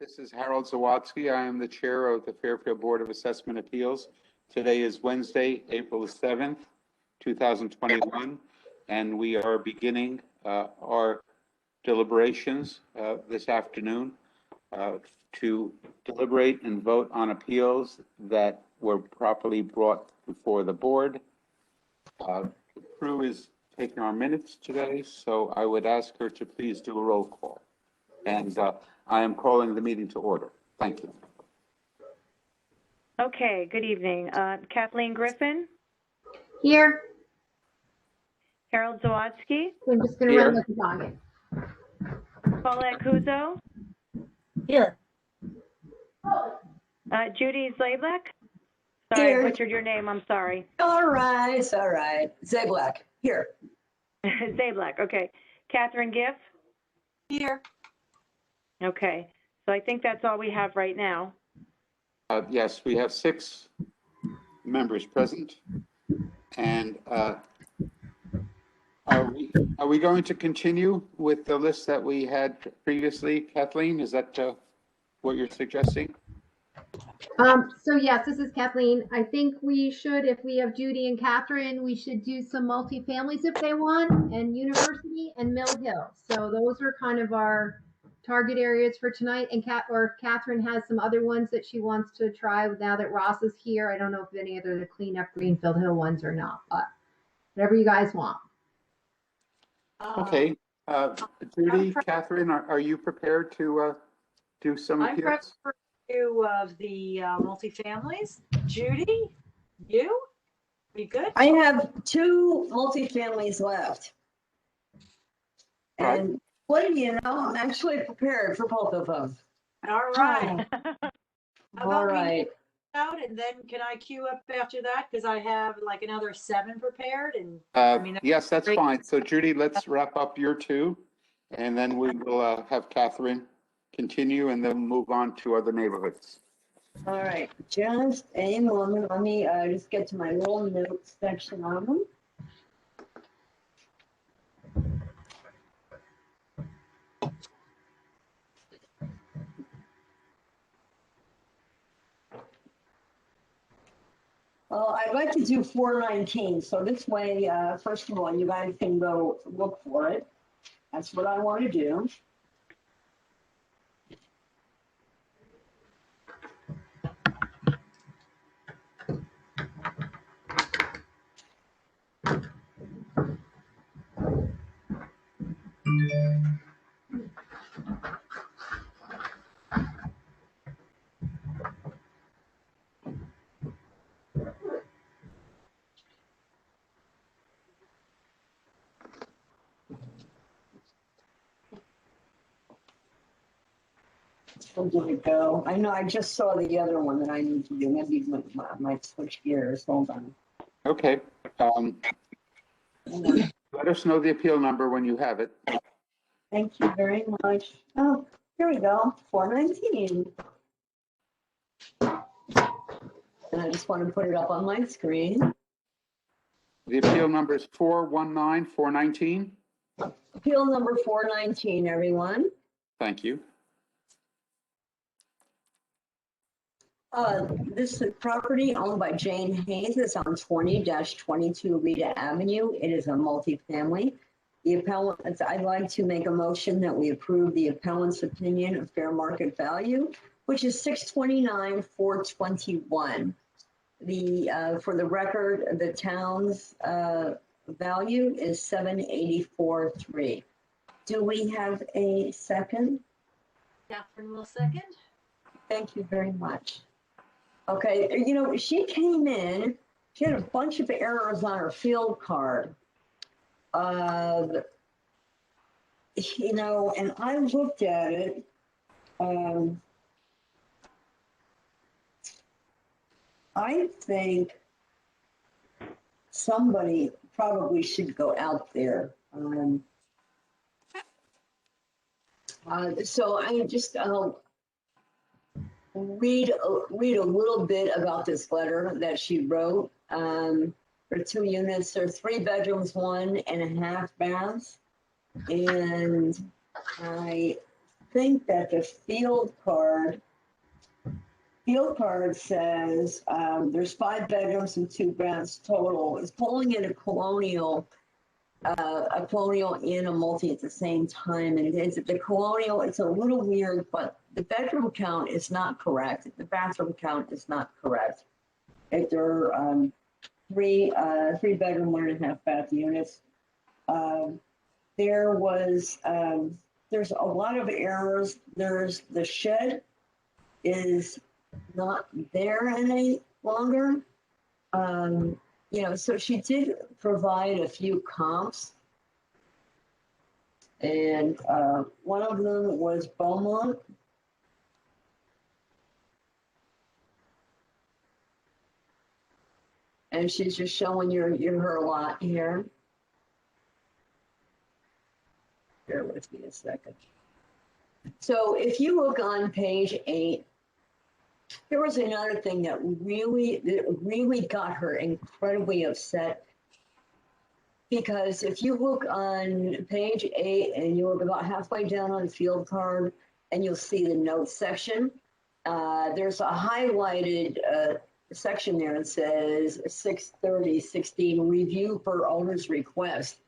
This is Harold Zawadzki. I am the chair of the Fairfield Board of Assessment Appeals. Today is Wednesday, April the 7th, 2021, and we are beginning our deliberations this afternoon to deliberate and vote on appeals that were properly brought before the board. The crew is taking our minutes today, so I would ask her to please do a roll call. And I am calling the meeting to order. Thank you. Okay, good evening. Kathleen Griffin, Here. Harold Zawadzki, I'm just going to run with the dog. Paulette Kuzo, Here. Judy Zlablek. Sorry, Here. I butchered your name. I'm sorry. All right, it's all right. Zablak, here. Zablek, okay. Catherine Giff. Here. Okay, so I think that's all we have right now. Yes, we have 6 members present. And are we going to continue with the list that we had previously, Kathleen? Is that what you're suggesting? So yes, this is Kathleen. I think we should, if we have Judy and Catherine, we should do some multifamilies if they want, and University and Mill Hill. So those are kind of our target areas for tonight. And if Catherine has some other ones that she wants to try now that Ross is here. I don't know if any other the clean up Greenfield Hill ones or not, but whatever you guys want. Okay. Judy, Catherine, are you prepared to do some I'm appeals? prepped for two of the multifamilies. Judy, you? We good? I have 2 multifamilies left. Right. And what do you know? I'm actually prepared for both of them. All right. How All about we right. out and then can I queue up after that? Because I have like another 7 prepared and mean, Yes, that's great. fine. So Judy, let's wrap up your 2, and then we will have Catherine continue and then move on to other neighborhoods. All right. Just a moment. Let me just get to my little notes section on them. Well, I'd like to do 419. So this way, first of all, you guys can go look for it. That's what I want to do. Where did it go? I know I just saw the other one that I need to do. Maybe my switch gears. Hold on. Okay. Let us know the appeal number when you have it. Thank you very much. Oh, here we go. 419. And I just want to put it up on my screen. The appeal number is 419419. Appeal number 419, everyone. Thank you. This is property owned by Jane Hayes. It's on 20-22 Rita Avenue. It is a multifamily. The appellant, I'd like to make a motion that we approve the appellant's opinion of fair market value, which is 629,421. For the record, the town's value is 784.3. Do we have a second? Catherine will second. Thank you very much. Okay, you know, she came in, she had a bunch of errors on her field card. You know, and I looked at it. I think somebody probably should go out there. So I just read a little bit about this letter that she wrote. For 2 units, there are 3 bedrooms, 1.5 baths. And I think that the field card says, there's 5 bedrooms and 2 baths total. It's pulling in a colonial and a multi at the same time. And it's the colonial, it's a little weird, but the bedroom count is not correct. The bathroom count is not correct. If there are 3 bedroom, 1.5 bath units, there's a lot of errors. There's the shed is not there any longer. So she did provide a few comps. And one of them was Beaumont. And she's just showing her lot here. Bear with me a second. So if you look on page 8, there was another thing that really got her incredibly upset. Because if you look on page 8 and you look about halfway down on the field card and you'll see the notes section, there's a highlighted section there that says 6/30/16 review per owner's request.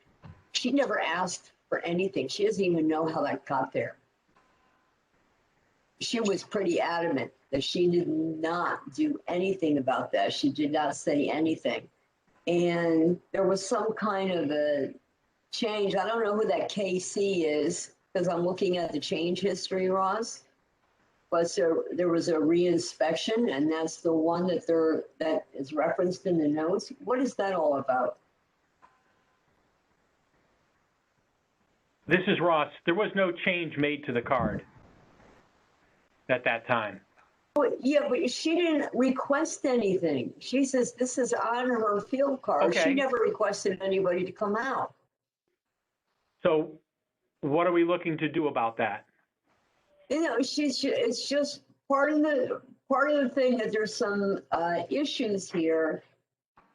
She never asked for anything. She doesn't even know how that got there. She was pretty adamant that she did not do anything about that. She did not say anything. And there was some kind of a change. I don't know who that KC is because I'm looking at the change history, Ross. But there was a reinspection, and that's the one that is referenced in the notes. What is that all about? This is Ross. There was no change made to the card at that time. Yeah, but she didn't request anything. She says this is on her field card. Okay. She never requested anybody to come out. So what are we looking to do about that? It's just part of the thing that there's some issues here.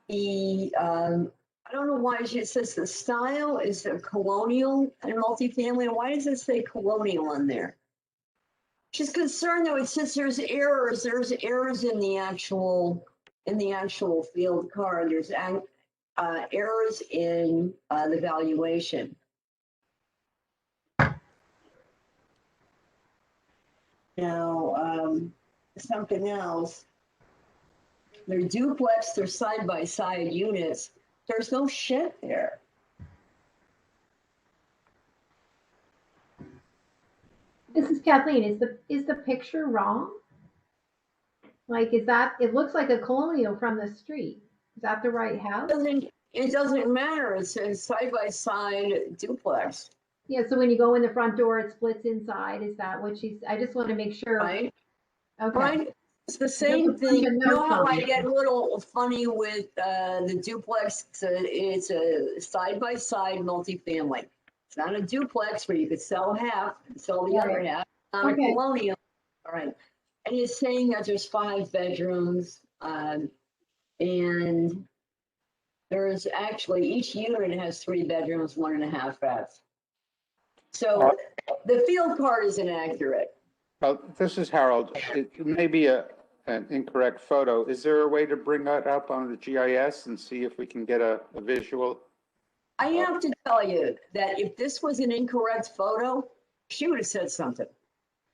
I don't know why she says the style is a colonial and multifamily. Why does it say colonial on there? She's concerned though, since there's errors in the actual field card. There's errors in the valuation. Now, something else. They're duplex, they're side-by-side units. There's no shed there. This is Kathleen. Is the picture wrong? Like, it looks like a colonial from the street. Is that the right house? It doesn't matter. It's a side-by-side duplex. Yeah, so when you go in the front door, it splits inside. Is that what I just want to make sure. Right? Okay. Right? It's the same thing. You know how I get a little funny with the duplex? It's a side-by-side multifamily. It's not a duplex where you could sell half, sell the other half. Not a colonial. All right. And he's saying that there's 5 bedrooms, and there's actually, each unit has 3 bedrooms, 1.5 baths. So the field card is inaccurate. Well, this is Harold. It may be an incorrect photo. Is there a way to bring that up on the GIS and see if we can get a visual? I have to tell you that if this was an incorrect photo, she would have said something.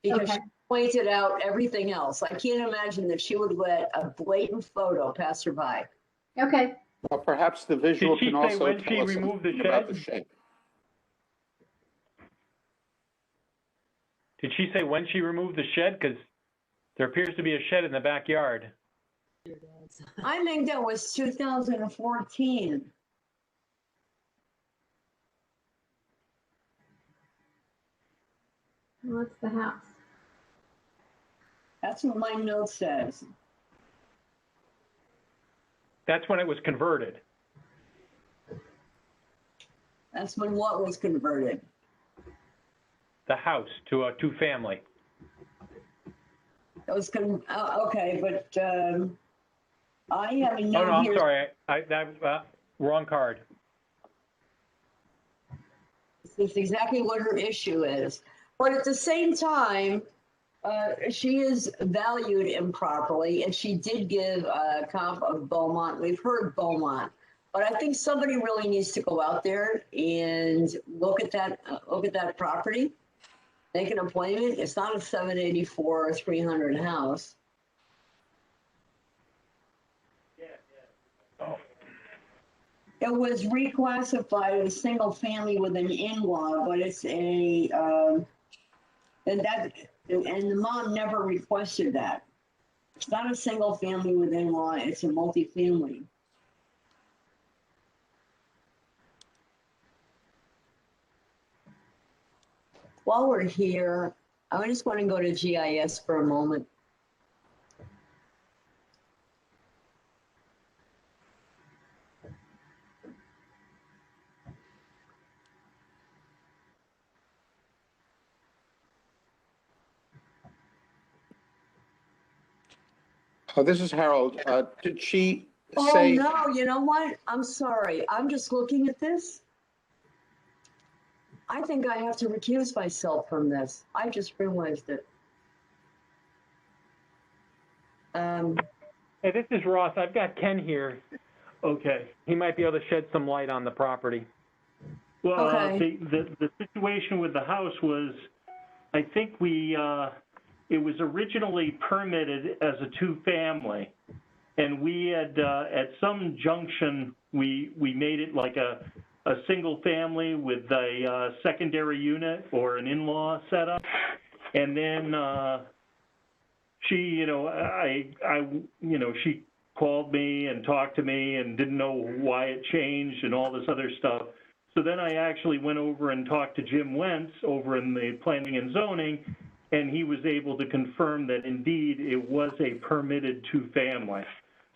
Because she pointed out everything else. I can't imagine that she would let a blatant photo pass her by. Okay. Well, perhaps the visual Did she can say also when she tell us removed the something about shed? the shed. Did she say when she removed the shed? Because there appears to be a shed in the backyard. I think that was 2014. What's the house? That's what my note says. That's when it was converted. That's when what was converted. The house to a 2-family. That was okay, but I have a note Oh, no, I'm here. sorry. Wrong card. This is exactly what her issue is. But at the same time, she is valued improperly, and she did give a comp of Beaumont. We've heard Beaumont, but I think somebody really needs to go out there and look at that property, make an appointment. It's not a 784 or 300 house. It was reclassified as single family with an in-law, but it's a, and the mom never requested that. It's not a single family with in-law, it's a multifamily. While we're here, I just want to go to GIS for a moment. This is Harold. Did she Oh, say? no, you know what? I'm sorry. I'm just looking at this. I think I have to recuse myself from this. I just realized it. Hey, this is Ross. I've got Ken here. Okay. He might be able to shed some light on the property. Well, Okay. the situation with the house was, I think it was originally permitted as a two-family. And we had, at some junction, we made it like a single family with a secondary unit or an in-law setup. And then she, she called me and talked to me and didn't know why it changed and all this other stuff. So then I actually went over and talked to Jim Wentz over in the planning and zoning, and he was able to confirm that indeed it was a permitted two-family.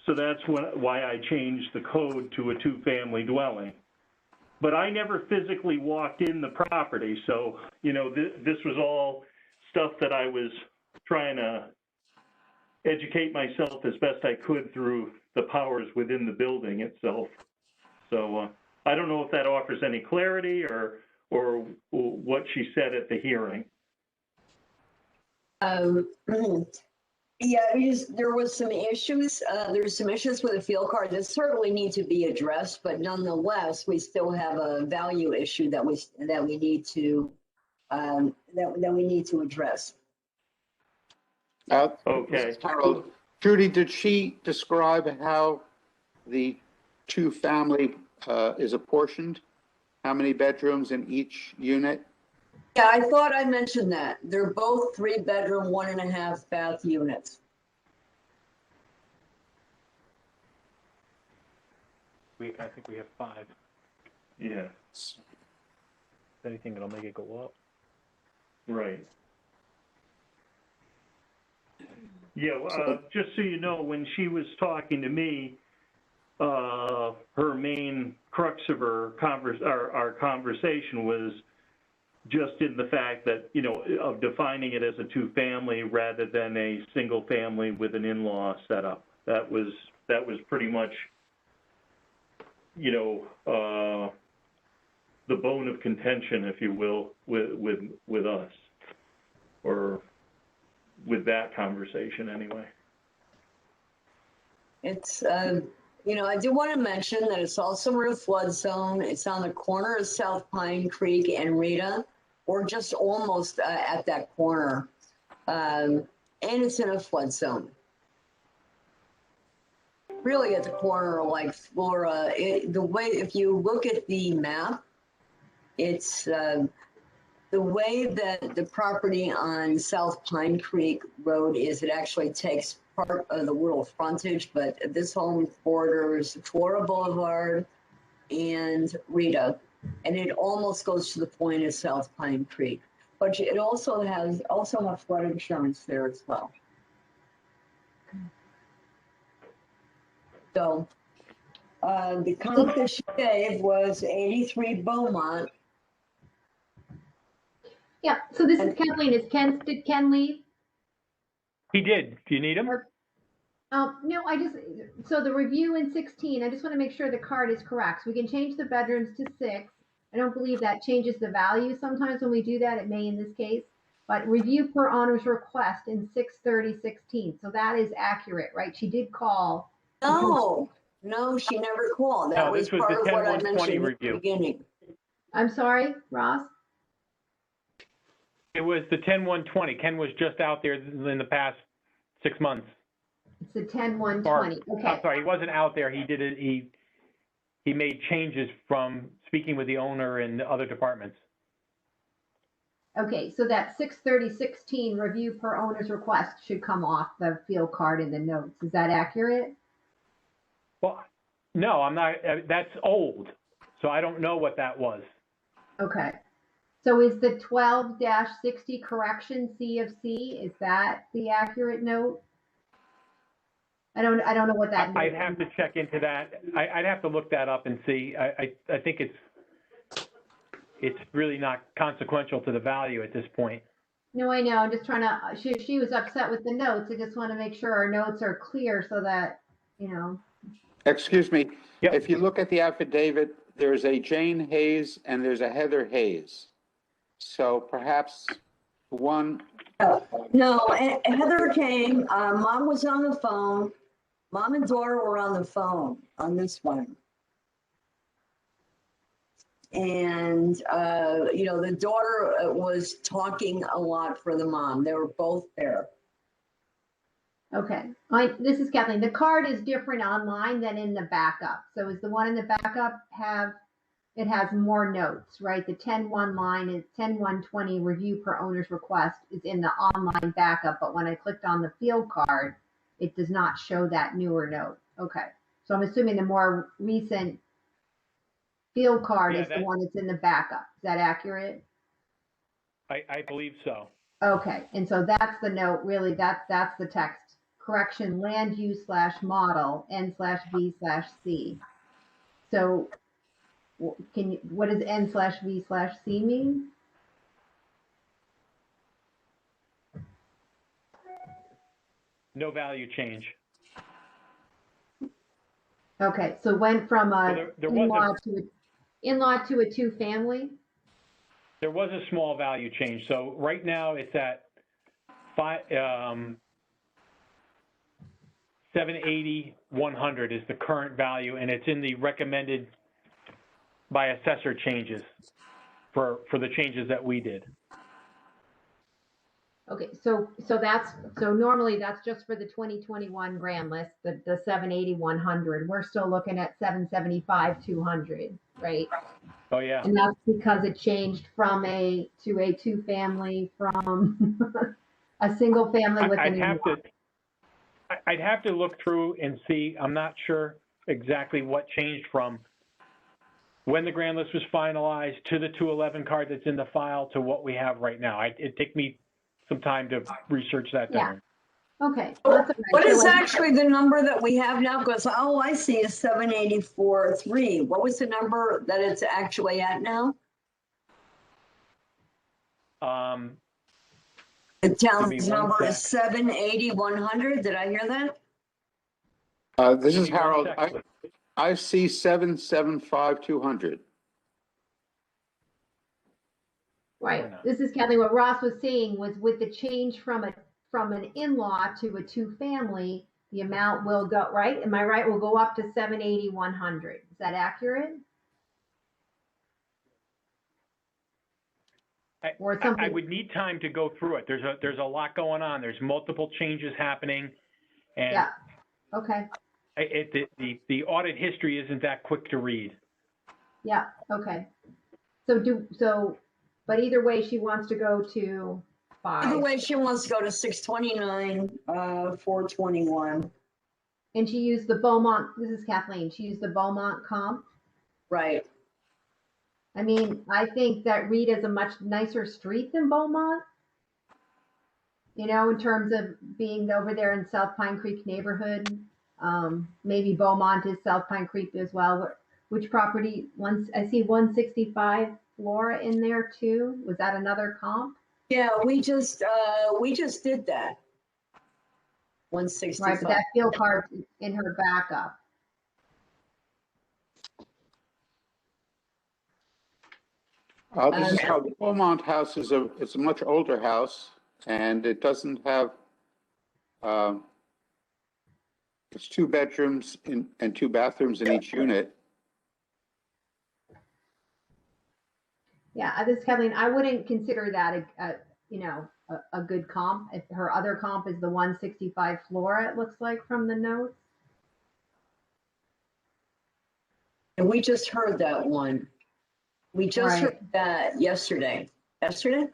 So that's why I changed the code to a two-family dwelling. But I never physically walked in the property, so, this was all stuff that I was trying to educate myself as best I could through the powers within the building itself. So I don't know if that offers any clarity or what she said at the hearing. Yeah, there was some issues. There's some issues with the field card that certainly need to be addressed, but nonetheless, we still have a value issue that we need to that we need to address. Okay. Harold, Judy, did she describe how the two-family is apportioned? How many bedrooms in each unit? Yeah, I thought I mentioned that. They're both 3-bedroom, 1.5 bath units. I think we have 5. Yeah, Anything that'll make it go up. right. Yeah, just so you know, when she was talking to me, her main crux of our conversation was just in the fact that, of defining it as a two-family rather than a single family with an in-law setup. That was pretty much, the bone of contention, if you will, with us, or with that conversation anyway. It's, I do want to mention that it's also in a flood zone. It's on the corner of South Pine Creek and Rita, or just almost at that corner. And it's in a flood zone. Really at the corner, like Flora, if you look at the map, it's the way that the property on South Pine Creek Road is, it actually takes part of the little frontage, but this home borders Flora Boulevard and Rita, and it almost goes to the point of South Pine Creek. But it also have flood insurance there as well. So the comp that she gave was 83 Beaumont. Yeah, so this is Kathleen. Did Ken leave? He did. Do you need him? No, so the review in 16, I just want to make sure the card is correct. So we can change the bedrooms to 6 I don't believe that changes the value. Sometimes when we do that, it may in this case, but review per owner's request in 6/30/16. So that is accurate, right? She did call. No, no, she never called. That No, was this was part the of what I 10-120 mentioned at the review. beginning. I'm sorry, Ross? It was the 10-120. Ken was just out there in the past 6 months. It's the 10/120. Or, Okay. I'm sorry, he wasn't out there. He did it, he made changes from speaking with the owner and the other departments. Okay, so that 6/30/16 review per owner's request should come off the field card in the notes. Is that accurate? Well, no, I'm not, that's old, so I don't know what that was. Okay. So is the 12-60 correction C of C, is that the accurate note? I don't know what that. I'd have to check into that. I'd have to look that up and see. I think it's really not consequential to the value at this point. No, I know. I'm just trying to, she was upset with the notes. I just want to make sure our notes are clear so that, you know. Excuse me. Yep. If you look at the affidavit, there's a Jane Hayes and there's a Heather Hayes. So perhaps one, No, Heather came, mom was on the phone. Mom and daughter were on the phone on this one. And, the daughter was talking a lot for the mom. They were both there. Okay. This is Kathleen. The card is different online than in the backup. So is the one in the backup it has more notes, right? The 10/1 line is 10/120 review per owner's request is in the online backup, but when I clicked on the field card, it does not show that newer note. Okay. So I'm assuming the more recent field card is the one that's in the backup. Is that accurate? I believe so. Okay. And so that's the note, really, that's the text. Correction, land use /model N/V/C. So what does N/V/C mean? No value change. Okay, so went from So there was in-law to a two-family? There was a small value change. So right now it's at 780,100 is the current value, and it's in the recommended by assessor changes for the changes that we did. Okay, so normally that's just for the 2021 grand list, the 780,100. We're still looking at 775,200, right? Oh yeah. And that's because it changed from a two-family from a single family with an in-law. I'd have to look through and see. I'm not sure exactly what changed from when the grand list was finalized to the 211 card that's in the file to what we have right now. It'd take me some time to research that down. Okay. Well, that's all right. What is So, actually the number that we have now? Because all I see is 784,3. What was the number that it's actually at now? The Give me town's one number is sec. 780,100. Did I hear that? this is Give me one Harold. sec, please. I see 775,200. right. This is Kathleen. What Ross was saying was with the change from an in-law to a two-family, the amount will go, right? Am I right? Will go up to 780,100. Is that accurate? Or I something? would need time to go through it. There's a lot going on. There's multiple changes happening, and Yeah. Okay. the audit history isn't that quick to read. Yeah. Okay. But either way, she wants to go to 5. Either way, she wants to go to 629, 421. And she used the Beaumont. This is Kathleen. She used the Beaumont comp. Right. I mean, I think that Reed is a much nicer street than Beaumont. You know, in terms of being over there in South Pine Creek neighborhood. Maybe Beaumont is South Pine Creek as well. Which property? I see 165 Flora in there too. Was that another comp? Yeah, we just did that. 165. Right, but that field card in her backup. This is how the Beaumont house it's a much older house, and it doesn't have, it's 2 bedrooms and 2 bathrooms in each unit. Yeah, this is Kathleen. I wouldn't consider that a good comp. If her other comp is the 165 Flora, it looks like from the notes. And we just heard that one. We just heard that yesterday. Yesterday?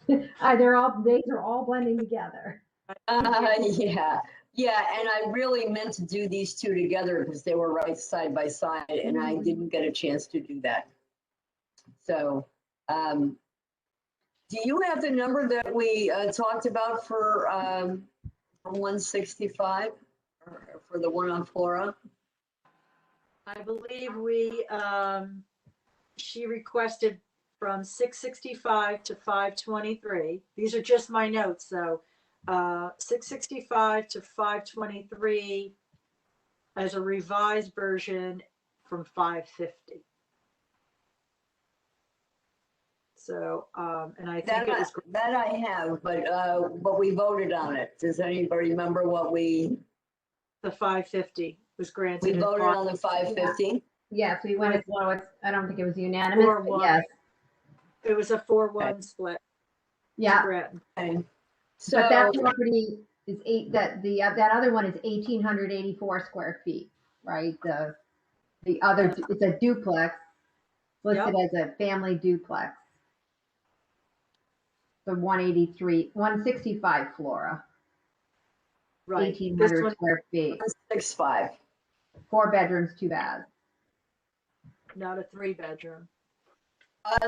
These are all blending together. Yeah. Yeah, and I really meant to do these two together because they were right side by side, and I didn't get a chance to do that. So, do you have the number that we talked about for 165 for the one on Flora? I believe she requested from 665 to 523. These are just my notes, though. 665 to 523 as a revised version from 550. So, and I think it was That I have, but we voted on it. Does anybody remember what the 550 was granted. we voted on the 550? Yes, we went as low as, I don't think it was unanimous, but 4-1. yes. It was a 4-1 split. Yeah, Granted. Okay. but that So, property is that other one is 1,884 square feet, right? The other, it's a duplex, listed as a family duplex. The 165 Flora, Right. This 1,800 one, square feet, 65. 4 bedrooms, 2 baths. not a 3-bedroom.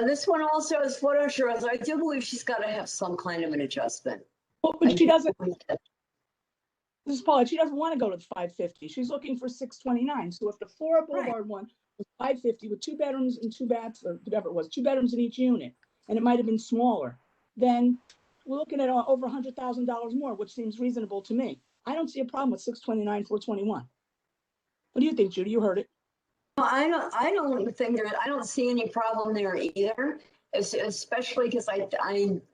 This one also has flood insurance. I do believe she's got to have some kind of an adjustment. Well, but she doesn't, this is Paula, she doesn't want to go to the 550. She's looking for 629. So if the Flora Boulevard one was 550 with 2 bedrooms and 2 baths, or whatever it was, 2 bedrooms in each unit, and it might have been smaller, then we're looking at over $100,000 more, which seems reasonable to me. I don't see a problem with 629, 421. What do you think, Judy? You heard it. I don't think I don't see any problem there either, especially because I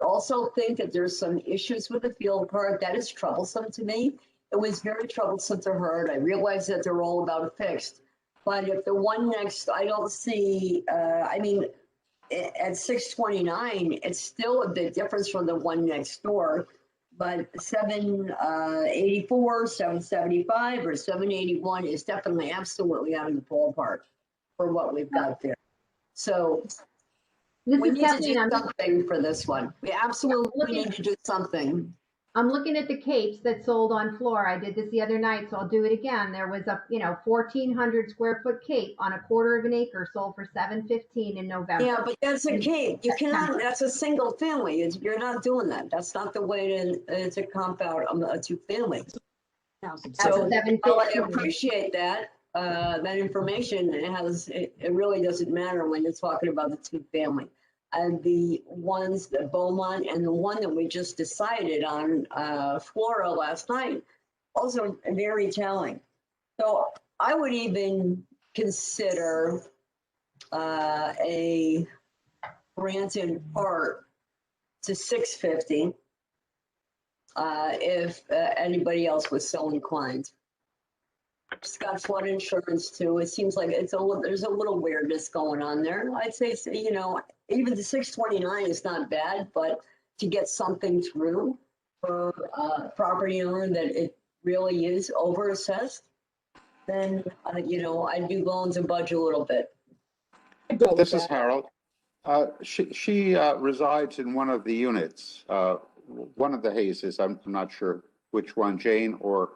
also think that there's some issues with the field part that is troublesome to me. It was very troublesome to her, and I realize that they're all about fixed. But if the one next, I don't see, I mean, at 629, it's still a bit difference from the one next door. But 784, 775, or 781 is definitely absolutely out of the ballpark for what we've got there. So This we is need to Kathleen. do something for this one. We absolutely need to do something. I'm looking at the capes that sold on Flora. I did this the other night, so I'll do it again. There was a 1,400 square foot cape on a quarter of an acre sold for $715 in November. Yeah, but that's a cape. You cannot, that's a single family. You're not doing that. That's not the way to comp out a 2-family. That's So a I $715. appreciate that, that information. It really doesn't matter when you're talking about the 2-family. And the ones, the Beaumont and the one that we just decided on, Flora last night, also very telling. So I would even consider a grant in part to 650 if anybody else was so inclined. It's got flood insurance too. It seems like there's a little weirdness going on there. I'd say, even the 629 is not bad, but to get something through for a property owner that it really is overassessed, then, I'd be willing to budge a little bit. This is Harold. She resides in one of the units, one of the Hayeses. I'm not sure which one, Jane or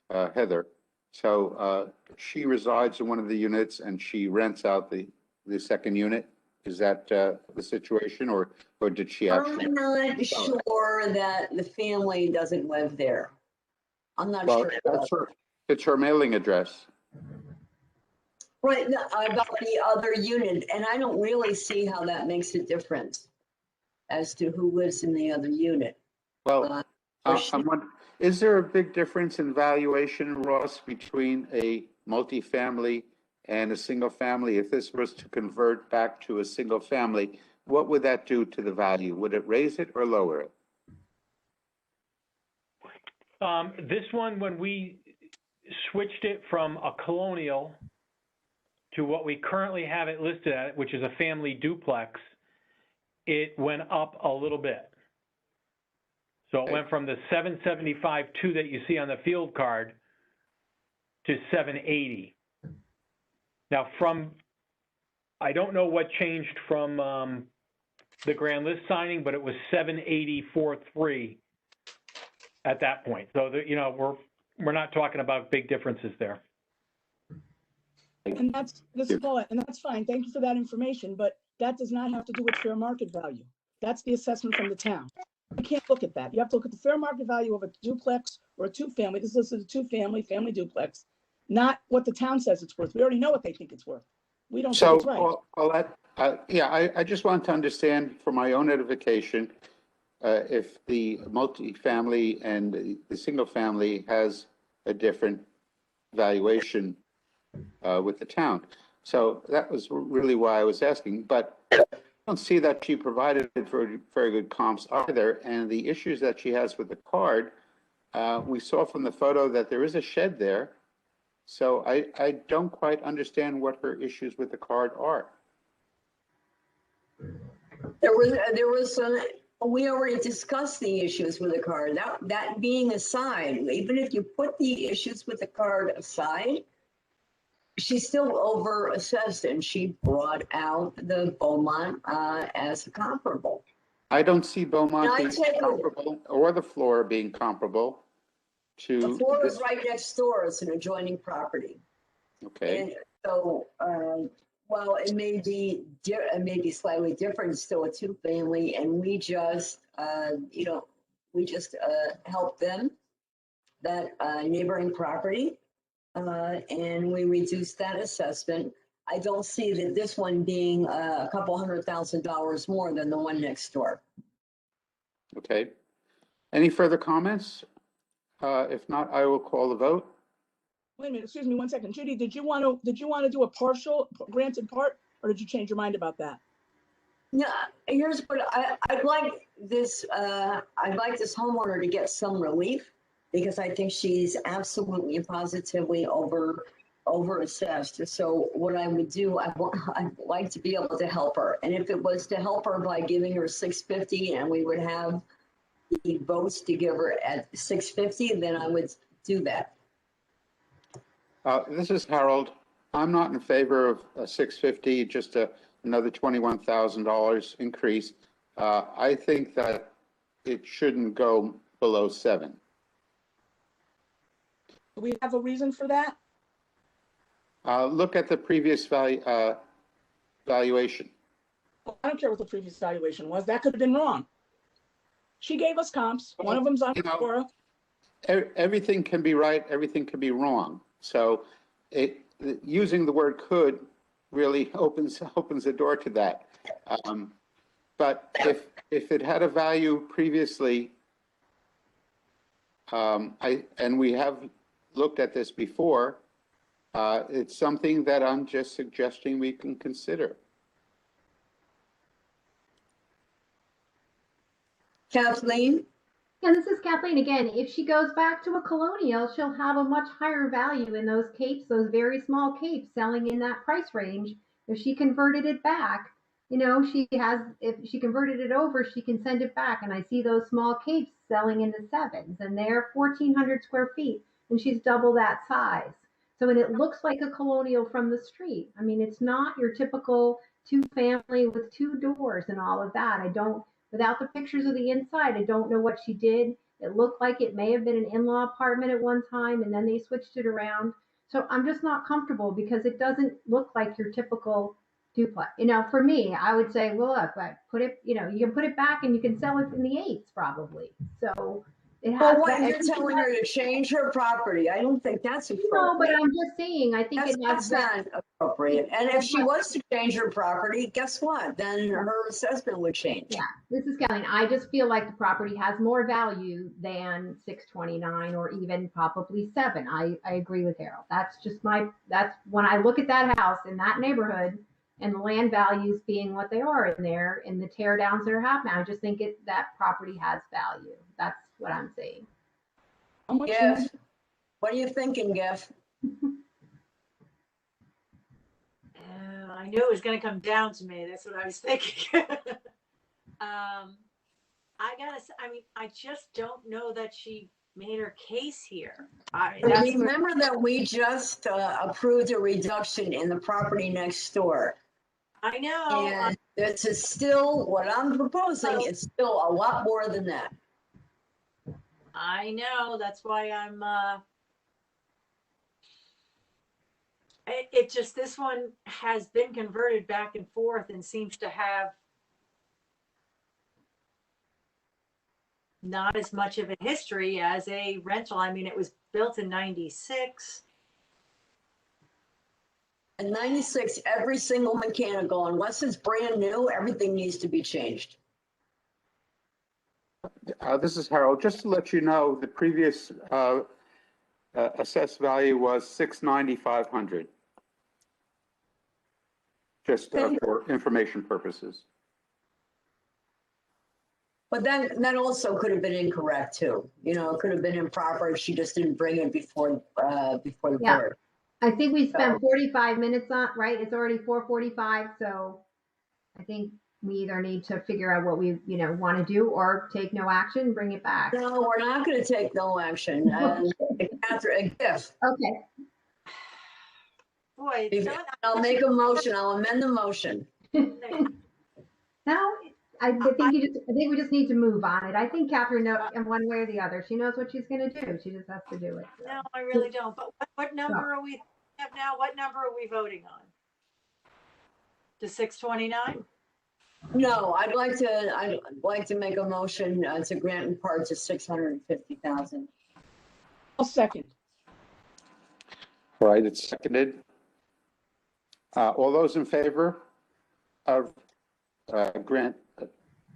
Heather. So she resides in one of the units and she rents out the second unit. Is that the situation, or did she actually? I'm not sure that the family doesn't live there. I'm not Well, sure. it's her mailing address. Right, about the other unit, and I don't really see how that makes a difference as to who lives in the other unit. Well, I'm wondering, is there a big difference in valuation, Ross, between a multifamily and a single family, if this was to convert back to a single family, what would that do to the value? Would it raise it or lower it? This one, when we switched it from a colonial to what we currently have it listed at, which is a family duplex, it went up a little bit. So it went from the 775.2 that you see on the field card to 780. Now I don't know what changed from the grand list signing, but it was 784.3 at that point. So, we're not talking about big differences there. And this is Paula, and that's fine. Thank you for that information, but that does not have to do with fair market value. That's the assessment from the town. You can't look at that. You have to look at the fair market value of a duplex or a two-family. This is a two-family, family duplex, not what the town says it's worth. We already know what they think it's worth. We don't think it's right. Paulette, I just want to understand for my own edification, if the multifamily and the single family has a different valuation with the town. So that was really why I was asking, but I don't see that she provided very good comps either. And the issues that she has with the card, we saw from the photo that there is a shed there. So I don't quite understand what her issues with the card are. There was some, we already discussed the issues with the card. That being aside, even if you put the issues with the card aside, she's still over-assessed, and she brought out the Beaumont as a comparable. I don't see Beaumont Can I being take a- comparable or the floor being comparable to. The floor is this- right next door. It's an adjoining property. Okay, And so, while it may be slightly different, it's still a two-family, and we just help them, that neighboring property, and we reduced that assessment. I don't see that this one being a couple $100,000 more than the one next door. okay. Any further comments? If not, I will call the vote. Wait a minute, excuse me 1 second. Judy, did you want to do a partial granted part, or did you change your mind about that? Yeah, here's what I'd like this homeowner to get some relief, because I think she's absolutely and positively over-assessed. So what I would do, I'd like to be able to help her. And if it was to help her by giving her 650 and we would have the votes to give her at 650, then I would do that. This is Harold. I'm not in favor of 650, just another $21,000 increase. I think that it shouldn't go below 7. Do we have a reason for that? Look at the previous valuation. Well, I don't care what the previous valuation was. That could have been wrong. She gave us comps. One of them's on Cora. Everything can be right, everything can be wrong. So using the word could really opens the door to that. But if it had a value previously, and we have looked at this before, it's something that I'm just suggesting we can consider. Kathleen? Yeah, this is Kathleen again. If she goes back to a colonial, she'll have a much higher value in those capes, those very small capes selling in that price range. If she converted it back, if she converted it over, she can send it back. And I see those small capes selling in the 7s, and they're 1,400 square feet, and she's double that size. So, and it looks like a colonial from the street. I mean, it's not your typical two-family with 2 doors and all of that. Without the pictures of the inside, I don't know what she did. It looked like it may have been an in-law apartment at one time, and then they switched it around. So I'm just not comfortable because it doesn't look like your typical duplex. For me, I would say, well, look, put it, you can put it back and you can sell it in the 8s probably. So, It has. Well, what, you're telling her to change her property? I don't think that's No, but appropriate. I'm just saying, I think it has. That's not appropriate. And if she was to change her property, guess what? Then her assessment would change. Yeah, this is Kathleen. I just feel like the property has more value than 629 or even probably 7. I agree with Harold. That's when I look at that house in that neighborhood and the land values being what they are in there and the tear downs that are happening, I just think that property has value. That's what I'm saying. How much Jeff, what are you thinking, Jeff? I knew it was gonna come down to me. That's what I was thinking. I just don't know that she made her case here. Remember that we just approved a reduction in the property next door. I know. And this is still, what I'm proposing, it's still a lot more than that. I know. That's why I'm. It just, this one has been converted back and forth and seems to have not as much of a history as a rental. I mean, it was built in 96. In 96, every single mechanical, unless it's brand new, everything needs to be changed. This is Harold. Just to let you know, the previous assessed value was $690,500. Just for information purposes. But that also could have been incorrect too. You know, it could have been improper if she just didn't bring it before the Yeah. board. I think we spent 45 minutes on, right? It's already 4:45, so I think we either need to figure out what we, want to do or take no action, bring it back. No, we're not going to take no action. Catherine, Jeff, Okay. Boy, I'll make a motion. I'll amend the motion. Now, I think we just need to move on it. I think Catherine knows in one way or the other. She knows what she's going to do. She just has to do it. So. no, I really don't. But what number are we have now? What number are we voting on? The 629? No, I'd like to make a motion to grant in part to 650,000. I'll second. All right, it's seconded. All those in favor of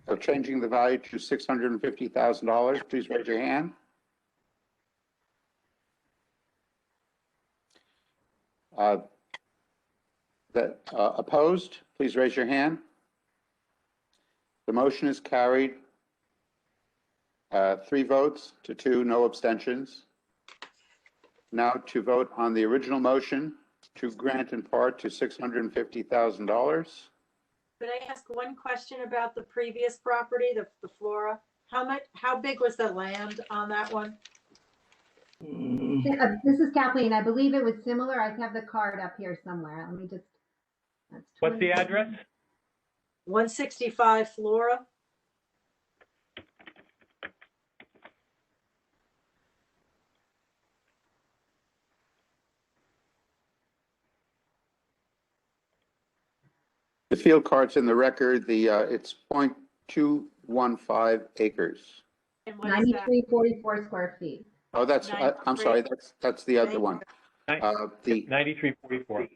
of changing the value to $650,000, please raise your hand. Opposed, please raise your hand. The motion is carried. 3 votes to 2, no abstentions. Now to vote on the original motion to grant in part to $650,000. Could I ask one question about the previous property, the Flora? How big was the land on that one? This is Kathleen. I believe it was similar. I have the card up here somewhere. Let me just. What's the address? 165 Flora. The field card's in the record. It's 0.215 acres. And what is that? 9344 square feet. Oh, I'm sorry, that's the other one. The 9344.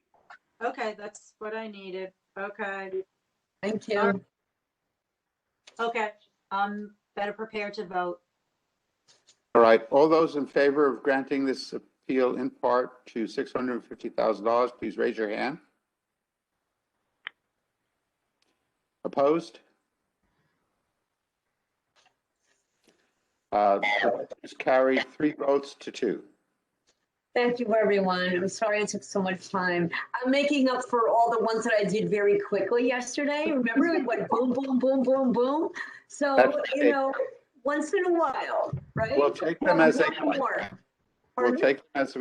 Okay, that's what I needed. Okay. Thank you. Okay, I'm better prepared to vote. All right, all those in favor of granting this appeal in part to $650,000, please raise your hand. Opposed? It's carried 3 votes to 2. Thank you, everyone. I'm sorry it took so much time. I'm making up for all the ones that I did very quickly yesterday. Remember, it went boom, boom, boom, boom, boom. So, That's once in a while, right? We'll take them as they come. More. We'll take them as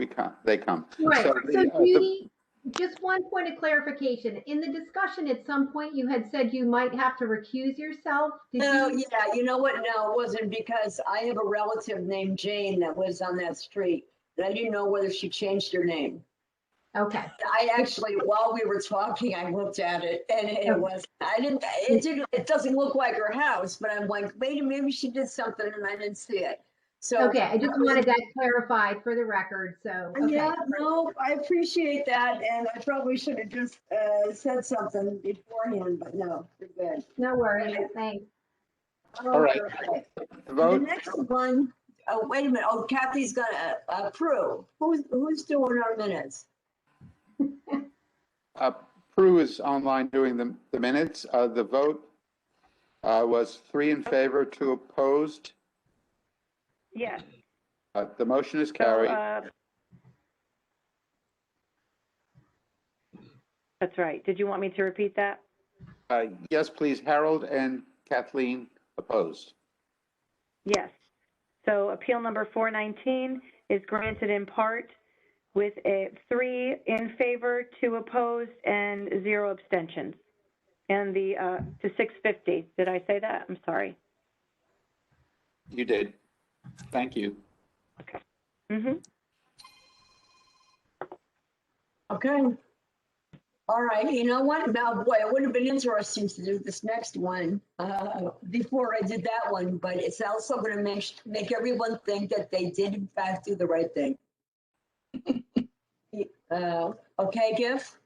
they come. Right. So So, the- Judy, just one point of clarification. In the discussion, at some point, you had said you might have to recuse yourself. Did No, you? yeah, you know what? No, it wasn't, because I have a relative named Jane that lives on that street. And I didn't know whether she changed her name. Okay. I actually, while we were talking, I looked at it and it doesn't look like her house, but I'm like, wait, maybe she did something and I didn't see it. So. Okay, I just wanted that clarified for the record, so, okay. Yeah, no, I appreciate that, and I probably should have just said something beforehand, but no, we're good. No worries, thanks. All right. Okay. The Vote, next one, oh, wait a minute, oh, Kathy's gonna approve. Who's doing our minutes? Prue is online doing the minutes. The vote was 3 in favor, 2 opposed. Yes. The motion is So, carried. that's right. Did you want me to repeat that? Yes, please, Harold and Kathleen opposed. Yes. So appeal number 419 is granted in part with 3 in favor, 2 opposed, and 0 abstentions. And to 650. Did I say that? I'm sorry. You did. Thank you. Okay. Mm-hmm. Okay. All right, you know what? Now, boy, it would have been interesting to do this next one before I did that one, but it's also going to make everyone think that they did in fact do the right thing. Okay, Giff?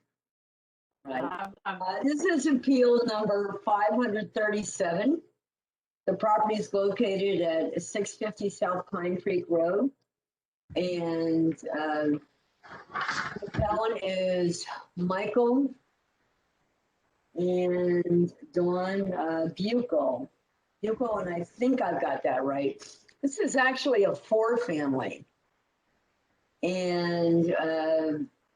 Right. This is appeal number 537. The property is located at 650 South Pine Creek Road. And the appellant is Michael and Dawn Bucco. Bucco, and I think I've got that right. This is actually a 4-family. And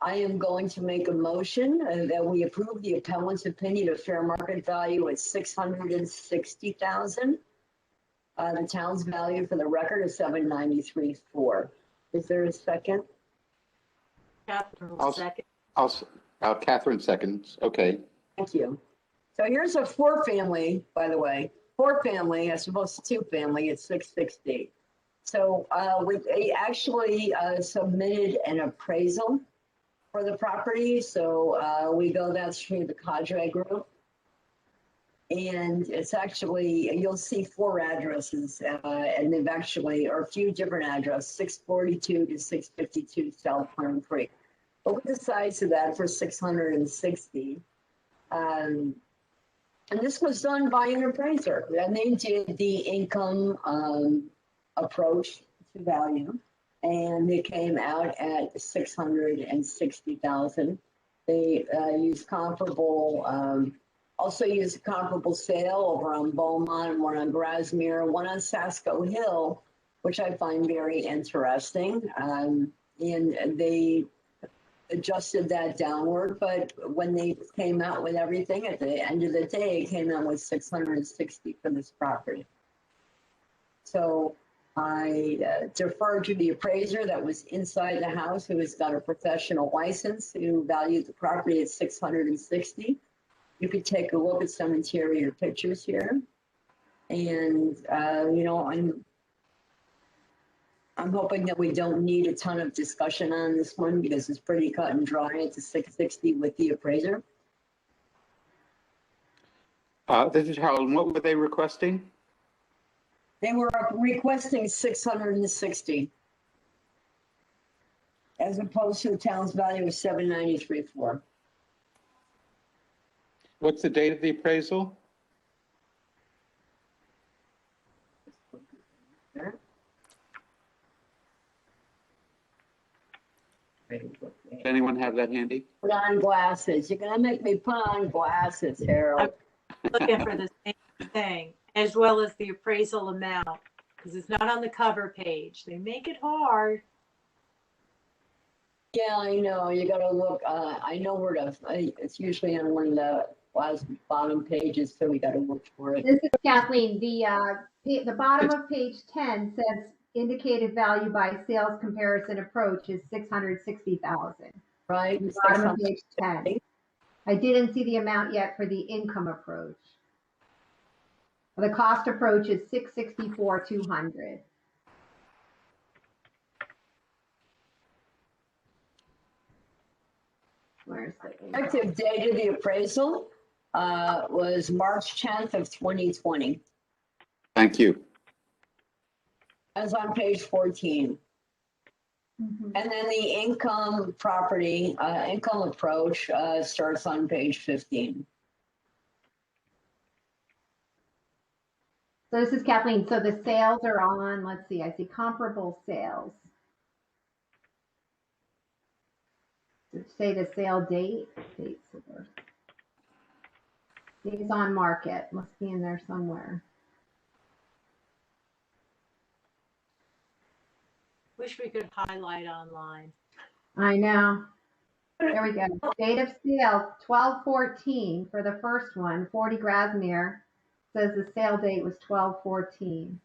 I am going to make a motion that we approve the appellant's opinion of fair market value at $660,000. The town's value for the record is $793,400. Is there a second? Catherine will I'll- second. Catherine seconds. Okay. Thank you. So here's a 4-family, by the way, 4-family as opposed to 2-family at 660. So they actually submitted an appraisal for the property. So that's through the Cadre Group. And it's actually, you'll see 4 addresses, and they've actually, or a few different addresses, 642 to 652 South Pine Creek. But with the size of that for 660, and this was done by an appraiser, and they did the income approach to value, and they came out at 660,000. They used comparable. Also used a comparable sale over on Beaumont, one on Grasmere, one on Sasko Hill, which I find very interesting. And they adjusted that downward, but when they came out with everything at the end of the day, it came out with 660 for this property. So I deferred to the appraiser that was inside the house, who has got a professional license, who valued the property at 660. You could take a look at some interior pictures here. And, I'm hoping that we don't need a ton of discussion on this one because it's pretty cut and dry. It's a 660 with the appraiser. This is Harold. And what were they requesting? They were requesting 660 as opposed to the town's value of 793,400. What's the date of the appraisal? Does anyone have that handy? Put on glasses. You're gonna make me put on glasses, Harold. Looking for the same thing, as well as the appraisal amount, because it's not on the cover page. They make it hard. Yeah, I know. You gotta look. I know where to. It's usually on one of the bottom pages, so we gotta look for it. This is Kathleen. The bottom of page 10 says indicated value by sales comparison approach is 660,000. Right. Bottom of page 10. I didn't see the amount yet for the income approach. The cost approach is 664,200. Where's the income? Effective date of the appraisal was March 10th of 2020. Thank you. As on page 14. Mhm. And then the income property, income approach starts on page 15. So this is Kathleen. So the sales are on, let's see, I see comparable sales. Does it say the sale date? Dates are. These on market, must be in there somewhere. Wish we could highlight online. I know. There we go. Date of sale, 12/14 for the first one, 40 Grasmere. Says the sale date was 12/14.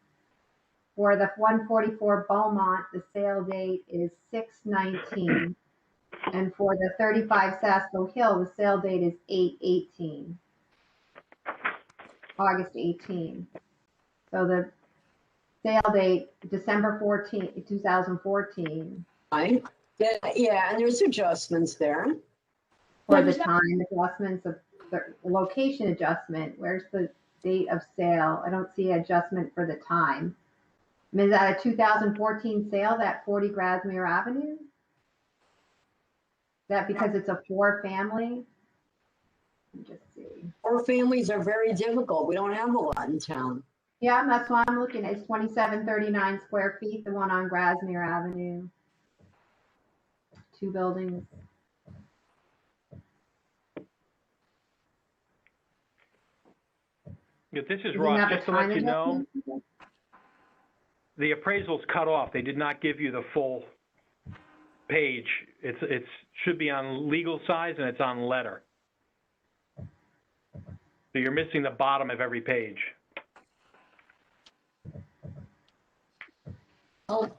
For the 144 Beaumont, the sale date is 6/19. And for the 35 Sasko Hill, the sale date is 8/18. August 18. So the sale date, December 14, 2014, Right? Yeah, and there's adjustments there. for Yeah, the there's not- time adjustments of the location adjustment. Where's the date of sale? I don't see adjustment for the time. I mean, is that a 2014 sale, that 40 Grasmere Avenue? Is that because it's a 4-family? Let me just see. 4 families are very difficult. We don't have a lot in town. Yeah, that's why I'm looking. It's 2739 square feet, the one on Grasmere Avenue. 2 buildings. Yeah, this is Isn't Ross, that the just to let time you know, adjustment? the appraisal's cut off. They did not give you the full page. It's should be on legal size and it's on letter. So you're missing the bottom of every page. Oh.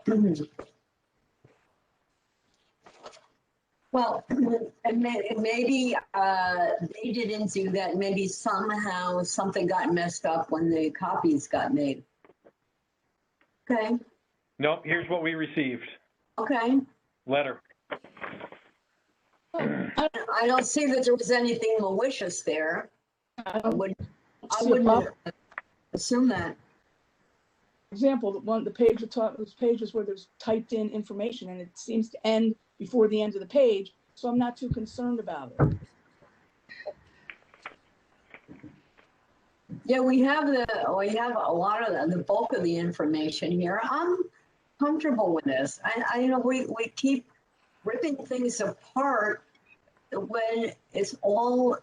Well, and maybe they didn't do that. Maybe somehow something got messed up when the copies got made. Okay, Nope, here's what we received. okay. Letter. I don't see that there was anything malicious there. I I don't wouldn't see a problem. assume that. Example, the page of those pages where there's typed in information and it seems to end before the end of the page, so I'm not too concerned about it. Yeah, we have a lot of the bulk of the information here. I'm comfortable with this. We keep ripping things apart when it's all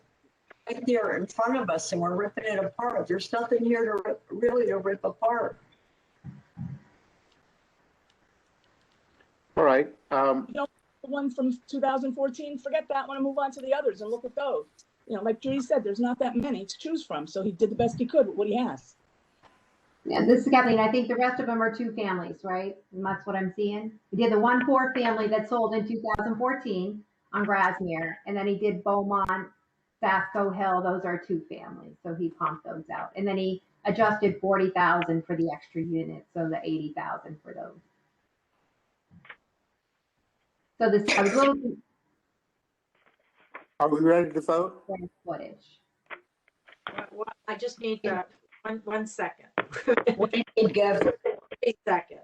right there in front of us and we're ripping it apart. There's nothing here to rip apart. All right. The one from 2014, forget that one and move on to the others and look at those. You know, like Judy said, there's not that many to choose from, so he did the best he could with what he has. Yeah, this is Kathleen. I think the rest of them are 2 families, right? And that's what I'm seeing. He did the 1 4-family that sold in 2014 on Grasmere, and then he did Beaumont, Sasko Hill. Those are 2 families, so he pumped those out. And then he adjusted 40,000 for the extra units, so the 80,000 for those. So this, I was a little Are we ready to vote? concerned footage. I just need one second. What do you need, Gav? A second.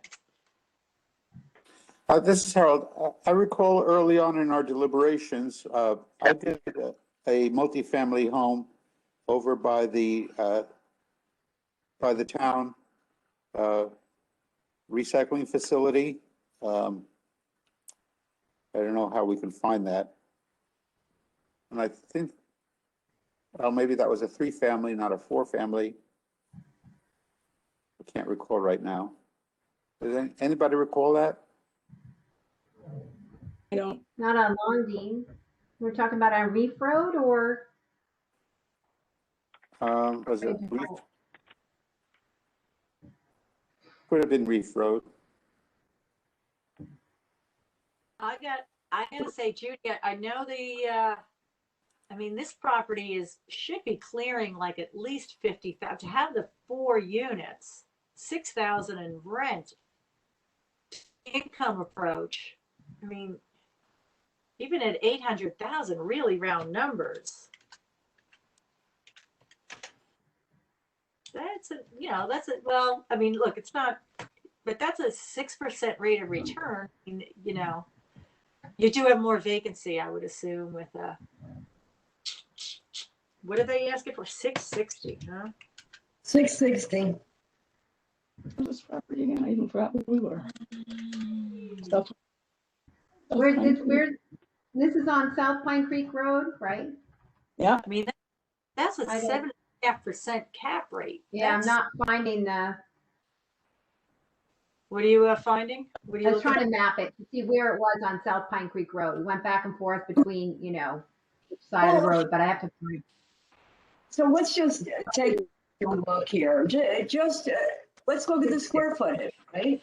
This is Harold. I recall early on in our deliberations, I did a multifamily home over by the town recycling facility. I don't know how we can find that. And I think, well, maybe that was a 3-family, not a 4-family. I can't recall right now. Does anybody recall that? I don't, Not on Longdean. We're talking about on Reef Road or? Was it Reef? Could have been Reef Road. I gotta say, Judy, I know this property should be clearing like at least 50,000 to have the 4 units, 6,000 in rent, income approach. I mean, even at 800,000, really round numbers. Well, look, it's not but that's a 6% rate of return. You know, you do have more vacancy, I would assume, with what are they asking for? 660, huh? 660. This property again, I even forgot where we were. South- Where's South this, Pine Creek. this is on South Pine Creek Road, right? Yeah, I mean, that's a I don't- 7.5% cap rate. Yeah, I'm That's- not finding the, What are you finding? What are you I was looking trying to map it to see where it was on South Pine Creek Road. We went back and forth between, you know, each side of the road, but I have to find. So let's just take a look here. Just, let's look at the square footage, right?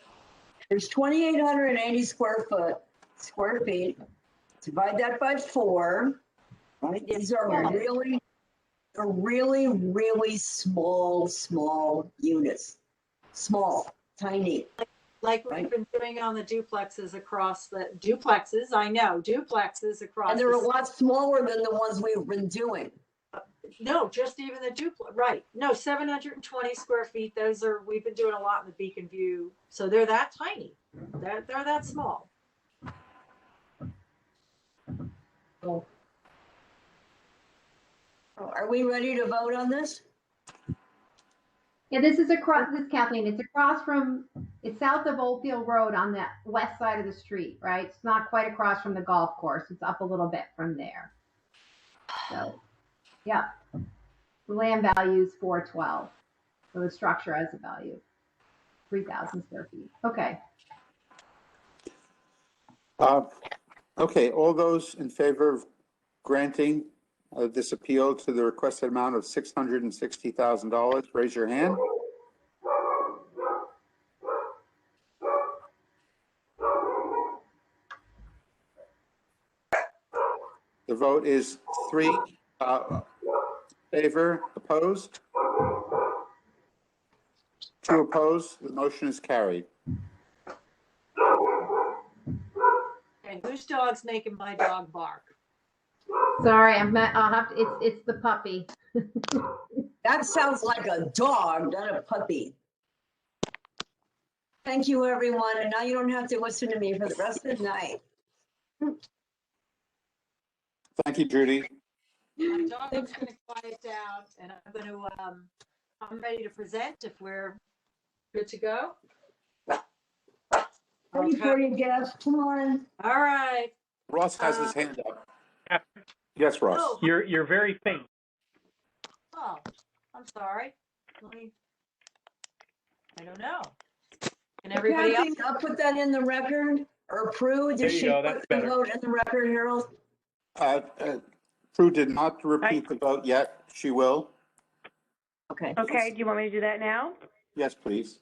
There's 2,880 square feet. Divide that by 4, right? These are really small units. Small, tiny. like we've been doing on the duplexes across the duplexes. I know duplexes across. And they're a the- lot smaller than the ones we've been doing. No, just even the duplex, right? No, 720 square feet. Those are, we've been doing a lot in the Beacon View. So they're that tiny. They're that small. Are we ready to vote on this? Yeah, this is across, this Kathleen, it's across from, it's south of Oldfield Road on the west side of the street, right? It's not quite across from the golf course. It's up a little bit from there. So, yeah. The land value is 412. So the structure has a value, 3,000 square feet. Okay. Okay, all those in favor of granting this appeal to the requested amount of $660,000, raise your hand. The vote is 3 favor, opposed. 2 opposed, the motion is carried. And whose dog's making my dog bark? Sorry, I'll have to, it's the puppy. That sounds like a dog, not a puppy. Thank you, everyone. And now you don't have to listen to me for the rest of the night. Thank you, Judy. My dog's going to quiet down, and I'm ready to present if we're good to go. Ready for you, Jeff? Come on. All right. Ross has his hand up. Yes, Ross. Oh, You're very faint. oh, I'm sorry. I don't know. And everybody else? Kathy, I'll put that in the record, or Prue, There did you she go, put that's the better. vote in the record, Harold? Prue did not repeat the vote yet. She will. Okay. Okay, do you want me to do that now? Yes, please.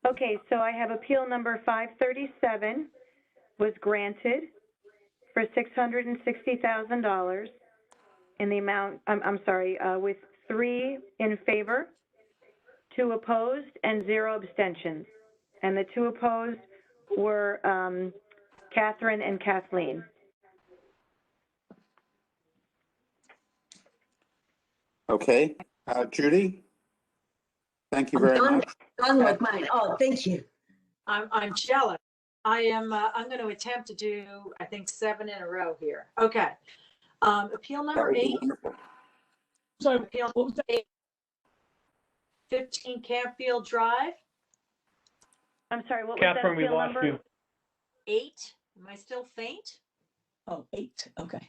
Okay, so I have appeal number 537 was granted for $660,000 in the amount, I'm sorry, with 3 in favor, 2 opposed, and 0 abstentions. And the 2 opposed were Catherine and Kathleen. Okay, Judy? Thank you I'm very done. much. Done with mine. Oh, thank you. I'm jealous. I'm going to attempt to do, I think, 7 in a row here. Okay. Appeal That number would be 8, wonderful. sorry, appeal what was that? 8, 15 Campfield Drive, I'm sorry, what was that Catherine, we appeal lost number? you. 8. Am I still faint? Oh, 8, okay.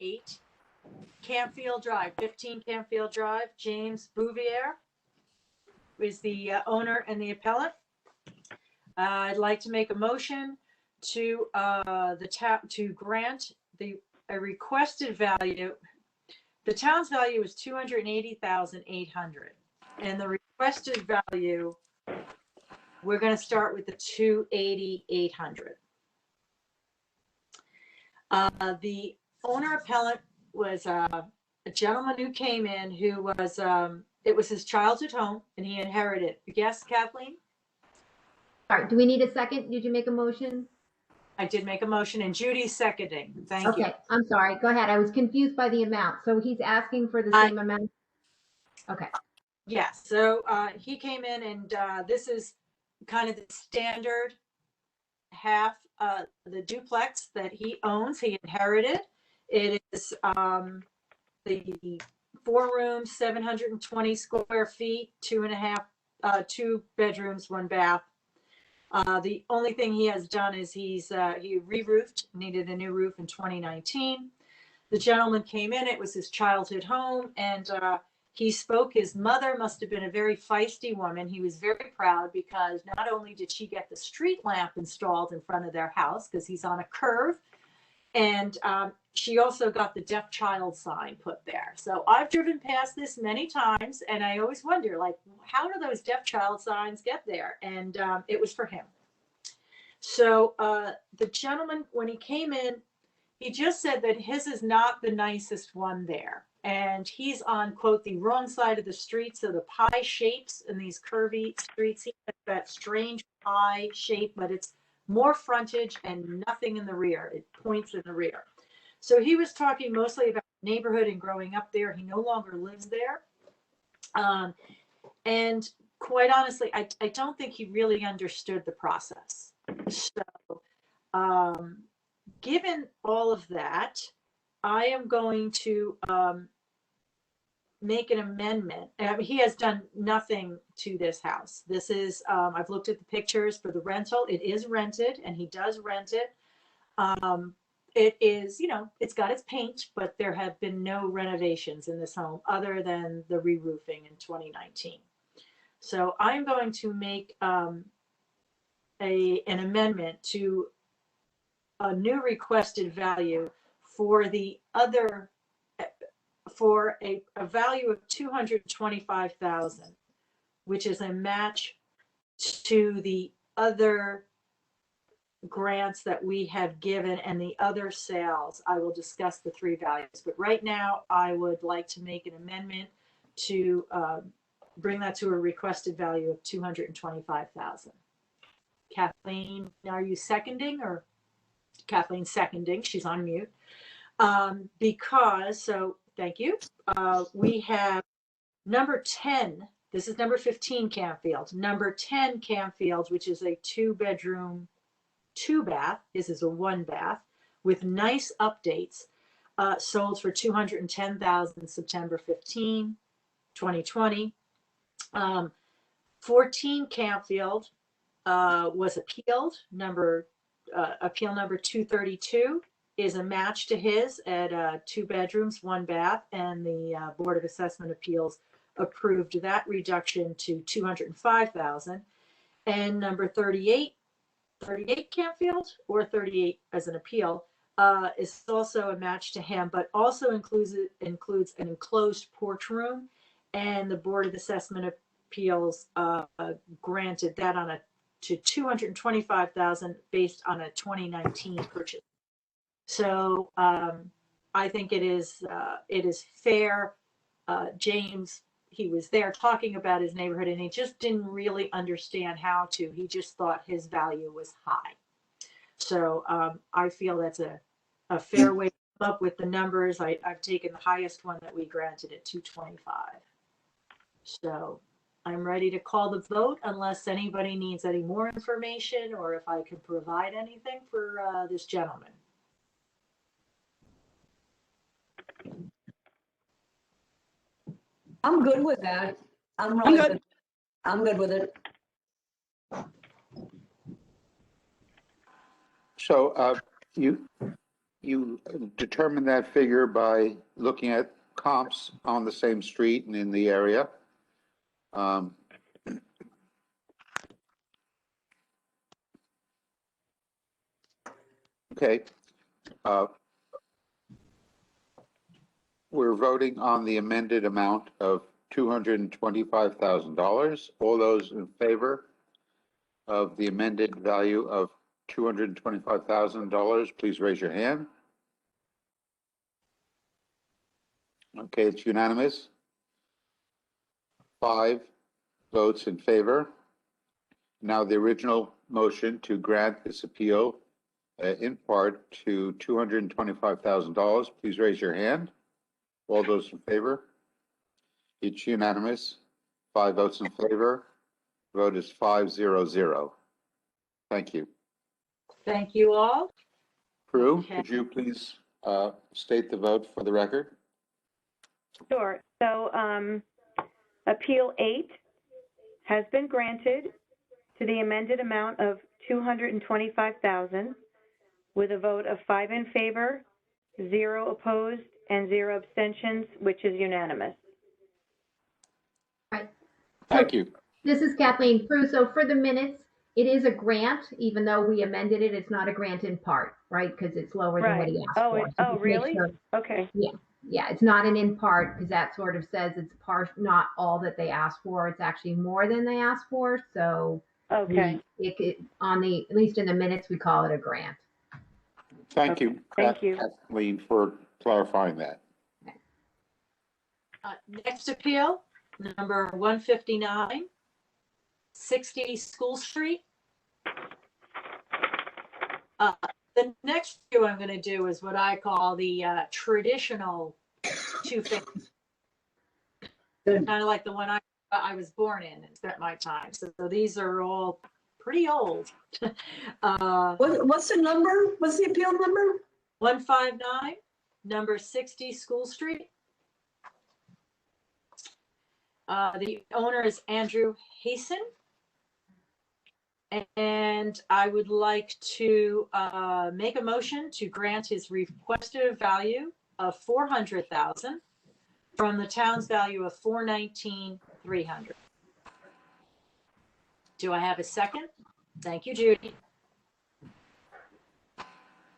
8. Campfield Drive, 15 Campfield Drive. James Bouvier is the owner and the appellant. I'd like to make a motion to to grant a requested value. The town's value is $280,800, and the requested value, we're going to start with the $280,800. The owner appellant was a gentleman who came in who was, it was his childhood home and he inherited. Yes, Kathleen? All right, do we need a second? Did you make a motion? I did make a motion and Judy's seconding. Thank you. Okay, I'm sorry. Go ahead. I was confused by the amount. So he's asking for the same amount? Okay, Yes, so he came in and this is kind of the standard half, the duplex that he owns, he inherited. It is the 4 rooms, 720 square feet, 2 bedrooms, 1 bath. The only thing he has done is he re-roofed, needed a new roof in 2019. The gentleman came in, it was his childhood home, and he spoke. His mother must have been a very feisty woman. He was very proud because not only did she get the street lamp installed in front of their house, because he's on a curve, and she also got the deaf child sign put there. So I've driven past this many times, and I always wonder, like, how do those deaf child signs get there? And it was for him. So the gentleman, when he came in, he just said that his is not the nicest one there. And he's on, quote, the wrong side of the street. So the pie shapes in these curvy streets, he has that strange pie shape, but it's more frontage and nothing in the rear. It points in the rear. So he was talking mostly about neighborhood and growing up there. He no longer lives there. And quite honestly, I don't think he really understood the process. So given all of that, I am going to make an amendment. He has done nothing to this house. This is, I've looked at the pictures for the rental. It is rented, and he does rent it. It is, it's got its paint, but there have been no renovations in this home other than the re-roofing in 2019. So I'm going to make an amendment to a new requested value for the other, for a value of $225,000, which is a match to the other grants that we have given and the other sales. I will discuss the 3 values, but right now I would like to make an amendment to bring that to a requested value of $225,000. Kathleen, are you seconding? Or Kathleen's seconding, she's on mute. Thank you. We have number 10, this is number 15 Campfield. Number 10 Campfield, which is a 2-bedroom, 2-bath. This is a 1-bath with nice updates, sold for $210,000 September 15, 2020. 14 Campfield was appealed. Appeal number 232 is a match to his at 2 bedrooms, 1 bath, and the Board of Assessment Appeals approved that reduction to $205,000. And number 38 Campfield, or 38 as an appeal, is also a match to him, but also includes an enclosed porch room, and the Board of Assessment Appeals granted that to $225,000 based on a 2019 purchase. So I think it is fair. James, he was there talking about his neighborhood, and he just didn't really understand how to. He just thought his value was high. So I feel that's a fair way to come up with the numbers. I've taken the highest one that we granted at 225. So I'm ready to call the vote unless anybody needs any more information, or if I can provide anything for this gentleman. I'm good with that. I'm good with it. So you determine that figure by looking at comps on the same street and in the area. Okay. We're voting on the amended amount of $225,000. All those in favor of the amended value of $225,000, please raise your hand. Okay, it's unanimous. 5 votes in favor. Now the original motion to grant this appeal in part to $225,000, please raise your hand. All those in favor? It's unanimous. 5 votes in favor. Vote is 500. Thank you. Thank you all. Prue, Okay. could you please state the vote for the record? Sure. So, Appeal 8 has been granted to the amended amount of $225,000 with a vote of 5 in favor, 0 opposed, and 0 abstentions, which is unanimous. Thank you. This is Kathleen Prue. So for the minutes, it is a grant, even though we amended it, it's not a grant in part, right? Because it's lower than what Right. he asked Oh, for. it- So oh, just make really? sure- Okay. Yeah, it's not an in part because that sort of says it's not all that they asked for. It's actually more than they asked for. So Okay. at least in the minutes, we call it a grant. Thank you. Thank you. Kathleen, for clarifying that. Next appeal, number 159, 60 School Street. The next two I'm going to do is what I call the traditional two-family, kind of like the one I was born in and spent my time. So these are all pretty old. What's the number? What's the appeal number? 159, number 60 School Street. The owner is Andrew Hasten. And I would like to make a motion to grant his requested value of $400,000 from the town's value of $419,300. Do I have a second? Thank you, Judy.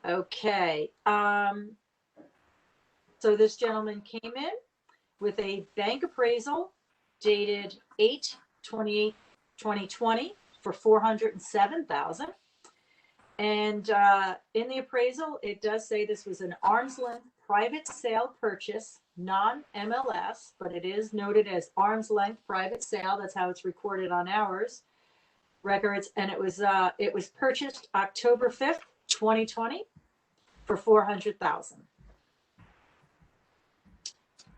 Okay. So this gentleman came in with a bank appraisal dated 8/28/2020 for $407,000. And in the appraisal, it does say this was an arm's length private sale purchase, non-MLS, but it is noted as arm's length private sale. That's how it's recorded on ours records. And it was purchased October 5th, 2020 for $400,000.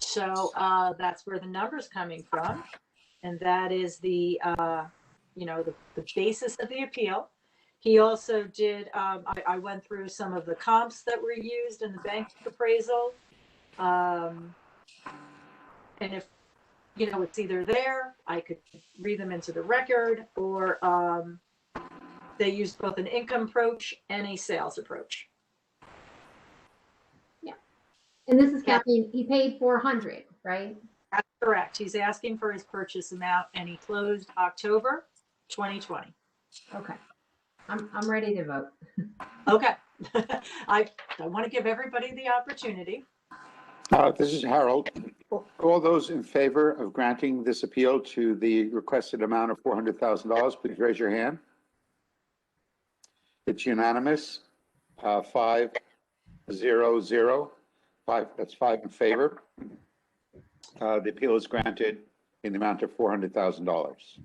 So that's where the number's coming from. And that is the basis of the appeal. He also did, I went through some of the comps that were used in the bank appraisal. And if, it's either there, I could read them into the record, or they used both an income approach and a sales approach. Yeah. And this is Kathleen, he paid 400, right? That's correct. He's asking for his purchase amount, and he closed October 2020. Okay. I'm ready to vote. Okay. I want to give everybody the opportunity. This is Harold. All those in favor of granting this appeal to the requested amount of $400,000, please raise your hand. It's unanimous. 500. That's 5 in favor. The appeal is granted in the amount of $400,000.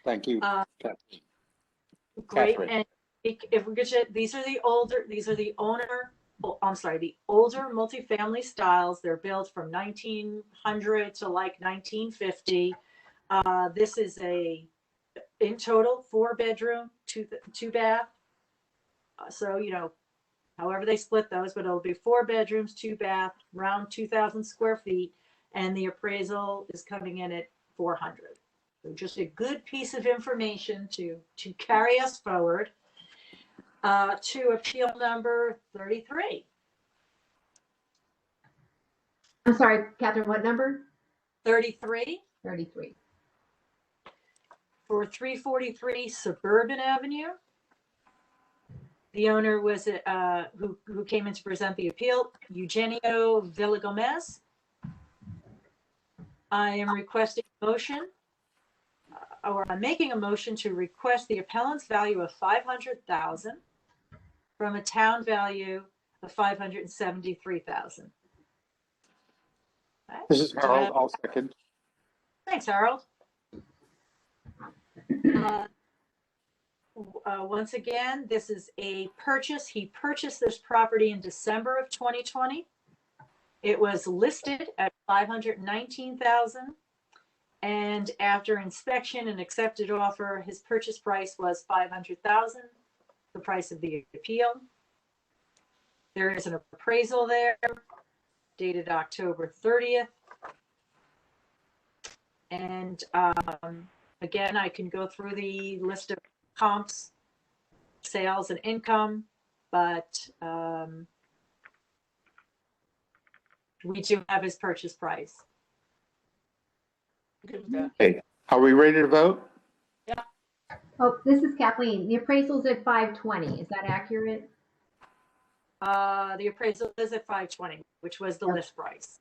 Thank you. Kathleen. Great. Catherine. And if we get these are the older multifamily styles. They're built from 1900 to like 1950. This is in total 4-bedroom, 2 bath. So, however they split those, but it'll be 4 bedrooms, 2 bath, around 2,000 square feet. And the appraisal is coming in at 400. So just a good piece of information to carry us forward to appeal number 33. I'm sorry, Catherine, what number? 33 33. for 343 Suburban Avenue. The owner was who came in to present the appeal, Eugenio Villagomez. I am requesting a motion, or I'm making a motion to request the appellant's value of $500,000 from a town value of $573,000. This is Harold. I'll second. Thanks, Harold. Once again, this is a purchase. He purchased this property in December of 2020. It was listed at $519,000. And after inspection and accepted offer, his purchase price was $500,000, the price of the appeal. There is an appraisal there dated October 30th. And again, I can go through the list of comps, sales and income, but we do have his purchase price. Good with that. Okay, are we ready to vote? Oh, this is Kathleen. The appraisal's at 520. Is that accurate? The appraisal is at 520, which was the list price.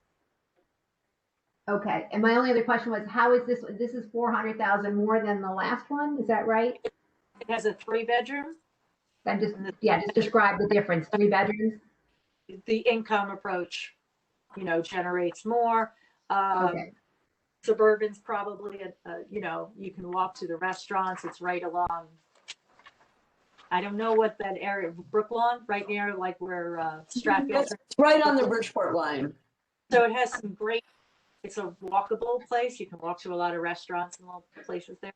Okay. And my only other question was, how is this? This is 400,000 more than the last one. Is that right? It has a 3-bedroom. Then just describe the difference. 3 bedrooms. The income approach, generates more. Okay. Suburban's probably, you can walk to the restaurants. It's right along. I don't know what that area, Brooklawn, right near like where Stratfield. It's right on the Bridgeport line. So it has some great, it's a walkable place. You can walk to a lot of restaurants and all places there.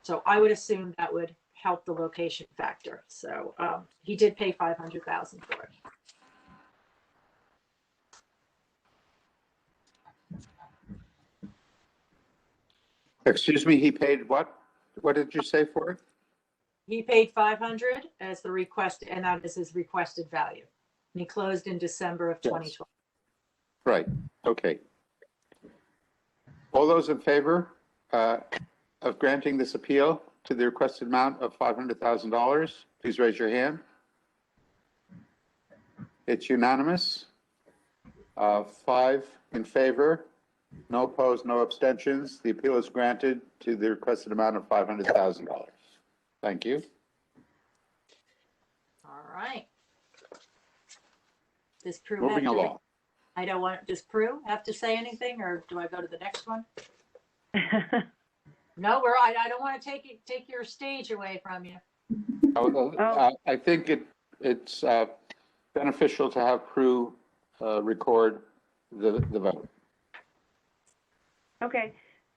So I would assume that would help the location factor. So he did pay $500,000 for it. Excuse me, he paid what? What did you say for it? He paid 500 as the request, and that is his requested value. And he closed in December of Yes. 2012. Right, okay. All those in favor of granting this appeal to the requested amount of $500,000, please raise your hand. It's unanimous. 5 in favor, no opposed, no abstentions. The appeal is granted to the requested amount of $500,000. Thank you. All right. Does Prue Moving have to- along. I don't want, does Prue have to say anything, or do I go to the next one? No, I don't want to take your stage away from you. I think it's beneficial to have Prue record the vote. Okay,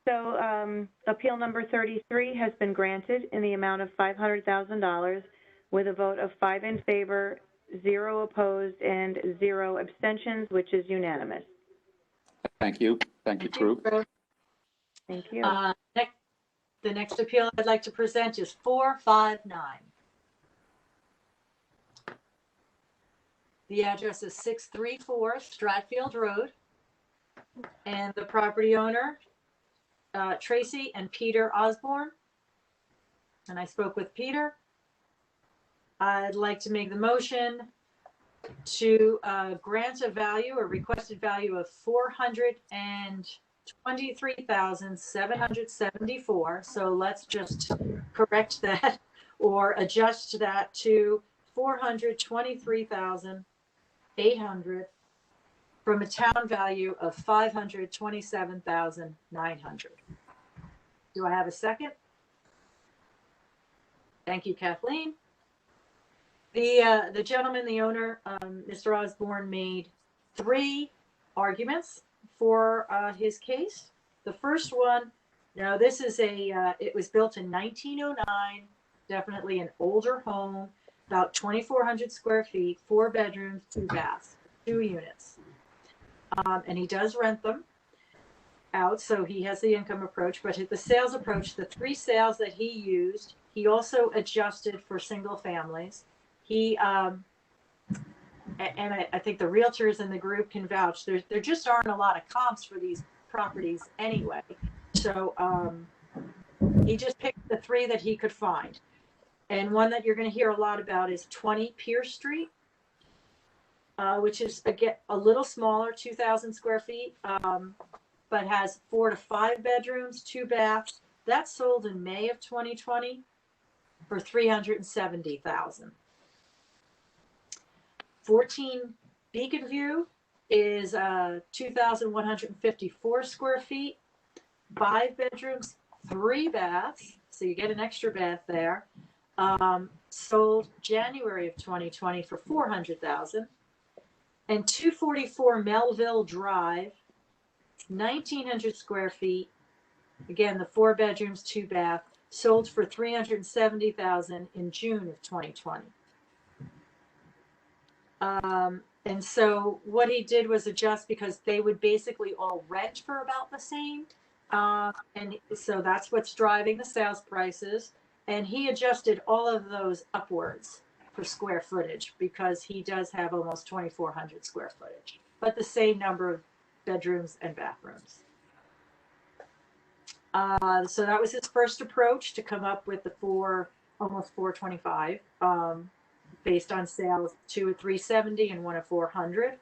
so appeal number 33 has been granted in the amount of $500,000 with a vote of 5 in favor, 0 opposed, and 0 abstentions, which is unanimous. Thank you. Thank you, Prue. Thank you. The next appeal I'd like to present is 459. The address is 634 Stratfield Road. And the property owner, Tracy and Peter Osborne. And I spoke with Peter. I'd like to make the motion to grant a requested value of $423,774. So let's just correct that or adjust that to $423,800 from a town value of $527,900. Do I have a second? Thank you, Kathleen. The gentleman, the owner, Mr. Osborne, made 3 arguments for his case. The first one, now this is it was built in 1909, definitely an older home, about 2,400 square feet, 4 bedrooms, 2 baths, 2 units. And he does rent them out, so he has the income approach, but the sales approach, the 3 sales that he used, he also adjusted for single families. He, and I think the realtors in the group can vouch, there just aren't a lot of comps for these properties anyway. So he just picked the 3 that he could find. And one that you're going to hear a lot about is 20 Pierce Street. Which is a little smaller, 2,000 square feet, but has 4 to 5 bedrooms, 2 baths. That sold in May of 2020 for $370,000. 14 Beacon View is 2,154 square feet, 5 bedrooms, 3 baths. So you get an extra bath there. Sold January of 2020 for $400,000. And 244 Melville Drive, 1,900 square feet, Again, the 4 bedrooms, 2 bath, sold for $370,000 in June of 2020. And so what he did was adjust because they would basically all rent for about the same. And so that's what's driving the sales prices. And he adjusted all of those upwards for square footage because he does have almost 2,400 square footage, but the same number of bedrooms and bathrooms. So that was his first approach to come up with the almost 425, based on sales, 2 at 370 and 1 at 400.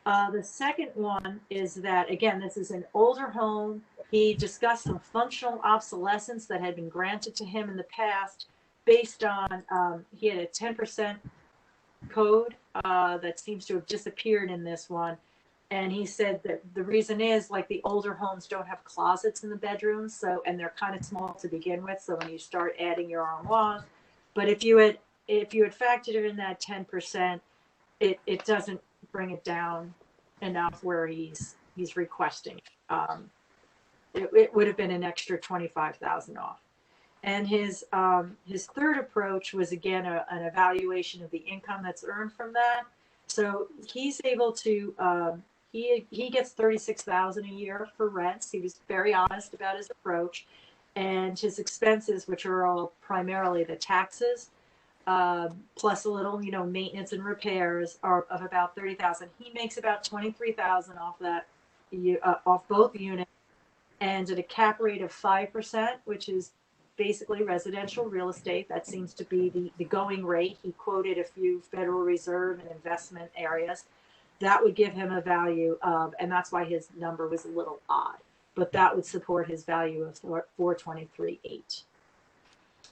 The second one is that, again, this is an older home. He discussed some functional obsolescence that had been granted to him in the past based on, he had a 10% code that seems to have disappeared in this one. And he said that the reason is, like, the older homes don't have closets in the bedrooms, so, and they're kind of small to begin with. So when you start adding your armoires, but if you had factored in that 10%, it doesn't bring it down enough where he's requesting. It would have been an extra 25,000 off. And his third approach was, again, an evaluation of the income that's earned from that. So he's able to, he gets $36,000 a year for rents. He was very honest about his approach, and his expenses, which are all primarily the taxes, plus a little, maintenance and repairs, are of about $30,000. He makes about $23,000 off that, off both units, and at a cap rate of 5%, which is basically residential real estate. That seems to be the going rate. He quoted a few Federal Reserve and investment areas. That would give him a value of, and that's why his number was a little odd, but that would support his value of 423.8.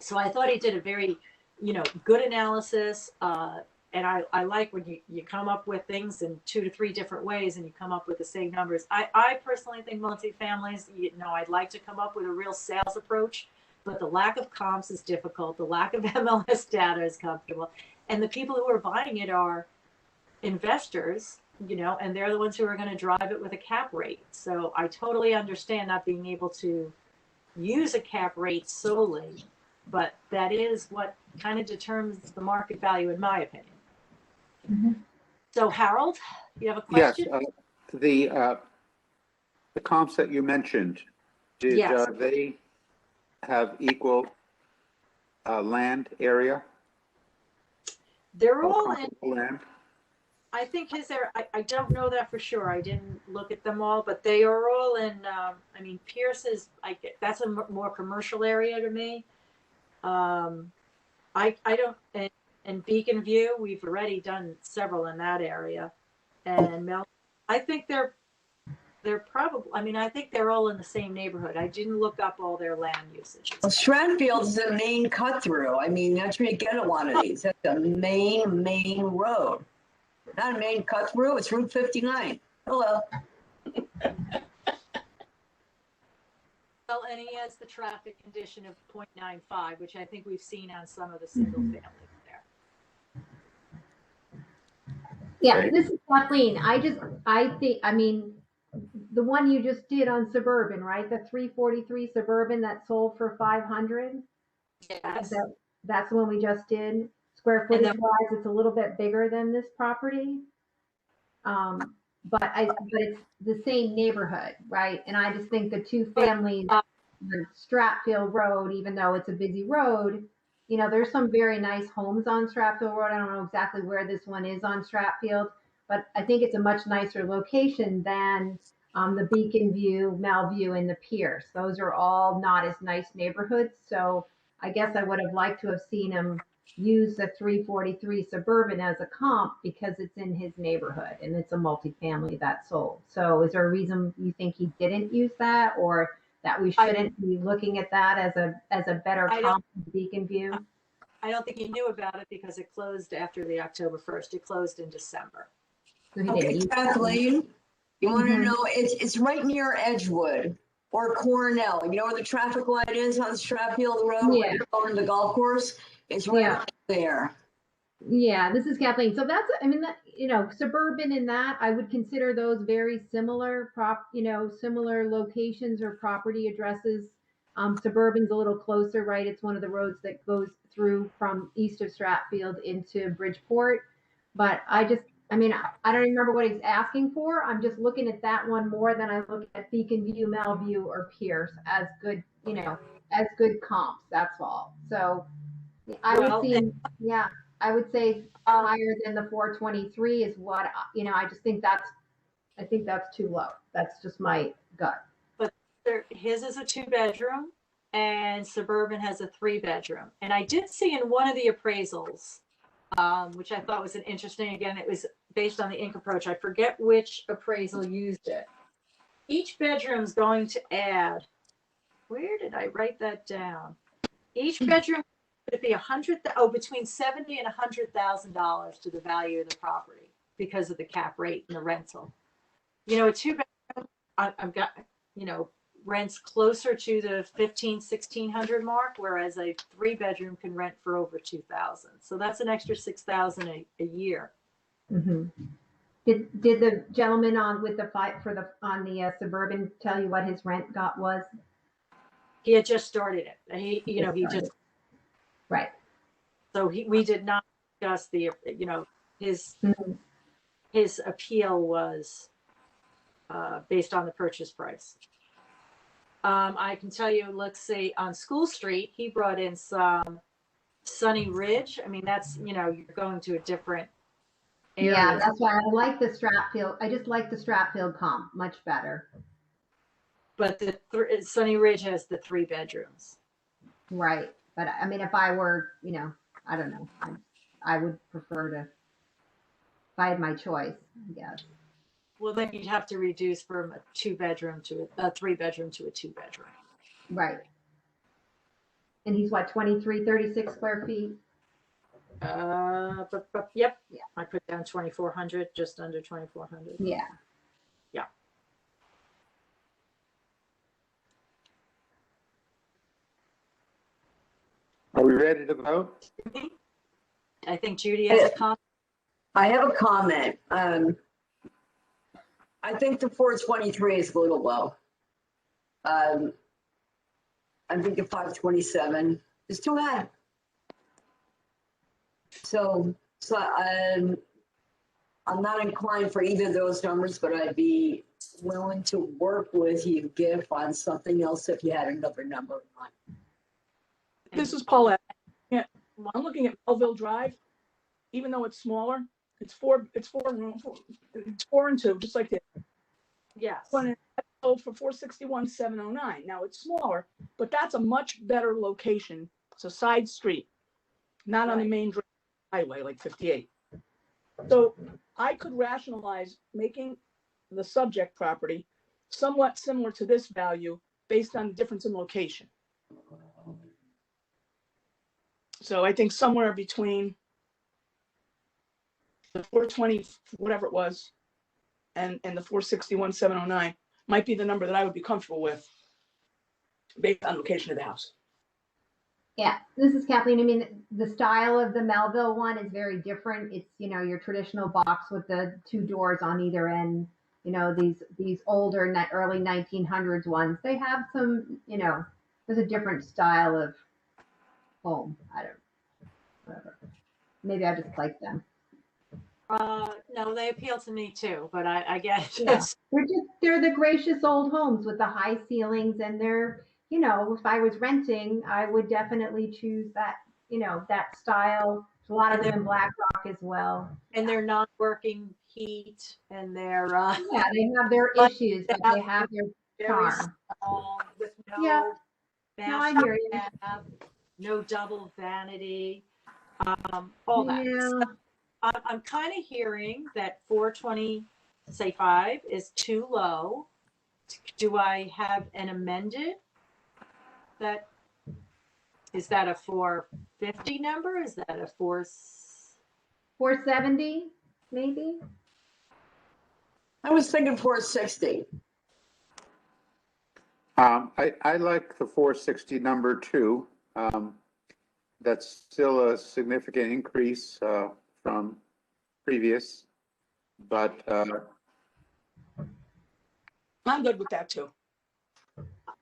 So I thought he did a very, good analysis. And I like when you come up with things in 2 to 3 different ways and you come up with the same numbers. I personally think multifamilies, I'd like to come up with a real sales approach, but the lack of comps is difficult. The lack of MLS data is comfortable. And the people who are buying it are investors, and they're the ones who are going to drive it with a cap rate. So I totally understand not being able to use a cap rate solely, but that is what kind of determines the market value, in my opinion. Mm-hmm. So Harold, you have a Yes, question? the comps that you mentioned, did Yes. they have equal land area? They're all in, Land? I think I don't know that for sure. I didn't look at them all, but they are all in, Pierce is, that's a more commercial area to me. I don't, and Beacon View, we've already done several in that area. And I think they're probably, I think they're all in the same neighborhood. I didn't look up all their land usages. Well, Stratfield's the main cut through. That's where you get a lot of these. That's the main road. Not a main cut through, it's Route 59. Hello. Well, and he has the traffic condition of 0.95, which I think we've seen on some of the single families there. Yeah, this is Kathleen. I think, the one you just did on Suburban, right? The 343 Suburban that sold for 500. Yes. That's the one we just did. Square footage wise, it's a little bit bigger than this property. But it's the same neighborhood, right? And I just think the 2 families on Stratfield Road, even though it's a busy road, there's some very nice homes on Stratfield Road. I don't know exactly where this one is on Stratfield, but I think it's a much nicer location than the Beacon View, Melview, and the Pierce. Those are all not as nice neighborhoods. So I guess I would have liked to have seen him use the 343 Suburban as a comp because it's in his neighborhood and it's a multifamily that sold. So is there a reason you think he didn't use that, or that we shouldn't be looking at that as a better comp to Beacon View? I don't think he knew about it because it closed after the October 1st. It closed in December. So he Okay, didn't use Kathleen, you want to Mhm. know, it's right near Edgewood or Cornell. You know where the traffic light is on Stratfield Road? Yeah. Where you're going to the golf course? It's right Yeah. there. Yeah, this is Kathleen. So that's, I mean, that, suburban in that, I would consider those very similar similar locations or property addresses. Suburban's a little closer, right? It's one of the roads that goes through from east of Stratfield into Bridgeport. But I mean, I don't remember what he's asking for. I'm just looking at that one more than I look at Beacon View, Melview, or Pierce as good, as good comps. That's all. So I would Well, see, yeah, I would say higher than the 423 is what, I just think I think that's too low. That's just my gut. his is a 2-bedroom and Suburban has a 3-bedroom. And I did see in one of the appraisals, which I thought was an interesting, again, it was based on the Inc. approach. I forget which appraisal used it. Each bedroom's going to add, where did I write that down? Each bedroom would be between $70,000 and $100,000 to the value of the property because of the cap rate and the rental. A 2-bedroom, I've got, rents closer to the 1,500-1,600 mark, whereas a 3-bedroom can rent for over 2,000. So that's an extra 6,000 a year. Mm-hmm. Did the gentleman on the Suburban tell you what his rent was? He had just started it. He just right. So we did not discuss his appeal was based on the purchase price. I can tell you, let's say on School Street, he brought in some Sunny Ridge. I mean, that's, you're going to a different area. Yeah, that's why I like the Stratfield. I just like the Stratfield comp much better. But Sunny Ridge has the 3 bedrooms. Right. But I mean, if I were, I don't know, I would prefer to, if I had my choice, I guess. Well, then you'd have to reduce from a 2-bedroom to a 3-bedroom to a 2-bedroom. Right. And he's what, 36 square feet? Yep. Yeah. I put down 2,400, just under 2,400. Yeah. Yeah. Are we ready to vote? I think Judy has a comment. I have a comment. I think the 423 is a little low. I think the 527 is too high. So I'm not inclined for either of those numbers, but I'd be willing to work with you, Giff, on something else if you had another number in mind. This is Paulette. Yeah, I'm looking at Melville Drive. Even though it's smaller, it's 4 and 2, just like this. Yes. When it's sold for 461,709. Now it's smaller, but that's a much better location. It's a side street, not on the main highway like 58. So I could rationalize making the subject property somewhat similar to this value based on the difference in location. So I think somewhere between the 420, whatever it was, and the 461,709 might be the number that I would be comfortable with based on location of the house. Yeah, this is Kathleen. I mean, the style of the Melville one is very different. It's, your traditional box with the 2 doors on either end. These older, early 1900s ones, they have some, there's a different style of home. Whatever. Maybe I just like them. No, they appeal to me too, but I get it. Yeah. They're the gracious old homes with the high ceilings, and they're, if I was renting, I would definitely choose that, that style. There's a lot of them in Black Rock as well. And they're not working heat, and they're yeah, they have their issues, but they have their charm. Small, with no No, I hear you. No double vanity, all that. Yeah. So I'm kind of hearing that 425 is too low. Do I have an amended? Is that a 450 number? Is that a 470, maybe? I was thinking 460. I like the 460 number too. That's still a significant increase from previous, but I'm good with that too.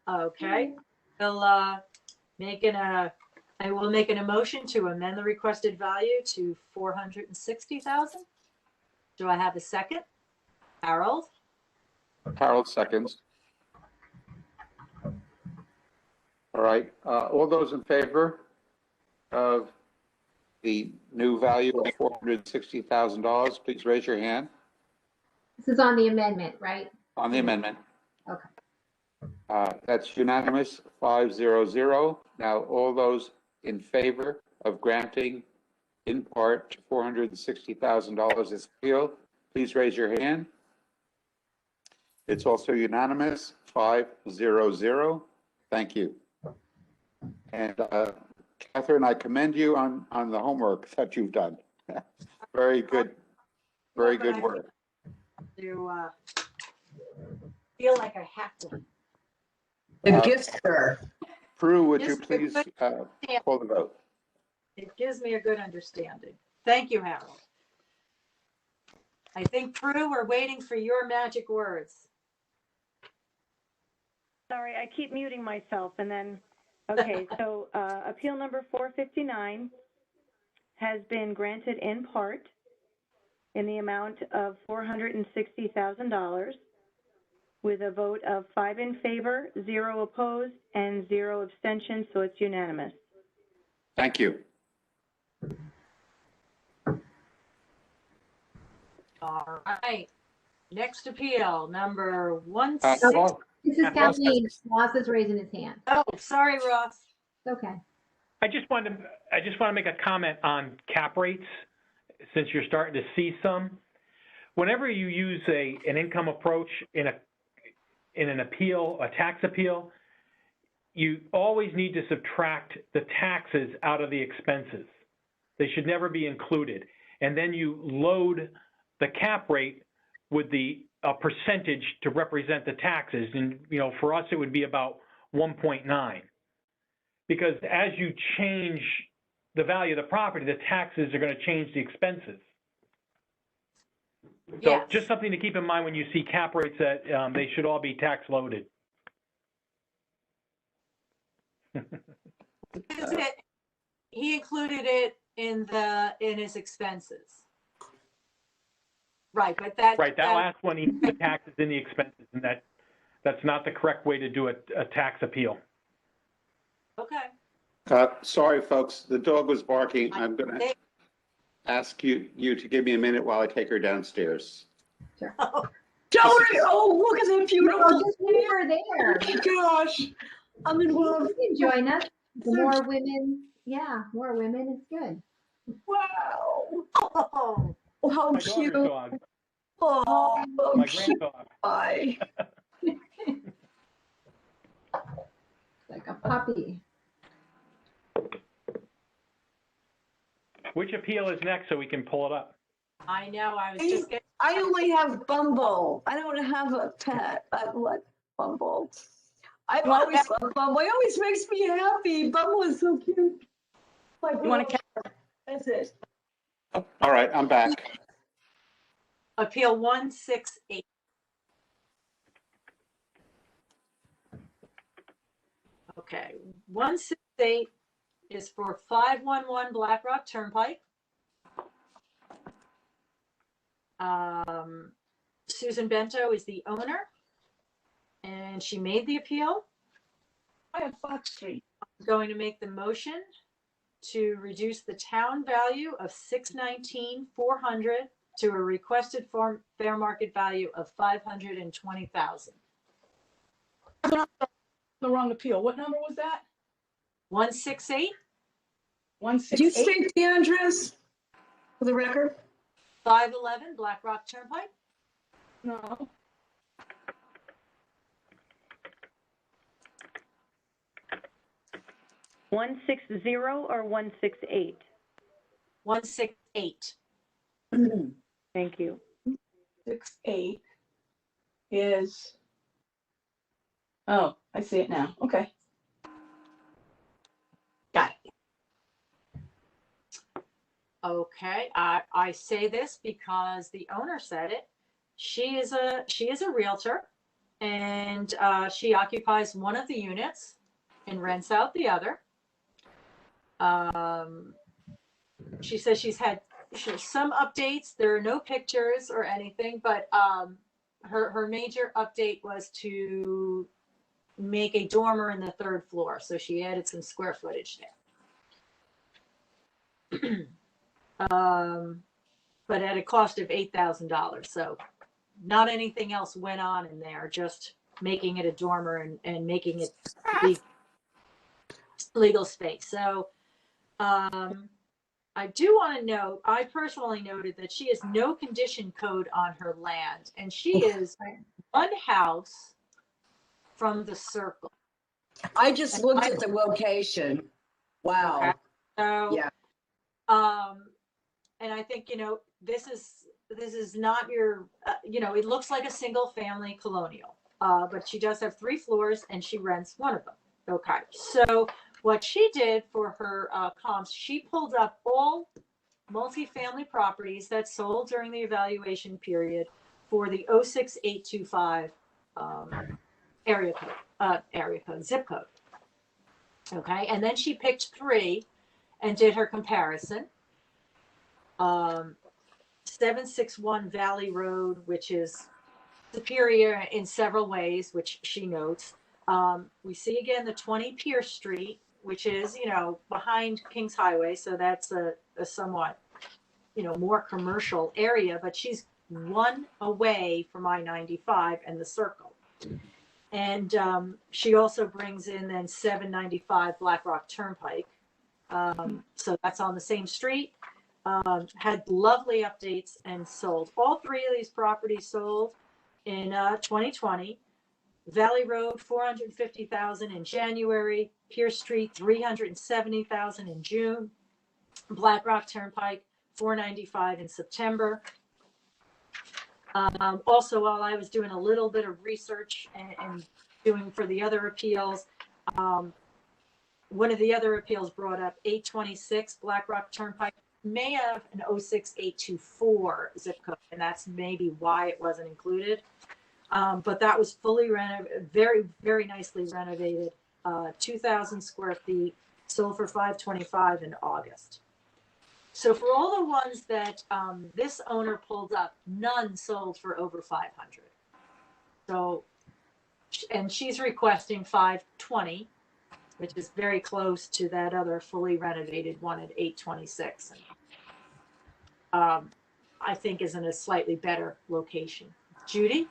Okay, we'll, I will make an emotion to amend the requested value to 460,000. Do I have a second? Harold? Harold seconds. All right, all those in favor of the new value of $460,000, please raise your hand This is on the amendment, right? on the amendment. Okay. That's unanimous, 500. Now, all those in favor of granting in part $460,000 as appeal, please raise your hand. It's also unanimous, 500. Thank you. And Catherine, I commend you on the homework that you've done. Very good, very good work. To feel like I have to. The gift, sir. Prue, would you Yes, please call the vote? It gives me a good understanding. Thank you, Harold. I think, Prue, we're waiting for your magic words. Sorry, I keep muting myself and then, okay, so appeal number 459 has been granted in part in the amount of $460,000 with a vote of 5 in favor, 0 opposed, and 0 abstentions, so it's unanimous. Thank you. All right. Next appeal, number Ross, This is Kathleen. Ross is raising his hand. Oh, sorry, Ross. Okay. I just want to make a comment on cap rates, since you're starting to see some. Whenever you use an income approach in an appeal, a tax appeal, you always need to subtract the taxes out of the expenses. They should never be included. And then you load the cap rate with a percentage to represent the taxes. And, for us, it would be about 1.9. Because as you change the value of the property, the taxes are going to change the expenses. So Yes. just something to keep in mind when you see cap rates, that they should all be tax loaded. He included it in his expenses. Right, but that. Right, that last one, he put taxes in the expenses, and that's not the correct way to do a tax appeal. Okay. Sorry, folks, the dog was barking. I'm going to ask you to give me a minute while I take her downstairs. Sure. Don't, oh, look at that beautiful. No, just leave her there. Oh my gosh. I'm in love. You can join us. The more women, more women is good. Wow. Oh, Oh, how My daughter's cute. dog, Oh, my cute. granddog. Bye. Like a puppy. Which appeal is next so we can pull it up? I know, I was just getting. I only have Bumble. I don't have a pet. I like Bumble. I've always loved Bumble. It always makes me happy. Bumble is so cute. Like, You want to? that's it. All right, I'm back. Appeal 168. Okay, 168 is for 511 Black Rock Turnpike. Susan Bento is the owner, and she made the appeal. I have Fox Street. I'm going to make the motion to reduce the town value of $619,400 to a requested fair market value of $520,000. The wrong appeal. What number was that? 168 Did you 168. state the address for the record? 511 Black Rock Turnpike. No. $160 or 168? 168. Thank you. 68 is. Oh, I see it now. Okay. Got it. Okay, I say this because the owner said it. She is a realtor, and she occupies one of the units and rents out the other. She says she has some updates. There are no pictures or anything, but her major update was to make a dormer in the third floor. So she added some square footage there. But at a cost of $8,000. So not anything else went on in there, just making it a dormer and making it the legal space. So I do want to note, I personally noted that she has no condition code on her land, and she is one house from the circle. I just looked at the location. Wow. Okay. So, Yeah. and I think, this is not your, it looks like a single family colonial, but she does have 3 floors and she rents one of them. Okay. So what she did for her comps, she pulled up all multifamily properties that sold during the evaluation period for the 06825 area code, zip code. Okay. And then she picked 3 and did her comparison. 761 Valley Road, which is superior in several ways, which she notes. We see again the 20 Pierce Street, which is, behind Kings Highway. So that's a somewhat, more commercial area, but she's one away from I-95 and the circle. And she also brings in then 795 Black Rock Turnpike. So that's on the same street. Had lovely updates and sold. All 3 of these properties sold in 2020. Valley Road, 450,000 in January. Pierce Street, 370,000 in June. Black Rock Turnpike, 495 in September. Also, while I was doing a little bit of research and doing for the other appeals, one of the other appeals brought up 826 Black Rock Turnpike may have an 06824 zip code, and that's maybe why it wasn't included. But that was fully renovated, very, very nicely renovated, 2,000 square feet, sold for $525 in August. So for all the ones that this owner pulled up, none sold for over 500. So, and she's requesting 520, which is very close to that other fully renovated one at 826. And, I think is in a slightly better location. Judy?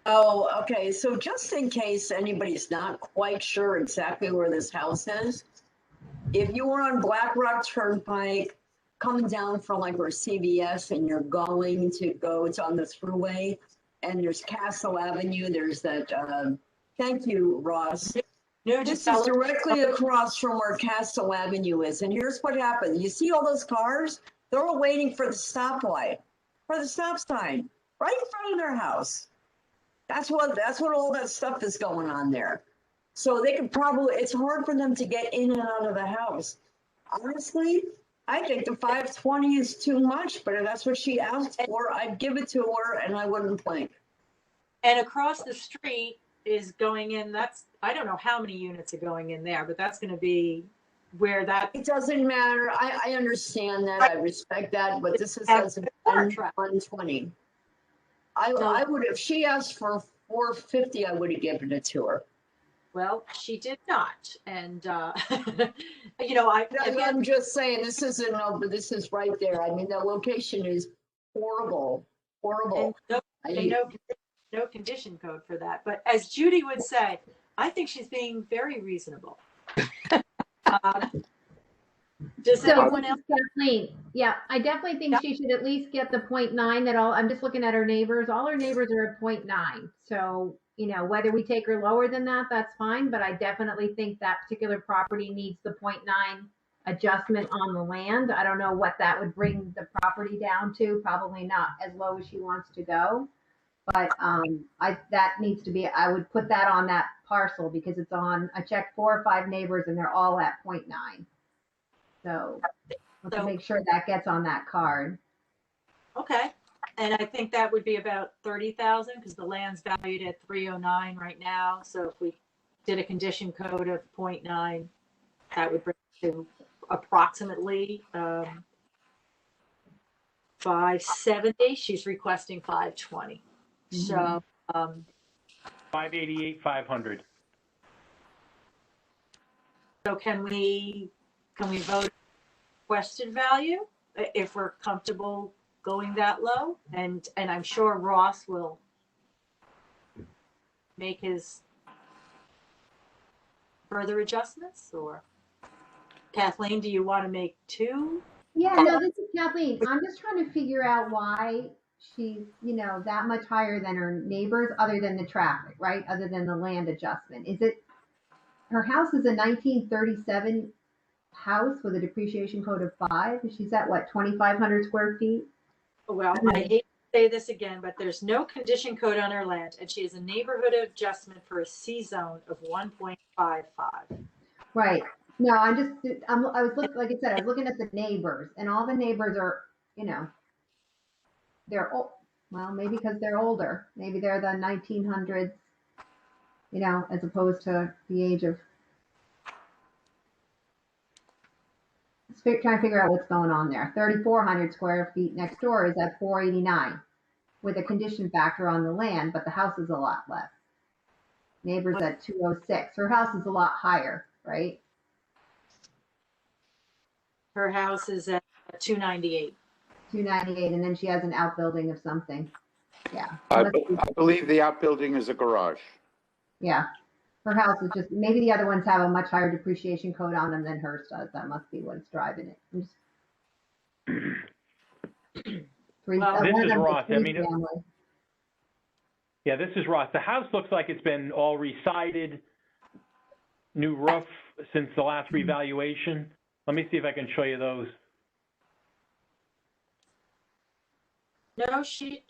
Oh, okay. So just in case anybody's not quite sure exactly where this house is, if you were on Black Rock Turnpike, coming down from like where CVS and you're going to go, it's on the thruway, and there's Castle Avenue, there's that, thank you, Ross. No, This is directly across from where Castle Avenue is. And here's what happened. You see all those cars? They're all waiting for the stoplight, for the stop sign, right in front of their house. That's what all that stuff is going on there. So they could probably, it's hard for them to get in and out of the house. Honestly, I think the 520 is too much, but if that's what she asked for, I'd give it to her and I wouldn't blink. And across the street is going in, I don't know how many units are going in there, but that's going to be where that. It doesn't matter. I understand that. I respect that, but this is as 120. I would, if she asked for 450, I would have given it to her. Well, she did not. And, I'm just saying, this isn't over, this is right there. I mean, the location is horrible, horrible. No condition code for that. But as Judy would say, I think she's being very reasonable. Does anyone else? Kathleen, yeah, I definitely think she should at least get the 0.9 that I'm just looking at her neighbors. All her neighbors are at 0.9. So, whether we take her lower than that, that's fine. But I definitely think that particular property needs the 0.9 adjustment on the land. I don't know what that would bring the property down to. Probably not as low as she wants to go. But that needs to be, I would put that on that parcel because it's on, I checked 4 or 5 neighbors and they're all at 0.9. So Let's So- make sure that gets on that card. Okay, and I think that would be about 30,000 because the land's valued at 309 right now. So if we did a condition code of 0.9, that would bring it to approximately 570. She's requesting 520. So 588, 500. so can we vote requested value if we're comfortable going that low? And I'm sure Ross will make his further adjustments, or Kathleen, do you want to make two? Yeah, no, this is Kathleen. I'm just trying to figure out why she's, that much higher than her neighbors, other than the traffic, right? Other than the land adjustment. Is it, her house is a 1937 house with a depreciation code of 5. She's at what, 2,500 square feet? Well, I hate to say this again, but there's no condition code on her land, and she has a neighborhood adjustment for a C zone of 1.55. Right. No, I was looking, like I said, I was looking at the neighbors, and all the neighbors are, they're old. Well, maybe because they're older. Maybe they're the 1900s, as opposed to the age of. Trying to figure out what's going on there. 3,400 square feet next door is at 489 with a condition factor on the land, but the house is a lot less. Neighbors at 206. Her house is a lot higher, right? Her house is at 298. 298, and then she has an outbuilding of something. Yeah. I believe the outbuilding is a garage. Yeah. Her house is just, maybe the other ones have a much higher depreciation code on them than hers does. That must be what's driving it. Well, this one of is them Ross. I mean, three-family. Yeah, this is Ross. The house looks like it's been all resided, new roof since the last revaluation. Let me see if I can show you those. No, she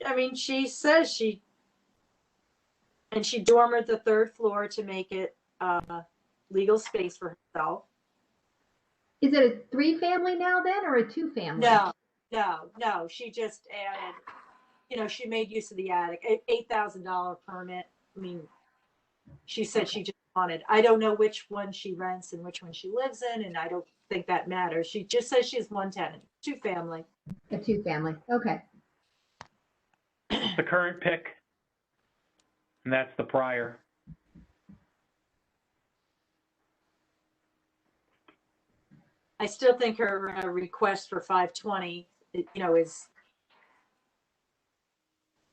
says she dormered the third floor to make it legal space for herself. Is it a 3-family now then, or a 2-family? No. She just added, she made use of the attic, $8,000 permit. I mean, she said she just wanted, I don't know which one she rents and which one she lives in, and I don't think that matters. She just says she has one tenant, 2-family. A 2-family. Okay. The current pick, and that's the prior. I still think her request for 520, is,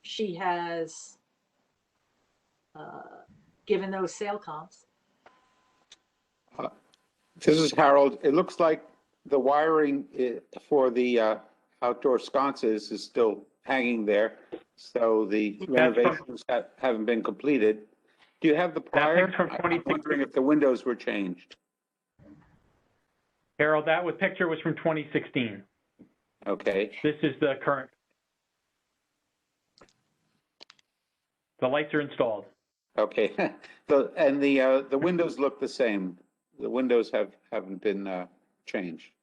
she has given those sale comps. This is Harold. It looks like the wiring for the outdoor sconces is still hanging there. So the renovations haven't been completed. Do you have the prior? from I'm wondering if the windows were changed. Harold, that picture was from 2016. Okay. This is the current. The lights are installed. Okay. And the windows look the same. The windows haven't been changed.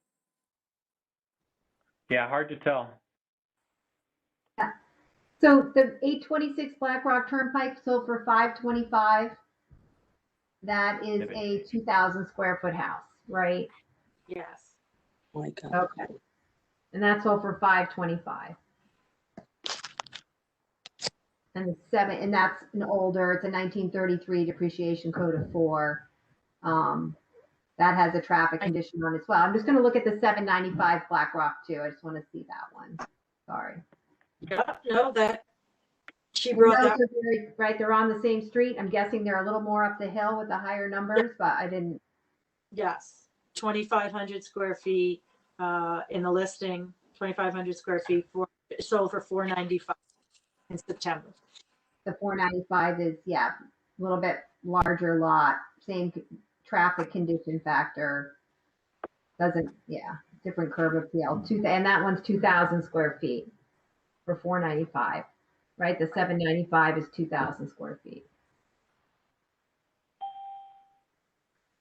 Yeah, hard to tell. So the 826 Black Rock Turnpike sold for $525. That is a 2,000 square foot house, right? Yes. Oh my God. Okay. And that's sold for $525. And that's an older, it's a 1933 depreciation code of 4. That has a traffic condition on it as well. I'm just going to look at the 795 Black Rock too. I just want to see that one. Sorry. No, that she The brought notes that. are very, right, they're on the same street. I'm guessing they're a little more up the hill with the higher numbers, but I didn't. Yes, 2,500 square feet in the listing. 2,500 square feet sold for $495 in September. The 495 is, yeah, a little bit larger lot, same traffic condition factor. Doesn't, yeah, different curb appeal. And that one's 2,000 square feet for 495, right? The 795 is 2,000 square feet.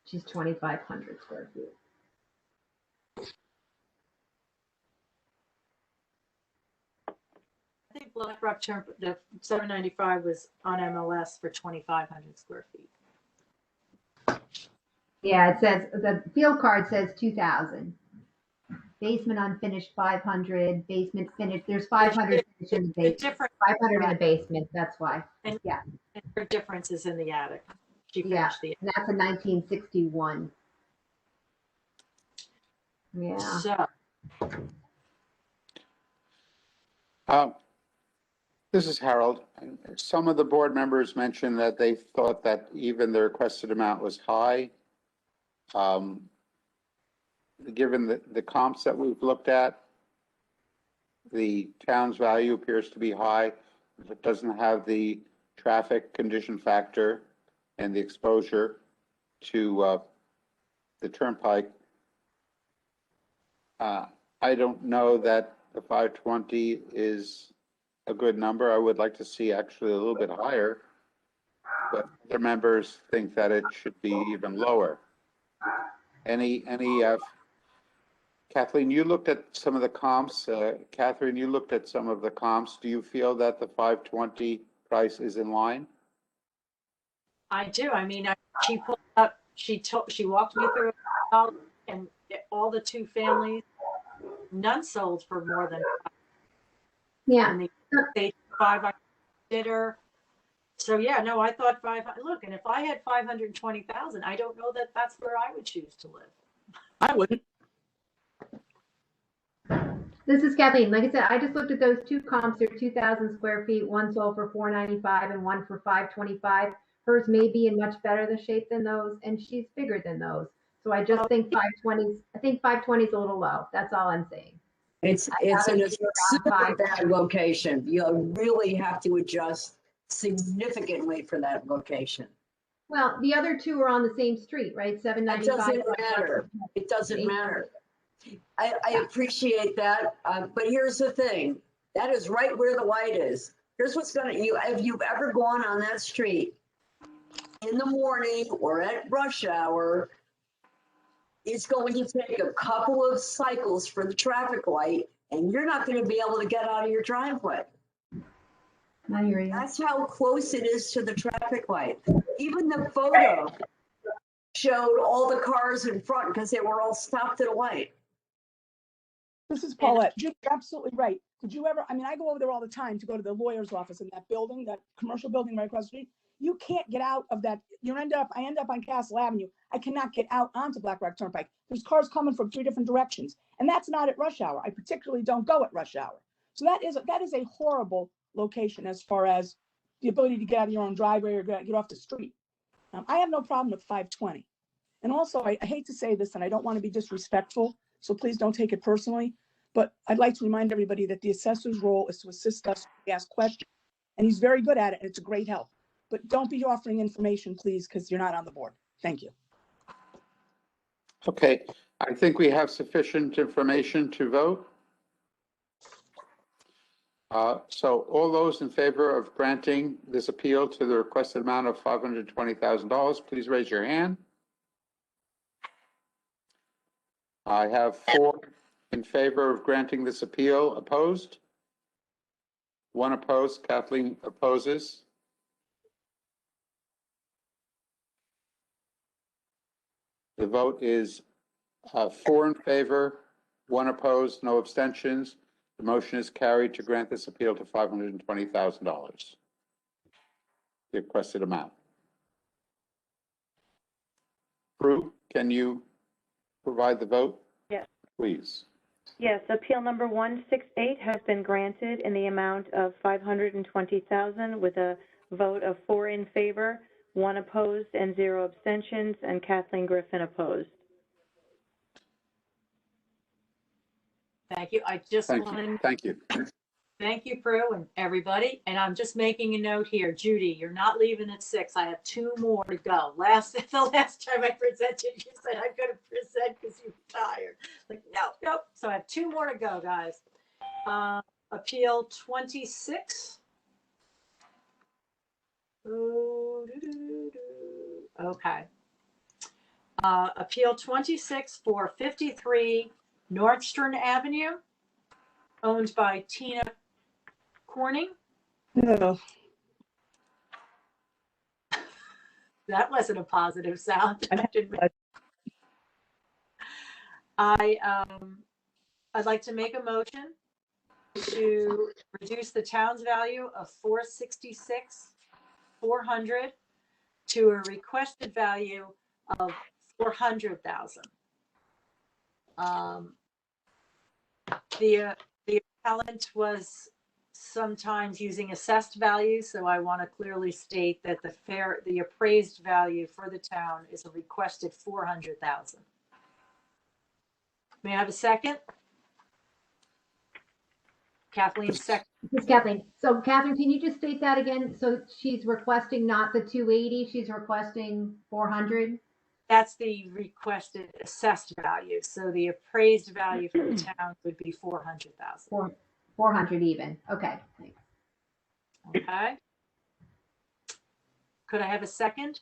She's 2,500 square feet. Rock Turn, the 795 was on MLS for 2,500 square feet. Yeah, it says, the field card says 2,000. Basement unfinished 500, basement finished, there's 500 finished in the The basement, difference, 500 in the basement, that's why. and her difference is in the attic. She Yeah, finished the, and that's a 1961. Yeah, so, This is Harold. Some of the board members mentioned that they thought that even the requested amount was high. Given the comps that we've looked at, the town's value appears to be high. It doesn't have the traffic condition factor and the exposure to the turnpike. I don't know that the 520 is a good number. I would like to see actually a little bit higher, but other members think that it should be even lower. Kathleen, you looked at some of the comps. Catherine, you looked at some of the comps. Do you feel that the 520 price is in line? I do. I mean, she pulled up, she walked me through it, and all the two families, none sold for more than yeah. and the 5 I did her. So yeah, no, I thought 500. Look, and if I had 520,000, I don't know that that's where I would choose to live. I wouldn't. This is Kathleen. Like I said, I just looked at those two comps. They're 2,000 square feet. One sold for 495 and one for 525. Hers may be in much better the shape than those, and she's bigger than those. So I just think 520. I think 520 is a little low. That's all I'm saying. It's in a super bad location. You really have to adjust significantly for that location. Well, the other two are on the same street, right? That 795. doesn't matter. It doesn't matter. I appreciate that, but here's the thing. That is right where the light is. Here's what's if you've ever gone on that street in the morning or at rush hour, it's going to take a couple of cycles for the traffic light, and you're not going to be able to get out of your driveway. I hear you. That's how close it is to the traffic light. Even the photo showed all the cars in front because they were all stopped at a light. This is Paulette. You're absolutely right. Did you ever, I mean, I go over there all the time to go to the lawyer's office in that building, that commercial building right across the street. You can't get out of that. I end up on Castle Avenue. I cannot get out onto Black Rock Turnpike. There's cars coming from 3 different directions. And that's not at rush hour. I particularly don't go at rush hour. So that is a horrible location as far as the ability to get out of your own driveway or get off the street. I have no problem with 520. And also, I hate to say this, and I don't want to be disrespectful, so please don't take it personally, but I'd like to remind everybody that the assessor's role is to assist us, ask questions, and he's very good at it, and it's a great help. But don't be offering information, please, because you're not on the board. Thank you. Okay, I think we have sufficient information to vote. So all those in favor of granting this appeal to the requested amount of $520,000, please raise your hand. I have 4 in favor of granting this appeal. Opposed? 1 opposed. Kathleen opposes. The vote is 4 in favor, 1 opposed, no abstentions. The motion is carried to grant this appeal to $520,000, the requested amount. Prue, can you provide the vote? Yes. Please. Yes, appeal number 168 has been granted in the amount of $520,000 with a vote of 4 in favor, 1 opposed, and 0 abstentions, and Kathleen Griffin opposed. Thank you. I just Thank want you. to Thank you. thank you, Prue, and everybody. And I'm just making a note here. Judy, you're not leaving at 6. I have 2 more to go. The last time I presented, you said I'm going to present because you're tired. Like, nope. So I have 2 more to go, guys. Appeal 26. Okay. Appeal 26 for 53 Northstern Avenue, owned by Tina Corning. Ugh. That wasn't a positive sound. I I'd like to make a motion to reduce the town's value of 466,400 to a requested value of 400,000. The appellant was sometimes using assessed value, so I want to clearly state that the appraised value for the town is a requested 400,000. May I have a second? Kathleen, second. This is Kathleen. So Catherine, can you just state that again? So she's requesting not the 280, she's requesting 400? That's the requested assessed value. So the appraised value for the town would be 400,000. 400 even. Okay, thanks. Okay. Could I have a second?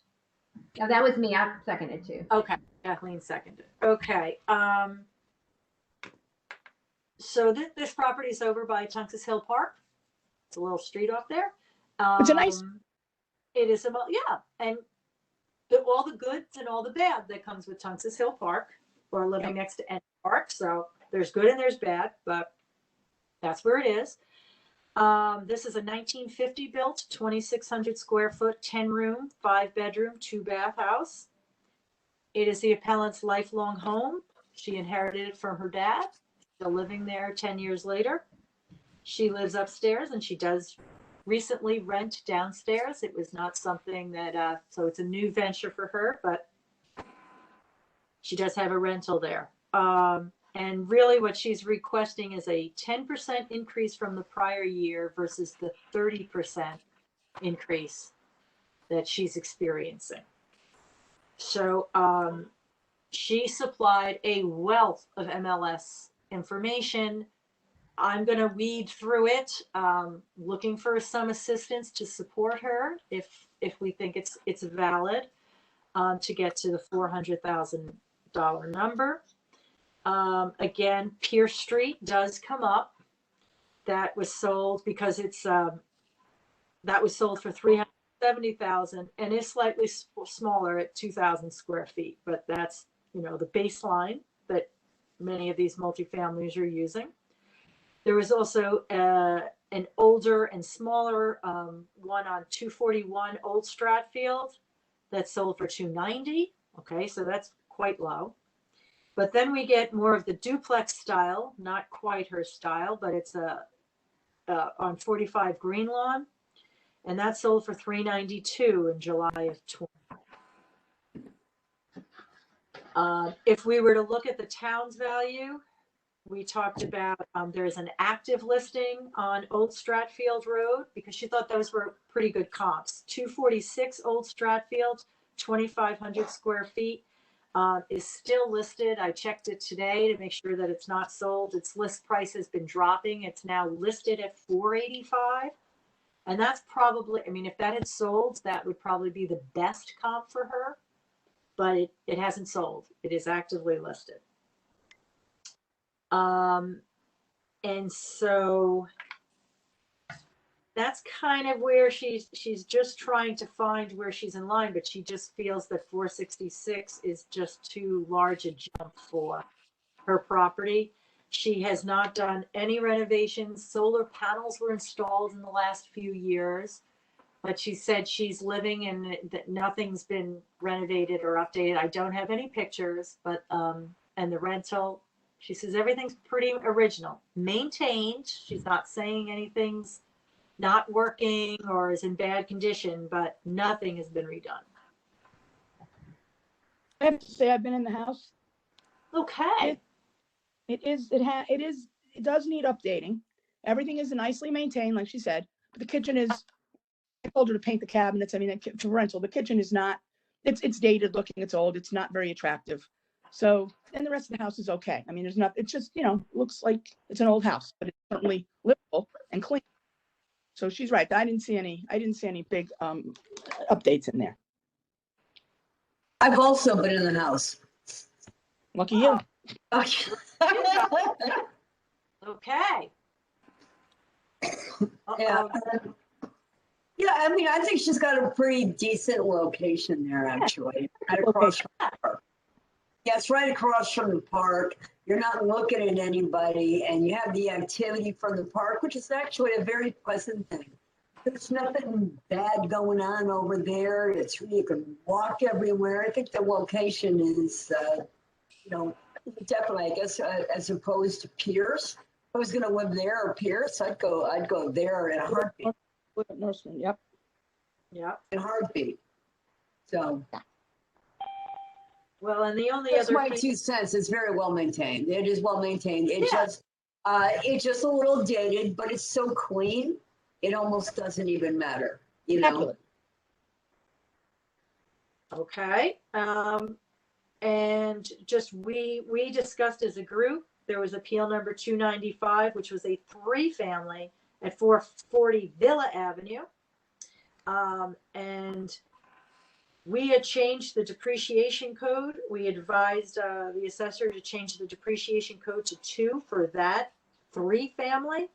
Now that was me. I seconded too. Okay, Kathleen seconded. Okay. So this property is over by Tungus Hill Park. It's a little street off there. It's a nice- It is yeah, and all the goods and all the bad that comes with Tungus Hill Park, or living next to End Park. So there's good and there's bad, but that's where it is. This is a 1950 built, 2,600 square foot, 10 room, 5 bedroom, 2 bath house. It is the appellant's lifelong home. She inherited it from her dad. Still living there 10 years later. She lives upstairs and she does recently rent downstairs. It was not something that, so it's a new venture for her, but she does have a rental there. And really what she's requesting is a 10% increase from the prior year versus the 30% increase that she's experiencing. So she supplied a wealth of MLS information. I'm going to weed through it, looking for some assistance to support her if we think it's valid, to get to the $400,000 number. Again, Pierce Street does come up. That was sold because it's that was sold for $370,000 and is slightly smaller at 2,000 square feet. But that's, you know, the baseline that many of these multifamilies are using. There was also an older and smaller one on 241 Old Stratfield that sold for $290,000. Okay, so that's quite low. But then we get more of the duplex style, not quite her style, but it's on 45 Greenlawn, and that sold for $392,000 in July of 20. If we were to look at the town's value, we talked about there's an active listing on Old Stratfield Road because she thought those were pretty good comps. 246 Old Stratfield, 2,500 square feet. Is still listed. I checked it today to make sure that it's not sold. Its list price has been dropping. It's now listed at $485,000. And that's probably, I mean, if that had sold, that would probably be the best comp for her, but it hasn't sold. It is actively listed. And so that's kind of where she's just trying to find where she's in line, but she just feels that 466 is just too large a jump for her property. She has not done any renovations. Solar panels were installed in the last few years, but she said she's living and that nothing's been renovated or updated. I don't have any pictures, but, and the rental, she says everything's pretty original, maintained. She's not saying anything's not working or is in bad condition, but nothing has been redone. I have to say I've been in the house. Okay. It does need updating. Everything is nicely maintained, like she said. But the kitchen is, I told her to paint the cabinets. I mean, for rental, the kitchen is not, it's dated looking, it's old, it's not very attractive. So, and the rest of the house is okay. I mean, there's not, it's just, you know, looks like it's an old house, but it's certainly livable and clean. So she's right. I didn't see any big updates in there. I've also been in the house. Lucky you. Okay. Okay. Yeah. Yeah, I mean, I think she's got a pretty decent location there, actually. Right across from the park. Yeah, it's right across from the park. You're not looking at anybody, and you have the activity from the park, which is actually a very pleasant thing. There's nothing bad going on over there. It's you can walk everywhere. I think the location is, definitely. I guess as opposed to Pierce. If I was going to live there or Pierce, I'd go there in a heartbeat. Norseman, yep. Yeah. In a heartbeat. So Well, and the only that's other my piece, 2 cents. It's very well maintained. It is well maintained. Yeah. It's just a little dated, but it's so clean. It almost doesn't even matter. Exactly. okay. And just we discussed as a group, there was appeal number 295, which was a 3-family at 440 Villa Avenue. And we had changed the depreciation code. We advised the assessor to change the depreciation code to 2 for that 3-family,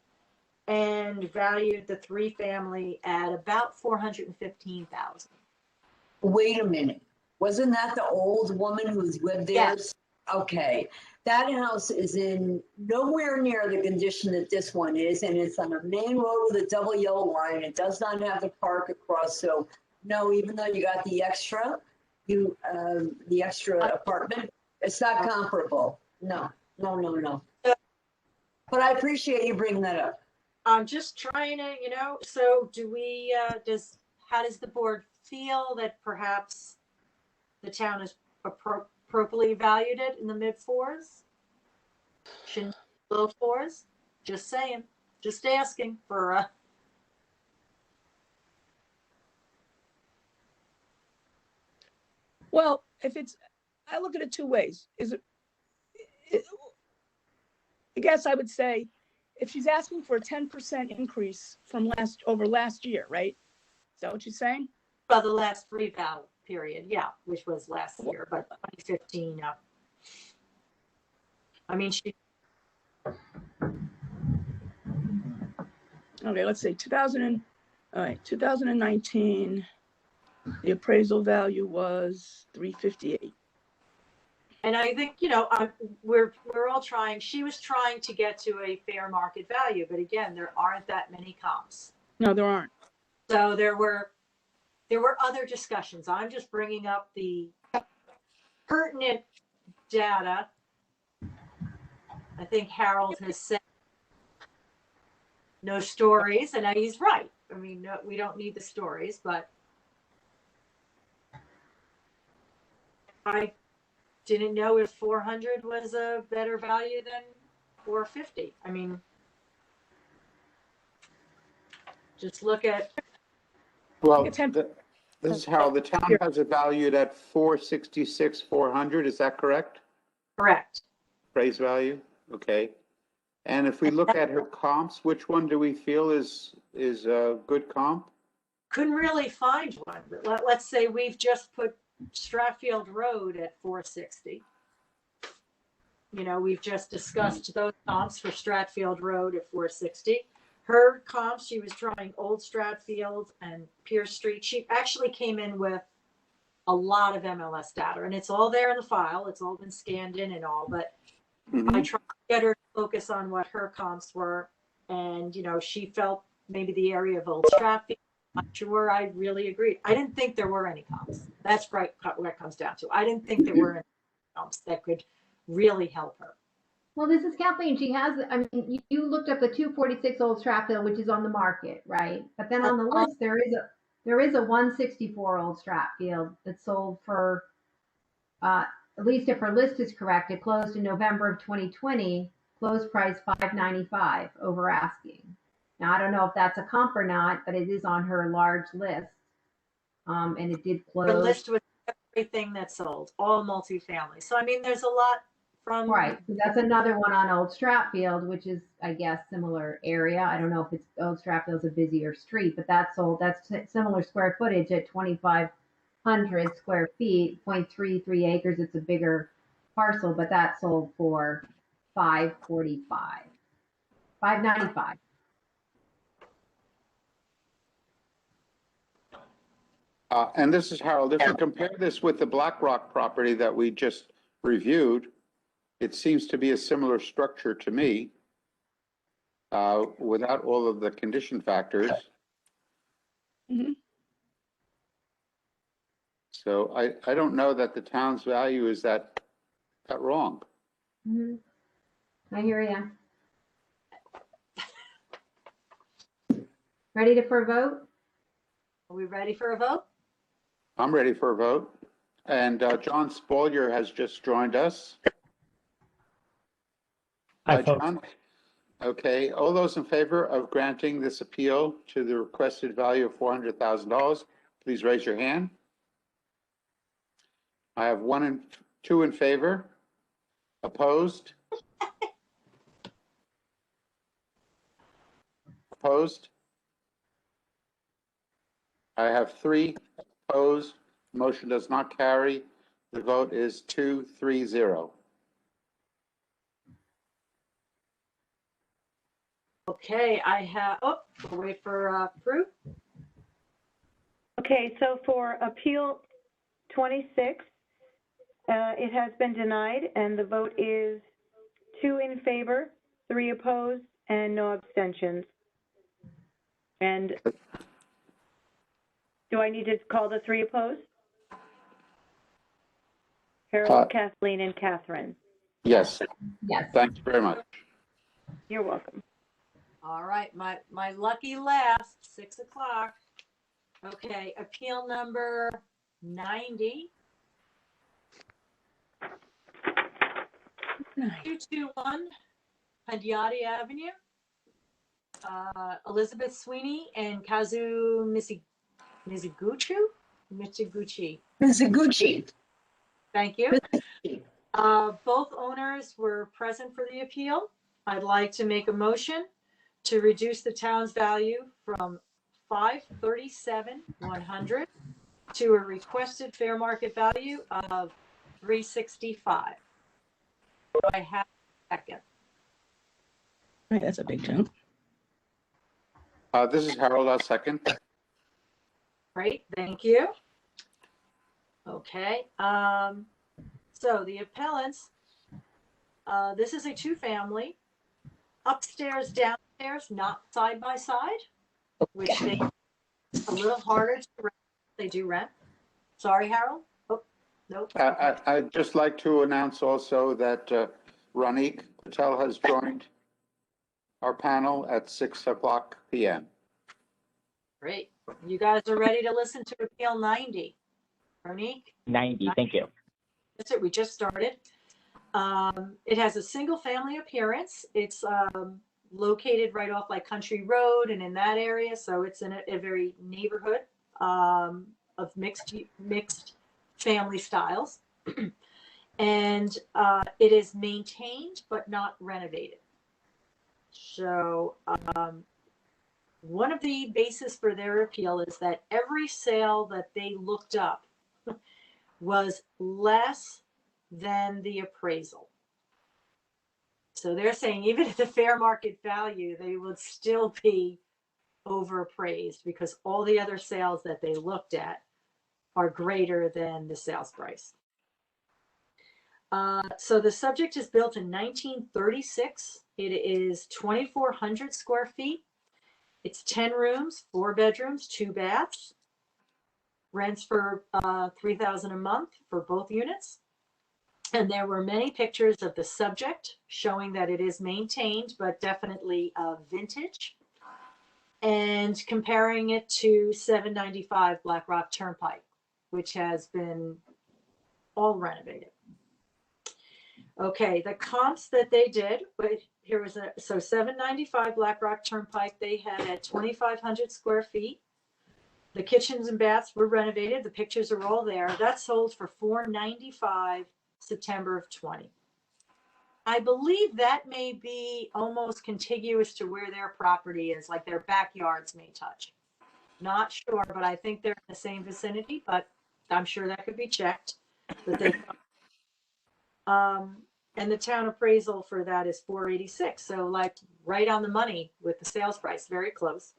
and valued the 3-family at about $415,000. Wait a minute. Wasn't that the old woman who's lived there? Yes. Okay. That house is in nowhere near the condition that this one is, and it's on a main road with a double yellow line. It does not have the park across. So no, even though you got the extra apartment, it's not comparable. No. But I appreciate you bringing that up. I'm just trying to, so do we, how does the board feel that perhaps the town is appropriately valued it in the mid-4s? Shouldn't low 4s? Just saying, just asking for, Well, I look at it 2 ways. I guess I would say, if she's asking for a 10% increase from last year, right? Is that what she's saying? well, the last reval period, yeah, which was last year, but 2015, I mean, Okay, let's say 2019, the appraisal value was 358. and I think, we're all trying, she was trying to get to a fair market value, but again, there aren't that many comps. No, there aren't. So there were other discussions. I'm just bringing up the pertinent data. I think Harold has said no stories, and he's right. I mean, no, we don't need the stories, but I didn't know if 400 was a better value than 450. I mean, just look at, Well, It's 10 this is how the town has it valued at 466, 400. Is that correct? correct. Appraised value? Okay. And if we look at her comps, which one do we feel is a good comp? Couldn't really find one, but let's say we've just put Stratfield Road at 460. We've just discussed those comps for Stratfield Road at 460. Her comps, she was trying Old Stratfield and Pierce Street. She actually came in with a lot of MLS data, and it's all there in the file. It's all been scanned in and all, but I tried to get her to focus on what her comps were. And, she felt maybe the area of Old Stratfield. I'm sure I really agreed. I didn't think there were any comps. That's right, what it comes down to. I didn't think there were any comps that could really help her. Well, this is Kathleen. You looked up the 246 Old Stratfield, which is on the market, right? But then on the list, there is a 164 Old Stratfield that sold for, at least if her list is correct, it closed in November of 2020, close price $595 over asking. Now, I don't know if that's a comp or not, but it is on her large list. And it did close. The list was everything that sold, all multifamily. So, I mean, there's a lot from. Right. So that's another one on Old Stratfield, which is, I guess, similar area. I don't know if it's Old Stratfield's a busier street, but that's similar square footage at 2,500 square feet, 0.33 acres. It's a bigger parcel, but that sold for $595. And this is Harold. If you compare this with the Black Rock property that we just reviewed, it seems to be a similar structure to me, without all of the condition factors. Mhm. So I don't know that the town's value is that wrong. Mhm. I hear ya. Ready for a vote? Are we ready for a vote? I'm ready for a vote. And John Spolier has just joined us. Hi, Hi, folks. John. Okay, all those in favor of granting this appeal to the requested value of $400,000, please raise your hand. I have two in favor. Opposed? Opposed? I have 3 opposed. Motion does not carry. The vote is 2-3-0. Okay, I have, we'll wait for Prue. Okay, so for Appeal 26, it has been denied, and the vote is 2 in favor, 3 opposed, and no abstentions. And do I need to call the 3 opposed? Harold, Kathleen, and Catherine. Yes, Yes. thank you very much. You're welcome. All right, my lucky last, 6 o'clock. Okay, appeal number 90. 221 Pandiati Avenue. Elizabeth Sweeney and Kazu Mizuguchi. Mizuguchi. Thank you. Both owners were present for the appeal. I'd like to make a motion to reduce the town's value from $537,100 to a requested fair market value of $365. Do I have a second? Right, that's a big jump. This is Harold, I'll second. Great, thank you. Okay, so the appellants, this is a 2-family, upstairs, downstairs, not side by side, which they a little harder to rent. They do rent. Sorry, Harold. Oh, nope. I'd just like to announce also that Ranik Patel has joined our panel at 6 o'clock p.m. Great. You guys are ready to listen to Appeal 90. Monique? 90, thank you. That's it. We just started. It has a single family appearance. It's located right off like Country Road and in that area. So it's in a very neighborhood of mixed family styles. And it is maintained but not renovated. So one of the bases for their appeal is that every sale that they looked up was less than the appraisal. So they're saying even at the fair market value, they would still be overappraised because all the other sales that they looked at are greater than the sales price. So the subject is built in 1936. It is 2,400 square feet. It's 10 rooms, 4 bedrooms, 2 baths. Rents for $3,000 a month for both units. And there were many pictures of the subject showing that it is maintained, but definitely vintage. And comparing it to 795 Black Rock Turnpike, which has been all renovated. Okay, the comps that they did, here was so 795 Black Rock Turnpike, they had at 2,500 square feet. The kitchens and baths were renovated. The pictures are all there. That sold for $495 September of 20. I believe that may be almost contiguous to where their property is, like their backyards may touch. Not sure, but I think they're in the same vicinity, but I'm sure that could be checked. But they, and the town appraisal for that is $486. So like right on the money with the sales price, very close.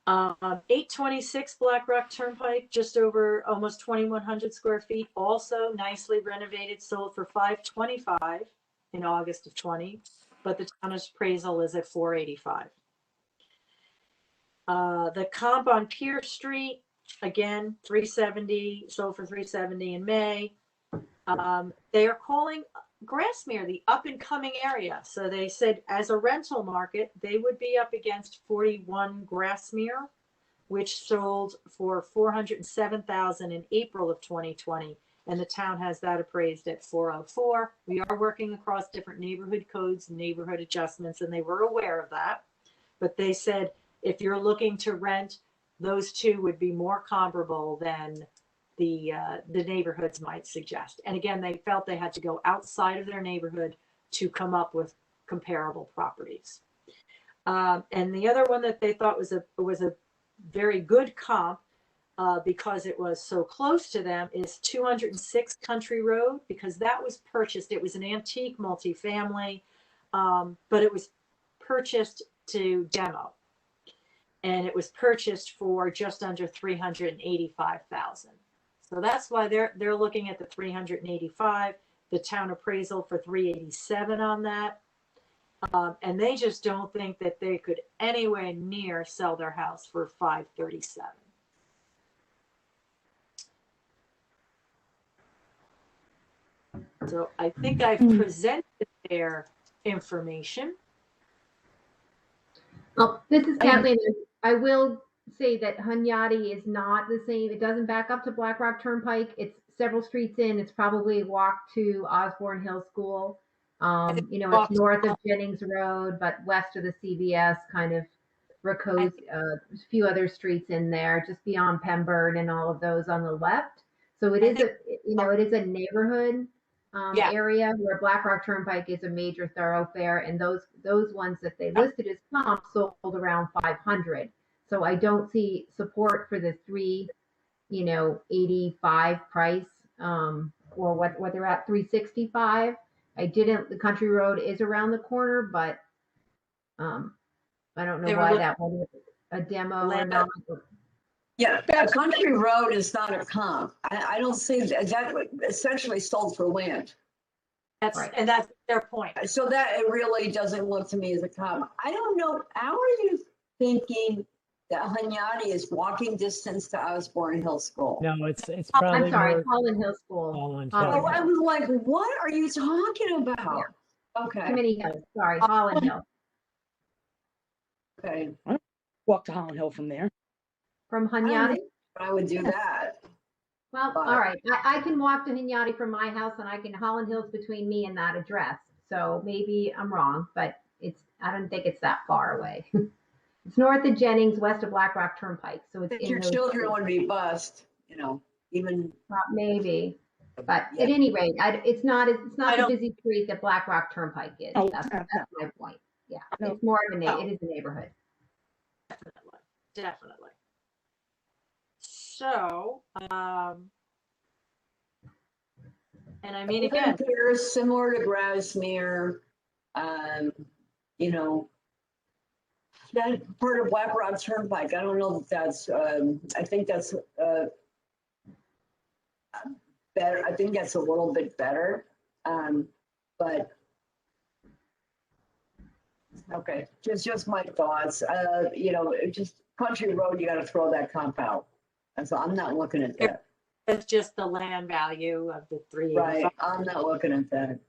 826 Black Rock Turnpike, just over almost 2,100 square feet, also nicely renovated, sold for 525 in August of 20, but the town appraisal is at 485. The comp on Pierce Street, again, 370, sold for 370 in May. They are calling Grassmere the up and coming area. So they said as a rental market, they would be up against 41 Grassmere, which sold for 407,000 in April of 2020. And the town has that appraised at 404. We are working across different neighborhood codes and neighborhood adjustments, and they were aware of that. But they said, if you're looking to rent, those two would be more comparable than the neighborhoods might suggest. And again, they felt they had to go outside of their neighborhood to come up with comparable properties. And the other one that they thought was a very good comp, because it was so close to them, is 206 Country Road, because that was purchased. It was an antique multifamily, but it was purchased to demo. And it was purchased for just under 385,000. So that's why they're looking at the 385, the town appraisal for 387 on that. And they just don't think that they could anywhere near sell their house for 537. So I think I've presented their information. Oh, this is Kathleen. I will say that Hunyadi is not the same. It doesn't back up to Black Rock Turnpike. It's several streets in. It's probably a walk to Osborne Hill School. It's north of Jennings Road, but west of the CVS, kind of Rocco's, a few other streets in there, just beyond Pemberton and all of those on the left. So it is it is a neighborhood area where Black Rock Turnpike is a major thoroughfare, and those ones that they listed as comp sold around 500. So I don't see support for the 385 price, or what they're at 365. The Country Road is around the corner, but I don't know why that one was a demo or not. Yeah, Country Road is not a comp. I don't see that essentially sold for land. That's right. And that's their point. So that it really doesn't look to me as a comp. I don't know. How are you thinking that Hunyadi is walking distance to Osborne Hill School? No, it's probably I'm sorry, more Holland Hill School. Holland Oh, Hill. I was like, what are you talking about? Yeah. Okay. Committee Hill, sorry, Holland Hill. Okay. Walk to Holland Hill from there. From Hunyadi? I would do that. Well, But- all right. I can walk to Hunyadi from my house, and Holland Hill's between me and that address. So maybe I'm wrong, but I don't think it's that far away. It's north of Jennings, west of Black Rock Turnpike. So it's in Your those children streets. would be bused, even. Maybe, but Yeah. at any rate, it's not I the don't- busy street that Black Rock Turnpike is. Oh, That's my point. Yeah, No. it's more of it is a neighborhood. Definitely. So, and I mean, again, They're similar to Grassmere, that part of Black Rock Turnpike. I don't know if that's, I think that's better. I think that's a little bit better. But okay, just my thoughts. Just Country Road, you got to throw that comp out. And so I'm not looking at that. it's just the land value of the 385 Right, I'm not looking at that.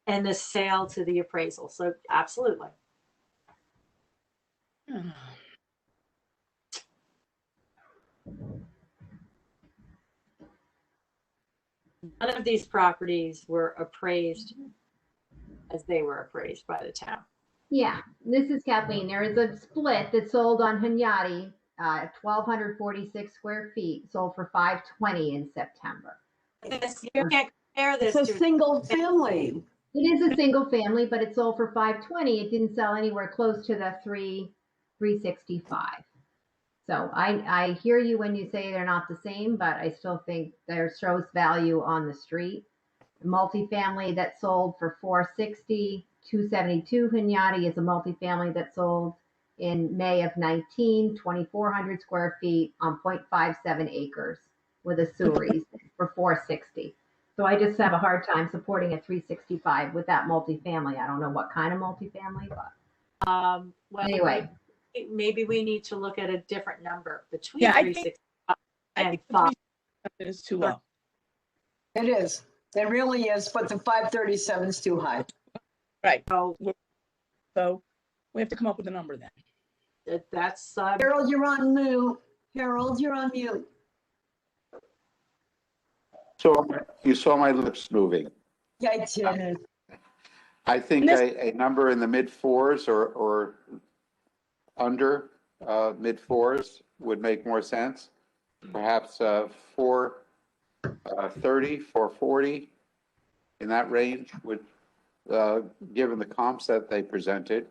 and the sale to the appraisal. So absolutely. None of these properties were appraised as they were appraised by the town. Yeah, this is Kathleen. There is a split that sold on Hunyadi, 1,246 square feet, sold for 520 in September. You can't compare this It's a to, single family. It is a single family, but it sold for 520. It didn't sell anywhere close to the 365. So I hear you when you say they're not the same, but I still think there's shows value on the street. Multifamily that sold for 460, 272 Hunyadi is a multifamily that sold in May of 19, 2,400 square feet on 0.57 acres with a sewer easement for 460. So I just have a hard time supporting a 365 with that multifamily. I don't know what kind of multifamily, but Well, anyway. maybe we need to look at a different number between Yeah, I 365 I and think the 5. 367 is too low. It is. It really is, but the 537 is too high. Right. So So we have to come up with a number then. that's, Harold, you're on mute. Harold, you're on mute. So you saw my lips moving. Yeah, I did. I think And a number in the mid fours or under mid fours would make more sense. Perhaps 430, 440 in that range would, given the comps that they presented.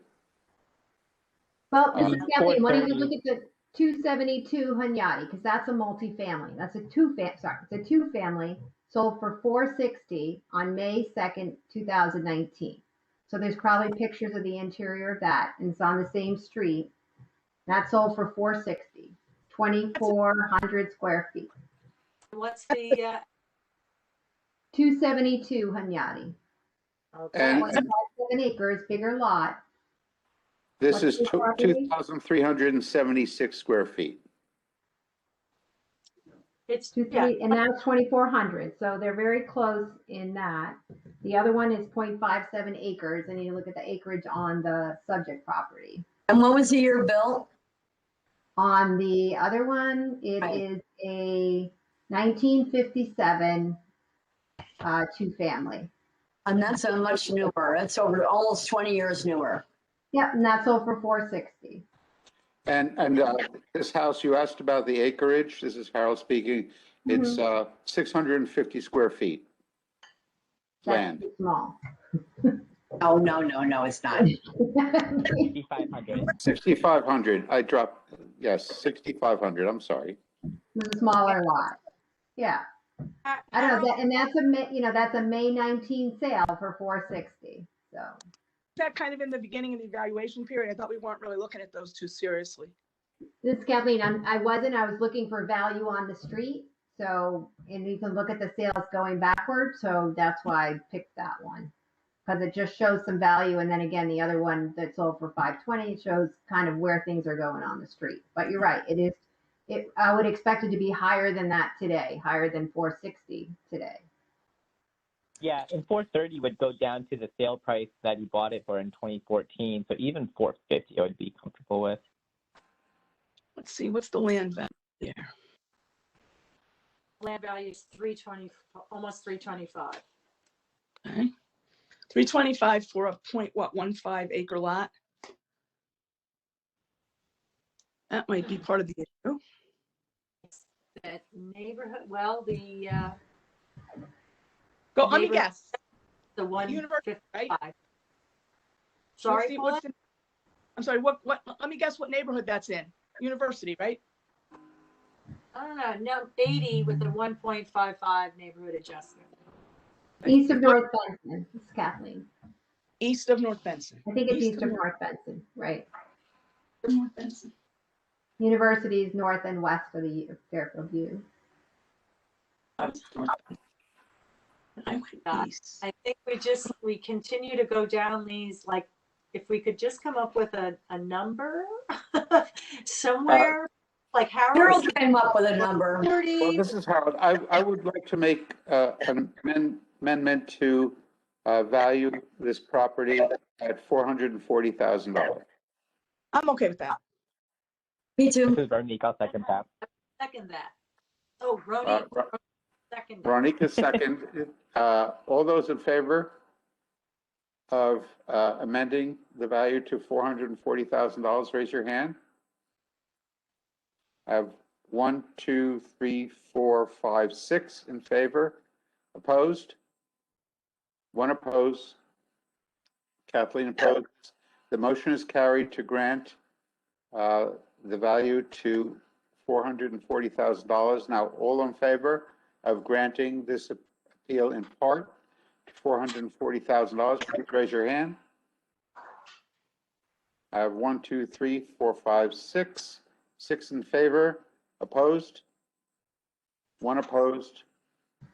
Well, Mrs. Kathleen, why don't you 430. look at the 272 Hunyadi, because that's a multifamily. That's a it's a two-family sold for 460 on May 2nd, 2019. So there's probably pictures of the interior of that, and it's on the same street. That sold for 460, 2,400 square feet. what's the, 272 Hunyadi, And- okay, 1.57 acres, bigger lot. This What's is the property? 2,376 square feet. it's, Two, yeah, three, and that's 2,400, so they're very close in that. The other one is 0.57 acres, and you look at the acreage on the subject property. And when was the year built? On the other one, it Right. is a 1957 two-family. And that's a much newer. It's over almost 20 years newer. Yep, and that's sold for 460. And this house, you asked about the acreage. This is Harold speaking. It's 650 square feet. That's Land. too small. Oh, no, it's not. 5,500. 6,500. I dropped, yes, 6,500. I'm sorry. It's a smaller lot. Yeah, I don't know, and that's that's a May 19 sale for 460, so. That kind of in the beginning of the evaluation period, I thought we weren't really looking at those too seriously. This is Kathleen, I was looking for value on the street. So, and you can look at the sales going backward. So that's why I picked that one. Because it just shows some value. And then again, the other one that sold for 520 shows kind of where things are going on the street. But you're right, I would expect it to be higher than that today, higher than 460 today. Yeah, and 430 would go down to the sale price that you bought it for in 2014. So even 450 I would be comfortable with. Let's see, what's the land value there? land value is 320, almost 325. Okay. 325 for a 0.15 acre lot. That might be part of the issue. That neighborhood, well, the, Go, let me neighbor- guess. the University, right? 155. Sorry, What's Paula? the- I'm sorry, what, let me guess what neighborhood that's in. University, right? I don't know, no, 80 with a 1.55 neighborhood adjustment. East of North Benson, it's Kathleen. East of North Benson. I think it's east of North Benson, right? North Benson. University is north and west of the Fairfield View. I was North Benson. I went Yeah. east. I think we continue to go down these, like, if we could just come up with a number somewhere, like Harold Harold, came up with a number. Well, 30. this is Harold. I would like to make an amendment to value this property at $440,000. I'm okay with that. Me This too. is Veronique. I'll second that. Second that. Oh, Roni, second. that. Veronica, second. All those in favor of amending the value to $440,000, raise your hand. I have 1, 2, 3, 4, 5, 6 in favor. Opposed? 1 opposed. Kathleen opposed. The motion is carried to grant the value to $440,000. Now, all in favor of granting this appeal in part to $440,000, please raise your hand. I have 1, 2, 3, 4, 5, 6. 6 in favor, opposed? 1 opposed.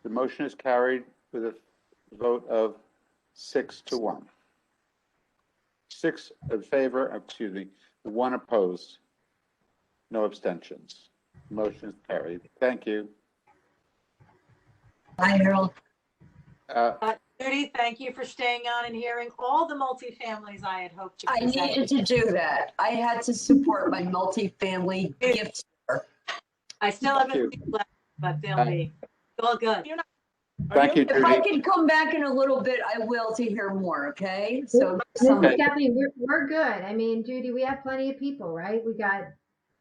The motion is carried with a vote of 6 to 1. 6 in favor, 1 opposed. No abstentions. Motion is carried. Thank you. Bye, Harold. Judy, thank you for staying on and hearing all the multifamilies I had hoped to I present. needed to do that. I had to support my multifamily gift store. I still Thank you. haven't seen left, but they'll be all good. You're not. are Thank you, If I Judy. can come back in a little bit, I will to hear more, okay? So Mrs. Kathleen, we're good. I mean, Judy, we have plenty of people, right? We got,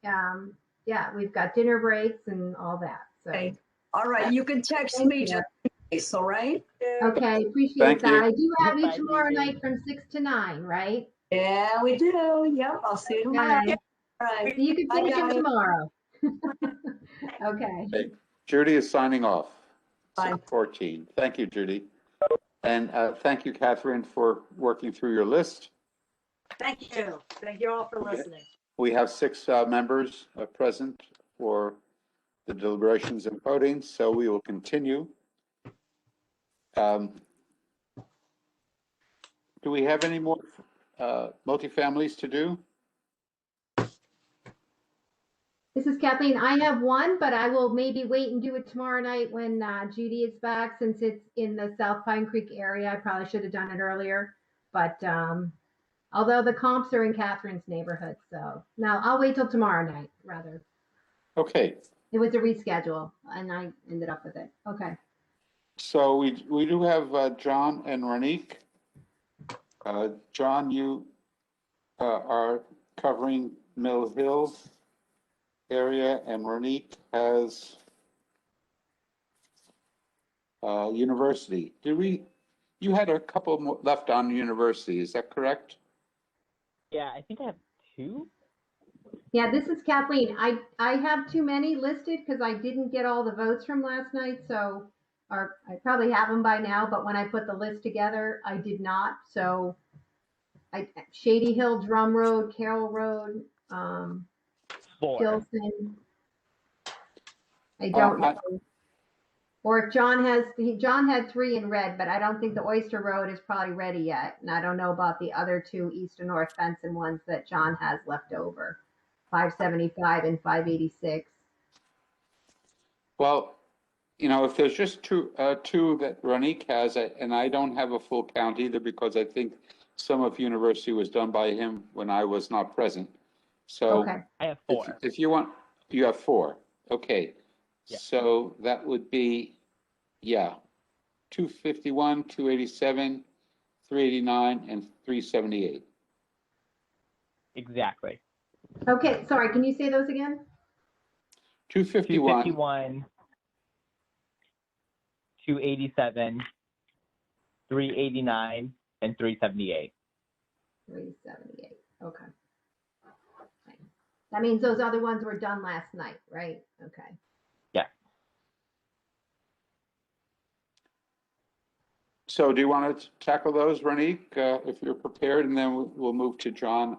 yeah, we've got dinner breaks and all that, so. Okay. All right, you can text Thank me you. just in case, all right? Okay, appreciate Thank that. you. I do have you Bye, tomorrow Judy. night from 6 to 9, right? Yeah, we do. Yep, I'll see you tomorrow. Okay. All right. So you can Bye, finish it guys. tomorrow. Okay. Okay, Judy is signing off. Bye. 6:14. Thank you, Judy. And thank you, Catherine, for working through your list. Thank you. Thank you all for listening. We have 6 members present for the deliberations and voting, so we will continue. Do we have any more multifamilies to do? This is Kathleen. I have one, but I will maybe wait and do it tomorrow night when Judy is back, since it's in the South Pine Creek area. I probably should have done it earlier, but although the comps are in Catherine's neighborhood, so no, I'll wait till tomorrow night rather. Okay, It was a reschedule and I ended up with it. Okay. so we do have John and Ronique. John, you are covering Mill Hill area, and Ronique has University. You had a couple more left on University, is that correct? Yeah, I think I have 2. Yeah, this is Kathleen. I have too many listed because I didn't get all the votes from last night, so, or I probably have them by now, but when I put the list together, I did not. So Shady Hill, Drum Road, Carroll Road, 4. Gilson. I don't know. Or if John had 3 in red, but I don't think the Oyster Road is probably ready yet. And I don't know about the other 2 east and north Benson ones that John has left over, 575 and 586. Well, you know, if there's just two that Ronique has, and I don't have a full count either, because I think some of University was done by him when I was not present. So Okay. I have 4. if you want, you have 4. Okay. Yeah. So that would be, 251, 287, 389, and 378. Exactly. Okay, sorry, can you say those again? 251, 251, 287, 389, and 378. 378, okay. That means those other ones were done last night, right? Okay. Yeah. So do you want to tackle those, Ronique, if you're prepared, and then we'll move to John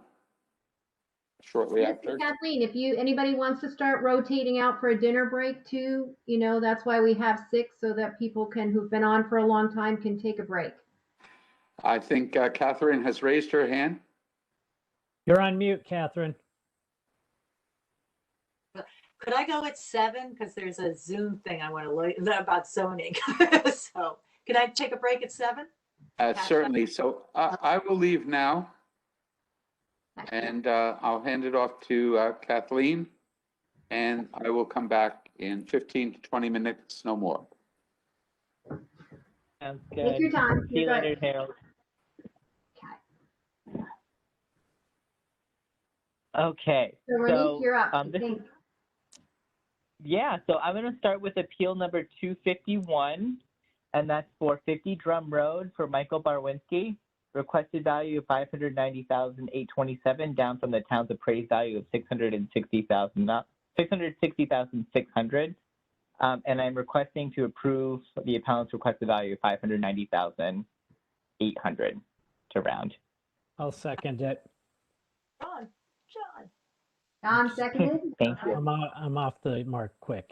shortly after? Kathleen, if anybody wants to start rotating out for a dinner break too, that's why we have 6, so that people who've been on for a long time can take a break. I think Catherine has raised her hand. You're on mute, Catherine. Could I go at 7? Because there's a Zoom thing I want to learn about zoning. So can I take a break at 7? Certainly. So I will leave now, and I'll hand it off to Kathleen, and I will come back in 15 to 20 minutes, no more. Sounds Take your good. time. See you You're good. later, Harold. Okay. So Ronique, you're up, I this think. Yeah, so I'm going to start with appeal number 251, and that's for 50 Drum Road for Michael Barwinski. Requested value of $590,827, down from the town's appraised value of $660,600. And I'm requesting to approve the appellant's requested value of $590,800 to round. I'll second it. John, John. Don seconded. Thank you. I'm off the mark quick.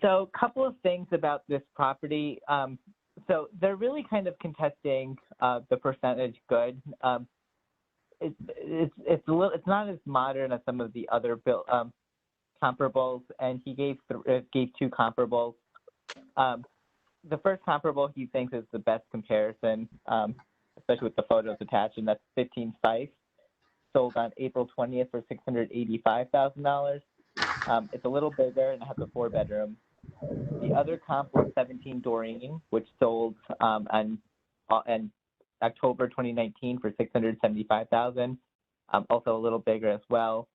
So a couple of things about this property. So they're really kind of contesting the percentage good. It's not as modern as some of the other comparables, and he gave two comparables. The first comparable he thinks is the best comparison, especially with the photos attached, and that's 15 Fife, sold on April 20th for $685,000. It's a little bigger and it has a 4-bedroom. The other comp was 17 Doreen, which sold on October 2019 for $675,000. Also a little bigger as well.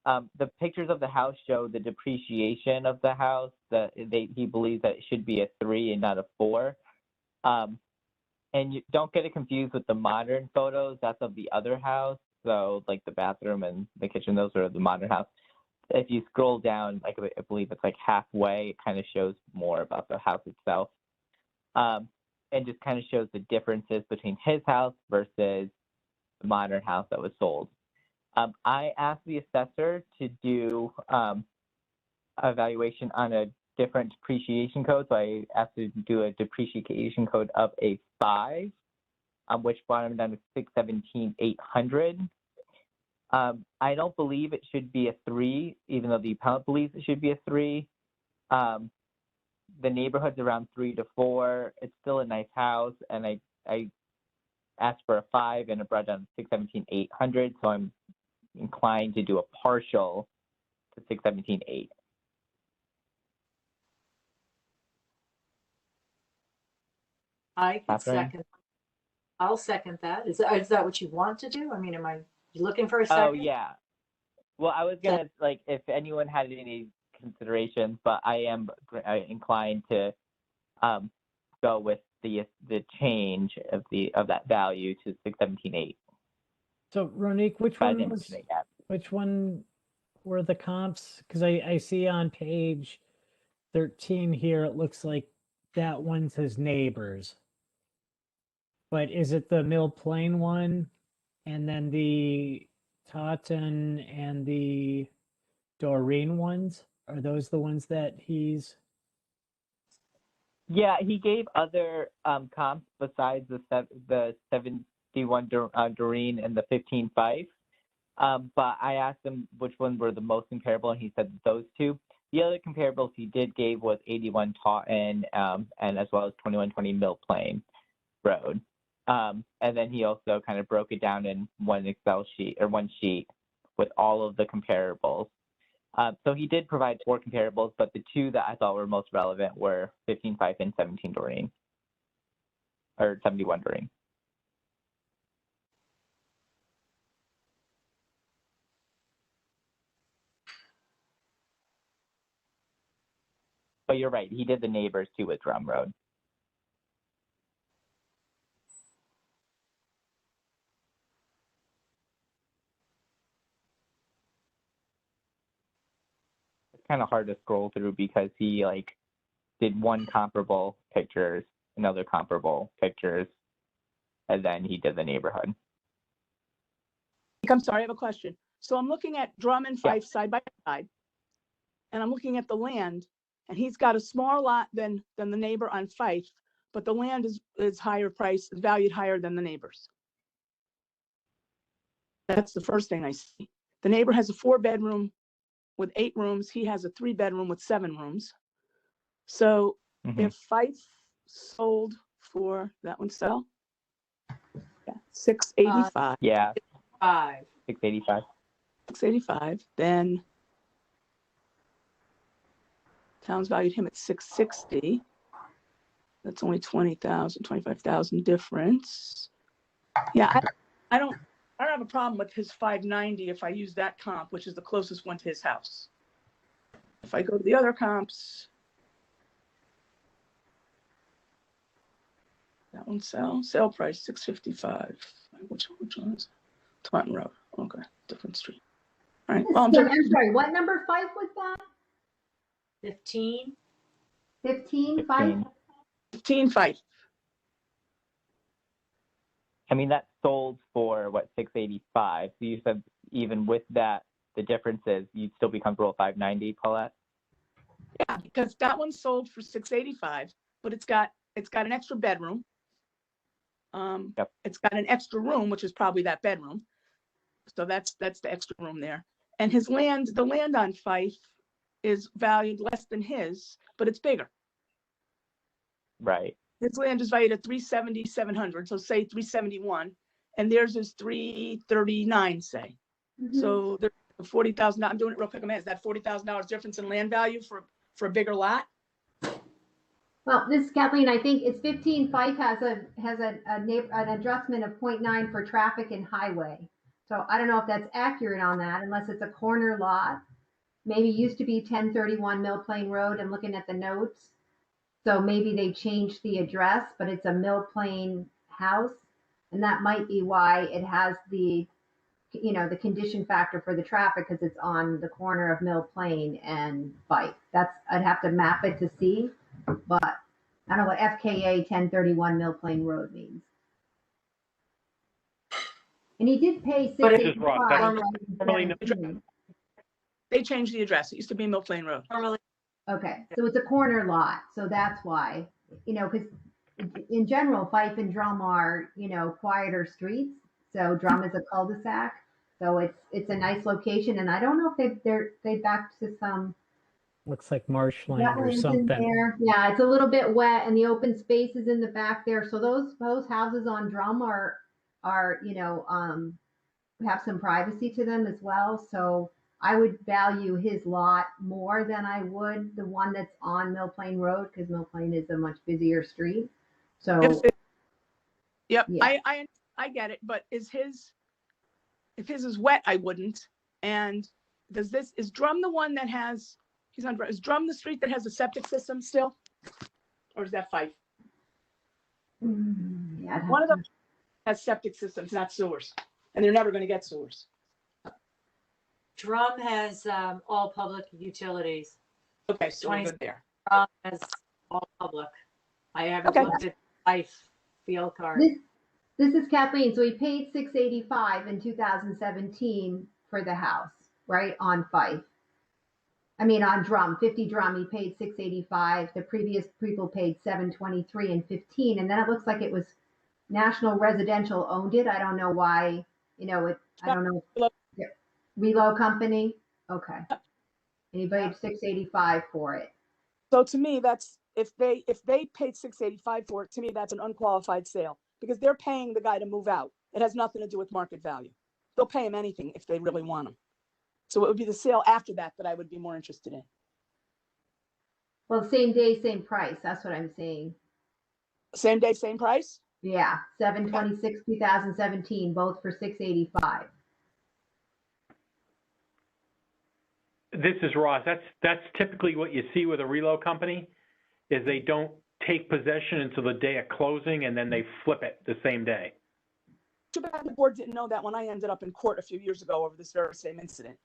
The pictures of the house show the depreciation of the house. He believes that it should be a 3 and not a 4. And you don't get it confused with the modern photos. That's of the other house. So like the bathroom and the kitchen, those are the modern house. If you scroll down, like I believe it's like halfway, it kind of shows more about the house itself. And just kind of shows the differences between his house versus the modern house that was sold. I asked the assessor to do evaluation on a different depreciation code. So I asked to do a depreciation code of a 5, which brought him down to $617,800. I don't believe it should be a 3, even though the appellant believes it should be a 3. The neighborhood's around 3 to 4. It's still a nice house, and I asked for a 5 and it brought down to $617,800. So I'm inclined to do a partial to $617,800. I can Catherine? second. I'll second that. Is that what you want to do? I mean, am I you looking for a second? Oh yeah. Well, I was gonna like if anyone had any considerations, but I am inclined to go with the change of that value to $617,800. So Ronique, which one were the comps? Because I see on page 13 here, it looks like that one says neighbors. But is it the Mill Plain one? And then the Totten and the Doreen ones? Are those the ones that he's... Yeah, he gave other comps besides the 71 Doreen and the 15 Fife. But I asked him which ones were the most comparable, and he said those two. The other comparables he did give was 81 Totten and as well as 2120 Mill Plain Road. And then he also kind of broke it down in one Excel sheet or one sheet with all of the comparables. So he did provide 4 comparables, but the 2 that I thought were most relevant were 15 Fife and 17 Doreen, or 71 Doreen. But you're right, he did the neighbors too with Drum Road. Kind of hard to scroll through because he like did one comparable pictures, another comparable pictures, and then he did the neighborhood. I'm sorry, I have a question. So I'm looking at Drum and Fife side by side, and I'm looking at the land, and he's got a smaller lot than the neighbor on Fife, but the land is higher price, valued higher than the neighbor's. That's the first thing I see. The neighbor has a 4-bedroom with 8 rooms. He has a 3-bedroom with 7 rooms. So if Fife sold for that one sell, yeah, 685. Yeah, 5. 685. 685. Then town's valued him at 660. That's only 20,000, 25,000 difference. Yeah, I don't have a problem with his 590 if I use that comp, which is the closest one to his house. If I go to the other comps, that one sale price 655. Which one is it? Taunton Road. Okay, different street. All right. Well, I'm sorry, what number 5 was that? 15. 15, 5? 15 Fife. I mean, that sold for what, 685. So you said even with that, the difference is you'd still be comfortable with 590, Paulette? Yeah, because that one sold for 685, but it's got an extra bedroom. Yep. It's got an extra room, which is probably that bedroom. So that's the extra room there. And his land, the land on Fife is valued less than his, but it's bigger. Right. His land is valued at 370, 700, so say 371, and theirs is 339, say. So there's $40,000. I'm doing it real quick. Is that $40,000 difference in land value for a bigger lot? Well, this is Kathleen, I think it's 15, Fife has an adjustment of 0.9 for traffic and highway. So I don't know if that's accurate on that, unless it's a corner lot. Maybe used to be 1031 Mill Plain Road. I'm looking at the notes. So maybe they changed the address, but it's a Mill Plain house. And that might be why it has the, the condition factor for the traffic, because it's on the corner of Mill Plain and Fife. I'd have to map it to see, but I don't know what FKA 1031 Mill Plain Road means. And he did pay But This is Ross. That's normally $685. They changed the address. It used to be Mill Plain Road. Normally, Okay, so it's a corner lot, so that's why, because in general, Fife and Drum are, quieter streets. So Drum is a cul-de-sac, so it's a nice location, and I don't know if they back to some Looks like marshland or wetlands in something. there. Yeah, it's a little bit wet, and the open spaces in the back there. So those houses on Drum are have some privacy to them as well. So I would value his lot more than I would the one that's on Mill Plain Road, because Mill Plain is a much busier street. So Yep, yeah. I get it, but if his is wet, I wouldn't. And is Drum the one that has, is Drum the street that has a septic system still? Or is that Fife? Yeah, I'd have One of to- them has septic systems, not sewers, and they're never gonna get sewers. Drum has all public utilities. Okay, so we're good there. Drum has all public. I haven't Okay. looked at Life field card. This is Kathleen. So he paid $685 in 2017 for the house, right, on Fife. I mean, on Drum, 50 Drum, he paid $685. The previous people paid $723 and $15, and then it looks like it was National Residential owned it. I don't know why. I don't know. Yeah. Relo Company. Okay. Anybody $685 for it? So to me, that's, if they paid $685 for it, to me, that's an unqualified sale, because they're paying the guy to move out. It has nothing to do with market value. They'll pay him anything if they really want him. So it would be the sale after that I would be more interested in. Well, same day, same price. That's what I'm saying. Same day, same price? Yeah, 7/26, 2017, both for $685. This is Ross. That's typically what you see with a reload company, is they don't take possession until the day of closing, and then they flip it the same day. Too bad the board didn't know that when I ended up in court a few years ago over this very same incident.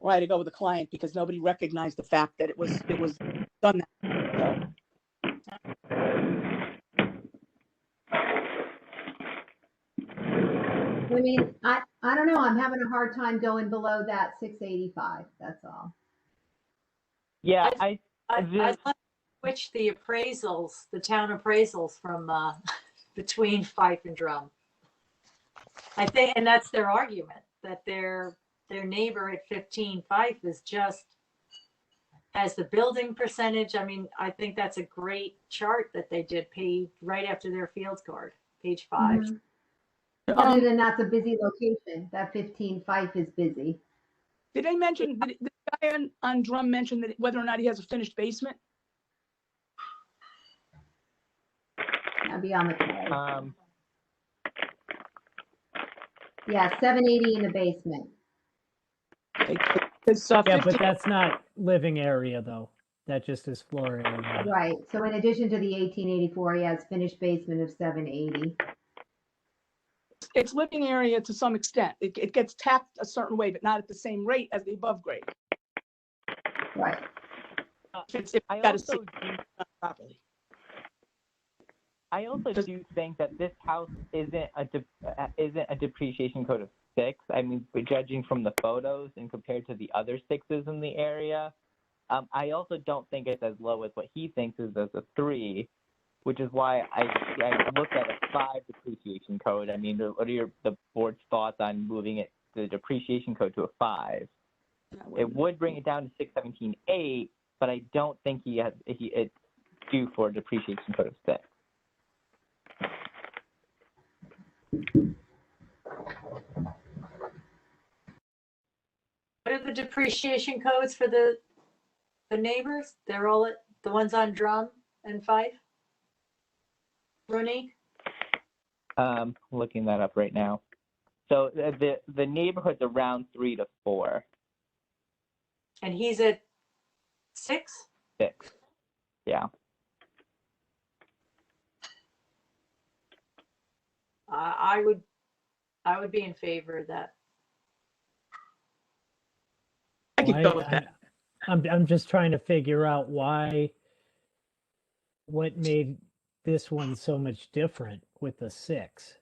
Well, I had to go with the client because nobody recognized the fact that it was done that. So, I mean, I don't know. I'm having a hard time going below that 685. That's all. Yeah, I'd like to switch the appraisals, the town appraisals from between Fife and Drum. I think, and that's their argument, that their neighbor at 15 Fife is just, as the building percentage. I mean, I think that's a great chart that they did pay right after their fields card, page 5. Mhm. Other than that's a busy location. That 15 Fife is busy. did they mention, did the guy on Drum mention that whether or not he has a finished basement? That'd be on the card. Yeah, 780 in the basement. Because, Yeah, 50 but that's not living area though. That just is floor area. Right. So in addition to the 1884, he has finished basement of 780. it's living area to some extent. It gets taxed a certain way, but not at the same rate as the above grade. Right. If it's I got to also see properly. I also do think that this house isn't a depreciation code of 6. I mean, judging from the photos and compared to the other 6s in the area, I also don't think it's as low as what he thinks is as a 3, which is why I looked at a 5 depreciation code. I mean, what are the board's thoughts on moving it, the depreciation code, to a 5? It would bring it down to 617.8, but I don't think it's due for a depreciation code of 6. What are the depreciation codes for the neighbors? They're all the ones on Drum and Fife? Ronique? Looking that up right now. So the neighborhood's around 3 to 4. And he's at 6? 6. Yeah. I would be in favor of that. I could go with Why- that. I'm just trying to figure out what made this one so much different with the 6,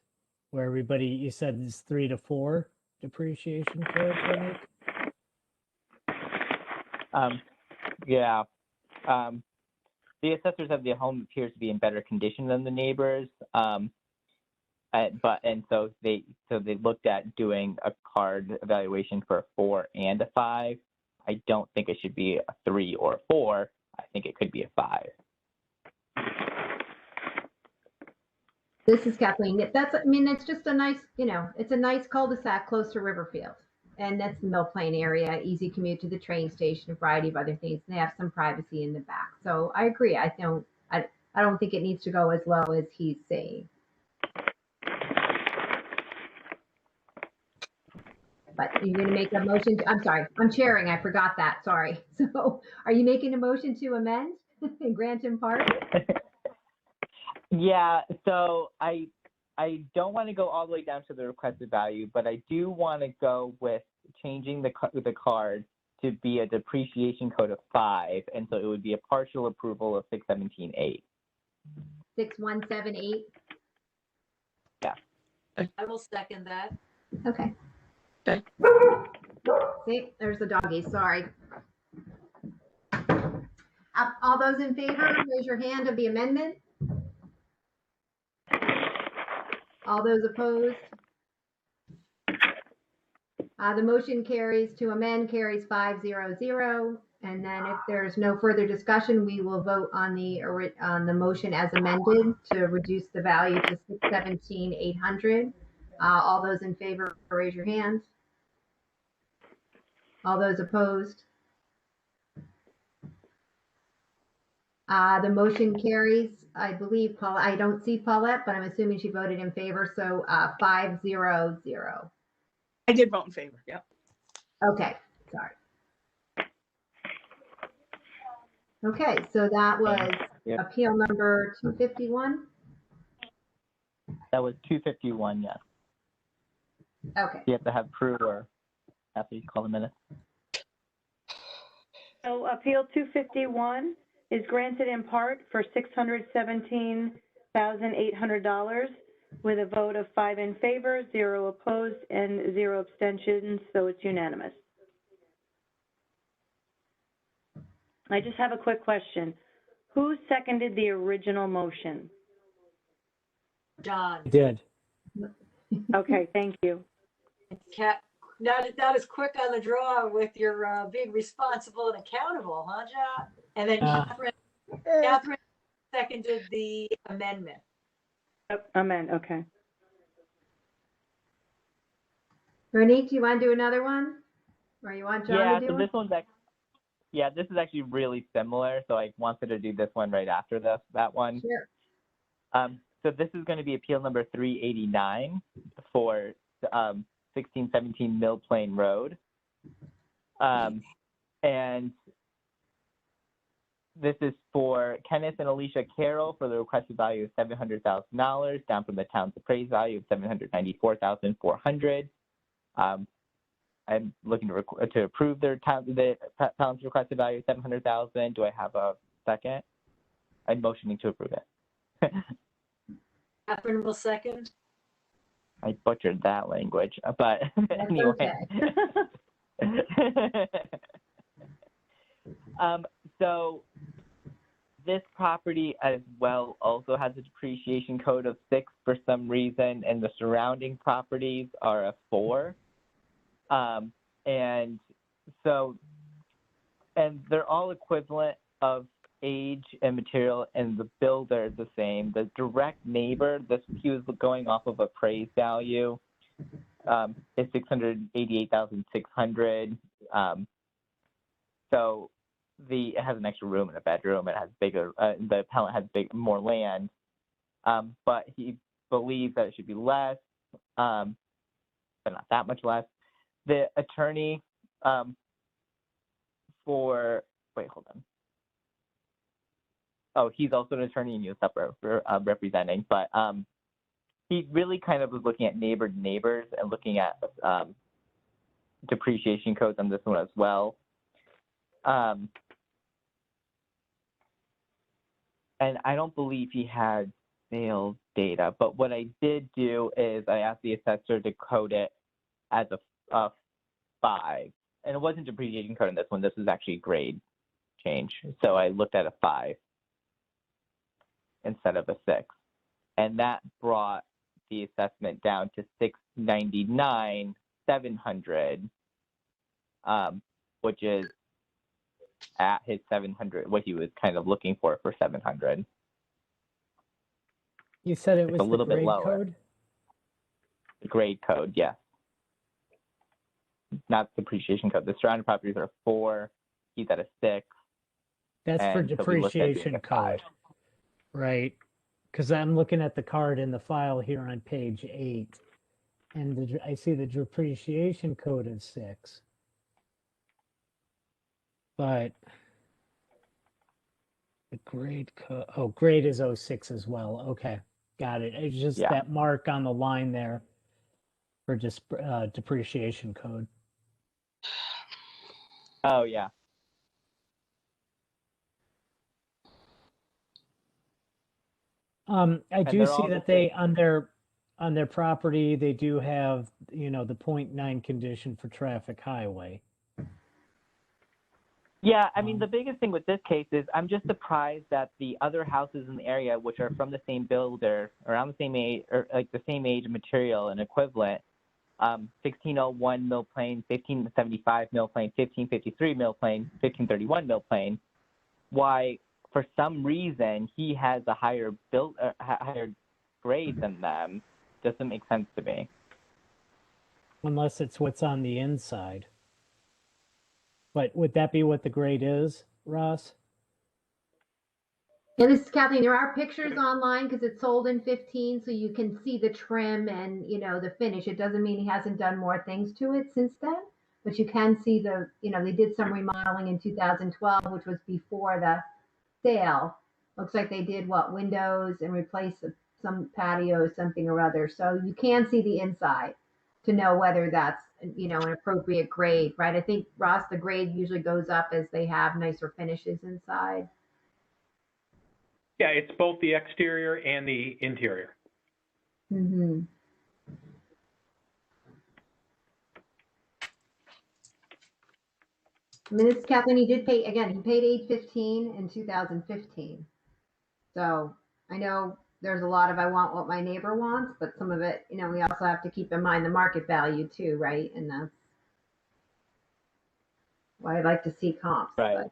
where everybody, you said is 3 to 4 depreciation code, right? Yeah. The assessors of the home appears to be in better condition than the neighbors. So they looked at doing a card evaluation for a 4 and a 5. I don't think it should be a 3 or a 4. I think it could be a 5. This is Kathleen. It's just a nice, it's a nice cul-de-sac close to Riverfield. And that's the Mill Plain area, easy commute to the train station, a variety of other things. And they have some privacy in the back. So I agree. I don't think it needs to go as low as he's saying. But you're going to make a motion I'm sorry, I'm chairing. I forgot that. Sorry. So are you making a motion to amend and grant in part? Yeah, so I don't want to go all the way down to the requested value, but I do want to go with changing the card to be a depreciation code of 5, and so it would be a partial approval of 617.8. 6178. Yeah. I will second that. Okay. Okay. See, there's the doggy. Sorry. All those in favor, raise your hand of the amendment. All those opposed? The motion carries to amend, carries 5-0-0. And then if there's no further discussion, we will vote on the motion as amended to reduce the value to 617,800. All those in favor, raise your hands. All those opposed? The motion carries, I believe, I don't see Paulette, but I'm assuming she voted in favor, so 5-0-0. I did vote in favor. Yep. Okay, sorry. Okay, so that was Yep. appeal number 251. That was 251, yes. Okay, You have to have proof or after you call the minutes. So Appeal 251 is granted in part for $617,800 with a vote of 5 in favor, 0 opposed, and 0 abstentions, so it's unanimous. I just have a quick question. Who seconded the original motion? John. I did. Okay, thank you. Cat, not as quick on the draw with your being responsible and accountable, huh, John? And then Catherine seconded the amendment. Amen, okay. Ronique, do you want to do another one? Or you want John Yeah, to do so it? this is actually really similar, so I wanted to do this one right after that one. Sure. So this is going to be appeal number 389 for 1617 Mill Plain Road. And this is for Kenneth and Alicia Carroll for the requested value of $700,000, down from the town's appraised value of $794,400. I'm looking to approve the town's requested value of $700,000. Do I have a second? I'm motioning to approve it. Catherine will second. I butchered that language, but That's anyway. So this property as well also has a depreciation code of 6 for some reason, and the surrounding properties are a 4. And they're all equivalent of age and material, and the builder is the same. The direct neighbor, he was going off of appraised value, is $688,600. So it has an extra room and a bedroom. It has bigger. The appellant has more land, but he believes that it should be less, but not that much less. The attorney he's also an attorney in US representing, but he really kind of was looking at neighbor to neighbors and looking at depreciation codes on this one as well. And I don't believe he had sales data, but what I did do is I asked the assessor to code it as a 5. And it wasn't depreciation code in this one. This was actually a grade change. So I looked at a 5 instead of a 6. And that brought the assessment down to $699,700, which is at his 700, what he was kind of looking for 700. You said it It's was a little the bit grade lower. code? The grade code, yes. Not the depreciation code. The surrounding properties are 4. He's at a 6. That's for And so we looked at doing depreciation a 5. code, right? Because I'm looking at the card in the file here on page 8, and I see the depreciation code is 6. But the grade code, grade is 06 as well. Okay, got it. It's just that mark on the line there for just depreciation code. Oh, yeah. I do see that they on their property they do have the 0.9 condition for traffic highway. Yeah, I mean, the biggest thing with this case is I'm just surprised that the other houses in the area, which are from the same builder, around the same age, or like the same age, material, and equivalent, 1601 Mill Plain, 1575 Mill Plain, 1553 Mill Plain, 1531 Mill Plain, why, for some reason, he has a higher higher grade than them, doesn't make sense to me. Unless it's what's on the inside. But would that be what the grade is, Ross? Yeah, this is Kathleen. There are pictures online because it's sold in 15, so you can see the trim and the finish. It doesn't mean he hasn't done more things to it since then, but you can see they did some remodeling in 2012, which was before the sale. Looks like they did windows and replaced some patios, something or other. So you can see the inside to know whether that's an appropriate grade, right? I think, Ross, the grade usually goes up as they have nicer finishes inside. Yeah, it's both the exterior and the interior. Mm-hmm. I mean, this Kathleen, he did pay, again, he paid $815 in 2015. So I know there's a lot of I want what my neighbor wants, but some of it, we also have to keep in mind the market value too, right? And that's why I'd like to see comps. Right. But.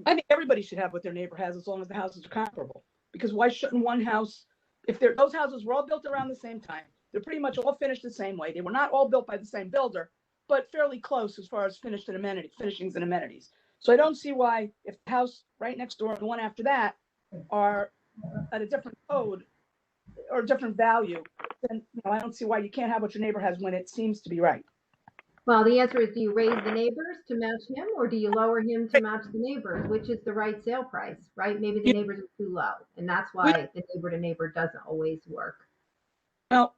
I think everybody should have what their neighbor has as long as the houses are comparable. Because why shouldn't one house, if those houses were all built around the same time, they're pretty much all finished the same way. They were not all built by the same builder, but fairly close as far as finishings and amenities. So I don't see why, if the house right next door and the one after that are at a different code or a different value, then I don't see why you can't have what your neighbor has when it seems to be right. Well, the answer is, do you raise the neighbors to match him, or do you lower him to match the neighbors, which is the right sale price, right? Maybe the neighbors are too low, and that's why the neighbor to neighbor doesn't always work. Well,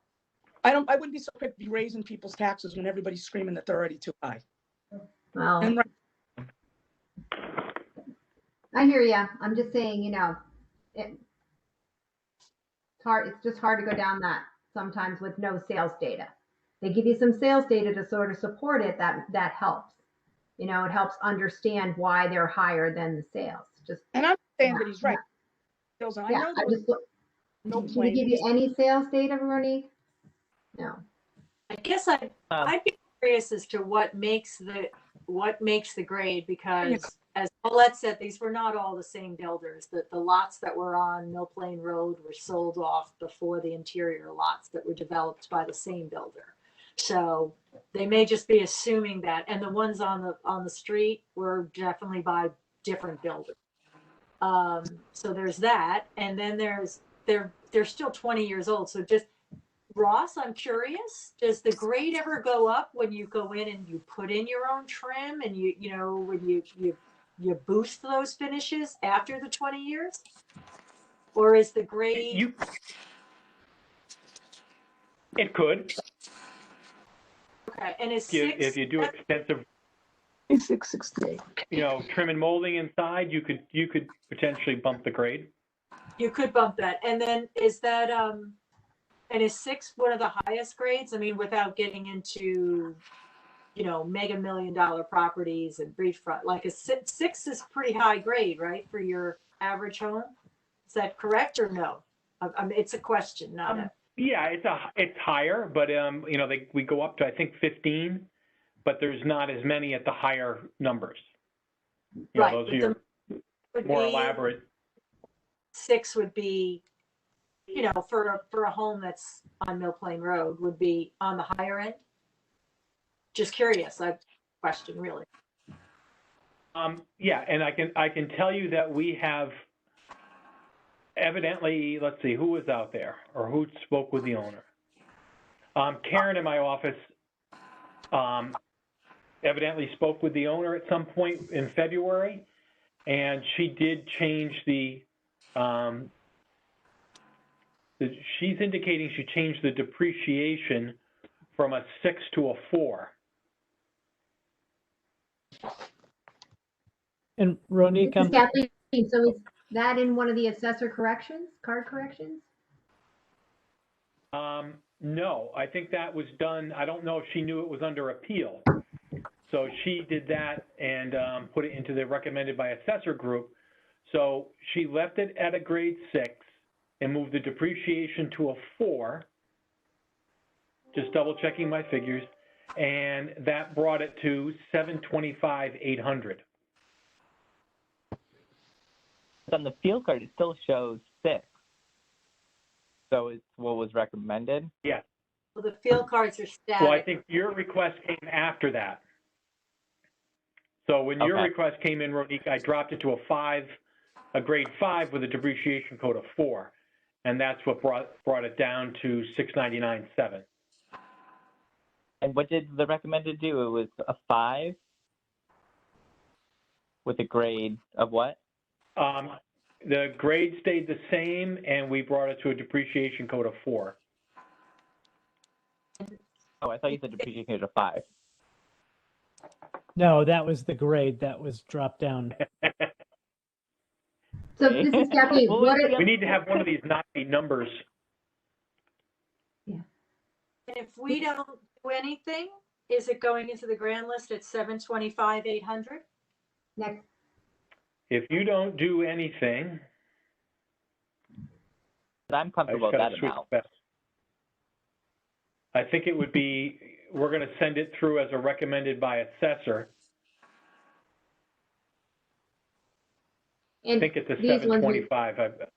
I wouldn't be so quick to be raising people's taxes when everybody's screaming that they're already too high. Well, And I hear you. I'm just saying, hard, it's just hard to go down that sometimes with no sales data. They give you some sales data to sort of support it, that helps. You know, it helps understand why they're higher than the sales. Just, And I'm saying yeah, that he's right. Sales, and I yeah, know I there was just, look. no Did he plan. give you any sales data, Veronique? No. I guess I'd be curious as to what makes the grade, because as Paulette said, these were not all the same builders. The lots that were on Mill Plain Road were sold off before the interior lots that were developed by the same builder. So they may just be assuming that, and the ones on the street were definitely by different builders. So there's that, and then they're still 20 years old. So just Ross, I'm curious, does the grade ever go up when you go in and you put in your own trim and you know, when you boost those finishes after the 20 years? Or is the grade? It could, Okay, and is if you do extensive, 668. you know, trim and molding inside, you could potentially bump the grade. You could bump that. And then is that, and is 6 one of the highest grades? I mean, without getting into, you know, mega $1 million properties and beachfront, like a 6 is pretty high grade, right, for your average home? Is that correct or no? I mean, it's a question, not a. Yeah, it's higher, but you know, we go up to I think 15, but there's not as many at the higher numbers. You know, Right, those but are your would more be- elaborate. 6 would be, you know, for a home that's on Mill Plain Road would be on the higher end? Just curious, question really. Yeah, and I can tell you that we have evidently, let's see, who was out there or who spoke with the owner. Karen in my office evidently spoke with the owner at some point in February, and she did change she's indicating she changed the depreciation from a 6 to a 4. And Ronique, This is Kathleen. So is that in one of the assessor corrections, card corrections? No, I think that was done. I don't know if she knew it was under appeal. So she did that and put it into the recommended by assessor group. So she left it at a grade 6 and moved the depreciation to a 4. Just double checking my figures. And that brought it to $725,800. On the field card, it still shows 6. So it's what was recommended? Yeah. Well, the field cards are static. Well, I think your request came after that. So when your request came in, Ronique, I dropped it to a grade 5 with a depreciation code of 4. And that's what brought it down to $699,700. And what did the recommended do? It was a 5 with a grade of what? The grade stayed the same, and we brought it to a depreciation code of 4. Oh, I thought you said depreciation code of 5. no, that was the grade that was dropped down. So this is Kathleen. We need to have one of these naughty numbers. And if we don't do anything, is it going into the grand list at $725,800? Next. If you don't do anything, I'm comfortable with that amount. I think it would be, we're going to send it through as a recommended by assessor. And I think it's a these ones we- 725.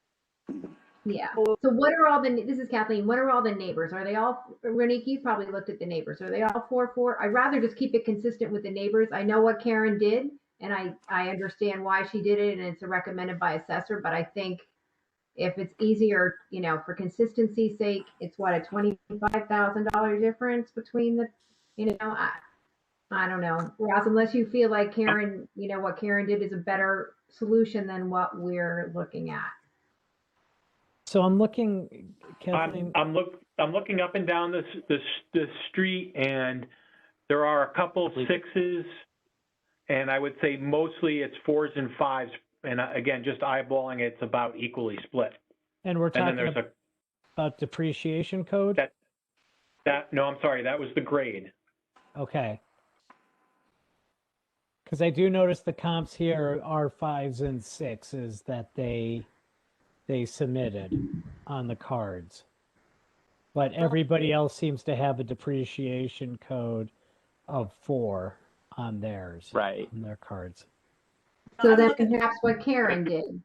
Yeah. So what are all the, this is Kathleen, what are all the neighbors? Are they all, Ronique, you probably looked at the neighbors. Are they all 4-4? I'd rather just keep it consistent with the neighbors. I know what Karen did, and I understand why she did it, and it's recommended by assessor, but I think if it's easier, you know, for consistency's sake, it's what, a $25,000 difference between the, you know, I don't know, Ross, unless you feel like Karen, you know, what Karen did is a better solution than what we're looking at. So I'm looking, Kathleen. I'm looking up and down the street, and there are a couple 6s, and I would say mostly it's 4s and 5s. And again, just eyeballing, it's about equally split. And we're And then talking, there's about depreciation code? No, I'm sorry, that was the grade. Okay. Because I do notice the comps here are 5s and 6s that they submitted on the cards. But everybody else seems to have a depreciation code of 4 on theirs. Right. On their cards. So I then look at- perhaps what Karen did.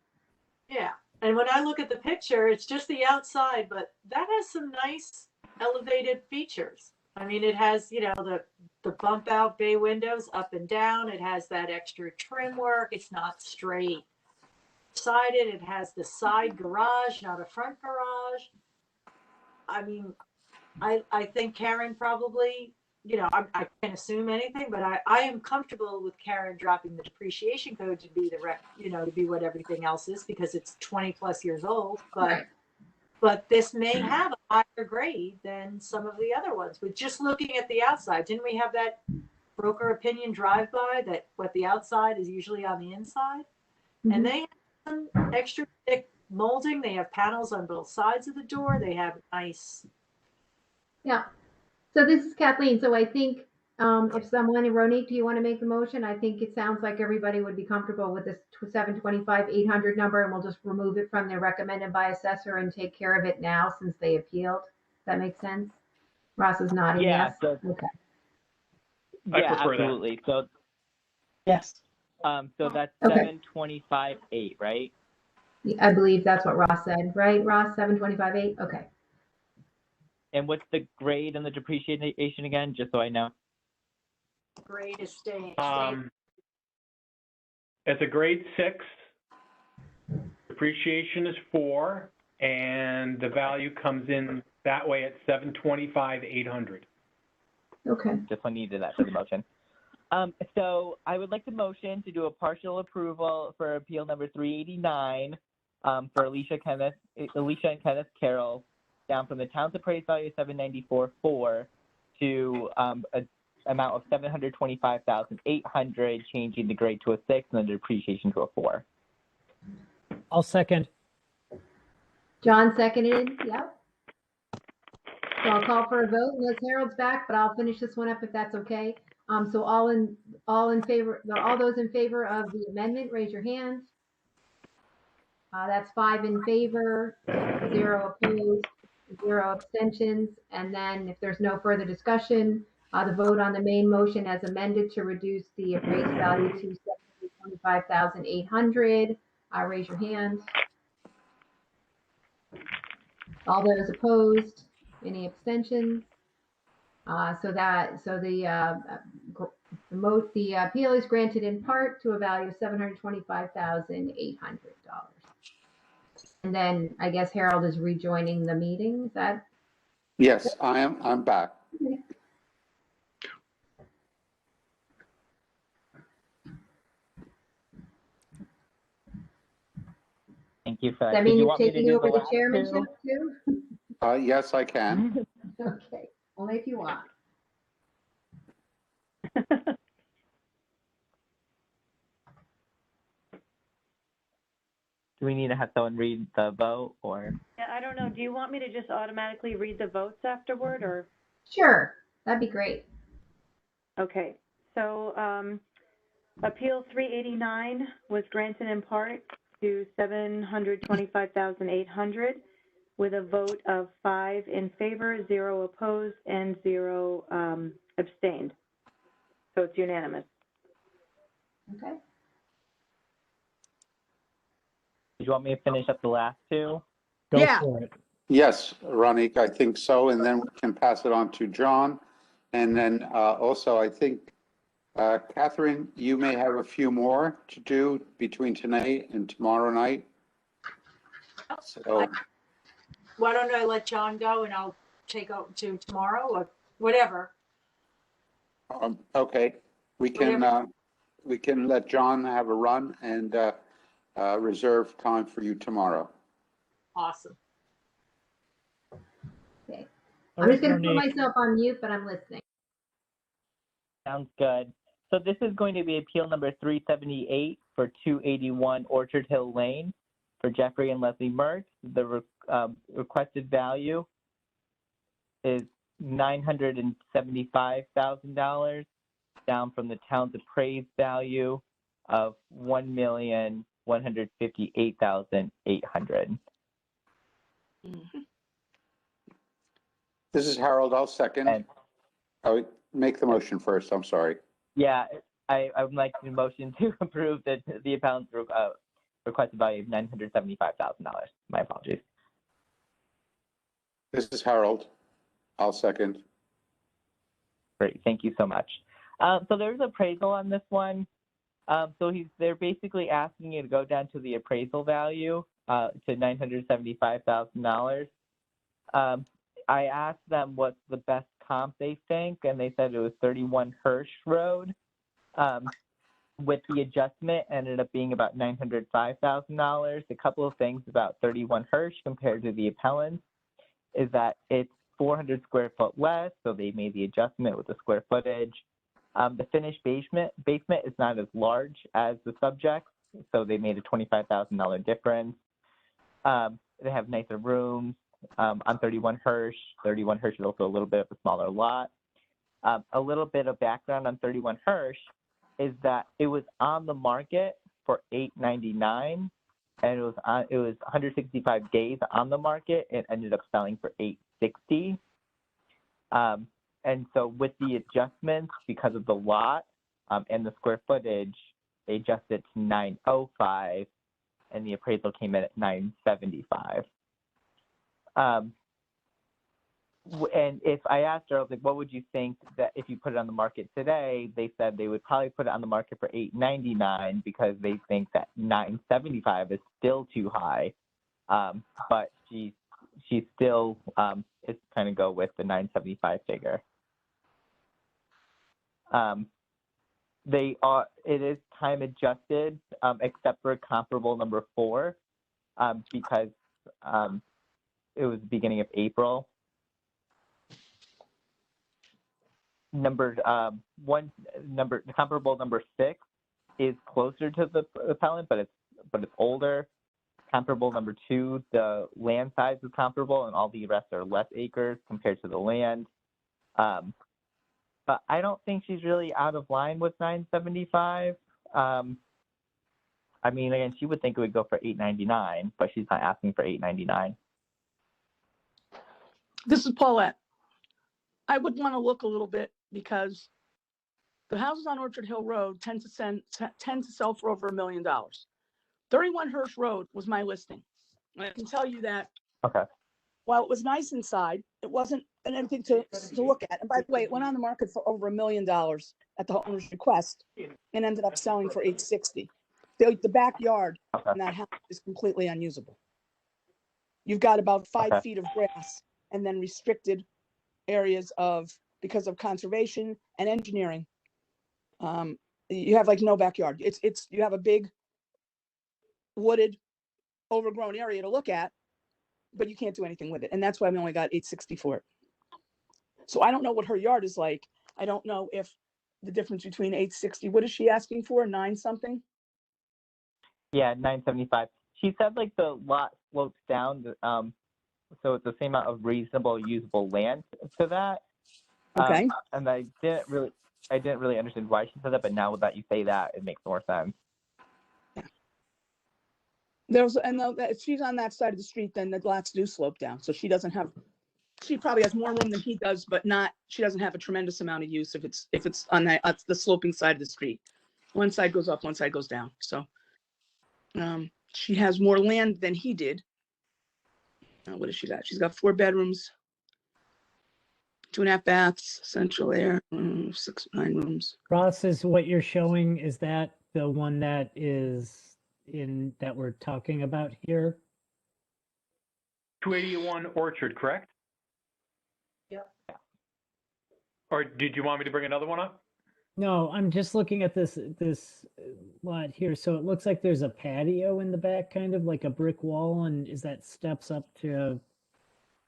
Yeah, and when I look at the picture, it's just the outside, but that has some nice elevated features. I mean, it has, you know, the bump out bay windows up and down. It has that extra trim work. It's not straight sided. It has the side garage, not a front garage. I mean, I think Karen probably, you know, I can't assume anything, but I am comfortable with Karen dropping the depreciation code to be to be what everything else is, because it's 20 plus years old. Right. But this may have a higher grade than some of the other ones. But just looking at the outside, didn't we have that broker opinion drive-by that what the outside is usually on the inside? Mhm. And they have some extra thick molding. They have panels on both sides of the door. They have nice. Yeah. So this is Kathleen. So I think if someone, Ronique, do you want to make the motion? I think it sounds like everybody would be comfortable with this 725-800 number, and we'll just remove it from the recommended by assessor and take care of it now since they appealed. Does that make sense? Ross is nodding Yeah, yes. so- Okay. I Yeah, prefer that. absolutely. So, Yes. so that's Okay. 725.8, right? I believe that's what Ross said, right? Ross, 725-8? Okay. And what's the grade and the depreciation again, just so I know? Grade is staying. It's a grade 6. Depreciation is 4, and the value comes in that way at 725,800. Okay. Just I needed that for the motion. So I would like the motion to do a partial approval for appeal number 389 for Alicia and Kenneth Carroll, down from the town's appraised value of $794,400 to an amount of $725,800, changing the grade to a 6 and the depreciation to a 4. I'll second. John seconded. Yep. So I'll call for a vote unless Harold's back, but I'll finish this one up if that's okay. So all in favor, all those in favor of the amendment, raise your hands. That's 5 in favor, 0 opposed, 0 abstentions. And then if there's no further discussion, the vote on the main motion as amended to reduce the appraised value to $725,800. Raise your hand. All those opposed, any abstentions? So the appeal is granted in part to a value of $725,800. And then I guess Harold is rejoining the meeting. Is that? Yes, I'm back. Thank you for that. Does that Did mean you you're want me to taking do over the last chairmanship two? too? Yes, I can. Okay, only if you want. Do we need to have someone read the vote, or? Yeah, I don't know. Do you want me to just automatically read the votes afterward, or? Sure, that'd be great. Okay, so Appeal 389 was granted in part to $725,800 with a vote of 5 in favor, 0 opposed, and 0 abstained. So it's unanimous. Okay. Did you want me to finish up the last two? Go Yeah. for it. Yes, Ronique, I think so. And then we can pass it on to John. And then also, I think, Catherine, you may have a few more to do between tonight and tomorrow night. So, Why don't I let John go and I'll take out to tomorrow or whatever. okay, we can let John have a run and reserve time for you tomorrow. Awesome. Okay. All I'm just right, going to put Monique. myself on mute, but I'm listening. Sounds good. So this is going to be appeal number 378 for 281 Orchard Hill Lane for Jeffrey and Leslie Mertz. The requested value is $975,000, down from the town's appraised value of $1,158,800. This is Harold. I'll second. And I make the motion first. I'm sorry. yeah, I would like to motion to approve the appellant's requested value of $975,000. My apologies. This is Harold. I'll second. Great, thank you so much. So there's appraisal on this one. So they're basically asking you to go down to the appraisal value to $975,000. I asked them what's the best comp they think, and they said it was 31 Hirsch Road. With the adjustment, ended up being about $905,000. A couple of things about 31 Hirsch compared to the appellant is that it's 400 square foot less, so they made the adjustment with the square footage. The finished basement is not as large as the subject, so they made a $25,000 difference. They have nicer rooms on 31 Hirsch. 31 Hirsch is also a little bit of a smaller lot. A little bit of background on 31 Hirsch is that it was on the market for $899, and it was 165 days on the market. It ended up selling for $860. And so with the adjustments, because of the lot and the square footage, they adjusted to $905, and the appraisal came in at $975. And if I asked her, I was like, what would you think that if you put it on the market today? They said they would probably put it on the market for $899 because they think that $975 is still too high. But she still is kind of go with the $975 figure. It is time adjusted, except for comparable number 4, because it was the beginning of April. Comparable number 6 is closer to the appellant, but it's older. Comparable number 2, the land size is comparable, and all the rest are less acres compared to the land. But I don't think she's really out of line with $975. I mean, again, she would think it would go for $899, but she's not asking for $899. This is Paulette. I would want to look a little bit because the houses on Orchard Hill Road tend to sell for over $1 million. 31 Hirsch Road was my listing. And I can tell you that Okay. while it was nice inside, it wasn't anything to look at. And by the way, it went on the market for over $1 million at the owner's request and ended up selling for $860. The backyard in that house is completely unusable. You've got about 5 feet of grass and then restricted areas because of conservation and engineering. You have like no backyard. You have a big wooded, overgrown area to look at, but you can't do anything with it. And that's why we only got $860 for it. So I don't know what her yard is like. I don't know if the difference between $860, what is she asking for? 9 something? Yeah, $975. She said like the lot slopes down, so it's the same amount of reasonable usable land to that. Okay. And I didn't really understand why she said that, but now that you say that, it makes more sense. If she's on that side of the street, then the lots do slope down. So she probably has more room than he does, but she doesn't have a tremendous amount of use if it's on the sloping side of the street. One side goes up, one side goes down. So she has more land than he did. What has she got? She's got 4 bedrooms, 2.5 baths, central air, 9 rooms. Ross, is what you're showing, is that the one that is that we're talking about here? 281 Orchard, correct? Yep. Or did you want me to bring another one up? No, I'm just looking at this lot here. So it looks like there's a patio in the back, kind of like a brick wall, and is that steps up to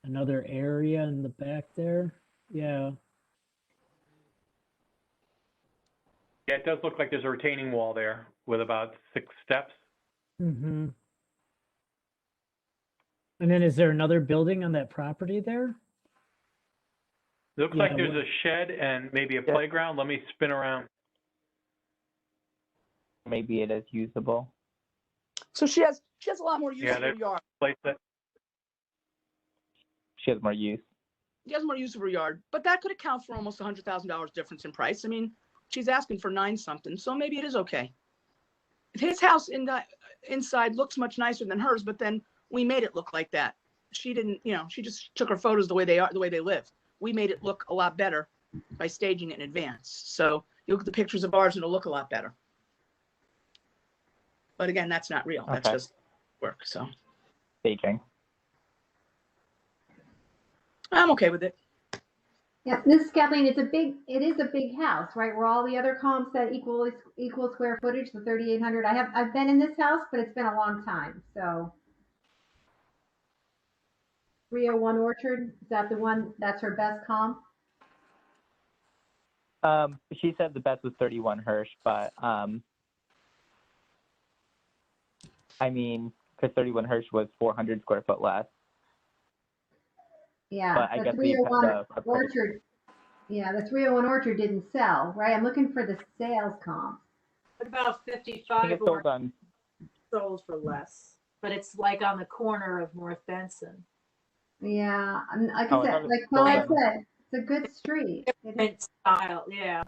another area in the back there? Yeah. Yeah, it does look like there's a retaining wall there with about 6 steps. Mm-hmm. And then is there another building on that property there? Looks Yeah, like there's a shed and maybe a playground. Let me spin around. Maybe it is usable. So she has a lot more use Yeah, of her there's- yard. Place that, She has more use. She has more use of her yard, but that could account for almost $100,000 difference in price. I mean, she's asking for 9 something, so maybe it is okay. His house inside looks much nicer than hers, but then we made it look like that. She didn't, she just took her photos the way they are, the way they live. We made it look a lot better by staging it in advance. So you look at the pictures of ours and it'll look a lot better. But again, that's not real. That's Okay. just work. So Staging. I'm okay with it. Yeah, this is Kathleen. It is a big house, right? Where all the other comps that equal square footage, the 3,800. I've been in this house, but it's been a long time. So 301 Orchard, is that the one that's her best comp? She said the best was 31 Hirsch, but I mean, because 31 Hirsch was 400 square foot less. Yeah, But I the guess 301 Orchard. Yeah, the 301 Orchard didn't sell, right? I'm looking for the sales comp. What about I think 55 it's or sold on. sold for less? But it's like on the corner of North Benson. Yeah, like Oh, I I said, thought it like was Paula sold said, it's a good street. It is. Different style, yeah.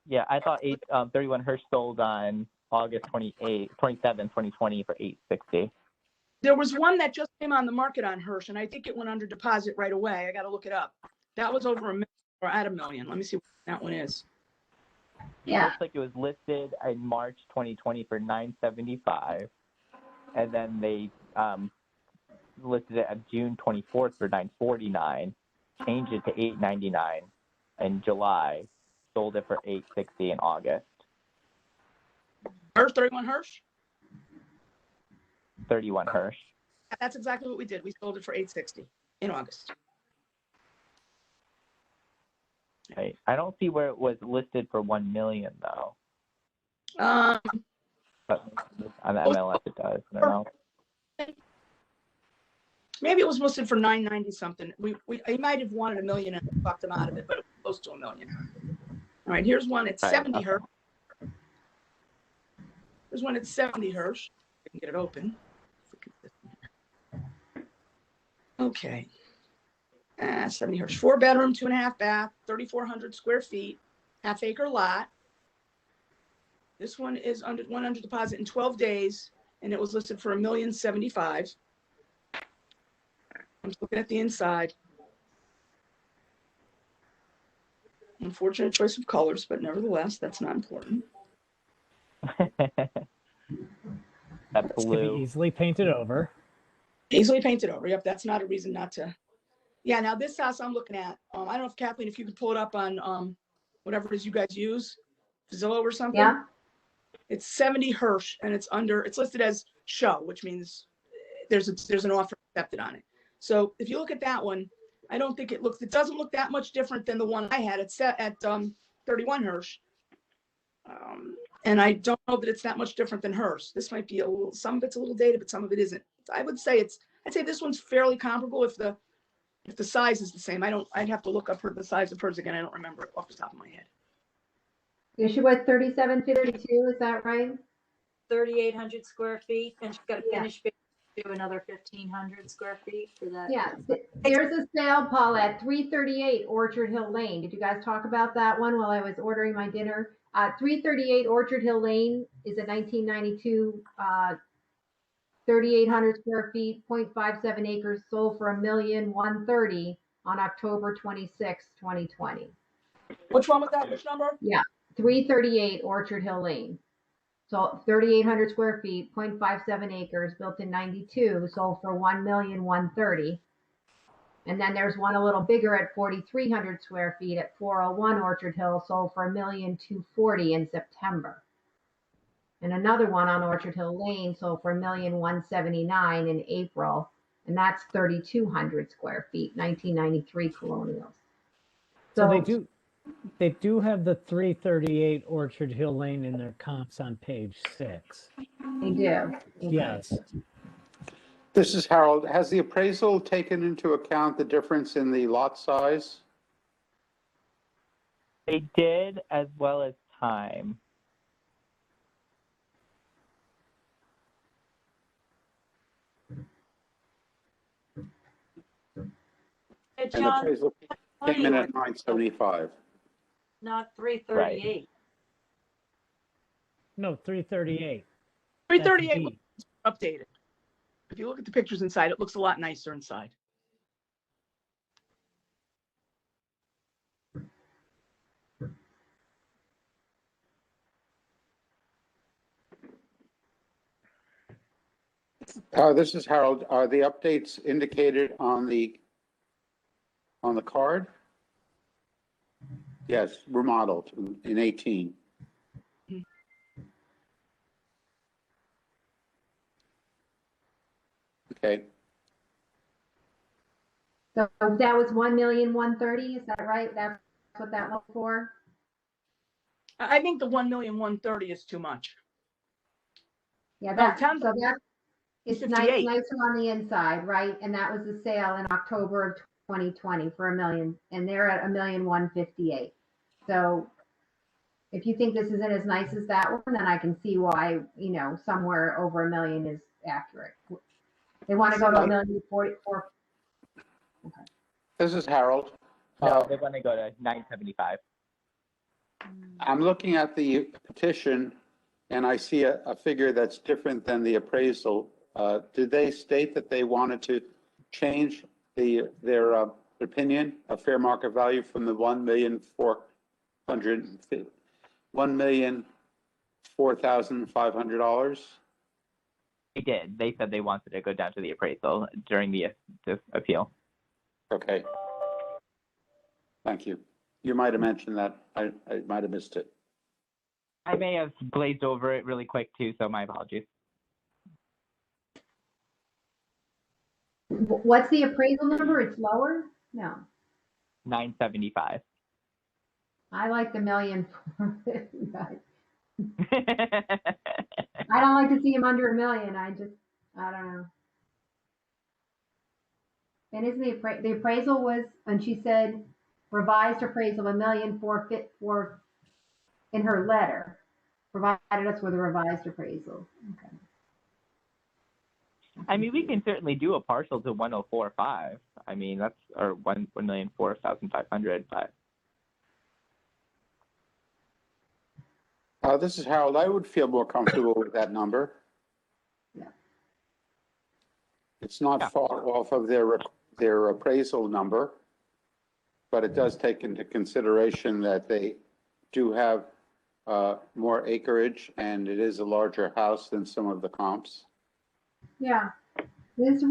Yeah, I thought 31 Hirsch sold on August 27, 2020 for 860. There was one that just came on the market on Hirsch, and I think it went under deposit right away. I got to look it up. That was over $1 million or at $1 million. Let me see what that one is. It Yeah, looks like it was listed in March 2020 for 975, and then they listed it on June 24th for 949, changed it to 899 in July, sold it for 860 in August. Hirsch, 31 Hirsch. 31 Hirsch. That's exactly what we did. We sold it for 860 in August. Right. I don't see where it was listed for 1 million though. Um, But on the MLS it does. I don't know. maybe it was listed for 990 something. He might have wanted $1 million and fucked him out of it, but it was close to $1 million. All right, here's one at Right, 70 okay. Hirsch. Here's one at 70 Hirsch. I can get it open. Okay. 70 Hirsch, 4 bedroom, 2.5 bath, 3,400 square feet, half-acre lot. This one is under 100 deposit in 12 days, and it was listed for $1,075,000. I'm just looking at the inside. Unfortunate choice of colors, but nevertheless, that's not important. That It's gonna be blue. easily painted over. Easily painted over. Yep, that's not a reason not to. Yeah, now this house I'm looking at, I don't know if Kathleen, if you could pull it up on whatever it is you guys use, Zillow or something. yeah. It's 70 Hirsch, and it's listed as show, which means there's an offer accepted on it. So if you look at that one, I don't think it doesn't look that much different than the one I had. It's set at 31 Hirsch. And I don't know that it's that much different than hers. This might be some of it's a little dated, but some of it isn't. I'd say this one's fairly comparable if the size is the same. I'd have to look up the size of hers again. I don't remember it off the top of my head. Yeah, she was 3752, is that right? 3,800 square feet, and she's got a Yeah. finished basement to another 1,500 square feet for that. Yeah, there's a sale, Paul, at 338 Orchard Hill Lane. Did you guys talk about that one while I was ordering my dinner? 338 Orchard Hill Lane is a 1992, 3,800 square feet, 0.57 acres, sold for $1,130,000 on October 26, 2020. Which one was that? Which number? 338 Orchard Hill Lane. So 3,800 square feet, 0.57 acres, built in 92, sold for $1,130,000. And then there's one a little bigger at 4,300 square feet at 401 Orchard Hill, sold for $1,240,000 in September. And another one on Orchard Hill Lane sold for $1,179,000 in April, and that's 3,200 square feet, 1993 Colonials. So they do have the 338 Orchard Hill Lane in their comps on page 6. They do. Yes. This is Harold. Has the appraisal taken into account the difference in the lot size? They did, as well as time. Hey, And John, appraisal came in at 975. not 338. No, 338. 338 That's was updated. If you look at the pictures inside, it looks a lot nicer inside. This is Harold. Are the updates indicated on the card? Yes, remodeled in 18. Okay, So that was 1,130,000, is that right? That's what that was for? I think the 1,130,000 is too much. Yeah, No, that, 10 so that, it's nice, 58. nicer on the inside, right? And that was the sale in October of 2020 for $1 million, and they're at $1,158,000. So if you think this isn't as nice as that one, then I can see why, somewhere over $1 million is accurate. They want to go to $1,044,000. this is Harold. No, they want to go to 975. I'm looking at the petition and I see a figure that's different than the appraisal. Did they state that they wanted to change their opinion of fair market value from the $1,004,500? They did. They said they wanted to go down to the appraisal during the appeal. Okay. Thank you. You might have mentioned that. I might have missed it. I may have glazed over it really quick too, so my apologies. What's the appraisal number? It's lower? No. 975. I like the $1,450,000. I don't like to see him under $1 million. I don't know. And isn't the appraisal was, and she said revised appraisal of $1,454,000 in her letter, provided us with a revised appraisal. Okay. I mean, we can certainly do a partial to 104.5. I mean, that's or 1,004,500. But This is Harold. I would feel more comfortable with that number. Yeah. It's not far off of their appraisal number, but it does take into consideration that they do have more acreage and it is a larger house than some of the comps. Yeah. It is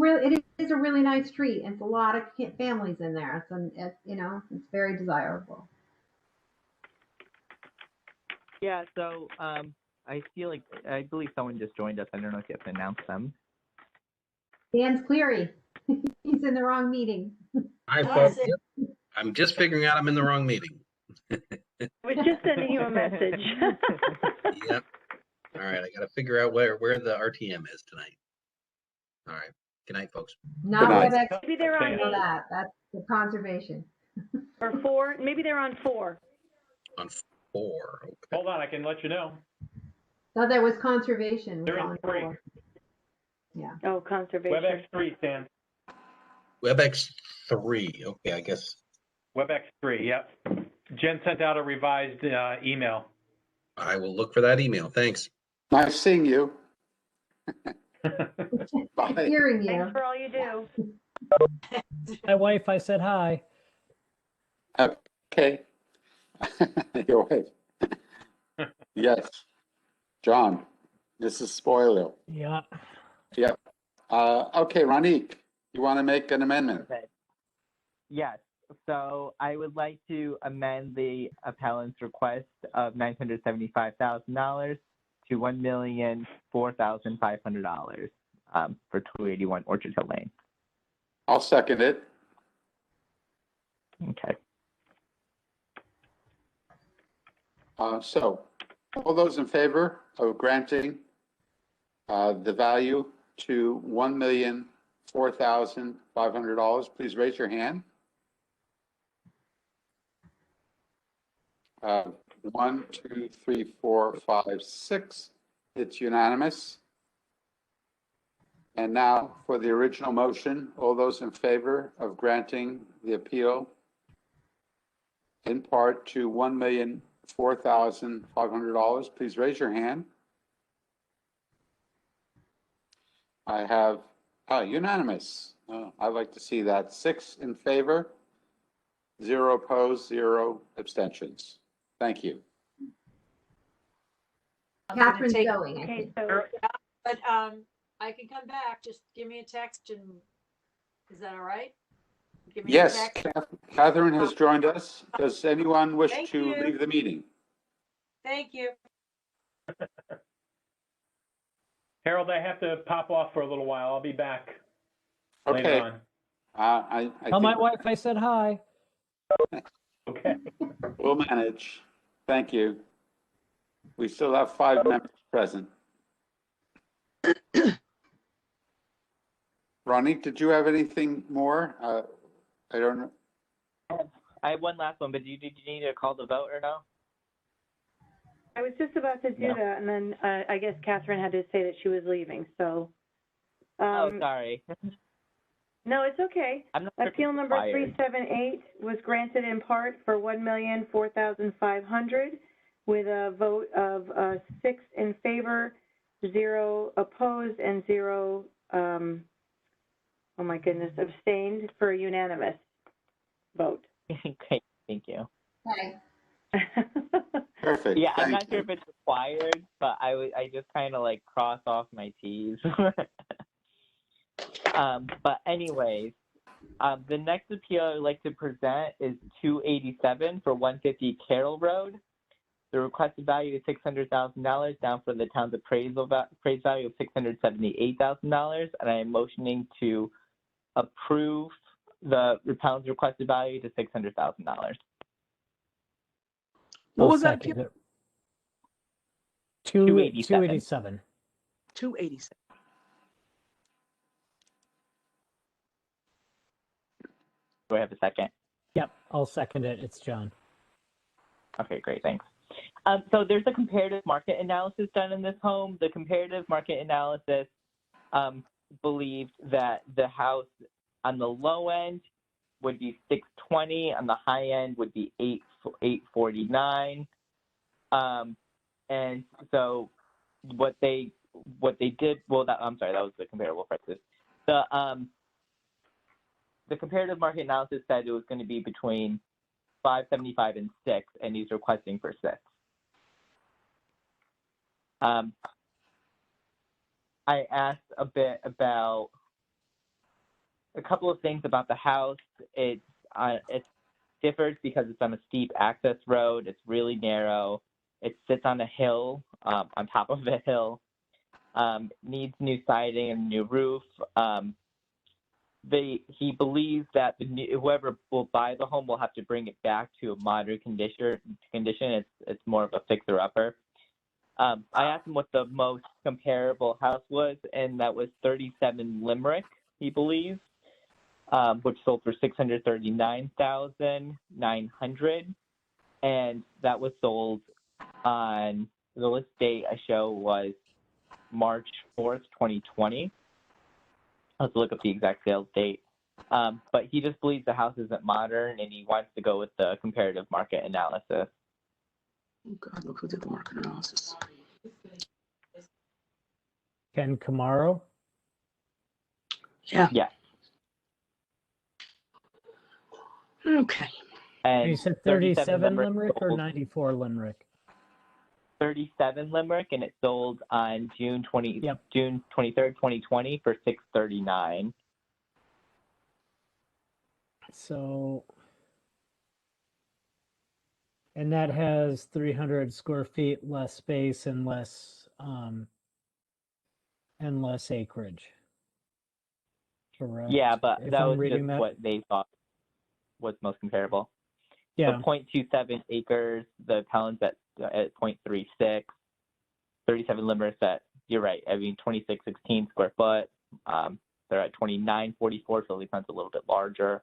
a really nice treat. It's a lot of families in there. It's very desirable. yeah, so I believe someone just joined us. I don't know if you have to announce them. Dan's Cleary. He's in the wrong meeting. Hi, folks. Yep. I'm just figuring out I'm in the wrong meeting. We're just sending you a message. Yep. All right. I got to figure out where the RTM is tonight. All right. Good night, folks. Not Good night. WebEx. Maybe they're on For 8 that. That's the conservation. or 4. Maybe they're on 4. On 4. Okay. Hold on, I can let you know. No, that was conservation. They're was in on 3. 4. Yeah. Oh, conservation. WebEx 3, Stan. WebEx 3. Okay, I guess. WebEx 3, yep. Jen sent out a revised email. I will look for that email. Thanks. Nice seeing you. Bye. Hearing you. Thanks for all you do. My wife, I said hi. Okay. Your wife. Yes. John, this is spoiler. Yeah. Yep. Okay, Ronique, you want to make an amendment? Okay. Yes. So I would like to amend the appellant's request of $975,000 to $1,004,500 for 281 Orchard Hill Lane. I'll second it. Okay. So all those in favor of granting the value to $1,004,500. Please raise your hand. 1, 2, 3, 4, 5, 6. It's unanimous. And now for the original motion, all those in favor of granting the appeal in part to $1,004,500, please raise your hand. I have unanimous. I'd like to see that. 6 in favor, 0 opposed, 0 abstentions. Thank you. I'm gonna Catherine's take- going, I Okay, think. so, But I can come back. Just give me a text and, is that all right? Give me a Yes, text. Catherine has joined us. Does anyone wish Thank to you. leave the meeting? Thank you. Harold, I have to pop off for a little while. I'll be back later Okay. on. I Tell my think wife I said hi. Okay. we'll manage. Thank you. We still have 5 members present. Ronnie, did you have anything more? I don't know. I have one last one, but did you need to call the vote or no? I was just about to do No. that, and then I guess Catherine had to say that she was leaving, so. Oh, sorry. No, it's okay. I'm not sure if Appeal it's number required. 378 was granted in part for $1,004,500 with a vote of 6 in favor, 0 opposed, and 0, oh my goodness, abstained for a unanimous vote. Great, thank you. Okay. Perfect. Yeah, I'm Thank not sure you. if it's required, but I just kind of like cross off my T's. But anyways, the next appeal I would like to present is 287 for 150 Carroll Road. The requested value is $600,000, down for the town's appraised value of $678,000, and I am motioning to approve the town's requested value to $600,000. What I'll was that second appeal? it. 287. 287. Do I have a second? Yep, I'll second it. It's John. Okay, great, thanks. So there's a comparative market analysis done in this home. The comparative market analysis believed that the house on the low end would be $620, on the high end would be $849. And so what they did, well, I'm sorry, that was the comparable prices. The comparative market analysis said it was going to be between 575 and 6, and he's requesting for 6. I asked a bit about a couple of things about the house. It differs because it's on a steep access road. It's really narrow. It sits on a hill, on top of a hill. Needs new siding and new roof. He believes that whoever will buy the home will have to bring it back to a modern condition. It's more of a fixer-upper. I asked him what the most comparable house was, and that was 37 Limerick, he believes, which sold for $639,900, and that was sold on the list date I show was March 4th, 2020. Let's look up the exact sales date. But he just believes the house isn't modern, and he wants to go with the comparative market analysis. Oh God, look who did the market analysis. Ken Camaro. Yeah. Yes. Okay. And You said 37 Limerick Limerick or sold 94 Limerick? 37 Limerick, and it sold on June 23rd, 2020 for $639. So, and that has 300 square feet less space and less acreage. Correct. Yeah, but If that I'm was reading just that. what they thought was most comparable. Yeah. So 0.27 acres, the Pelham's at 0.36, 37 Limerick's at you're right. I mean, 2616 square foot. They're at 2944, so Leafrent's a little bit larger.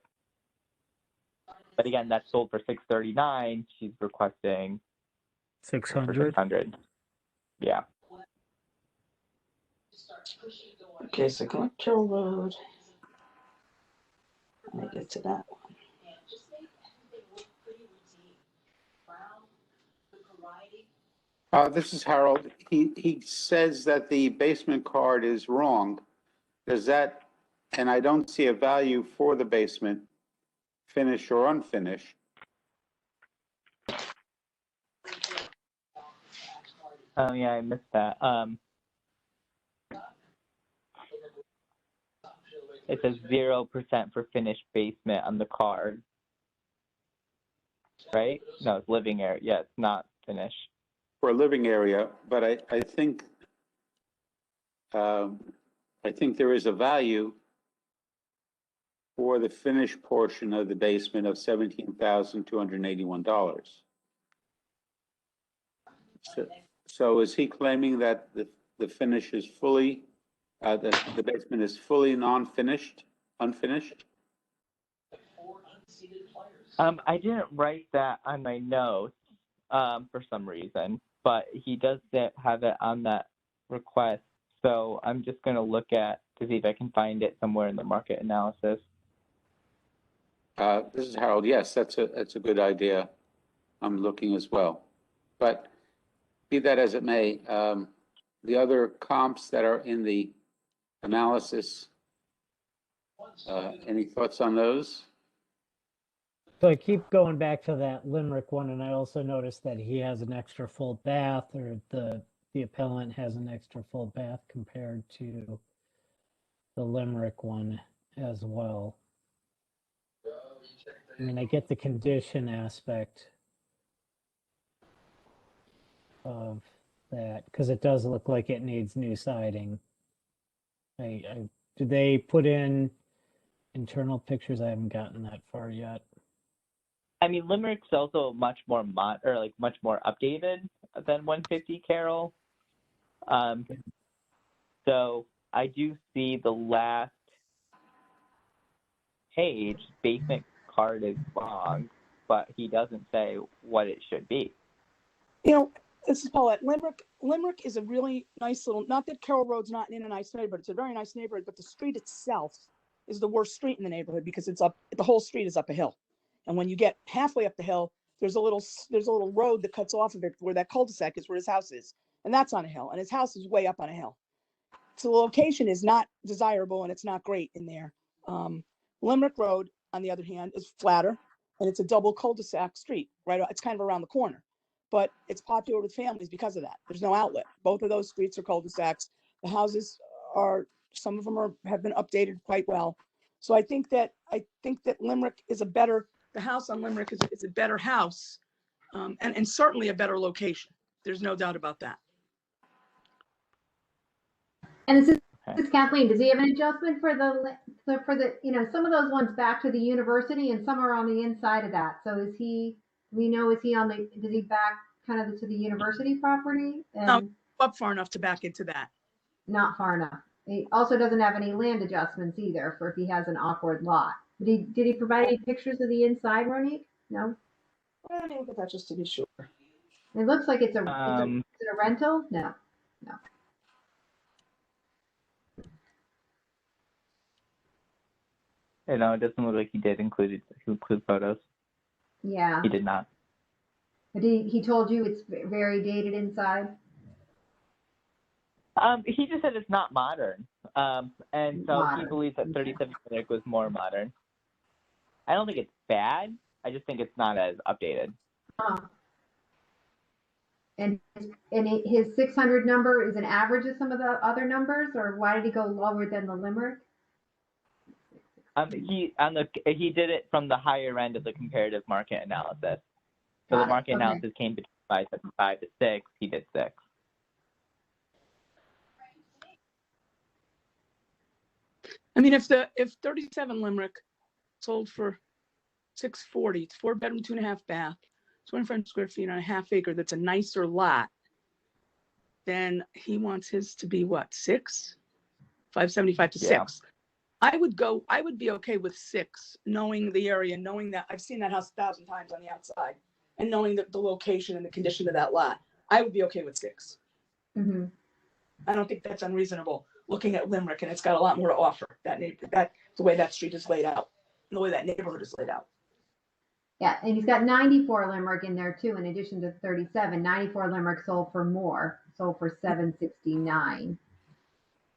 But again, that's sold for 639. She's requesting for 600. 600. Yeah. Okay, so Glen Kill Road. Let me get to that one. This is Harold. He says that the basement card is wrong. Does that, and I don't see a value for the basement, finished or unfinished. Oh yeah, I missed that. It says 0% for finished basement on the card. Right? No, it's living area. Yeah, it's not finished. For a living area, but I think there is a value for the finished portion of the basement of $17,281. So is he claiming that the finish is fully, the basement is fully non-finished, unfinished? I didn't write that on my notes for some reason, but he does have it on that request. So I'm just going to look to see if I can find it somewhere in the market analysis. This is Harold. Yes, that's a good idea. I'm looking as well. But be that as it may, the other comps that are in the analysis, any thoughts on those? So I keep going back to that Limerick one, and I also noticed that he has an extra full bath, or the appellant has an extra full bath compared to the Limerick one as well. I mean, I get the condition aspect of that, because it does look like it needs new siding. Did they put in internal pictures? I haven't gotten that far yet. I mean, Limerick's also much more much more updated than 150 Carroll. So I do see the last page, basement card is wrong, but he doesn't say what it should be. You know, this is Paulette. Limerick is a really nice little, not that Carroll Road's not in a nice neighborhood, it's a very nice neighborhood, but the street itself is the worst street in the neighborhood because the whole street is up a hill. And when you get halfway up the hill, there's a little road that cuts off of it where that cul-de-sac is, where his house is. And that's on a hill. And his house is way up on a hill. So the location is not desirable and it's not great in there. Limerick Road, on the other hand, is flatter and it's a double cul-de-sac street, right? It's kind of around the corner, but it's popular with families because of that. There's no outlet. Both of those streets are cul-de-sacs. The houses some of them have been updated quite well. So I think that Limerick is the house on Limerick is a better house, and certainly a better location. There's no doubt about that. And this is Kathleen. Does he have an adjustment for the some of those ones back to the university and some are on the inside of that? So does he back kind of to the university property? And no, up far enough to back into that. Not far enough. He also doesn't have any land adjustments either for if he has an awkward lot. Did he provide any pictures of the inside, Ronique? No? I didn't look at that just to be sure. It looks like it's a rental? No. You know, it doesn't look like he did include photos. Yeah. He did not. But he told you it's very dated inside? He just said it's not modern. And so Modern. He believes that 37 Clinic was more modern. I don't think it's bad. I just think it's not as updated. And his 600 number is an average of some of the other numbers, or why did he go lower than the Limerick? He did it from the higher end of the comparative market analysis. So the market analysis came between 575 to 6. He did 6. I mean, if 37 Limerick sold for $640, it's 4-bedroom, 2.5 bath, 25 square feet on a half acre, that's a nicer lot. then he wants his to be what, 6? 575 to Yeah. 6. I would be okay with 6, knowing the area, knowing that I've seen that house 1,000 times on the outside, and knowing the location and the condition of that lot. I would be okay with 6. Mm-hmm. I don't think that's unreasonable, looking at Limerick, and it's got a lot more to offer, the way that street is laid out, and the way that neighborhood is laid out. Yeah, and he's got 94 Limerick in there too, in addition to 37. 94 Limerick sold for more, sold for 769.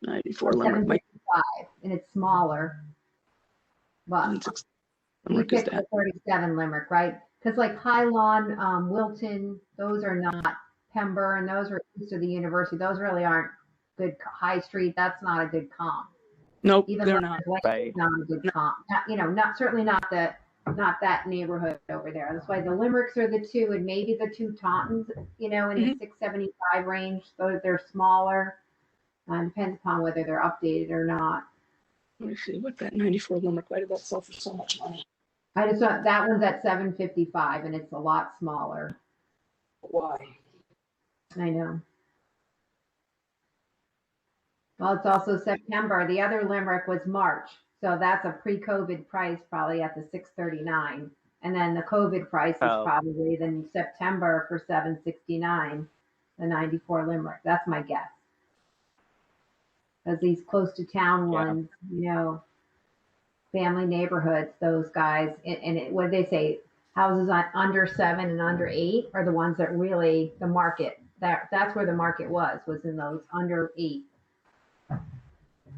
94 Or Limerick, might 755, and it's smaller. But he Limerick is picked the that. 37 Limerick, right? Because like High Lawn, Wilton, those are not Pember, and those are east of the university. Those really aren't good. High Street, that's not a good comp. Nope, Even they're though not. it's not a good comp. Not certainly not that neighborhood over there. That's why the Limericks are the 2, and maybe the 2 Tauntons, in the 675 range. Though they're smaller. Depends upon whether they're updated or not. Let me see, what that 94 Limerick, why did that sell for so much money? I just thought that one's at 755 and it's a lot smaller. Why? I know. Well, it's also September. The other Limerick was March. So that's a pre-COVID price, probably at the 639. And then the COVID price is probably then September for 769, the 94 Limerick. That's my guess. Because these close to town ones, family neighborhoods, those guys, what do they say? Houses on under 7 and under 8 are the ones that really the market. That's where the market was in those under 8.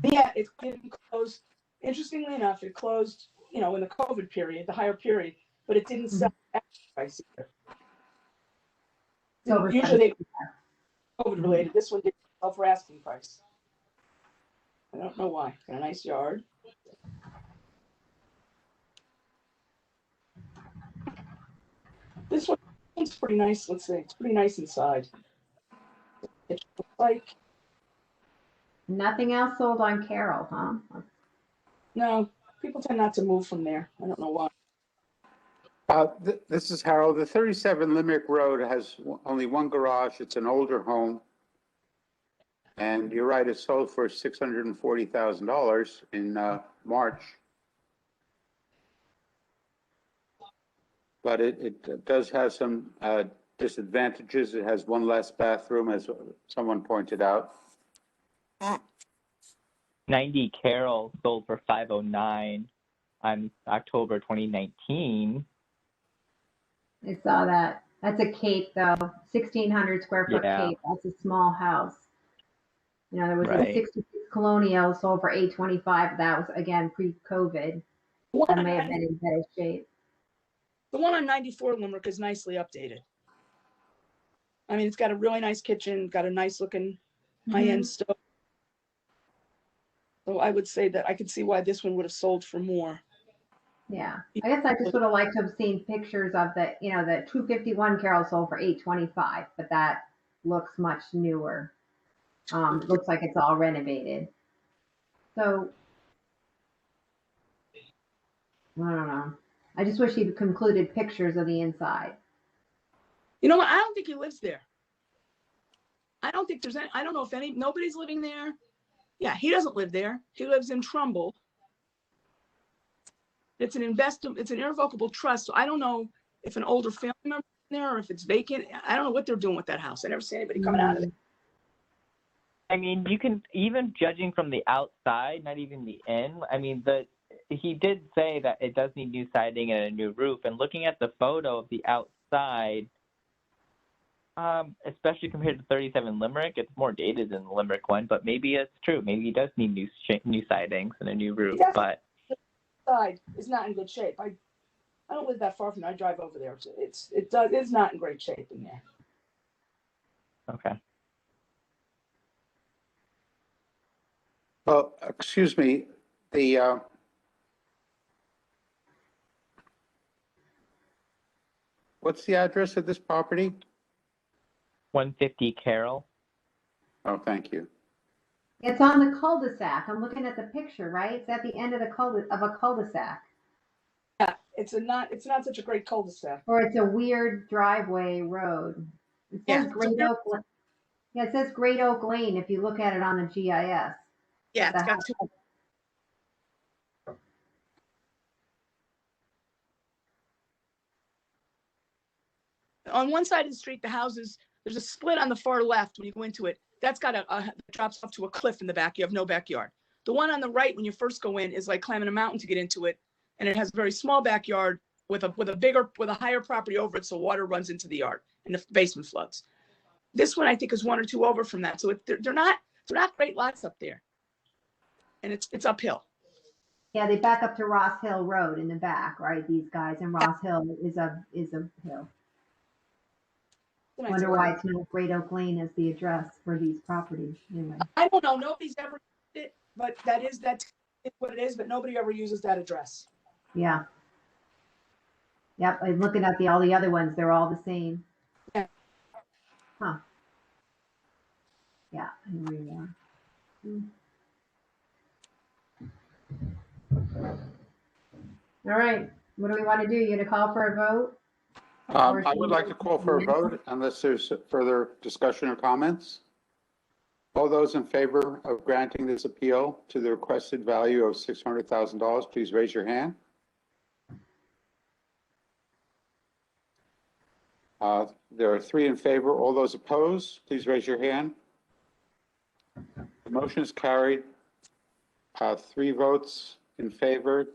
Yeah, it didn't close. Interestingly enough, it closed, in the COVID period, the higher period, but it didn't sell at price either. So usually they COVID related. This one didn't sell for asking price. I don't know why. Got a nice yard. This one's pretty nice. Let's see. It's pretty nice inside. It looks like nothing else sold on Carroll, huh? No, people tend not to move from there. I don't know why. This is Harold. The 37 Limerick Road has only one garage. It's an older home. And you're right, it sold for $640,000 in March. But it does have some disadvantages. It has one less bathroom, as someone pointed out. 90 Carroll sold for $509 on October 2019. I saw that. That's a Cape, though. 1,600 square foot Cape. That's a small house. There was a 66 Colonial sold for $825. That was, again, pre-COVID. That may have been in better shape. The one on 94 Limerick is nicely updated. I mean, it's got a really nice kitchen, got a nice looking high-end stove. So I would say that I could see why this one would have sold for more. Yeah, I guess I just would have liked to have seen pictures of the 251 Carroll sold for $825, but that looks much newer. Looks like it's all renovated. So I don't know. I just wish he'd concluded pictures of the inside. You know what? I don't think he lives there. I don't think there's any, I don't know if nobody's living there. Yeah, he doesn't live there. He lives in Trumbull. It's an irrevocable trust. So I don't know if an older family member is there or if it's vacant. I don't know what they're doing with that house. I never see anybody coming out of it. I mean, you can, even judging from the outside, not even the in, I mean, he did say that it does need new siding and a new roof. And looking at the photo of the outside, especially compared to 37 Limerick, it's more dated than the Limerick one, but maybe it's true. Maybe he does need new sidings and a new roof, but the side is not in good shape. I don't live that far from there. I drive over there. It's not in great shape in there. Okay. Well, excuse me, what's the address of this property? 150 Carroll. Oh, thank you. It's on the cul-de-sac. I'm looking at the picture, right? It's at the end of a cul-de-sac. Yeah, it's not such a great cul-de-sac. Or it's a weird driveway road. It says Great Oak. Yeah, it says Great Oak Lane if you look at it on the GIS. Yeah, it's The got two. On one side of the street, the houses, there's a split on the far left when you go into it. That's got it drops off to a cliff in the back. You have no backyard. The one on the right, when you first go in, is like climbing a mountain to get into it. And it has a very small backyard with a higher property over it. So water runs into the yard and the basement floods. This one, I think, is one or two over from that. So they're not great lots up there. And it's uphill. Yeah, they back up to Ross Hill Road in the back, right? These guys, and Ross Hill is a hill. Wonder why it's not Great Oak Lane as the address for these properties. Anyway, I don't know. Nobody's ever used it, but that's what it is. But nobody ever uses that address. yeah. Yep, I'm looking at all the other ones. They're all the same. Yeah. Huh. Yeah, here we are. All right, what do we want to do? You gonna call for a vote? I would like to call for a vote unless there's further discussion or comments. All those in favor of granting this appeal to the requested value of $600,000, please raise your hand. There are 3 in favor. All those opposed, please raise your hand. The motion is carried. 3 votes in favor,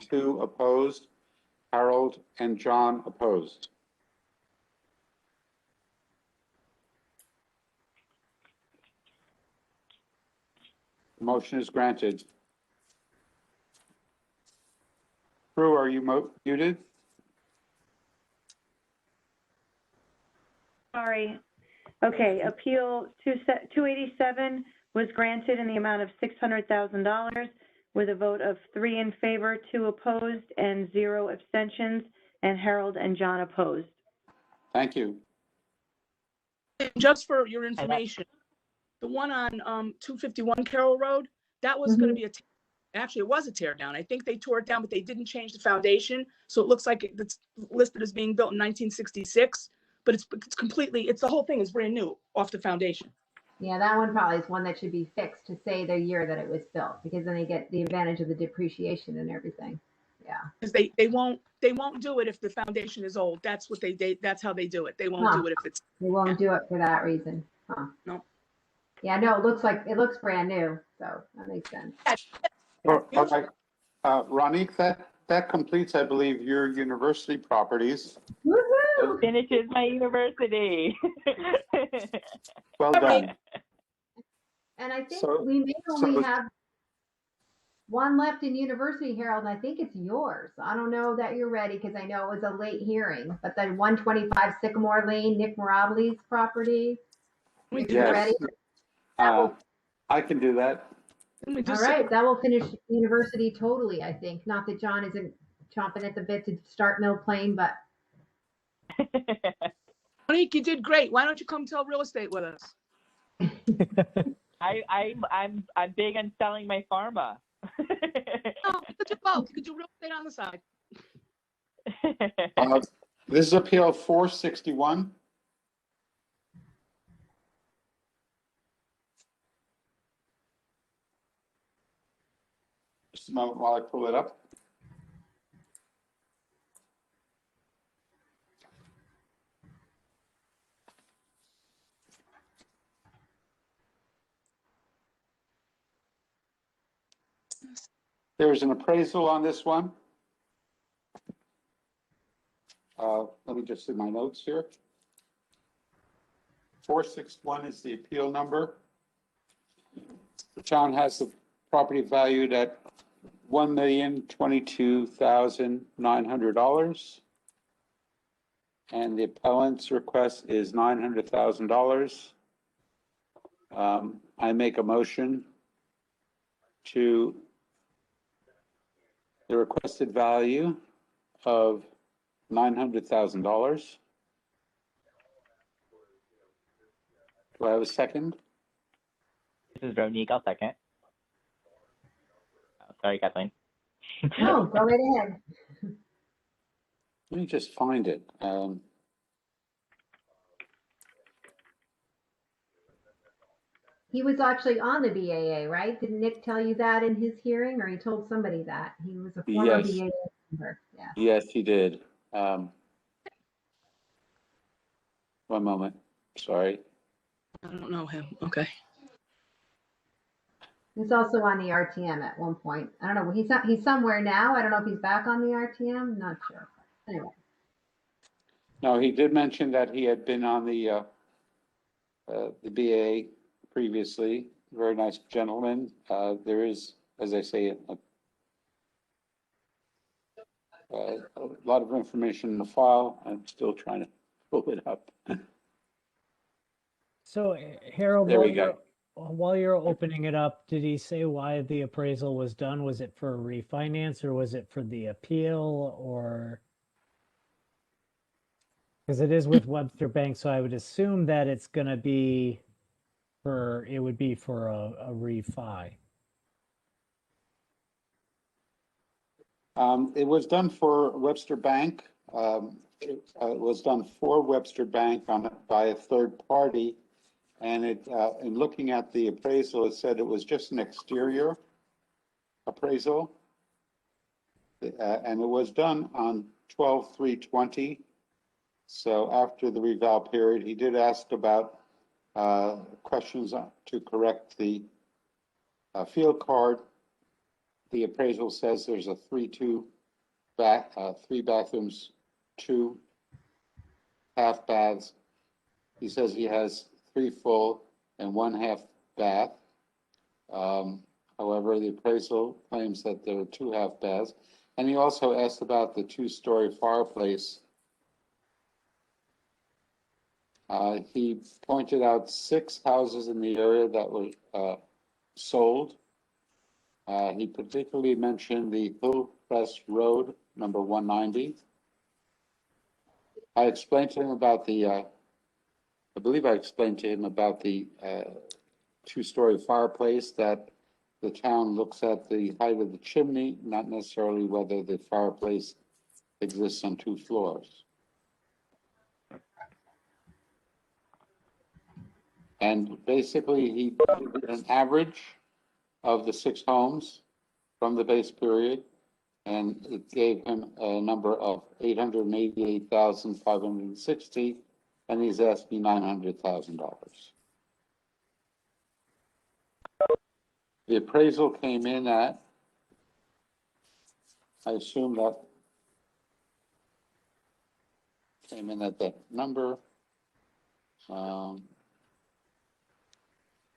2 opposed. Harold and John opposed. The motion is granted. Prue, are you muted? Sorry. Okay, Appeal 287 was granted in the amount of $600,000 with a vote of 3 in favor, 2 opposed, and 0 abstentions, and Harold and John opposed. Thank you. Just for your information, the one on 251 Carroll Road, that was going to be actually, it was a tear down. I think they tore it down, but they didn't change the foundation. So it looks like it's listed as being built in 1966, but it's completely, the whole thing is brand new off the foundation. Yeah, that one probably is one that should be fixed to say the year that it was built, because then they get the advantage of the depreciation and everything. Yeah. Because they won't do it if the foundation is old. That's what that's how they do it. They won't do it if it's. They won't do it for that reason. Huh. No. Yeah, no, it looks brand new, so that makes sense. All right. Ronique, that completes, I believe, your university properties. Woohoo! Finishes my university. Well done. And I think So- we may only so- have one left in University, Harold. I think it's yours. I don't know that you're ready because I know it was a late hearing, but then 125 Sycamore Lane, Nick Miraboli's property. If you're Yes. ready. I can do that. All right, that will finish University totally, I think. Not that John isn't chomping at the bit to start Mill Plain, but Monique, you did great. Why don't you come tell real estate with us? I'm big on selling my pharma. No, you could do both. You could do real estate on the side. This is Appeal 461. Just a moment while I pull it up. There's an appraisal on this one. Let me just see my notes here. 461 is the appeal number. The town has the property valued at $1,022,900. And the appellant's request is $900,000. I make a motion to the requested value of $900,000. Do I have a second? This is Ronique. I'll second. Oh, sorry, Kathleen. no, go right ahead. Let me just find it. He was actually on the BAA, right? Didn't Nick tell you that in his hearing, or he told somebody that? He was a former Yes. BAA member, yeah. Yes, he did. One moment, sorry. I don't know him. Okay. He's also on the RTM at one point. I don't know, he's somewhere now. I don't know if he's back on the RTM, not sure. Anyway, No, he did mention that he had been on the BA previously. Very nice gentleman. There is, as I say, a lot of information in the file. I'm still trying to pull it up. So Harold, There we go. while you're opening it up, did he say why the appraisal was done? Was it for a refinance or was it for the appeal, or? Because it is with Webster Bank, so I would assume that it's gonna be it would be for a refi. It was done for Webster Bank. It was done for Webster Bank by a third party. And in looking at the appraisal, it said it was just an exterior appraisal. And it was done on 12/3/20. So after the reval period, he did ask about questions to correct the field card. The appraisal says there's a 3 bathrooms, 2 half baths. He says he has 3 full and 1 half bath. However, the appraisal claims that there are 2 half baths. And he also asked about the 2-story fireplace. He pointed out 6 houses in the area that were sold. He particularly mentioned the Hillcrest Road, number 190. I explained to him about I believe I explained to him about the 2-story fireplace, that the town looks at the height of the chimney, not necessarily whether the fireplace exists on 2 floors. And basically, he did an average of the 6 homes from the base period, and it gave him a number of 888,560, and he's asking $900,000. The appraisal came in at, I assume that came in at that number.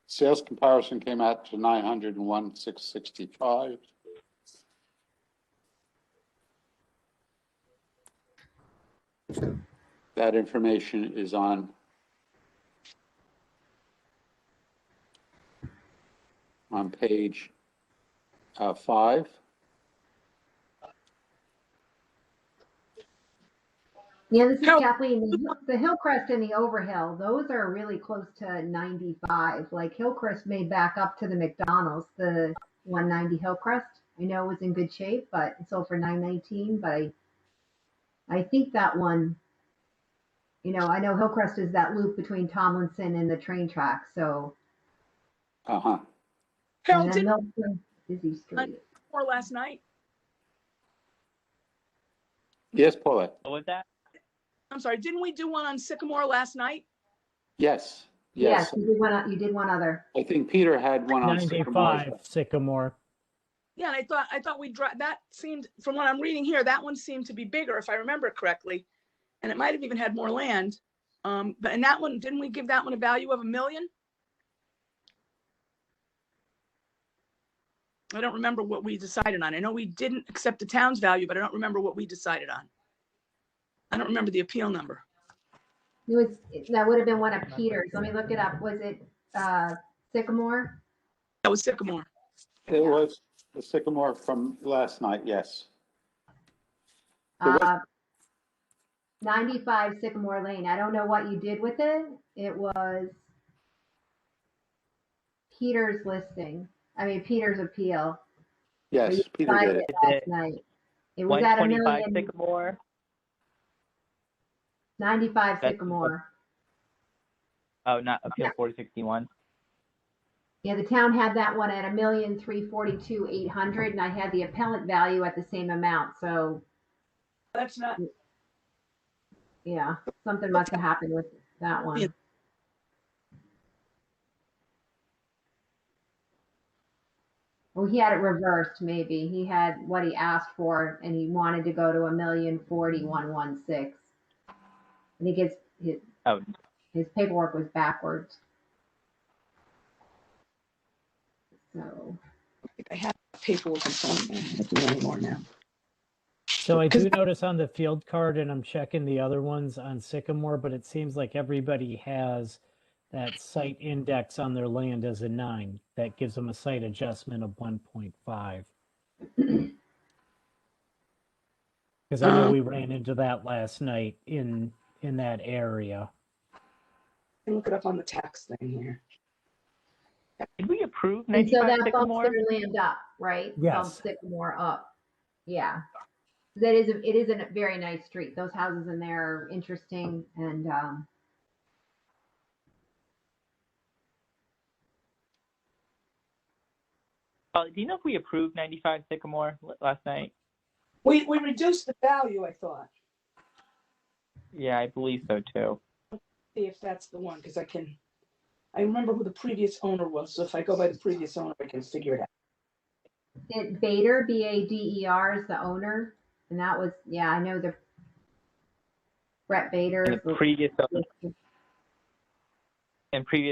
Sales comparison came out to 901,665. That information is on page 5. yeah, this is Kathleen. The Hillcrest and the Overhill, those are really close to 95. Like Hillcrest may back up to the McDonald's, the 190 Hillcrest. I know it was in good shape, but it sold for 919. But I think that one, I know Hillcrest is that loop between Tomlinson and the train track. So. Uh-huh. Harold, And did then Milton, Busy Street. or last night? Yes, Paulette. What was that? I'm sorry, didn't we do one on Sycamore last night? Yes. Yes, you did one other. I think Peter had one on 95 Sycamore. Yeah, and I thought that seemed, from what I'm reading here, that one seemed to be bigger, if I remember correctly. And it might have even had more land. But in that one, didn't we give that one a value of $1 million? I don't remember what we decided on. I know we didn't accept the town's value, but I don't remember what we decided on. I don't remember the appeal number. That would have been one of Peter's. Let me look it up. Was it Sycamore? That was Sycamore. It was the Sycamore from last night, yes. 95 Sycamore Lane. I don't know what you did with it. It was Peter's listing. Peter's appeal. Yes, Peter did it. Last night. It was at $1 million. Sycamore. 95 Sycamore. Oh, not appeal 4061. Yeah, the town had that one at 1,342,800, and I had the appellant value at the same amount, so, That's not, yeah, something must have happened with that one. Yeah. Well, he had it reversed, maybe. He had what he asked for, and he wanted to go to 1,040,116. I think Oh, his paperwork was backwards. So, I think I have paperwork in front of me. I don't do anymore now. So I do notice on the field card, and I'm checking the other ones on Sycamore, but it seems like everybody has that site index on their land as a 9. That gives them a site adjustment of 1.5. Because I know we ran into that last night in that area. I can look it up on the tax thing here. did we approve and so 95 that bumps Sycamore? their land up, right? Yes. Bumps Sycamore up. Yeah. It is a very nice street. Those houses in there are interesting, and Do you know if we approved 95 Sycamore last night? We reduced the value, I thought. Yeah, I believe so too. See if that's the one, because I remember who the previous owner was, so if I go by the previous owner, I can figure it out. Bader, Bader, is the owner, and that was, yeah, I know the Brett Bader. And the previous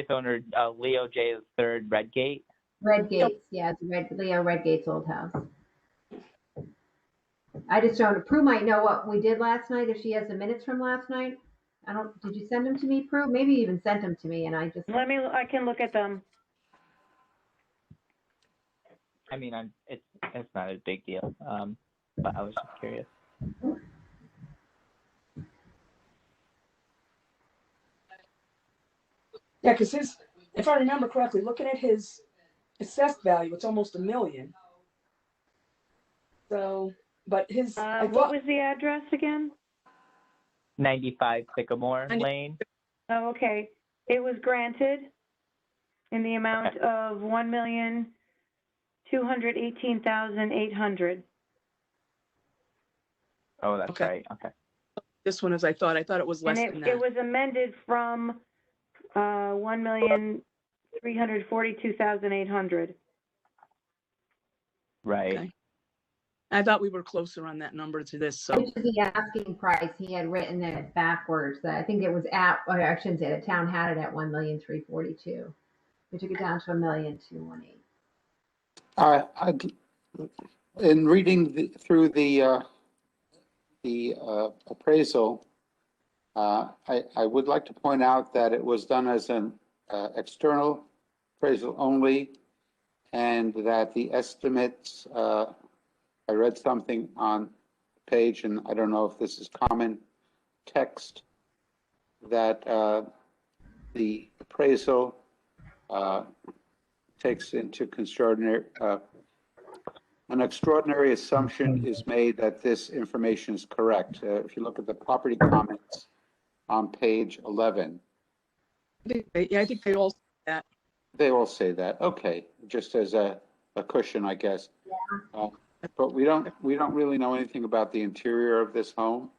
owner, Leo J. III, Redgate. Redgate's, yeah, it's Leo Redgate's old house. I just don't, Prue might know what we did last night, if she has the minutes from last night. Did you send them to me, Prue? Maybe you even sent them to me, and I just. I can look at them. I mean, it's not a big deal, but I was just curious. Yeah, because if I remember correctly, looking at his assessed value, it's almost $1 million. So, but his, I What thought, was the address again? 95 Sycamore Lane. Oh, okay. It was granted in the amount of 1,218,800. Oh, that's Okay. right. Okay. this one as I thought. I thought it was less And than it that. was amended from 1,342,800. Right. Okay. I thought we were closer on that number to this, so. Which is the asking price. He had written it backwards. I think it was I shouldn't say the town had it at 1,342,000. We took it down to 1,218,000. In reading through the appraisal, I would like to point out that it was done as an external appraisal only, and that the estimates, I read something on page, and I don't know if this is common text, that the appraisal takes into an extraordinary assumption is made that this information is correct. If you look at the property comments on page 11. I think they all say that. They all say that. Okay, just as a cushion, I guess. But we don't really know anything about the interior of this home.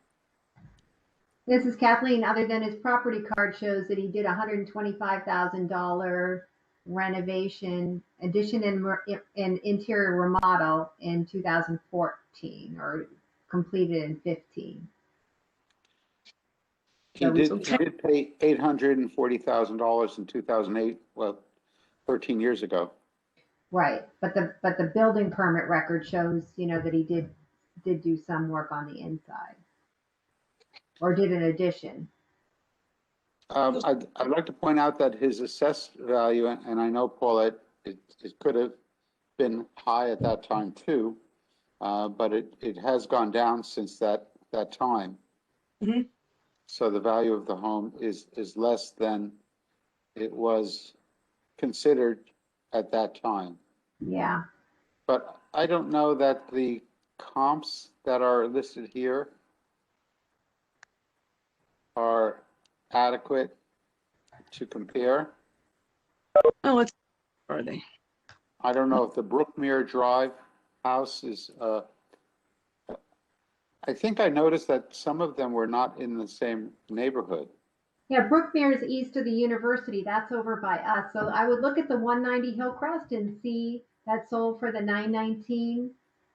This is Kathleen. Other than his property card shows that he did $125,000 renovation, addition and interior remodel in 2014, or completed in 15. He did pay $840,000 in 2008, well, 13 years ago. Right, but the building permit record shows, that he did do some work on the inside, or did an addition. I'd like to point out that his assessed value, and I know, Paula, it could have been high at that time too, but it has gone down since that time. Mm-hmm. So the value of the home is less than it was considered at that time. Yeah. But I don't know that the comps that are listed here are adequate to compare. Oh, let's are they? I don't know if the Brookmere Drive house is, I think I noticed that some of them were not in the same neighborhood. Yeah, Brookmere is east of the university. That's over by us. So I would look at the 190 Hillcrest and see that sold for the 919.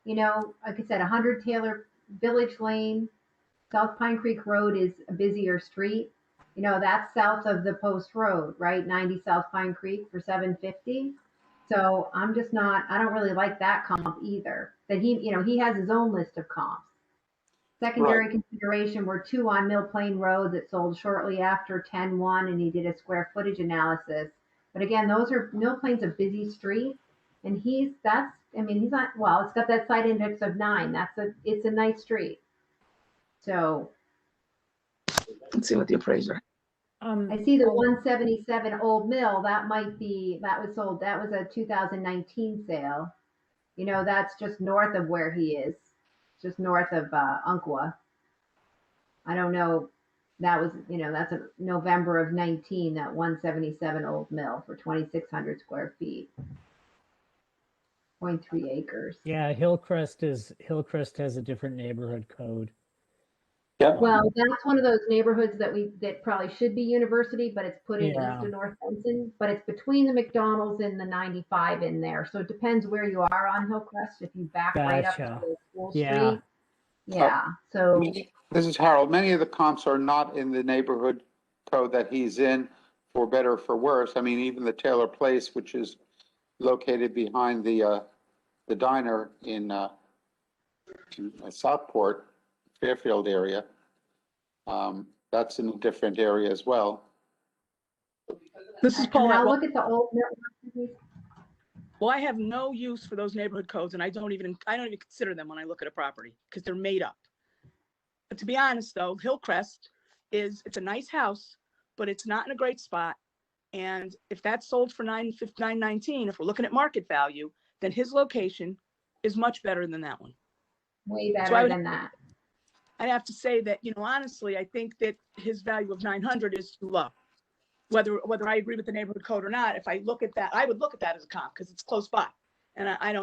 You know, like I said, 100 Taylor Village Lane, South Pine Creek Road is a busier street. You know, that's south of the Post Road, right? 90 South Pine Creek for 750. So I'm just not, I don't really like that comp either. That he, you know, he has his own list of comps. Secondary consideration were 2 on Mill Plain Road that sold shortly after 10-1, and he did a square footage analysis. But again, those are, Mill Plain's a busy street, and he's not, well, it's got that side index of 9. It's a nice street. So Let's see what the appraiser. I see the 177 Old Mill, that was sold, that was a 2019 sale. You know, that's just north of where he is, just north of Umpqua. I don't know, that was, you know, that's a November of 19, that 177 Old Mill for 2,600 square feet. 0.3 acres. Yeah, Hillcrest has a different neighborhood code. Yep. Well, that's one of those neighborhoods that probably should be university, but it's put in Yeah. east of North Benson, but it's between the McDonald's and the 95 in there. So it depends where you are on Hillcrest. If you back right up Gotcha. to the school Yeah. street. Yeah, so, This is Harold. Many of the comps are not in the neighborhood code that he's in, for better or for worse. I mean, even the Taylor Place, which is located behind the diner in Southport, Fairfield area. That's in a different area as well. This is and Paulette. I'll Well, look at the Old Mill. well, I have no use for those neighborhood codes, and I don't even consider them when I look at a property because they're made up. But to be honest, though, Hillcrest it's a nice house, but it's not in a great spot. And if that's sold for $919, if we're looking at market value, then his location is much better than that one. Way So I better would- than that. I'd have to say that, you know, honestly, I think that his value of 900 is too low. Whether I agree with the neighborhood code or not, if I look at that, I would look at that as a comp because it's close by. And I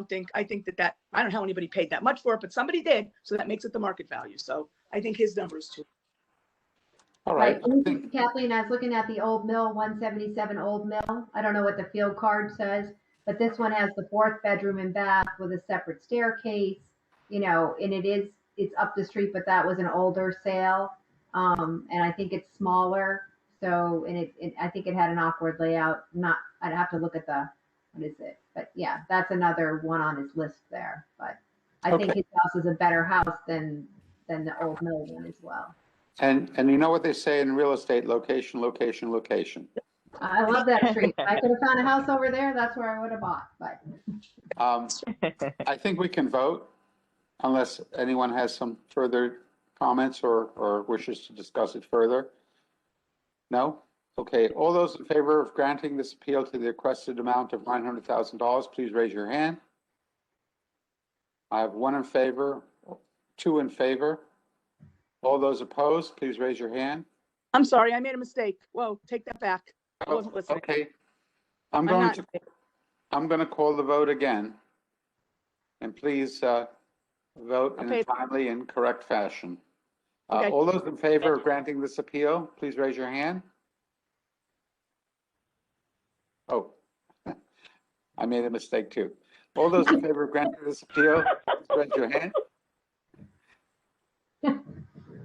think that I don't know how anybody paid that much for it, but somebody did. So that makes it the market value. So I think his number is too. All right. Right, and this is Kathleen, I was looking at the Old Mill, 177 Old Mill. I don't know what the field card says, but this one has the 4th bedroom and bath with a separate staircase, you know, and it's up the street, but that was an older sale. And I think it's smaller. So, and I think it had an awkward layout. I'd have to look at what is it? But yeah, that's another one on his list there. But I think Okay. his house is a better house than the Old Mill one as well. And you know what they say in real estate, location, location, location. I love that street. If I could have found a house over there, that's where I would have bought, but. I think we can vote unless anyone has some further comments or wishes to discuss it further. No? Okay, all those in favor of granting this appeal to the requested amount of $900,000, please raise your hand. I have 1 in favor, 2 in favor. All those opposed, please raise your hand. I'm sorry, I made a mistake. Whoa, take that back. I wasn't listening. Okay. I'm not- going to call the vote again. And please vote in a Okay. timely and correct fashion. Okay. All those in favor of granting this appeal, please raise your hand. Oh, I made a mistake too. All those in favor of granting this appeal, please raise your hand.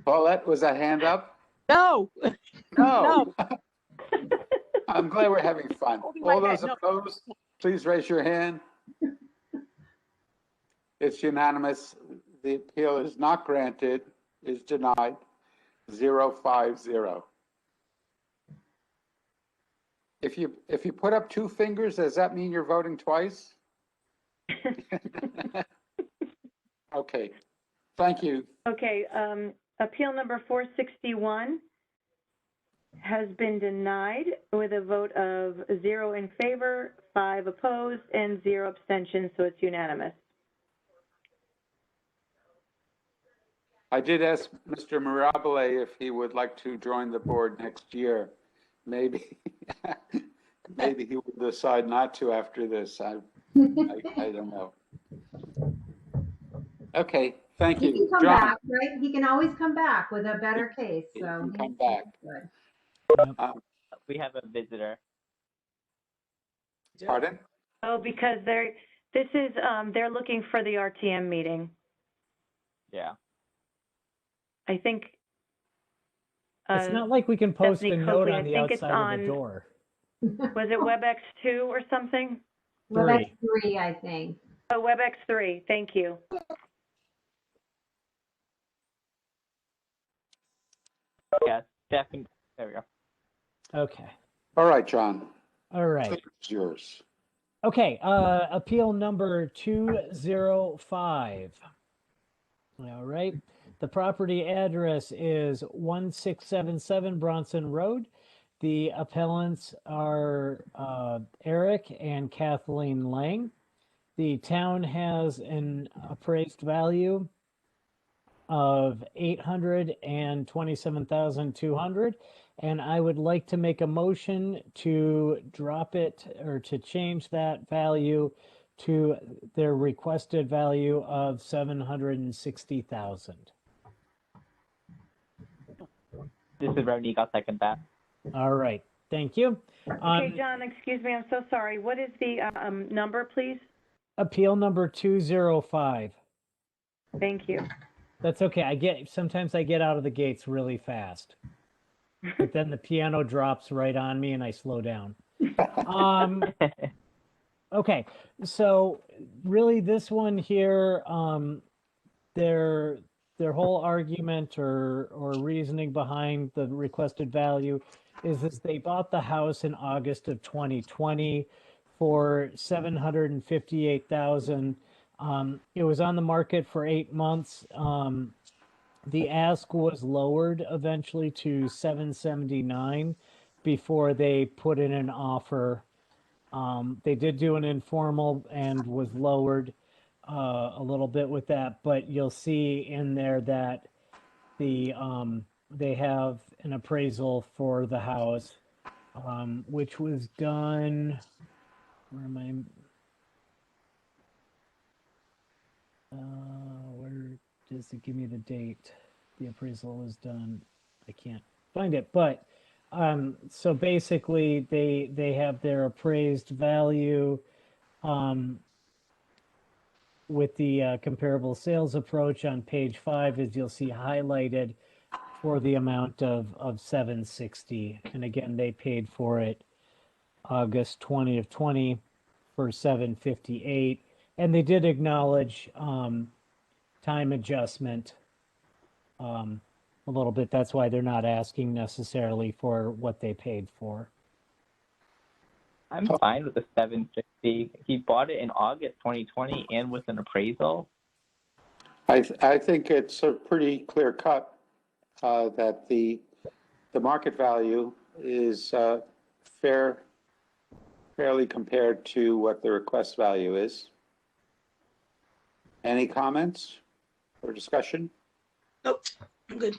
Paulette, was that hand up? No, No. I'm glad we're having fun. Holding my All those head, no. opposed, please raise your hand. It's unanimous. The appeal is not granted, is denied, 050. If you put up 2 fingers, does that mean you're voting twice? Okay, thank you. Okay, appeal number 461 has been denied with a vote of 0 in favor, 5 opposed, and 0 abstentions, so it's unanimous. I did ask Mr. Mirabile if he would like to join the board next year, maybe. maybe he will decide not to after this. I don't know. Okay, thank He you. can come John, back, right? He can always come back with a better case, he so. can he- come back. Good. We have a visitor. Pardon? Oh, because they're looking for the RTM meeting. Yeah. I think. It's not like we can post Stephanie a note Coakley, on I the think it's outside of on- the door. Was it WebEx 2 or something? WebEx 3, I think. Oh, WebEx 3, thank you. Yeah, Stephanie, there we go. Okay. All right, John. All right. It's yours. Okay, appeal number 205. All right. The property address is 1677 Bronson Road. The appellants are Eric and Kathleen Lang. The town has an appraised value of $827,200, and I would like to make a motion to drop it or to change that value to their requested value of $760,000. This is Ronique. I'll second that. All right, thank you. Okay, John, excuse me, I'm so sorry. What is the number, please? Appeal number 205. Thank you. That's okay. Sometimes I get out of the gates really fast, but then the piano drops right on me and I slow down. Okay, so really this one here, their whole argument or reasoning behind the requested value is they bought the house in August of 2020 for $758,000. It was on the market for 8 months. The ask was lowered eventually to $779 before they put in an offer. They did do an informal and was lowered a little bit with that, but you'll see in there that they have an appraisal for the house, which was done. Where am I? Where does it give me the date? The appraisal was done. I can't find it, but so basically they have their appraised value with the comparable sales approach on page 5, as you'll see highlighted, for the amount of 760. And again, they paid for it August 20 of 20 for 758. And they did acknowledge time adjustment a little bit. That's why they're not asking necessarily for what they paid for. I'm fine with the 760. He bought it in August 2020 and with an appraisal. I think it's a pretty clear cut that the market value is fairly compared to what the request value is. Any comments or discussion? Nope, I'm good.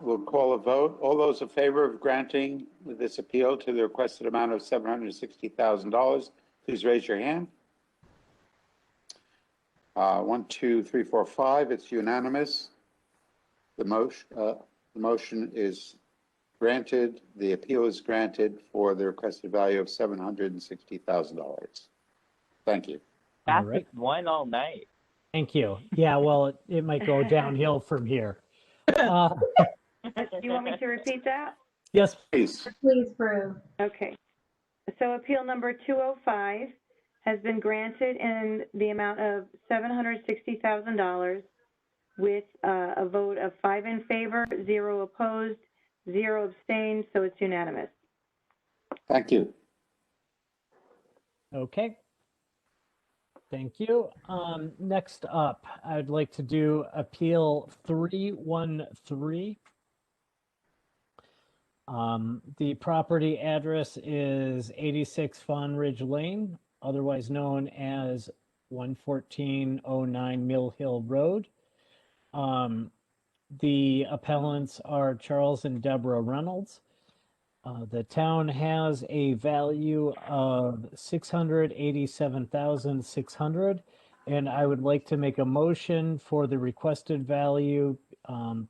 We'll call a vote. All those in favor of granting this appeal to the requested amount of $760,000, please raise your hand. 1, 2, 3, 4, 5. It's unanimous. The motion is granted. The appeal is granted for the requested value of $760,000. Thank you. All Fastest right. one all night. Thank you. Yeah, well, it might go downhill from here. Do you want me to repeat that? Yes, Please. Please prove. Okay. So appeal number 205 has been granted in the amount of $760,000 with a vote of 5 in favor, 0 opposed, 0 abstained, so it's unanimous. Thank you. okay. Thank you. Next up, I'd like to do appeal 313. The property address is 86 Fawn Ridge Lane, otherwise known as 11409 Mill Hill Road. The appellants are Charles and Deborah Reynolds. The town has a value of 687,600, and I would like to make a motion for the requested value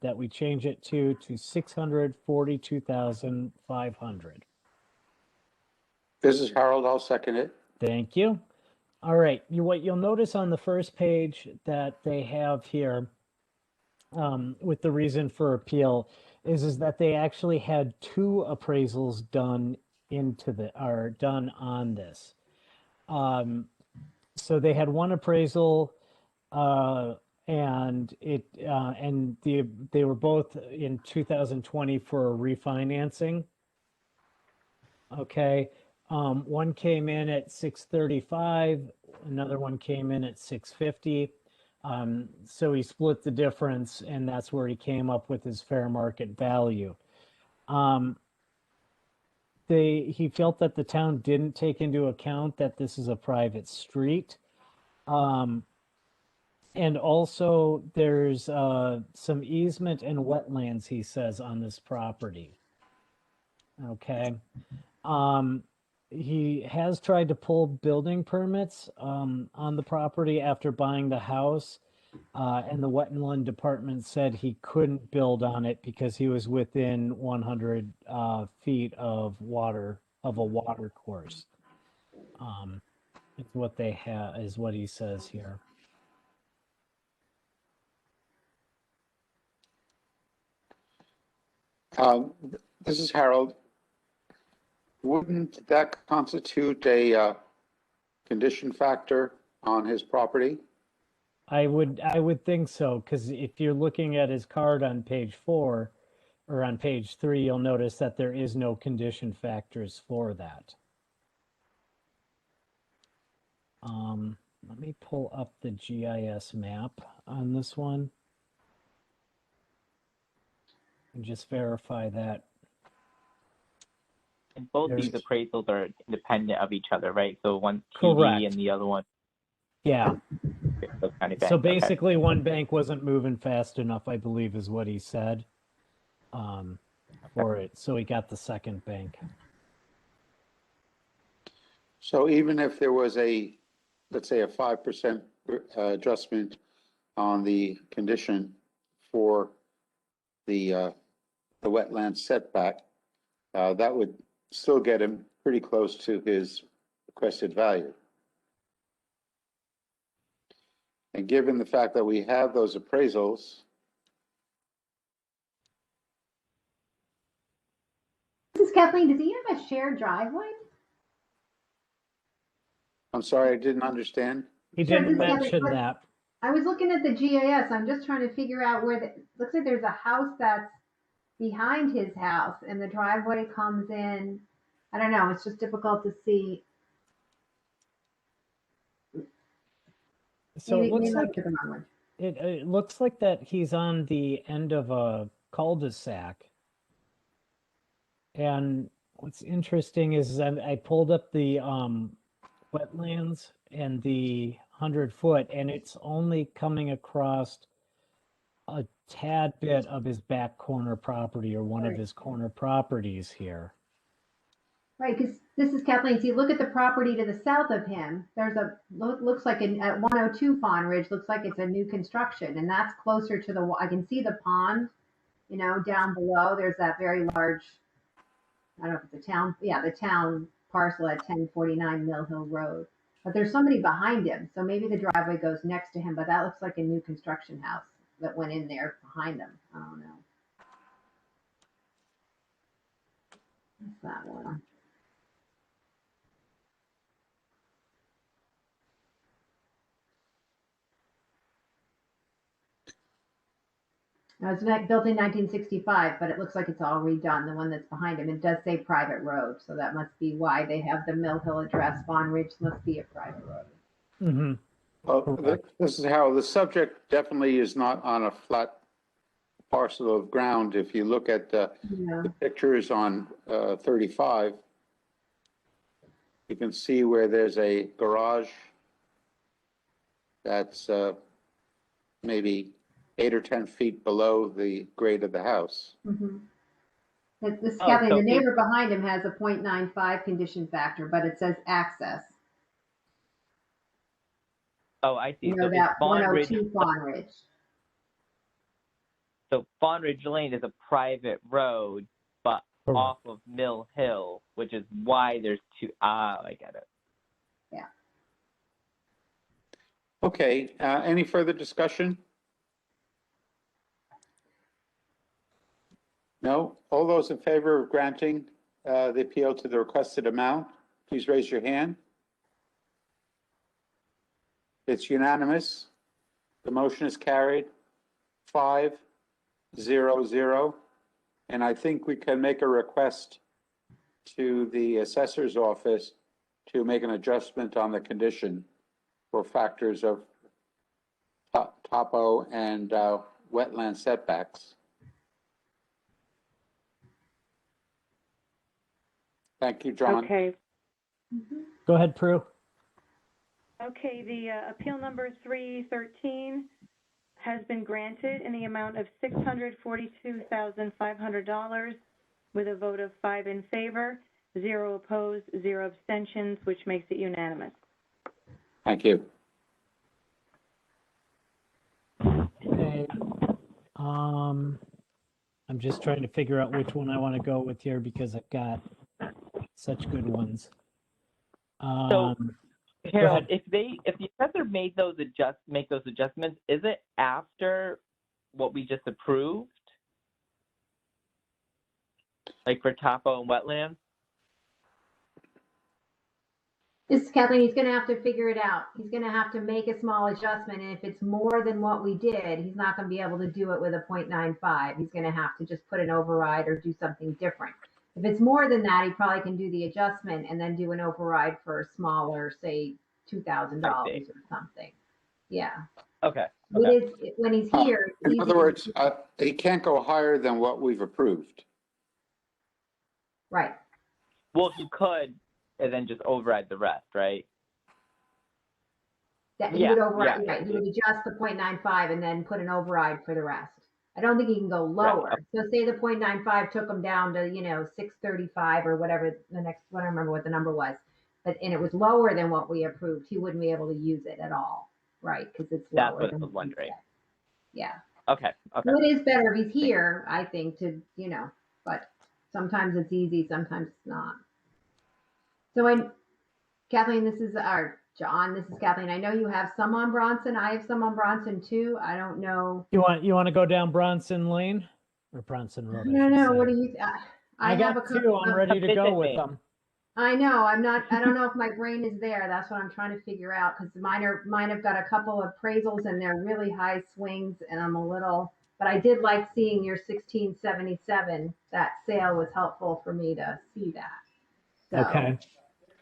that we change it to 642,500. This is Harold. I'll second it. Thank you. All right, what you'll notice on the first page that they have here with the reason for appeal is that they actually had 2 appraisals done done on this. So they had one appraisal and they were both in 2020 for a refinancing. Okay. One came in at 635, another one came in at 650. So he split the difference, and that's where he came up with his fair market value. He felt that the town didn't take into account that this is a private street. And also there's some easement and wetlands, he says, on this property. Okay. He has tried to pull building permits on the property after buying the house, and the wetland department said he couldn't build on it because he was within 100 feet of a water course. It's what they have, is what he says here. This is Harold. Wouldn't that constitute a condition factor on his property? I would think so, because if you're looking at his card on page 4 or on page 3, you'll notice that there is no condition factors for that. Let me pull up the GIS map on this one and just verify that. And both these appraisals are independent of each other, right? So one's Correct. TD and the other one. Yeah. Kind of So basically, one bank wasn't moving fast enough, I believe, is what he said. For it, so he got the second bank. So even if there was let's say a 5% adjustment on the condition for the wetland setback, that would still get him pretty close to his requested value. And given the fact that we have those appraisals, This is Kathleen. Does he have a shared driveway? I'm sorry, I didn't understand. He Sure, didn't this is mention Kathleen. that. I was looking at the GIS. I'm just trying to figure out where looks like there's a house that's behind his house and the driveway comes in. I don't know. It's just difficult to see. So Maybe- it looks maybe I like took the wrong one. it looks like that he's on the end of a cul-de-sac. And what's interesting is that I pulled up the wetlands and the 100-foot, and it's only coming across a tad bit of his back corner property or one of his corner properties here. Right, because this is Kathleen. See, look at the property to the south of him. There's looks like at 102 Pond Ridge, looks like it's a new construction, and that's closer to the. I can see the pond, down below. There's that very large. I don't know if it's a town. Yeah, the town parcel at 1049 Mill Hill Road. But there's somebody behind him, so maybe the driveway goes next to him. But that looks like a new construction house that went in there behind them. I don't know. What's that one? Now, it's built in 1965, but it looks like it's all redone. The one that's behind him, it does say private road, so that must be why they have the Mill Hill address. Bond Ridge must be a private road. Mm-hmm. Well, this is how the subject definitely is not on a flat parcel of ground. If you look at the pictures on 35, you can see where there's a garage that's maybe 8 or 10 feet below the grade of the house. Mm-hmm. This Oh, Kathleen, so the if- neighbor behind him has a 0.95 condition factor, but it says access. Oh, I see. You So know, it's that Fawn Ridge. 102 Fawn Ridge. So Fawn Ridge Lane is a private road, but Correct. off of Mill Hill, which is why there's two. Ah, I get it. Okay, any further discussion? No? All those in favor of granting the appeal to the requested amount, please raise your hand. It's unanimous. The motion is carried 5-0-0. And I think we can make a request to the assessor's office to make an adjustment on the condition for factors of topo and wetland setbacks. Thank you, John. Okay. Go ahead, Prue. Okay, the appeal number 313 has been granted in the amount of $642,500 with a vote of 5 in favor, 0 opposed, 0 abstentions, which makes it unanimous. Thank you. Okay. I'm just trying to figure out which one I want to go with here because I've got such good ones. Harold, ahead. if the assessor make those adjustments, is it after what we just approved? Like for topo and wetlands? This is Kathleen, he's gonna have to figure it out. He's gonna have to make a small adjustment, and if it's more than what we did, he's not gonna be able to do it with a 0.95. He's gonna have to just put an override or do something different. If it's more than that, he probably can do the adjustment and then do an override for a smaller, say, $2,000 or something. Yeah. Okay. It is, when he's here. it's In easy other to- words, he can't go higher than what we've approved. Right. Well, you could, and then just override the rest, right? That he Yeah, would override, yeah. right, he would adjust the 0.95 and then put an override for the rest. I don't think he can go lower. So say the 0.95 took him down to, 635 or whatever the next, I don't remember what the number was. And it was lower than what we approved, he wouldn't be able to use it at all, right? Because it's That's lower what I than was wondering. Yeah. Okay. So it is better if he's here, I think, to, but sometimes it's easy, sometimes it's not. So Kathleen, this is John, this is Kathleen. I know you have some on Bronson. I have some on Bronson too. I don't know. You want to go down Bronson Lane or Bronson Road? No. What do you? I have got a two. I'm ready to go with them. I know. I don't know if my brain is there. That's what I'm trying to figure out because mine have got a couple of appraisals and they're really high swings and I'm a little. But I did like seeing your 1677. That sale was helpful for me to see that. So, Okay.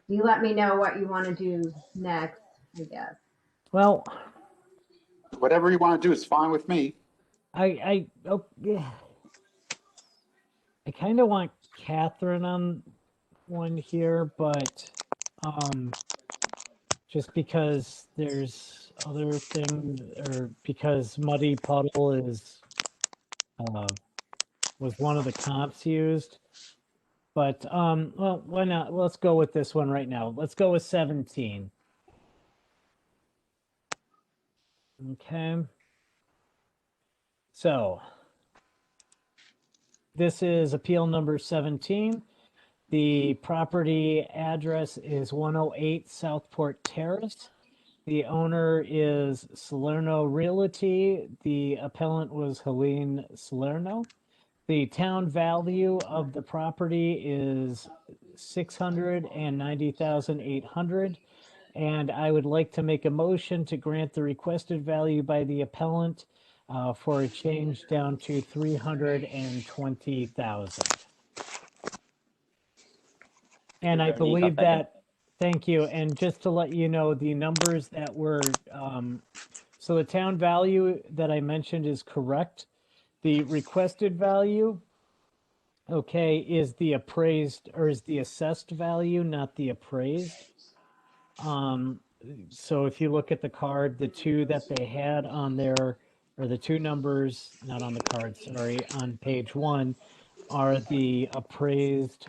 You let me know what you want to do next, I guess. Well, Whatever you want to do is fine with me. I kind of want Catherine on one here, but just because there's other things, or because Muddy Puddle was one of the comps used. But well, why not? Let's go with this one right now. Let's go with 17. Okay. So this is appeal number 17. The property address is 108 Southport Terrace. The owner is Salerno Realty. The appellant was Helene Salerno. The town value of the property is $690,800. And I would like to make a motion to grant the requested value by the appellant for a change down to $320,000. And I believe that, thank you. And just to let you know, the numbers that were, so the town value that I mentioned is correct. The requested value, okay, is the appraised or is the assessed value, not the appraised. So if you look at the card, the two that they had on there, or the two numbers, not on the card, sorry, on page 1, are the appraised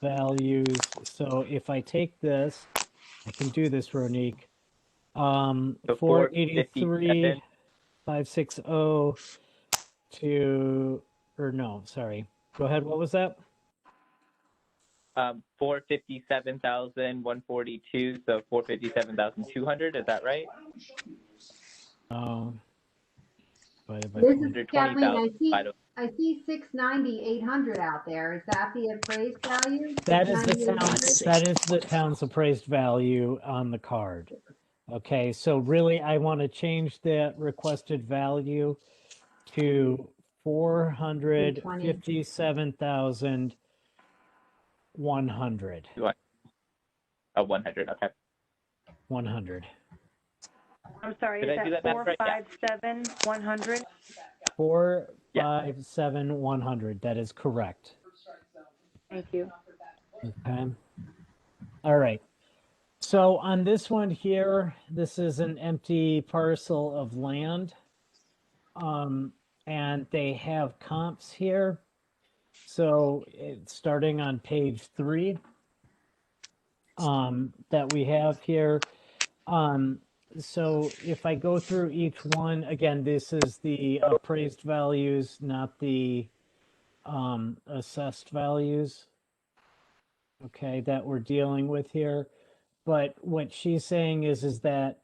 values. So if I take this, I can do this, Ronique. So 483, 457, 560 to, or no, sorry. Go ahead. What was that? 457,142, so 457,200, is that right? Divided by This is 20. Kathleen, I see, 20,000. I see 690, 800 out there. Is that the appraised value? That is the 690, 800? that is the town's appraised value on the card. Okay, so really I want to change that requested value to 457,100. Oh, 100, okay. 100. I'm sorry, Did is I do that that math right? Yeah. 457, 100? 457, 100. That is correct. Thank you. Okay. All right. So on this one here, this is an empty parcel of land. And they have comps here. So it's starting on page 3 that we have here. So if I go through each one, again, this is the appraised values, not the assessed values, okay, that we're dealing with here. But what she's saying is that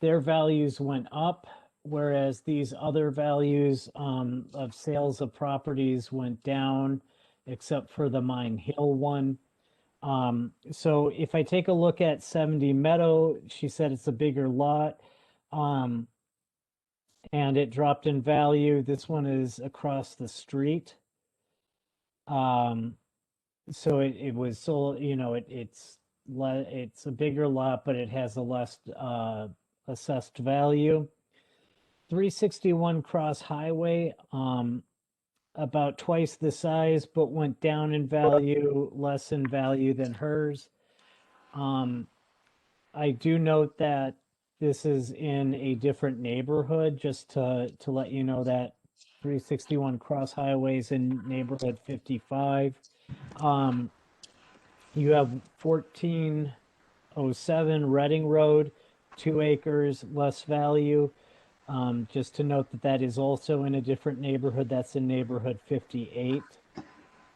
their values went up, whereas these other values of sales of properties went down, except for the Mine Hill one. So if I take a look at 70 Meadow, she said it's a bigger lot, and it dropped in value. This one is across the street. So it was sold, you know, it's a bigger lot, but it has a less assessed value. 361 Cross Highway, about twice the size, but went down in value, less in value than hers. I do note that this is in a different neighborhood, just to let you know that 361 Cross Highway is in neighborhood 55. You have 1407 Reading Road, 2 acres, less value. Just to note that that is also in a different neighborhood. That's in neighborhood 58.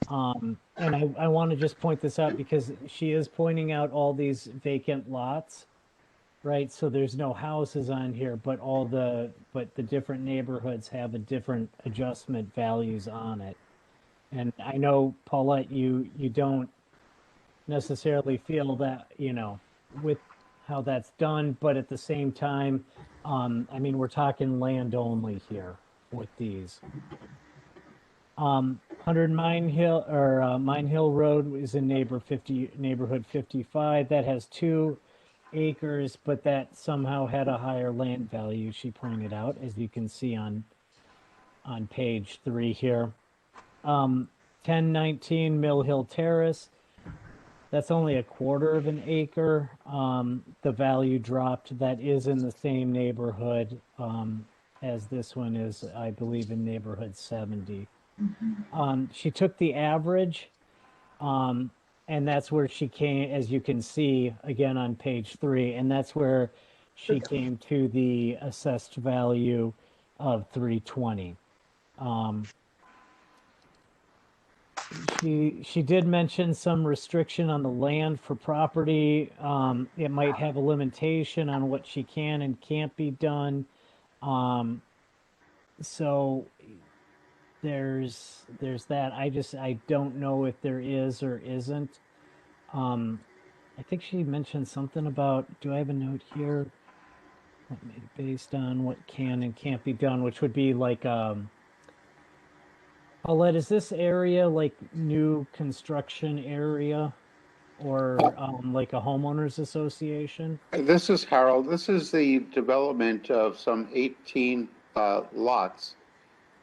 And I want to just point this out because she is pointing out all these vacant lots, right? So there's no houses on here, but the different neighborhoods have a different adjustment values on it. And I know, Paulette, you don't necessarily feel that, you know, with how that's done, but at the same time, I mean, we're talking land only here with these. 100 Mine Hill or Mine Hill Road is in neighborhood 55. That has 2 acres, but that somehow had a higher land value, she pointed out, as you can see on page 3 here. 1019 Mill Hill Terrace. That's only a quarter of an acre. The value dropped. That is in the same neighborhood as this one is, I believe, in neighborhood 70. She took the average, and that's where she came, as you can see, again on page 3, and that's where she came to the assessed value of 320. She did mention some restriction on the land for property. It might have a limitation on what she can and can't be done. So there's that. I don't know if there is or isn't. I think she mentioned something about, do I have a note here? Based on what can and can't be done, which would be like, Paulette, is this area like new construction area or like a homeowners association? This is Harold. This is the development of some 18 lots.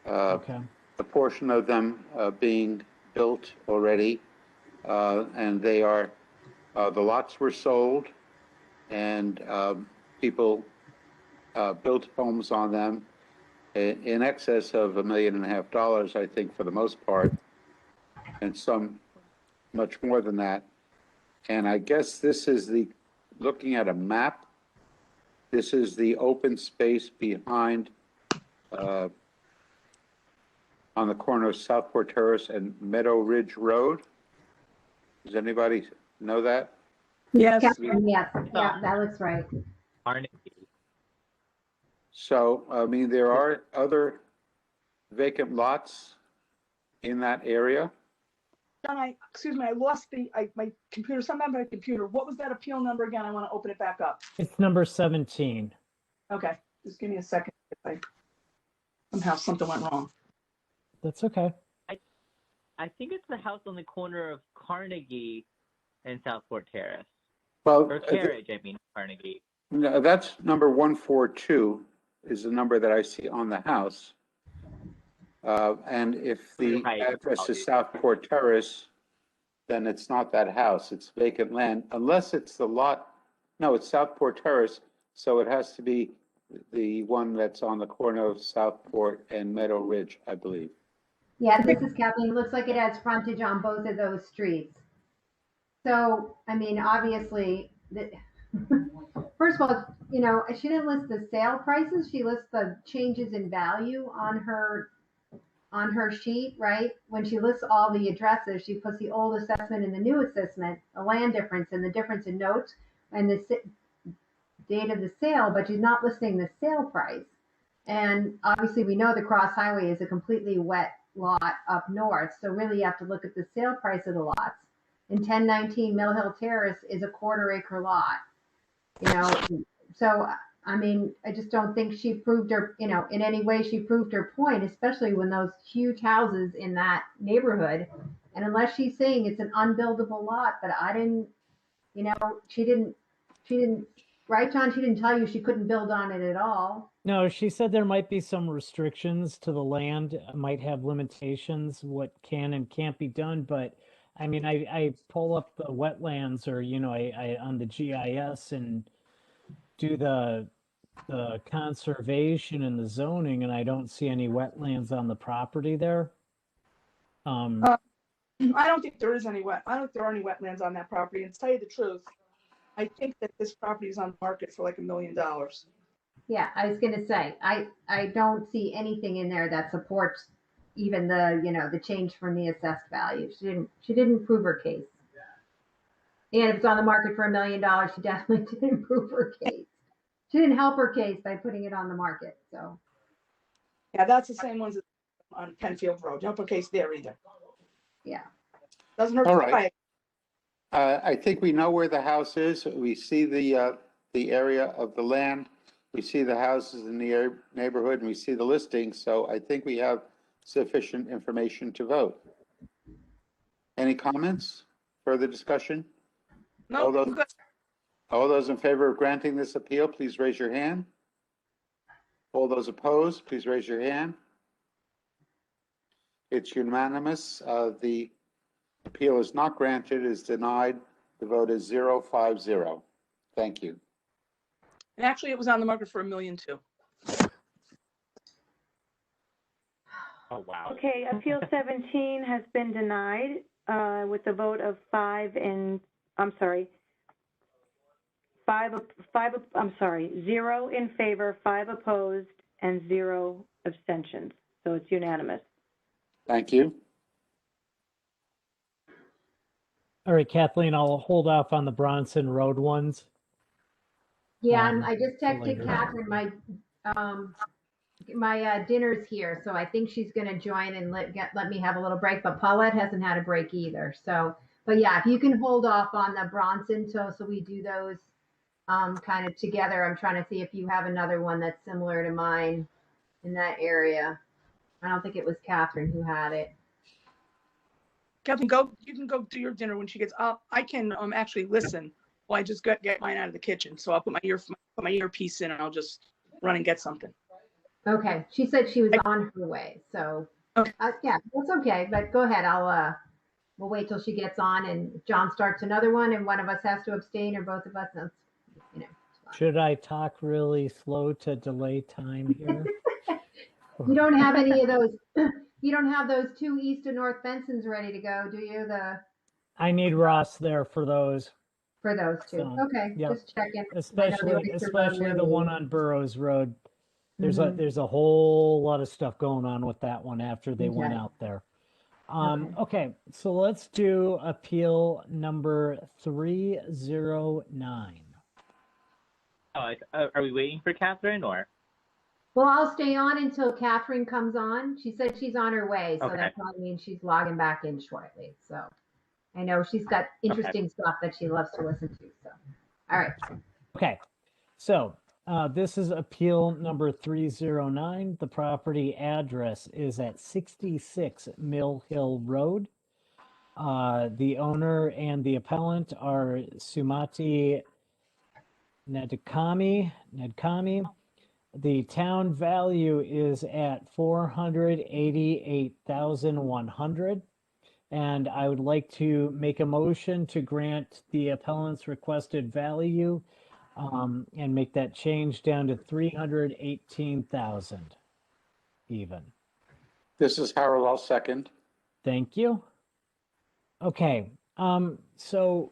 Okay. A portion of them being built already, and they are, the lots were sold, and people built homes on them in excess of $1.5 million, I think, for the most part. and some much more than that. And I guess this is looking at a map, this is the open space behind, on the corner of Southport Terrace and Meadow Ridge Road. Does anybody know that? Yes. Catherine, yes, yeah, that looks right. Carnegie. So, I mean, there are other vacant lots in that area. John, excuse me, I lost my computer, sometime my computer. What was that appeal number again? I want to open it back up. It's number 17. Okay, just give me a second. If somehow something went wrong. That's okay. I think it's the house on the corner of Carnegie and Southport Terrace. Well, Or Carriage, I mean, Carnegie. no, that's number 142 is the number that I see on the house. And if the Right. address is Southport Terrace, then it's not that house, it's vacant land, unless it's the lot, no, it's Southport Terrace, so it has to be the one that's on the corner of Southport and Meadow Ridge, I believe. Yeah, this is Kathleen. It looks like it has frontage on both of those streets. So, I mean, obviously, first of all, you know, she didn't list the sale prices. She lists the changes in value on her sheet, right? When she lists all the addresses, she puts the old assessment and the new assessment, the land difference and the difference in notes and the date of the sale, but she's not listing the sale price. And obviously, we know the Cross Highway is a completely wet lot up north. So really you have to look at the sale price of the lots. And 1019 Mill Hill Terrace is a 1/4 acre lot, you know? So, I mean, I just don't think she proved her, you know, in any way she proved her point, especially when those huge houses in that neighborhood. And unless she's saying it's an unbuildable lot, but I didn't, you know, she didn't, right, John? She didn't tell you she couldn't build on it at all. No, she said there might be some restrictions to the land, might have limitations, what can and can't be done. But I mean, I pull up the wetlands or, you know, I on the GIS and do the conservation and the zoning, and I don't see any wetlands on the property there. I don't think there is any I don't think there are any wetlands on that property. And to tell you the truth, I think that this property is on the market for like $1 million. Yeah, I was gonna say, I don't see anything in there that supports even the, you know, the change from the assessed value. She didn't prove her case. And if it's on the market for $1 million, she definitely didn't prove her case. She didn't help her case by putting it on the market, so. Yeah, that's the same ones on Penfield Road. Don't put case there either. Yeah. Doesn't hurt All to right. try it. I think we know where the house is. We see the area of the land. We see the houses in the neighborhood and we see the listing. So I think we have sufficient information to vote. Any comments? Further discussion? No, All I'm good. All those in favor of granting this appeal, please raise your hand. All those opposed, please raise your hand. It's unanimous. The appeal is not granted, is denied. The vote is 0-5-0. Thank you. And actually, it was on the market for $1 million too. Oh, wow. Okay, Appeal 17 has been denied with a vote of 0 in favor, 5 opposed, and 0 abstentions. So it's unanimous. Thank you. All right, Kathleen, I'll hold off on the Bronson Road ones. Yeah, I just texted later. Catherine, my dinner's here, so I think she's gonna join and let me have a little break, but Paulette hasn't had a break either, so. But yeah, if you can hold off on the Bronson, so we do those kind of together. I'm trying to see if you have another one that's similar to mine in that area. I don't think it was Catherine who had it. Captain, you can go do your dinner when she gets up. I can actually listen while I just get mine out of the kitchen. So I'll put my earpiece in and I'll just run and get something. Okay, she said she was on her way, so Okay. yeah, that's okay. But go ahead, we'll wait till she gets on, and if John starts another one, and one of us has to abstain, or both of us. That's, you know. Should I talk really slow to delay time here? You don't have any of those. you don't have those two east and north Bensons ready to go, do you? I need Ross there for those. For those two. So, Okay, yeah. just checking. I know they Especially like to run especially their the one lead. on Burroughs Road. Mhm. There's a whole lot of stuff going on with that one after they went Okay. out there. Okay. Okay, so let's do appeal number 309. Oh, are we waiting for Catherine or? Well, I'll stay on until Catherine comes on. She said she's on her way, so Okay. that probably means she's logging back in shortly. So I know she's got interesting stuff that she loves to listen to. So, all right. Okay, so this is appeal number 309. The property address is at 66 Mill Hill Road. The owner and the appellant are Sumati Nedkami. The town value is at 488,100. And I would like to make a motion to grant the appellant's requested value and make that change down to 318,000 even. This is Harold, I'll second. Thank you. Okay, so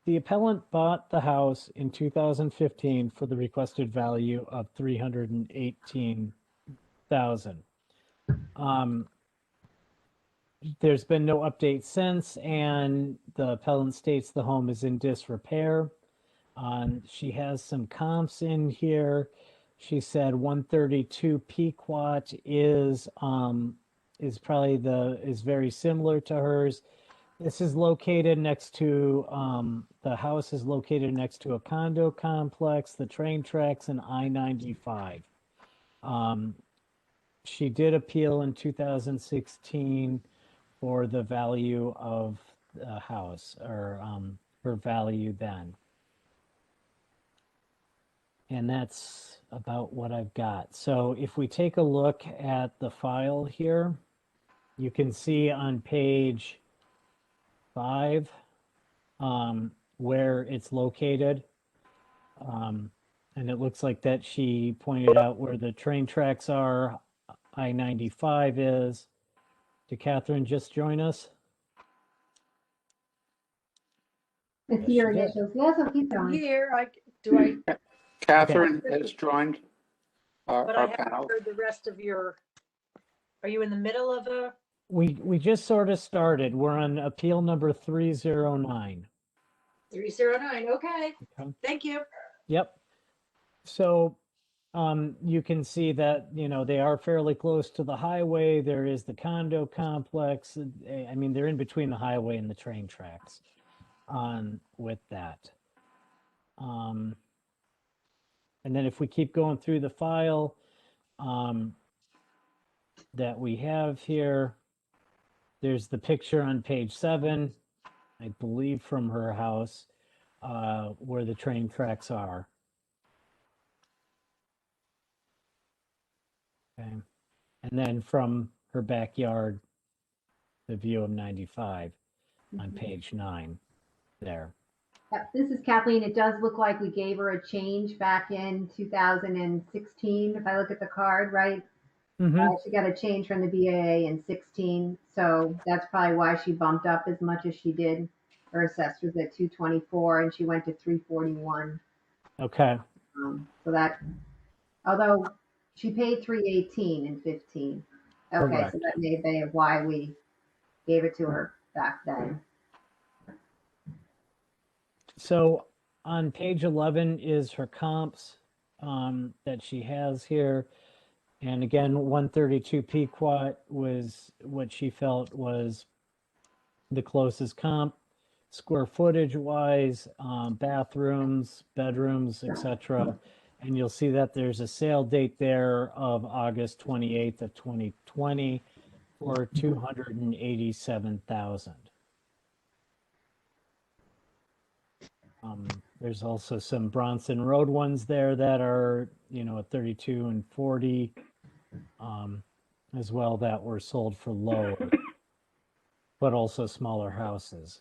the appellant bought the house in 2015 for the requested value of 318,000. There's been no update since, and the appellant states the home is in disrepair. She has some comps in here. She said 132 Pequot is very similar to hers. This is located next to the house is located next to a condo complex, the train tracks, and I-95. She did appeal in 2016 for the value of the house, or her value then. And that's about what I've got. So if we take a look at the file here, you can see on page 5 where it's located. And it looks like that she pointed out where the train tracks are, I-95 is. Did Catherine just join us? I see your initials. Yes, I'll keep I'm going. here. Catherine has joined But I our haven't panel. heard the rest of are you in the middle of a? We just sort of started. We're on appeal number 309. 309, okay. Okay. Thank you. Yep. So you can see that, they are fairly close to the highway. There is the condo complex. I mean, they're in between the highway and the train tracks with that. And then if we keep going through the file that we have here, there's the picture on page 7, I believe from her house, where the train tracks are. Okay. And then from her backyard, the view of 95 on page 9 there. Yep, this is Kathleen. It does look like we gave her a change back in 2016. If I look at the card, right? She got a change from the BAA in 16. So that's probably why she bumped up as much as she did. Her assessed was at 224 and she went to 341. Okay. So that, although she paid 318 in 15. Okay, Correct. so that may be why we gave it to her back then. So on page 11 is her comps that she has here. And again, 132 Pequot was what she felt was the closest comp, square footage wise, bathrooms, bedrooms, etc. And you'll see that there's a sale date there of August 28th of 2020 for 287,000. There's also some Bronson Road ones there that are, at 32 and 40 as well, that were sold for low, but also smaller houses.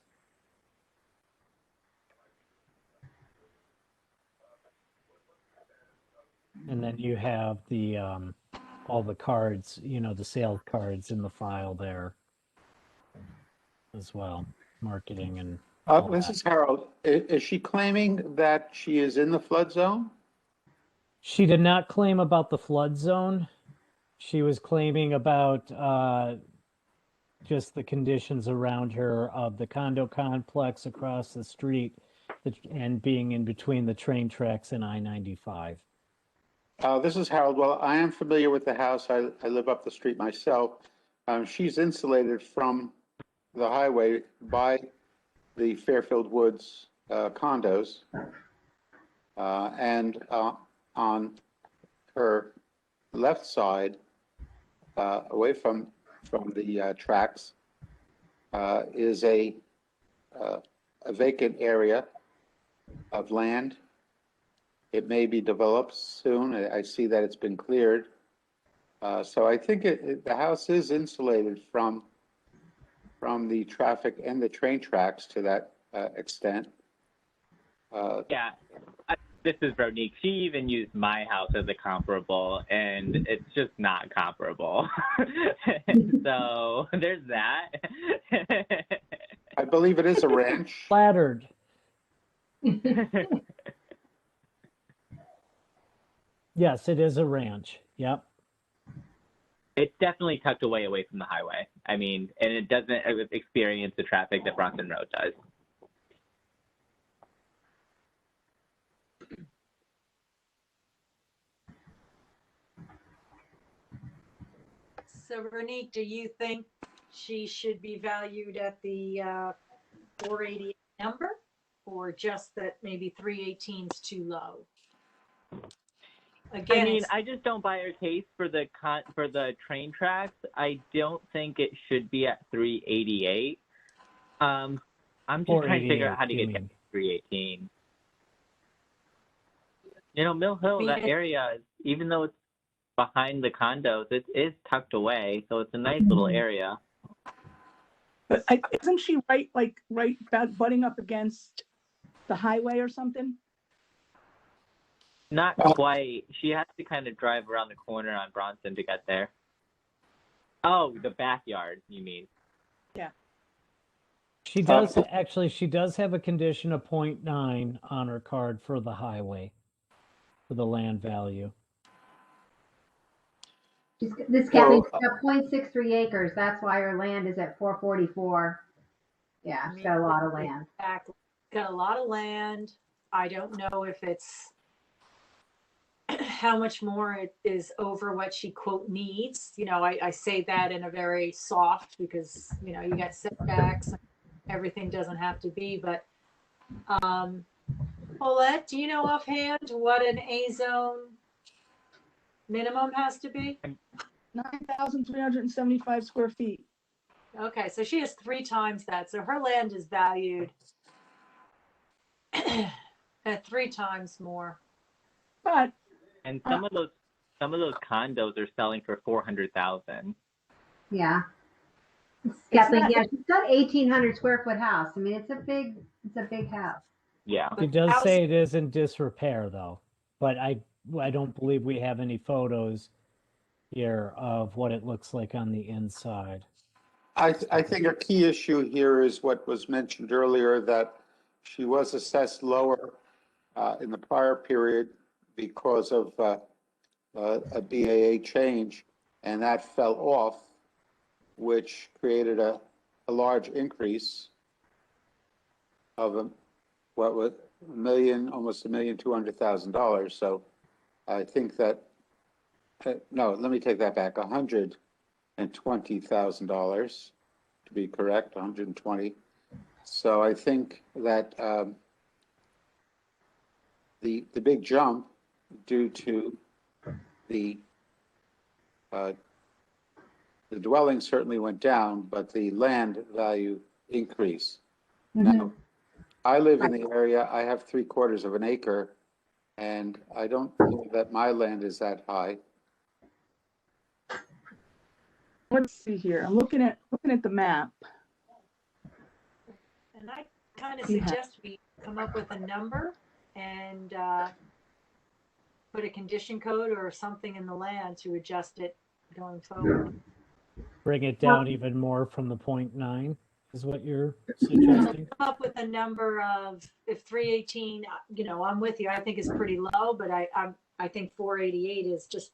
And then you have the all the cards, the sale cards in the file there as well, marketing and all that. Mrs. Harold, is she claiming that she is in the flood zone? She did not claim about the flood zone. She was claiming about just the conditions around her of the condo complex across the street and being in between the train tracks and I-95. This is Harold. Well, I am familiar with the house. I live up the street myself. She's insulated from the highway by the Fairfield Woods condos. And on her left side, away from the tracks, is a vacant area of land. It may be developed soon. I see that it's been cleared. So I think the house is insulated from the traffic and the train tracks to that extent. Yeah, this is Ronique. She even used my house as a comparable, and it's just not comparable. So there's that. I believe it is a ranch. Flattered. Yes, it is a ranch. Yep. It's definitely tucked away from the highway. I mean, and it doesn't experience the traffic that Bronson Road does. So Ronique, do you think she should be valued at the 488 number, or just that maybe 318 is too low? Again, I mean, I just don't buy her case for the train tracks. I don't think it should be at 388. I'm just trying to figure out how to get to 318. Mill Hill, that area, even though it's behind the condos, it is tucked away, so it's a nice little area. But isn't she right butting up against the highway or something? Not quite. She has to kind of drive around the corner on Bronson to get there. Oh, the backyard, you mean? Yeah. She does have a condition of 0.9 on her card for the highway, for the land value. This Kathy's got 0.63 acres. That's why her land is at 444. Yeah, she's got a lot of land. Exactly. Got a lot of land. I don't know if it's how much more it is over what she quote needs. I say that in a very soft, because you got setbacks and everything doesn't have to be, but Paulette, do you know offhand what an A zone minimum has to be? 9,375 square feet. Okay, so she has 3 times that. So her land is valued at 3 times more. But and some of those condos are selling for $400,000. Yeah. Kathleen, yeah, she's got 1,800 square foot house. I mean, it's a big house. Yeah. It does say it is in disrepair though, but I don't believe we have any photos here of what it looks like on the inside. I think a key issue here is what was mentioned earlier, that she was assessed lower in the prior period because of a BAA change, and that fell off, which created a large increase of almost $1,200,000. So I think that, no, let me take that back, $120,000 to be correct, 120. So I think that the big jump due to the dwelling certainly went down, but the land value increased. Mm-hmm. Now, I live in the area, I have 3/4 of an acre, and I don't know that my land is that high. Let's see here. I'm looking at the map. And I kind of suggest we come up with a number and put a condition code or something in the land to adjust it going forward. Bring it down even more from the 0.9 is what you're suggesting? Come up with a number of, if 318, I'm with you, I think is pretty low, but I think 488 is just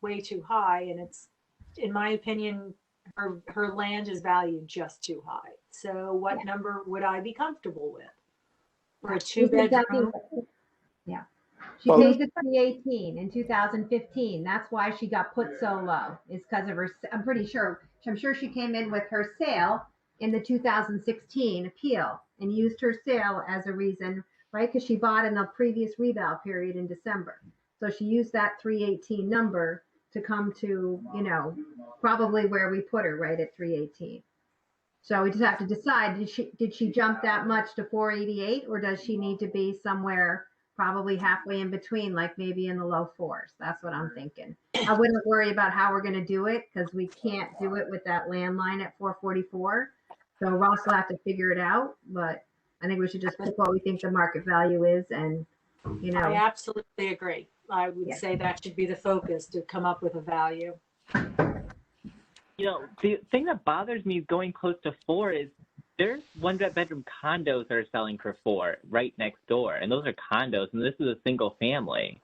way too high, and it's, in my opinion, her land is valued just too high. So what number would I be comfortable with? For a two-bedroom? Yeah. She Well- paid the 318 in 2015. That's why she got put so low. It's because of her, I'm sure she came in with her sale in the 2016 appeal and used her sale as a reason, right? Because she bought in the previous reval period in December. So she used that 318 number to come to, probably where we put her, right at 318. So we just have to decide, did she jump that much to 488, or does she need to be somewhere probably halfway in between, like maybe in the low fours? That's what I'm thinking. I wouldn't worry about how we're going to do it, because we can't do it with that landline at 444. So Ross will have to figure it out, but I think we should just pick what we think the market value is, and I absolutely agree. I would say that should be the focus, to come up with a value. The thing that bothers me going close to 4 is there's one-bedroom condos that are selling for 4 right next door, and those are condos, and this is a single family.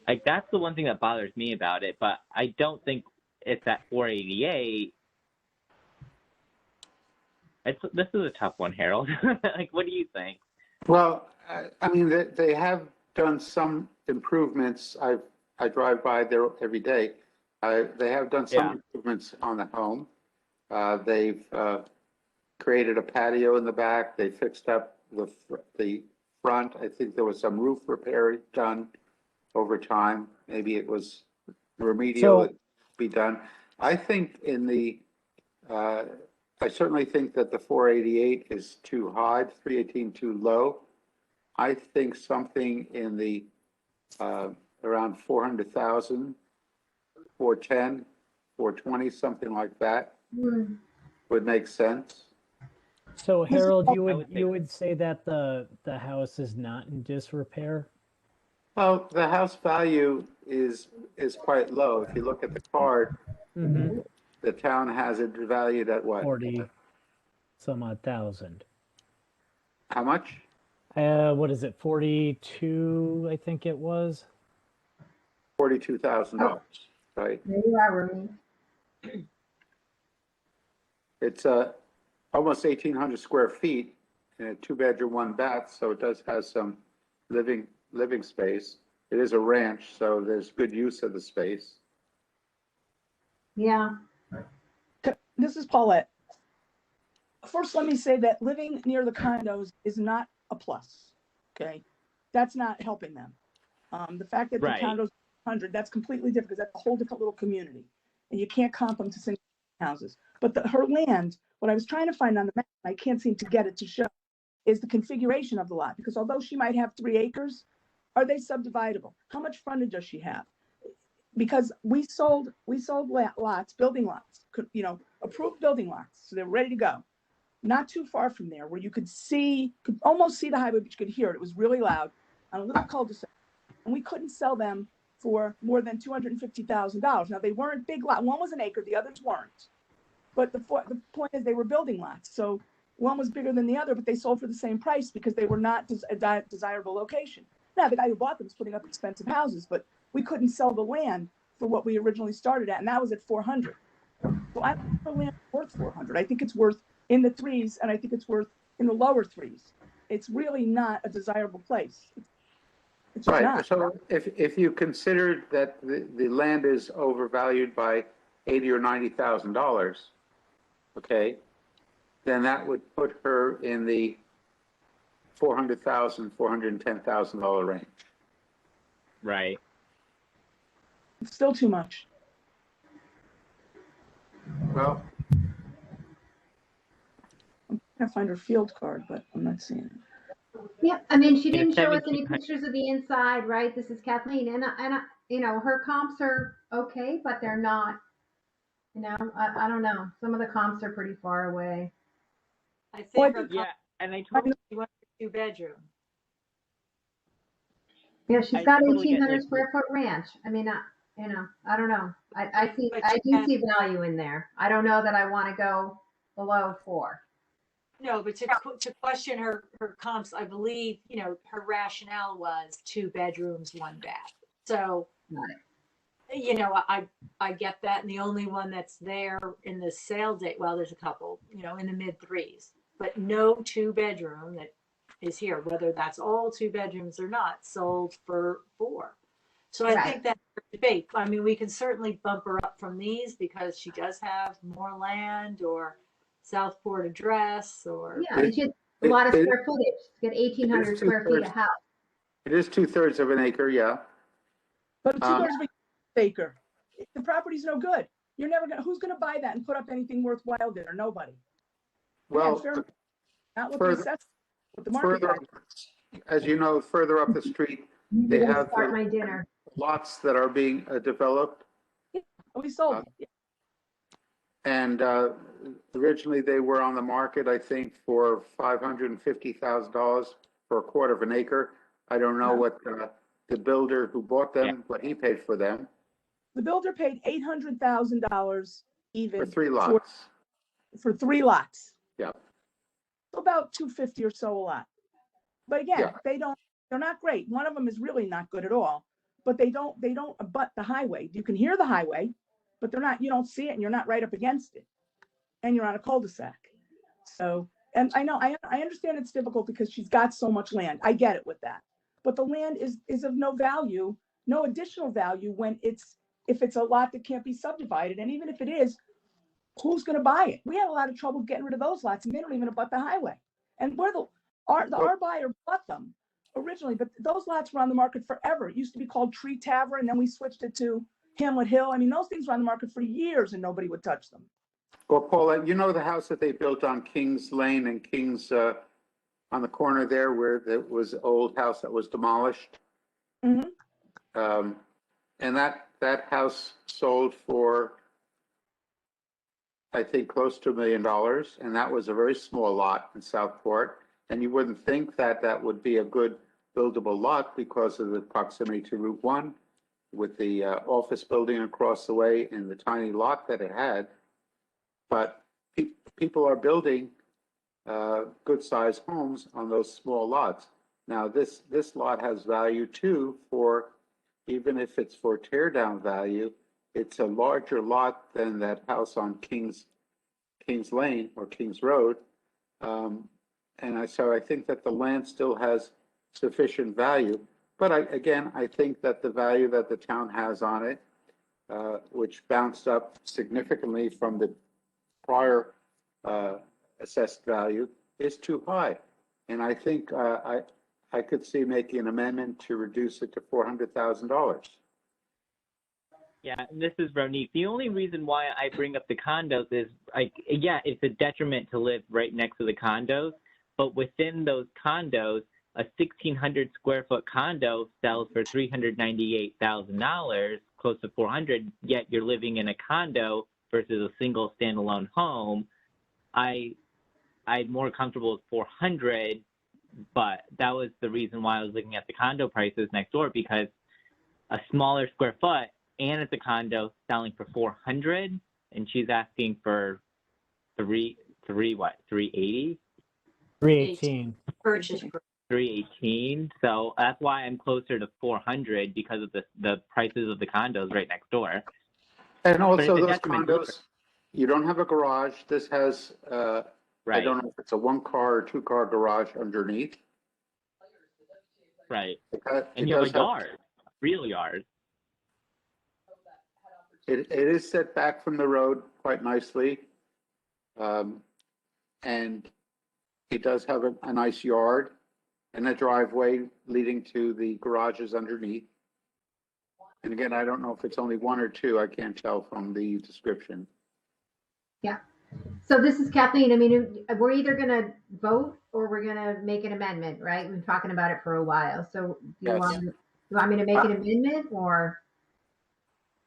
Like, that's the one thing that bothers me about it, but I don't think it's at 488. This is a tough one, Harold. Like, what do you think? Well, I mean, they have done some improvements. I drive by there every day. They have done some improvements on the home. They've created a patio in the back. They fixed up the front. I think there was some roof repair done over time. Maybe it was remedial to be done. I think I certainly think that the 488 is too high, 318 too low. I think something in the around 400,000, 410, 420, something like that would make sense. So Harold, you would say that the house is not in disrepair? Well, the house value is quite low. If you look at the card, the town has it valued at what? 40 some odd thousand. How much? What is it? 42, I think it was. $42,000, right? There you are, Rumi. It's almost 1,800 square feet in a 2-bedroom, 1 bath, so it does have some living space. It is a ranch, so there's good use of the space. Yeah. This is Paulette. First, let me say that living near the condos is not a plus. Okay, that's not helping them. The fact that the condos are 100, that's completely different, because that's a whole different little community, and you can't comp them to single houses. But her land, what I was trying to find on the map, I can't seem to get it to show, is the configuration of the lot. Because although she might have 3 acres, are they subdividable? How much frontage does she have? Because we sold lots, building lots, approved building lots, so they're ready to go. Not too far from there, where you could almost see the highway, but you could hear it. It was really loud on a little cul-de-sac, and we couldn't sell them for more than $250,000. Now, they weren't big lots. One was an acre, the others weren't. But the point is, they were building lots. So one was bigger than the other, but they sold for the same price because they were not a desirable location. Now, the guy who bought them was putting up expensive houses, but we couldn't sell the land for what we originally started at, and that was at 400. So I don't think the land is worth 400. I think it's worth in the 3s, and I think it's worth in the lower 3s. It's really not a desirable place. It's Right. not. So if you consider that the land is overvalued by $80,000 or $90,000, okay, then that would put her in the $400,000, $410,000 range. Right. It's still too much. Well, I'm trying to find her field card, but I'm not seeing it. Yeah, I mean, she didn't It's show us any 1700. pictures of the inside, right? This is Kathleen, and her comps are okay, but they're not. I don't know. Some of the comps are pretty far away. I think her Yeah, and I told she wants a 2-bedroom. Yeah, she's I got totally get, 1,800 like, square foot ranch. I mean, I don't know. I But I you do can- see value in there. I don't know that I want to go below 4. No, but to question her comps, I believe, her rationale was 2 bedrooms, 1 bath. So, Got I get that. And the only one that's there in the sale date, well, there's a couple, in the mid 3s, but no 2-bedroom that is here, whether that's all 2 bedrooms or not, sold for 4. So I Right. think that's a debate. I mean, we can certainly bump her up from these because she does have more land or Southport address or. Yeah, it's just a lot of square footage. It's got 1,800 square feet of house. It is 2/3 of an acre, yeah. But a 2/3 of an acre, the property's no good. You're never gonna, who's gonna buy that and put up anything worthwhile there? Nobody. Well, Again, not what the further- assessment, what the market further, value. as you know, further up the street, I'm they gonna have start the my dinner. lots that are being developed. We sold it. And originally they were on the market, I think, for $550,000 for a quarter of an acre. I don't know what the builder who bought them, what he paid for them, The builder paid $800,000 even. for 3 lots. For 3 lots. Yeah. So about 250 or so a lot. But again, Yeah. they're not great. One of them is really not good at all, but they don't abut the highway. You can hear the highway, but you don't see it and you're not right up against it. And you're on a cul-de-sac. So, and I know, I understand it's difficult because she's got so much land. I get it with that. But the land is of no value, no additional value if it's a lot that can't be subdivided. And even if it is, who's going to buy it? We had a lot of trouble getting rid of those lots and they don't even abut the highway. And our buyer bought them originally, but those lots were on the market forever. It used to be called Tree Tavern, and then we switched it to Hamlet Hill. I mean, those things were on the market for years and nobody would touch them. Well, Paula, you know the house that they built on Kings Lane and Kings, on the corner there where there was an old house that was demolished? Mhm. And that house sold for, I think, close to $1 million, and that was a very small lot in Southport. And you wouldn't think that that would be a good buildable lot because of the proximity to Route 1 with the office building across the way and the tiny lot that it had. But people are building good-sized homes on those small lots. Now, this lot has value too, for even if it's for tear-down value, it's a larger lot than that house on Kings Lane or Kings Road. So I think that the land still has sufficient value. But I think that the value that the town has on it, which bounced up significantly from the prior assessed value, is too high. And I think I could see making an amendment to reduce it to $400,000. Yeah, and this is Ronique. The only reason why I bring up the condos is, it's a detriment to live right next to the condos, but within those condos, a 1,600 square foot condo sells for $398,000, close to $400,000, yet you're living in a condo versus a single standalone home. I'm more comfortable with $400,000, but that was the reason why I was looking at the condo prices next door, because a smaller square foot and it's a condo selling for $400,000, and she's asking for $380,000? $318,000. Purchase. $318,000. So that's why I'm closer to $400,000, because of the prices of the condos right next door. And also it's a those detriment to condos, you don't have a garage. This has, I Right. don't know if it's a 1-car or 2-car garage underneath. Right. It And you have a does have- yard, a real yard. It is set back from the road quite nicely. And it does have a nice yard and a driveway leading to the garages underneath. And again, I don't know if it's only 1 or 2. I can't tell from the description. Yeah. So this is Kathleen. I mean, we're either going to vote or we're going to make an amendment, right? We've been talking about it for a while. So do you Yes. want me to make an amendment or?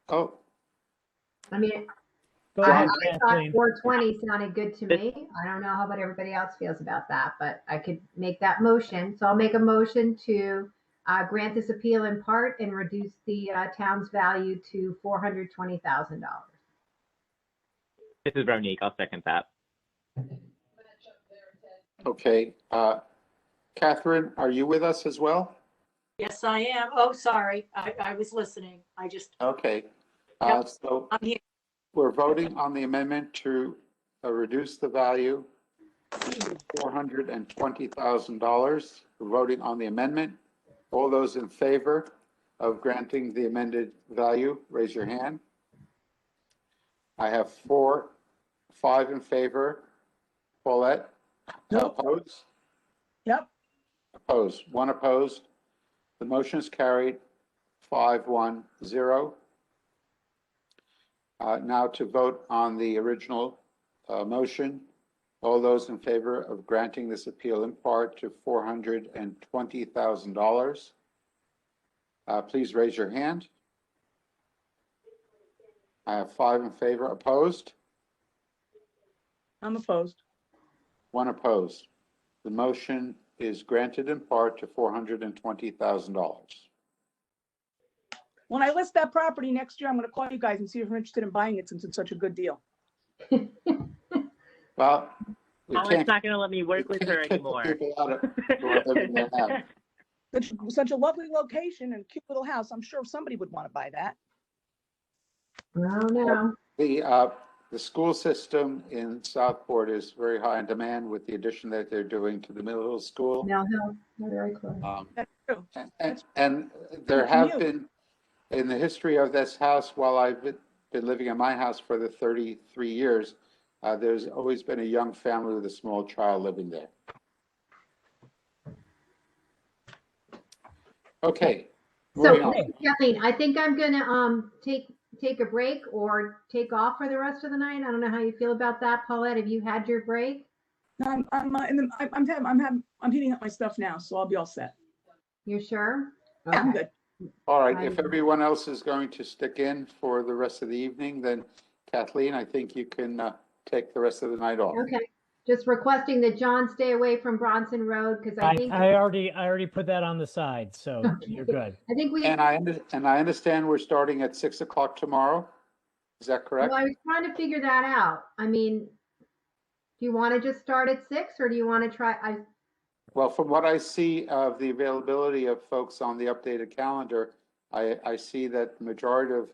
Oh, I mean, Go I ahead, thought Kathleen. 420 sounded good to me. I don't know how about everybody else feels about that, but I could make that motion. So I'll make a motion to grant this appeal in part and reduce the town's value to $420,000. This is Ronique. I'll second that. Okay. Catherine, are you with us as well? Yes, I am. Oh, sorry. I was listening. I just, Okay. Yep. So I'm here. we're voting on the amendment to reduce the value to $420,000. We're voting on the amendment. All those in favor of granting the amended value, raise your hand. I have 5 in favor. Paulette? Nope. Opposed? Yep. Opposed. 1 opposed. The motion is carried 5-1-0. Now to vote on the original motion. All those in favor of granting this appeal in part to $420,000, please raise your hand. I have 5 in favor. Opposed? I'm opposed. 1 opposed. The motion is granted in part to $420,000. When I list that property next year, I'm going to call you guys and see if you're interested in buying it since it's such a good deal. Well, we Paula's can't. not going to let me work we with her can't kick the anymore. people out of- who are living there now. Such a lovely location and cute little house. I'm sure somebody would want to buy that. Oh, no. The school system in Southport is very high in demand with the addition that they're doing to the middle school. Mill Hill, they're very close. That's true. And there have Commute. been, in the history of this house, while I've been living in my house for the 33 years, there's always been a young family with a small child living there. Okay. So, moving on. Kathleen, I think I'm gonna take a break or take off for the rest of the night. I don't know how you feel about that, Paulette. Have you had your break? I'm heating up my stuff now, so I'll be all set. You're sure? Yeah, I'm Okay. good. All right, if I- everyone else is going to stick in for the rest of the evening, then Kathleen, I think you can take the rest of the night off. Okay. Just requesting that John stay away from Bronson Road because I think I already put that on the side, so you're good. I think we. And I understand we're starting at 6 o'clock tomorrow. Is that correct? Well, I was trying to figure that out. I mean, do you want to just start at 6 or do you want to try? Well, from what I see of the availability of folks on the updated calendar, I see that the majority of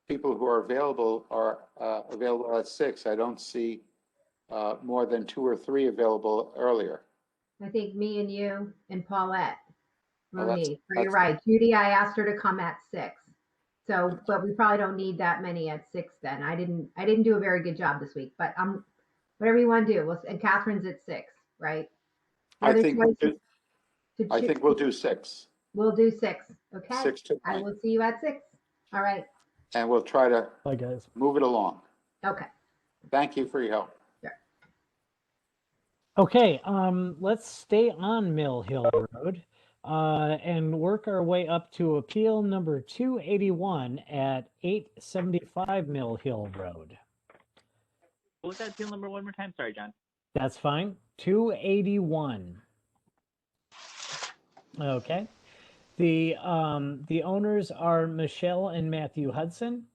people who are available at 6. I don't see more than 2 or 3 available earlier. I think me and you and Paulette. Well, that's- Monique, you're that's- right. Judy, I asked her to come at 6. So, but we probably don't need that many at 6 then. I didn't do a very good job this week, but whatever you want to do. And Catherine's at 6, right? I Other think choices to I choose? think we'll do 6. We'll do 6. Okay. 6 to I 9. will see you at 6. All right. And we'll try to Bye, guys. move it along. Okay. Thank you for your help. Okay, let's stay on Mill Hill Road and work our way up to appeal number 281 at 875 Mill Hill Road. What was that appeal number one more time? Sorry, John. That's fine. 281. Okay. The owners are Michelle and Matthew Hudson.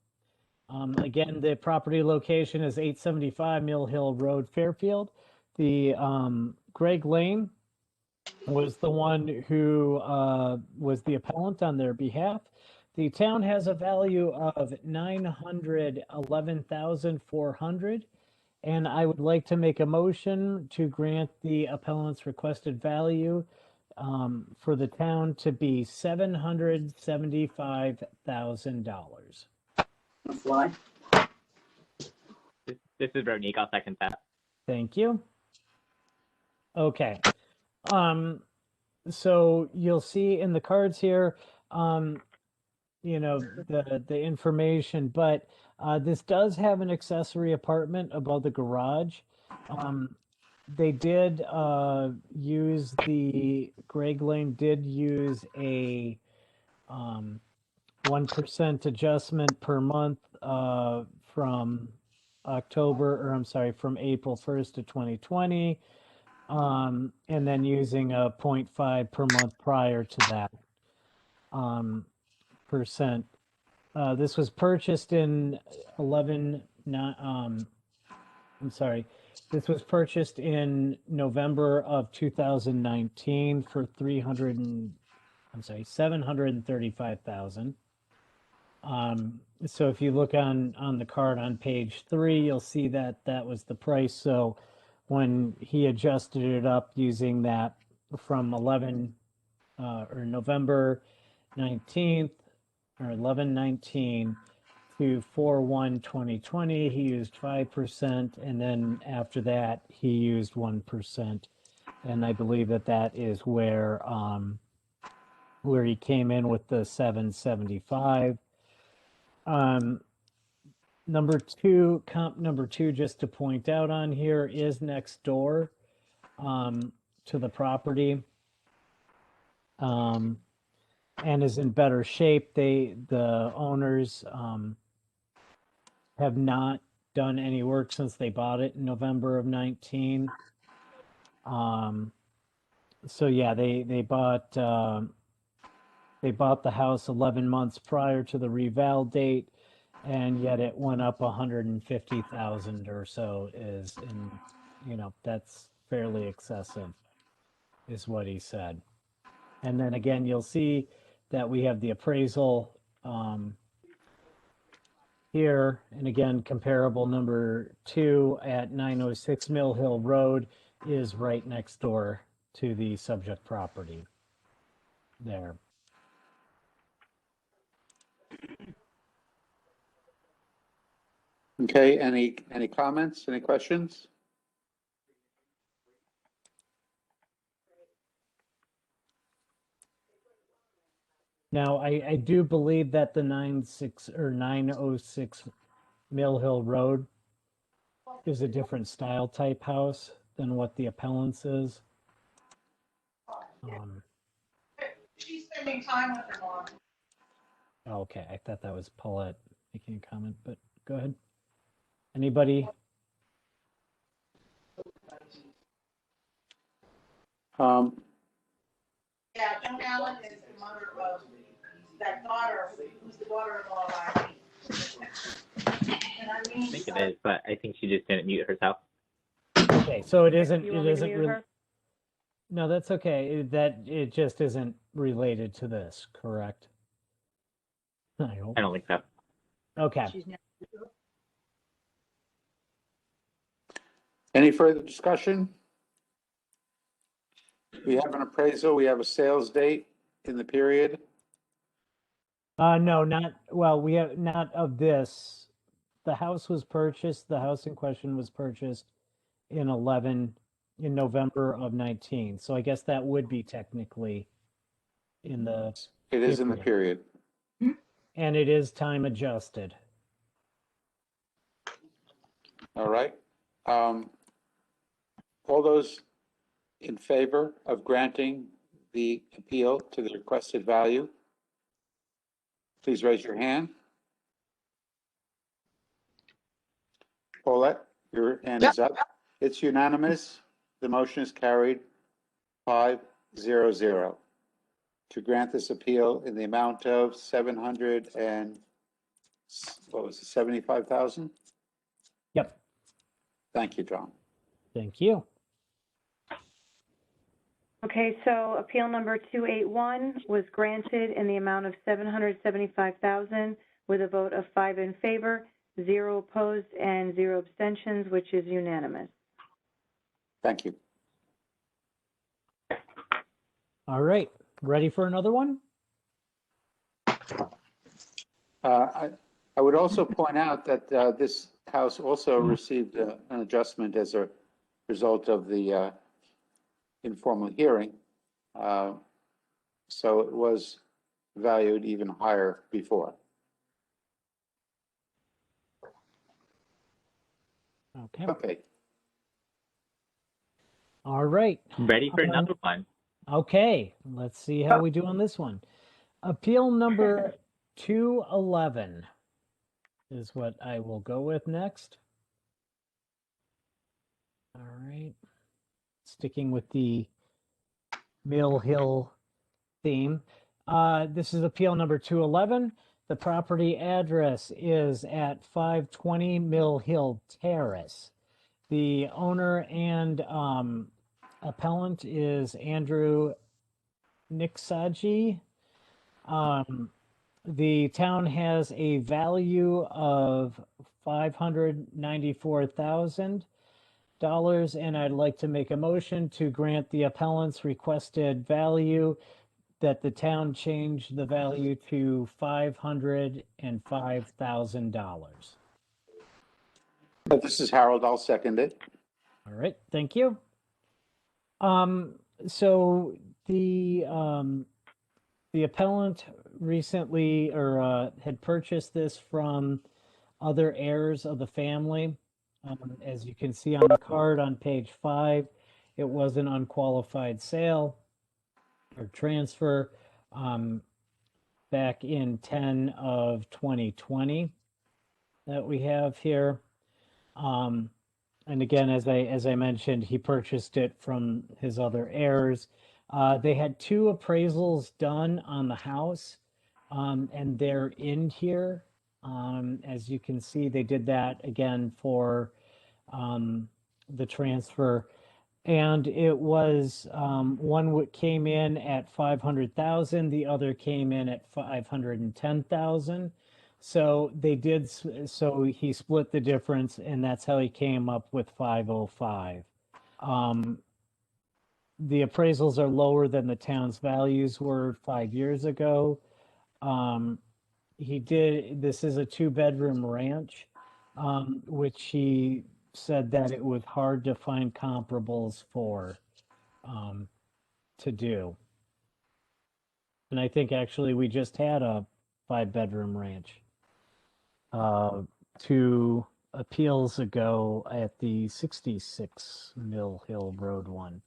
Again, the property location is 875 Mill Hill Road, Fairfield. The Greg Lane was the one who was the appellant on their behalf. The town has a value of $911,400, and I would like to make a motion to grant the appellant's requested value for the town to be $775,000. Fly. This is Ronique. I'll second that. Thank you. Okay. So you'll see in the cards here, you know, the information, but this does have an accessory apartment above the garage. They did use Greg Lane did use a 1% adjustment per month from from April 1st of 2020. And then using a 0.5 per month prior to that. percent. This was purchased in this was purchased in November of 2019 for 735,000. So if you look on the card on page 3, you'll see that that was the price. So when he adjusted it up using that from November 19th or 11/19 to 4/1/2020, he used 5%, and then after that he used 1%, and I believe that that is where he came in with the 775. Comp number two, just to point out on here, is next door to the property, and is in better shape. The owners have not done any work since they bought it in November of 19. So yeah, they bought the house 11 months prior to the reval date, and yet it went up 150,000 or so. That's fairly excessive, is what he said. And then again, you'll see that we have the appraisal here, and again, comparable number 2 at 906 Mill Hill Road is right next door to the subject property there. Okay, any comments, any questions? Now, I do believe that the 906 Mill Hill Road is a different style type house than what the appellant's is. She's spending time with her mom. Okay, I thought that was Paulette making a comment, but go ahead. Anybody? Yeah, Joan Allen is the mother of that daughter, who's the daughter-in-law of Irene. And I think it is, but I think she just didn't mute herself. Okay, so it isn't. You It want me to isn't. mute her? No, that's okay. It just isn't related to this, correct? I hope. I don't think so. Okay. Any further discussion? We have an appraisal, we have a sales date in the period. No, we have not of this. The house in question was purchased in November of 19. So I guess that would be technically in the. It is in the period. And it is time adjusted. All right. All those in favor of granting the appeal to the requested value, please raise your hand. Paulette, your hand is up. It's unanimous. The motion is carried 5-0-0 to grant this appeal in the amount of 75,000? Yep. Thank you, John. Thank you. Okay, so appeal number 281 was granted in the amount of $775,000 with a vote of 5 in favor, 0 opposed, and 0 abstentions, which is unanimous. Thank you. All right. Ready for another one? I would also point out that this house also received an adjustment as a result of the informal hearing. So it was valued even higher before. Okay. Okay. All right. Ready for another one. Okay, let's see how we do on this one. Appeal number 211 is what I will go with next. All right. Sticking with the Mill Hill theme. This is appeal number 211. The property address is at 520 Mill Hill Terrace. The owner and appellant is Andrew Nixaji. The town has a value of $594,000, and I'd like to make a motion to grant the appellant's requested value, that the town change the value to $505,000. This is Harold. I'll second it. All right, thank you. So the appellant recently had purchased this from other heirs of the family. As you can see on the card on page 5, it was an unqualified sale or transfer back in 10 of 2020 that we have here. And again, as I mentioned, he purchased it from his other heirs. They had 2 appraisals done on the house, and they're in here. As you can see, they did that again for the transfer. And it was one came in at 500,000, the other came in at 510,000. So they did, so he split the difference, and that's how he came up with 505. The appraisals are lower than the town's values were 5 years ago. This is a 2-bedroom ranch, which he said that it was hard to find comparables for to do. And I think actually we just had a 5-bedroom ranch 2 appeals ago at the 66 Mill Hill Road one.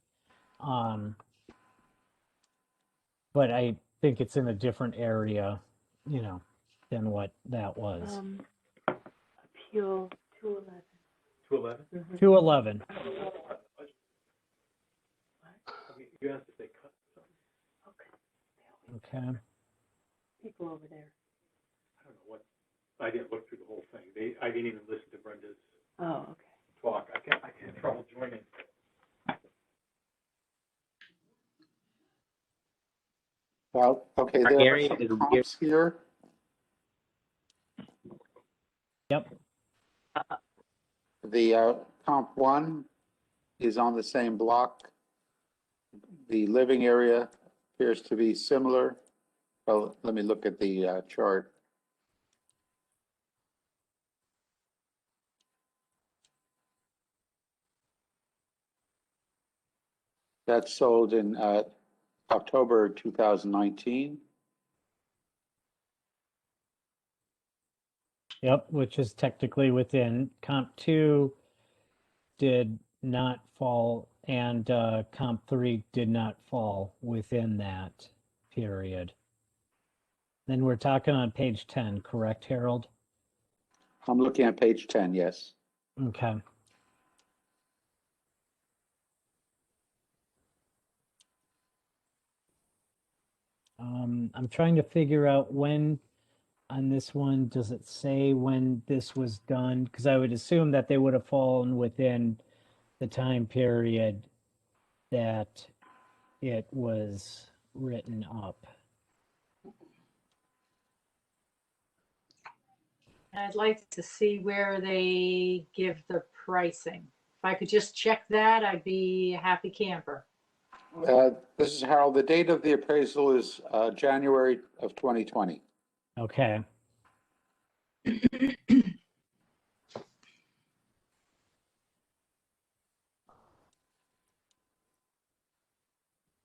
But I think it's in a different area, than what that was. Appeal 211. 211? 211. You asked if they cut something. Okay. People over there. I don't know what, I didn't look through the whole thing. I didn't even listen to Brenda's Oh, okay. talk. I had trouble joining. Well, okay, there Gary, are is some comps here. Yep. The comp 1 is on the same block. The living area appears to be similar. Well, let me look at the chart. That sold in October 2019. Yep, which is technically within. Comp 2 did not fall, and Comp 3 did not fall within that period. Then we're talking on page 10, correct, Harold? I'm looking at page 10, yes. Okay. I'm trying to figure out when on this one, does it say when this was done? Because I would assume that they would have fallen within the time period that it was written up. I'd like to see where they give the pricing. If I could just check that, I'd be a happy camper. This is Harold. The date of the appraisal is January of 2020. Okay.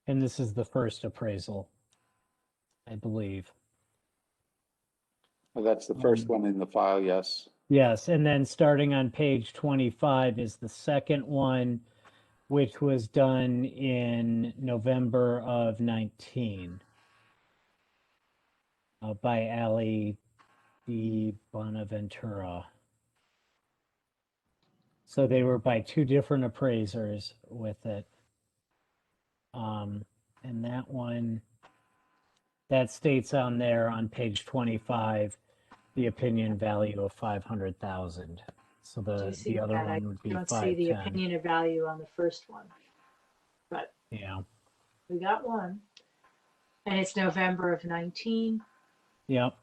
And this is the first appraisal, I believe. Well, that's the first one in the file, yes. Yes, and then starting on page 25 is the second one, which was done in November of 19 by Ali D. Bonaventura. So they were by 2 different appraisers with it. And that one that states on there on page 25, the opinion value of 500,000. So Do you see the other that? I one would be don't see the 510. opinion of value on the first one, but Yeah. we got one. And it's November of 19. Yep.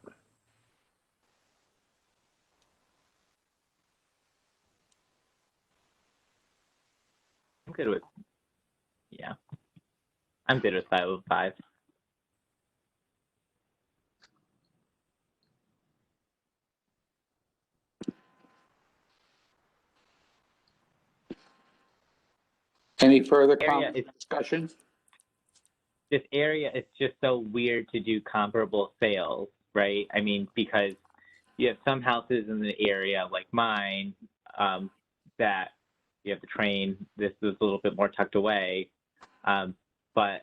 I'm good with, yeah. I'm good with 505. Any further Area comment, is discussion? this area. It's just so weird to do comparable sales, right? I mean, because you have some houses in the area like mine that you have the train. This is a little bit more tucked away, but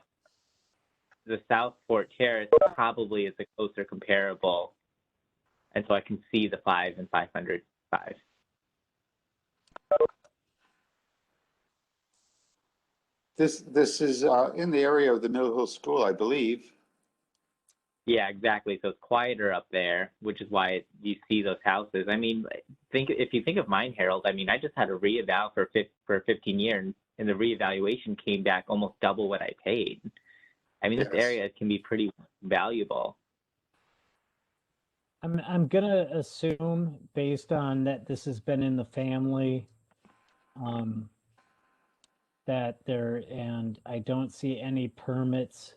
the Southport Terrace probably is a closer comparable, and so I can see the 5 and 505. This is in the area of the Mill Hill School, I believe. Yeah, exactly. So it's quieter up there, which is why you see those houses. I mean, if you think of mine, Harold. I mean, I just had a reeval for 15 years, and the reevaluation came back almost double what I paid. I mean, this Yes. area can be pretty valuable. I'm gonna assume, based on that this has been in the family, that and I don't see any permits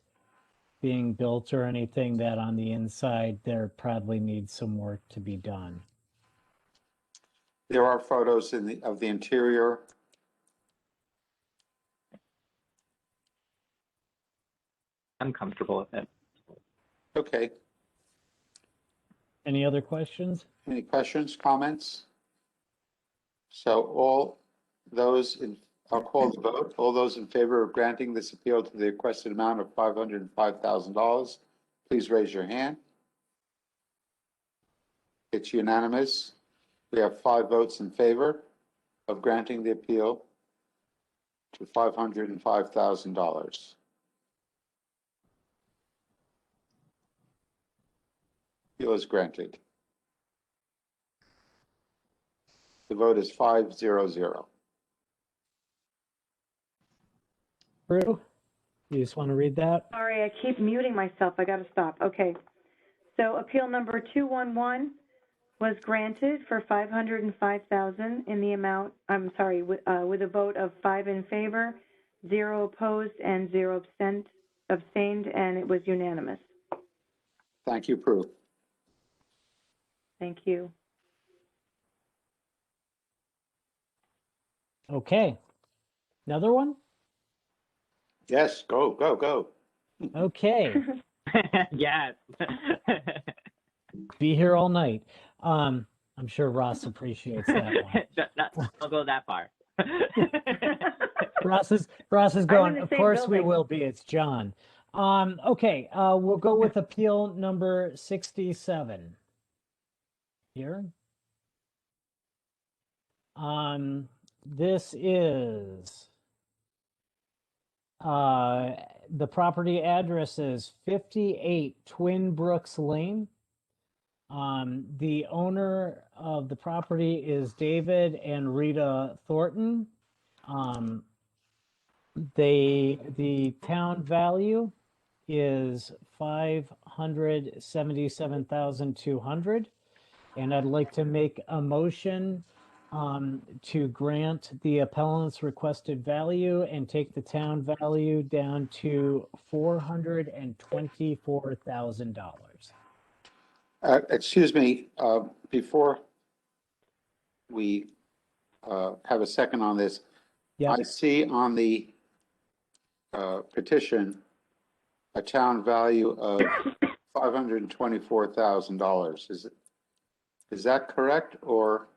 being built or anything, that on the inside there probably needs some work to be done. There are photos of the interior. I'm comfortable with it. Okay. Any other questions? Any questions, comments? So all those I'll call the vote. All those in favor of granting this appeal to the requested amount of $505,000, please raise your hand. It's unanimous. We have 5 votes in favor of granting the appeal to $505,000. Appeal is granted. The vote is 5-0-0. Drew, you just want to read that? Sorry, I keep muting myself. I got to stop. Okay. So appeal number 211 was granted for $505,000 in the amount, I'm sorry, with a vote of 5 in favor, 0 opposed, and 0 abstained, and it was unanimous. Thank you, Prue. Thank you. Okay. Another one? Yes, go, go, go. Okay. Yes. Be here all night. I'm sure Ross appreciates that one. I'll go that far. Ross is in going, the of same course we building. will be. It's John. Okay, we'll go with appeal number 67. Here. This is the property address is 58 Twin Brooks Lane. The owner of the property is David and Rita Thornton. The town value is $577,200, and I'd like to make a motion to grant the appellant's requested value and take the town value down to $424,000. Excuse me, before we have a second on this, Yep. I see on the petition a town value of $524,000. Is that correct, or?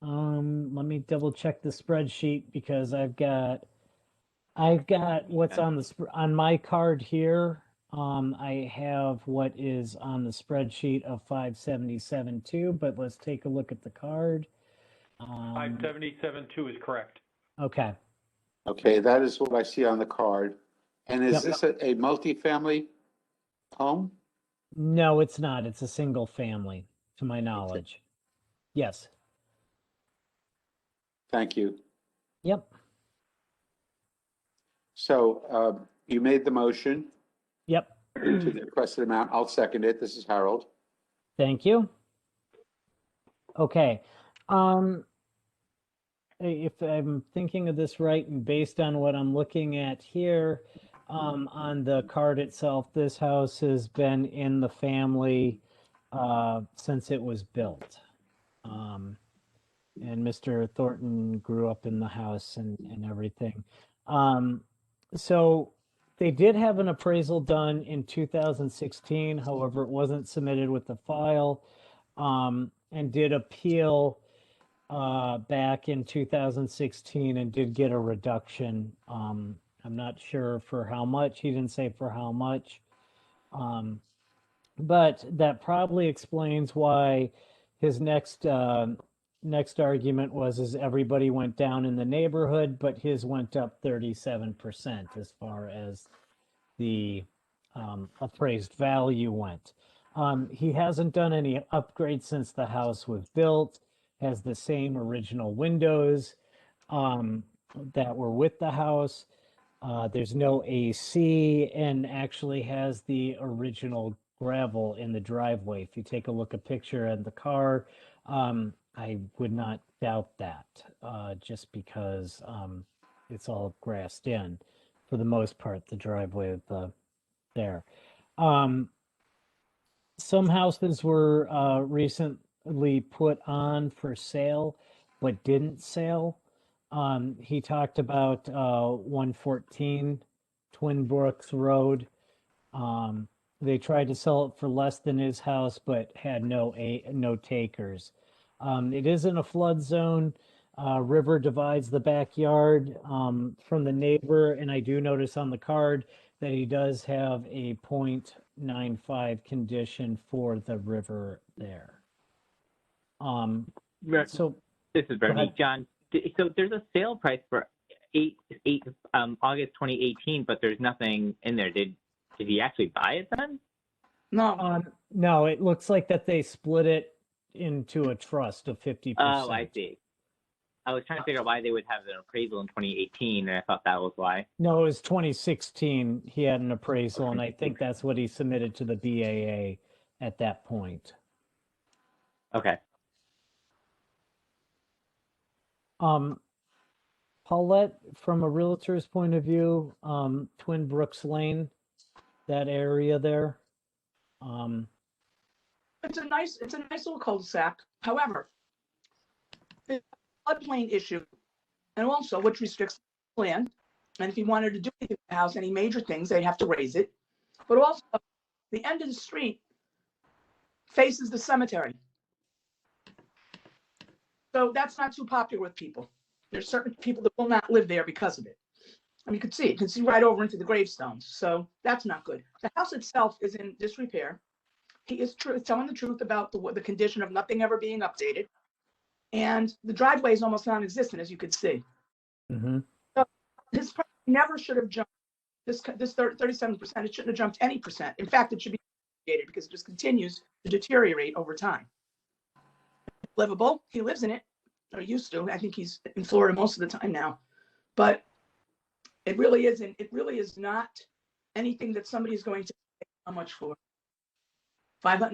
Let me double check the spreadsheet, because I've got what's on my card here. I have what is on the spreadsheet of 577.2, but let's take a look at the card. 577.2 is correct. Okay. Okay, that is what I see on the card. And is Yep. this a multifamily home? No, it's not. It's a single family, to my knowledge. Yes. Thank you. Yep. So you made the motion Yep. to the requested amount. I'll second it. This is Harold. Thank you. Okay. If I'm thinking of this right, and based on what I'm looking at here, on the card itself, this house has been in the family since it was built. And Mr. Thornton grew up in the house and everything. So they did have an appraisal done in 2016. However, it wasn't submitted with the file, and did appeal back in 2016 and did get a reduction. I'm not sure for how much. He didn't say for how much. But that probably explains why his next argument was everybody went down in the neighborhood, but his went up 37% as far as the appraised value went. He hasn't done any upgrades since the house was built, has the same original windows that were with the house. There's no AC, and actually has the original gravel in the driveway. If you take a look at a picture of the car, I would not doubt that, just because it's all grassed in for the most part, the driveway there. Some houses were recently put on for sale, but didn't sell. He talked about 114 Twin Brooks Road. They tried to sell it for less than his house, but had no takers. It is in a flood zone. River divides the backyard from the neighbor, and I do notice on the card that he does have a 0.95 condition for the river there. So this is Bernie. John, so there's a sale price for August 2018, but there's nothing in there. Did he actually buy it then? No. No, it looks like that they split it into a trust of 50%. Oh, I see. I was trying to figure out why they would have an appraisal in 2018, and I thought that was why. No, it was 2016. He had an appraisal, and I think that's what he submitted to the BAA at that point. Okay. Paulette, from a realtor's point of view, Twin Brooks Lane, that area there. It's a nice little cul-de-sac. However, the floodplain issue, and also which restricts the land. And if he wanted to do anything with the house, any major things, they'd have to raise it. But also, the end of the street faces the cemetery. So that's not too popular with people. There's certain people that will not live there because of it. I mean, you can see right over into the gravestones. So that's not good. The house itself is in disrepair. He is telling the truth about the condition of nothing ever being updated. And the driveway is almost non-existent, as you could see. Mm-hmm. So his price never should have jumped this 37%. It shouldn't have jumped any percent. In fact, it should be mitigated because it just continues to deteriorate over time. Livable. He lives in it, or used to. I think he's in Florida most of the time now. But it really isn't. It really is not anything that somebody's going to pay how much for. 500?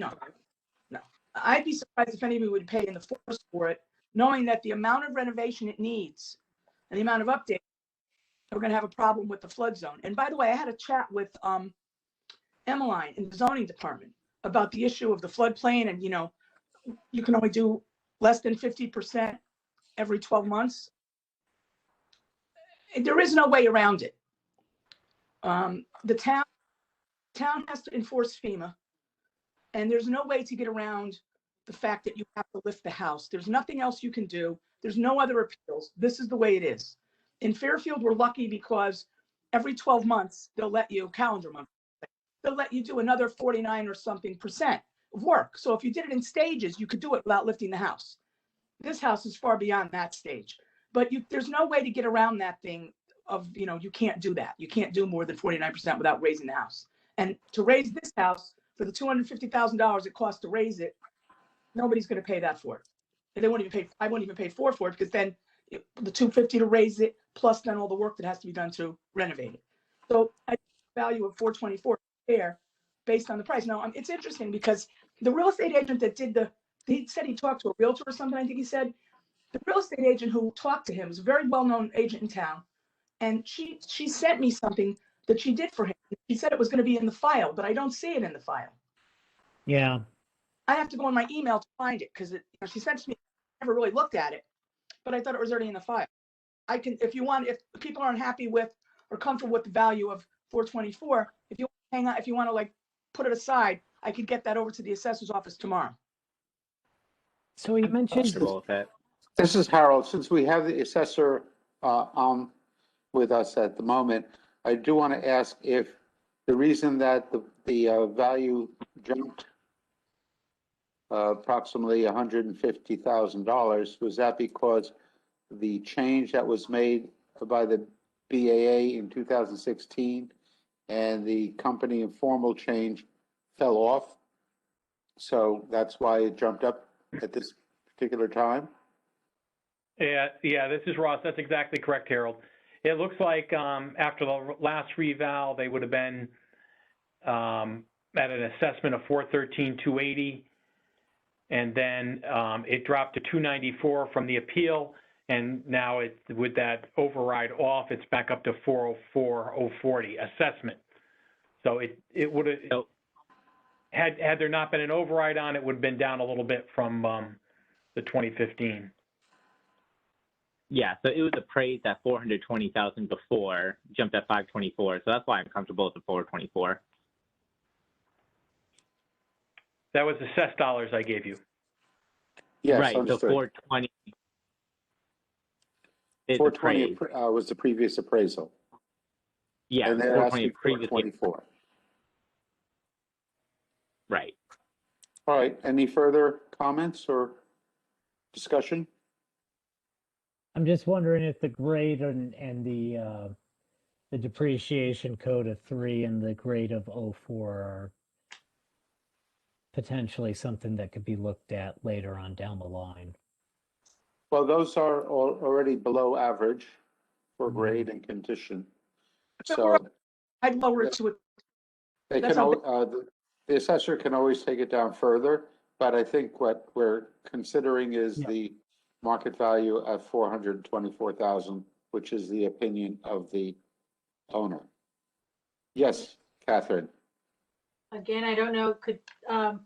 No. I'd be surprised if anybody would pay in the force for it, knowing that the amount of renovation it needs and the amount of update, we're going to have a problem with the flood zone. And by the way, I had a chat with Emmeline in the zoning department about the issue of the floodplain, and you can only do less than 50% every 12 months. There is no way around it. The town has to enforce FEMA, and there's no way to get around the fact that you have to lift the house. There's nothing else you can do. There's no other appeals. This is the way it is. In Fairfield, we're lucky because every 12 months, they'll let you, calendar month, they'll let you do another 49 or something percent of work. So if you did it in stages, you could do it without lifting the house. This house is far beyond that stage. But there's no way to get around that thing you can't do that. You can't do more than 49% without raising the house. And to raise this house for the $250,000 it costs to raise it, nobody's going to pay that for it. And they won't even pay. I won't even pay for it because then the $250 to raise it plus then all the work that has to be done to renovate it. So I think the value of $424 fair based on the price. Now it's interesting because the real estate agent that he said he talked to a realtor or something. I think he said the real estate agent who talked to him is a very well-known agent in town, and she sent me something that she did for him. She said it was going to be in the file, but I don't see it in the file. Yeah. I have to go in my email to find it because she sent it to me. I never really looked at it, but I thought it was already in the file. I can, if people aren't happy with or comfortable with the value of $424, if you hang on, if you want to like put it aside, I could get that over to the assessor's office tomorrow. So you mentioned, Comfortable with it. This is Harold. Since we have the assessor on with us at the moment, I do want to ask if the reason that the value jumped approximately $150,000, was that because the change that was made by the BAA in 2016 and the company informal change fell off? So that's why it jumped up at this particular time? Yeah, this is Ross. That's exactly correct, Harold. It looks like after the last reval, they would have been at an assessment of $413,280, and then it dropped to $294 from the appeal, and now with that override off, it's back up to $404,040 assessment. So it would have had there not been an override on, it would have been down a little bit from the 2015. Yeah, so it was appraised at $420,000 before, jumped at $524, so that's why I'm comfortable with the $424. That was assessed dollars I gave you. Yes, right, understood. so 420 is 420 appraised. was the previous appraisal. Yeah, And they're 420 asking previously. 424. Right. All right, any further comments or discussion? I'm just wondering if the grade and the depreciation code of 3 and the grade of 04 are potentially something that could be looked at later on down the line. Well, those are already below average for grade and condition. So I'd lower it to it. they That's can, how the assessor can always take it down further, but I think what we're considering is the market value at $424,000, which is the opinion of the owner. Yes, Catherine. Again, I don't know,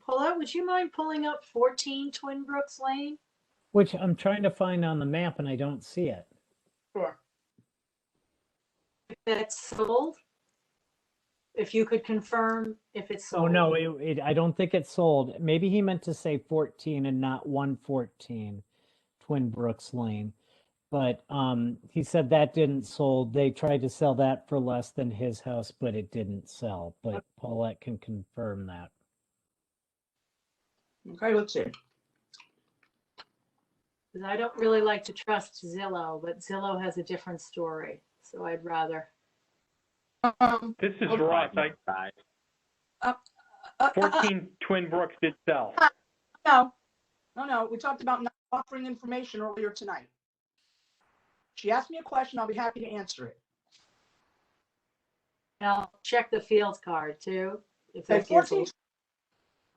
Paulette, would you mind pulling up 14 Twin Brooks Lane? Which I'm trying to find on the map and I don't see it. Sure. If that's sold? If you could confirm if it's sold. Oh, no, I don't think it's sold. Maybe he meant to say 14 and not 114 Twin Brooks Lane. But he said that didn't sold. They tried to sell that for less than his house, but it didn't sell. But Paulette can confirm that. Okay, let's see. 'Cause I don't really like to trust Zillow, but Zillow has a different story, so I'd rather. This is Ross. 14 Twin Brooks did sell. No. We talked about not offering information earlier tonight. She asked me a question. I'll be happy to answer it. I'll check the field card too. If Okay, that gives 14,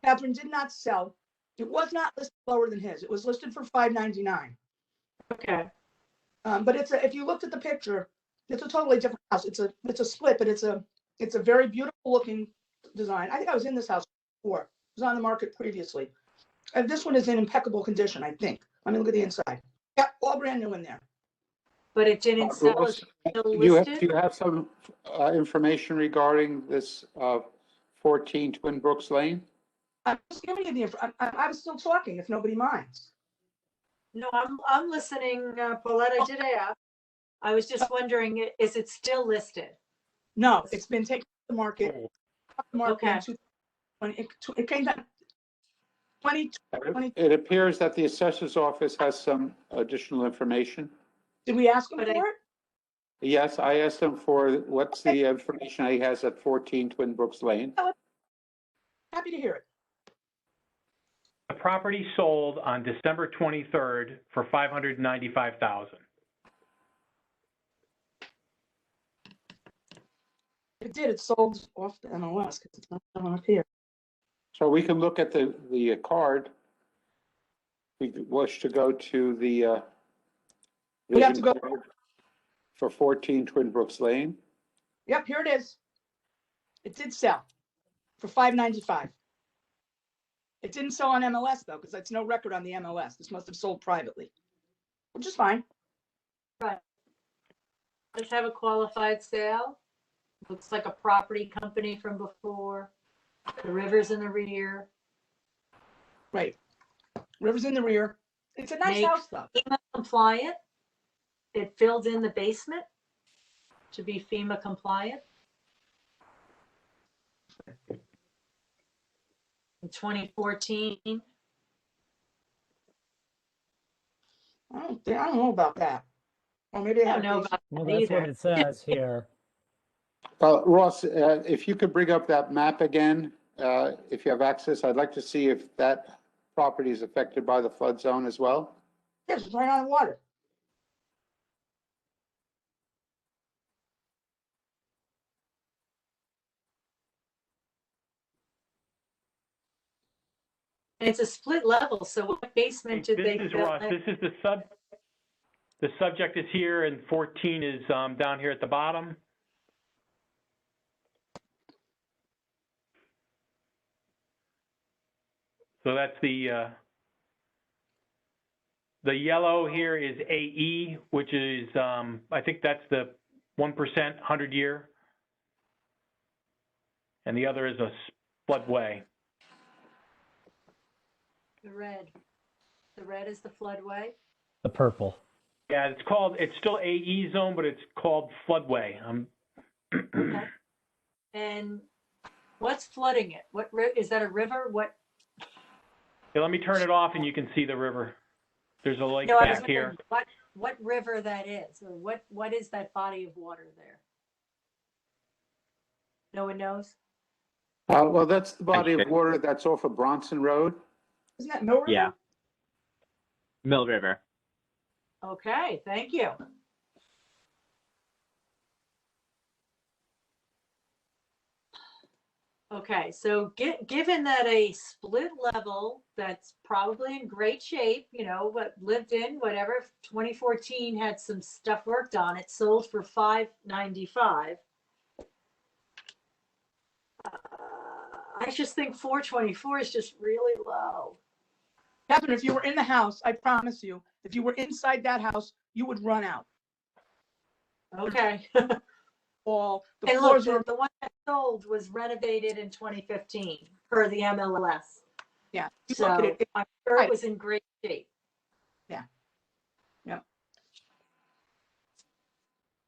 Catherine did not sell. It was not listed lower than his. It was listed for $599. Okay. But if you looked at the picture, it's a totally different house. It's a split, but it's a very beautiful looking design. I think I was in this house before. It was on the market previously. And this one is in impeccable condition, I think. Let me look at the inside. Yeah, all brand new in there. But it didn't sell. Rose, It's still do you listed? have some information regarding this 14 Twin Brooks Lane? I'm just giving you the info. I was still talking, if nobody minds. No, I'm listening, Paulette. I did ask. I was just wondering, is it still listed? No, it's been taken off the market. Okay. It came down 2020. It appears that the assessor's office has some additional information. Did we ask them But for it? Yes, I asked him for what's the information he has at 14 Twin Brooks Lane. Happy to hear it. The property sold on December 23rd for $595,000. It did, it sold off the MLS because it's not showing up here. So we can look at the card. We wish to go to the We have to vision go- card for 14 Twin Brooks Lane. Yep, here it is. It did sell for $595. It didn't sell on MLS though, because that's no record on the MLS. This must have sold privately, which is fine. Let's have a qualified sale. Looks like a property company from before. The river's in the rear. Right. River's in the rear. It's a nice Make- house though. FEMA compliant. It filled in the basement to be FEMA compliant. In 2014. I don't know about that. Or maybe I I don't know about Well, that that's what either. it says here. Ross, if you could bring up that map again, if you have access, I'd like to see if that property is affected by the flood zone as well. Yes, it's right on the water. And it's a split level, so what basement did they This is fill Ross. in? This is the subject is here and 14 is down here at the bottom. So that's the yellow here is AE, which is, I think that's the 1% 100-year. And the other is a floodway. The red. The red is the floodway. The purple. Yeah, it's still AE zone, but it's called floodway. Okay. And what's flooding it? Is that a river? What? Yeah, let me turn it off and you can see the river. There's a lake No, I was back here. wondering what river that is, or what is that body of water there? No one knows? Well, that's the body of water that's off of Bronson Road. Isn't that Mill River? Yeah. Mill River. Okay, thank you. Okay, so given that a split level that's probably in great shape, what lived in, whatever, 2014 had some stuff worked on it, sold for $595. I just think 424 is just really low. Catherine, if you were in the house, I promise you, if you were inside that house, you would run out. Okay. All the And look, floors were, the one that sold was renovated in 2015 per the MLS. yeah. You So look at it, I'm sure right. it was in great shape.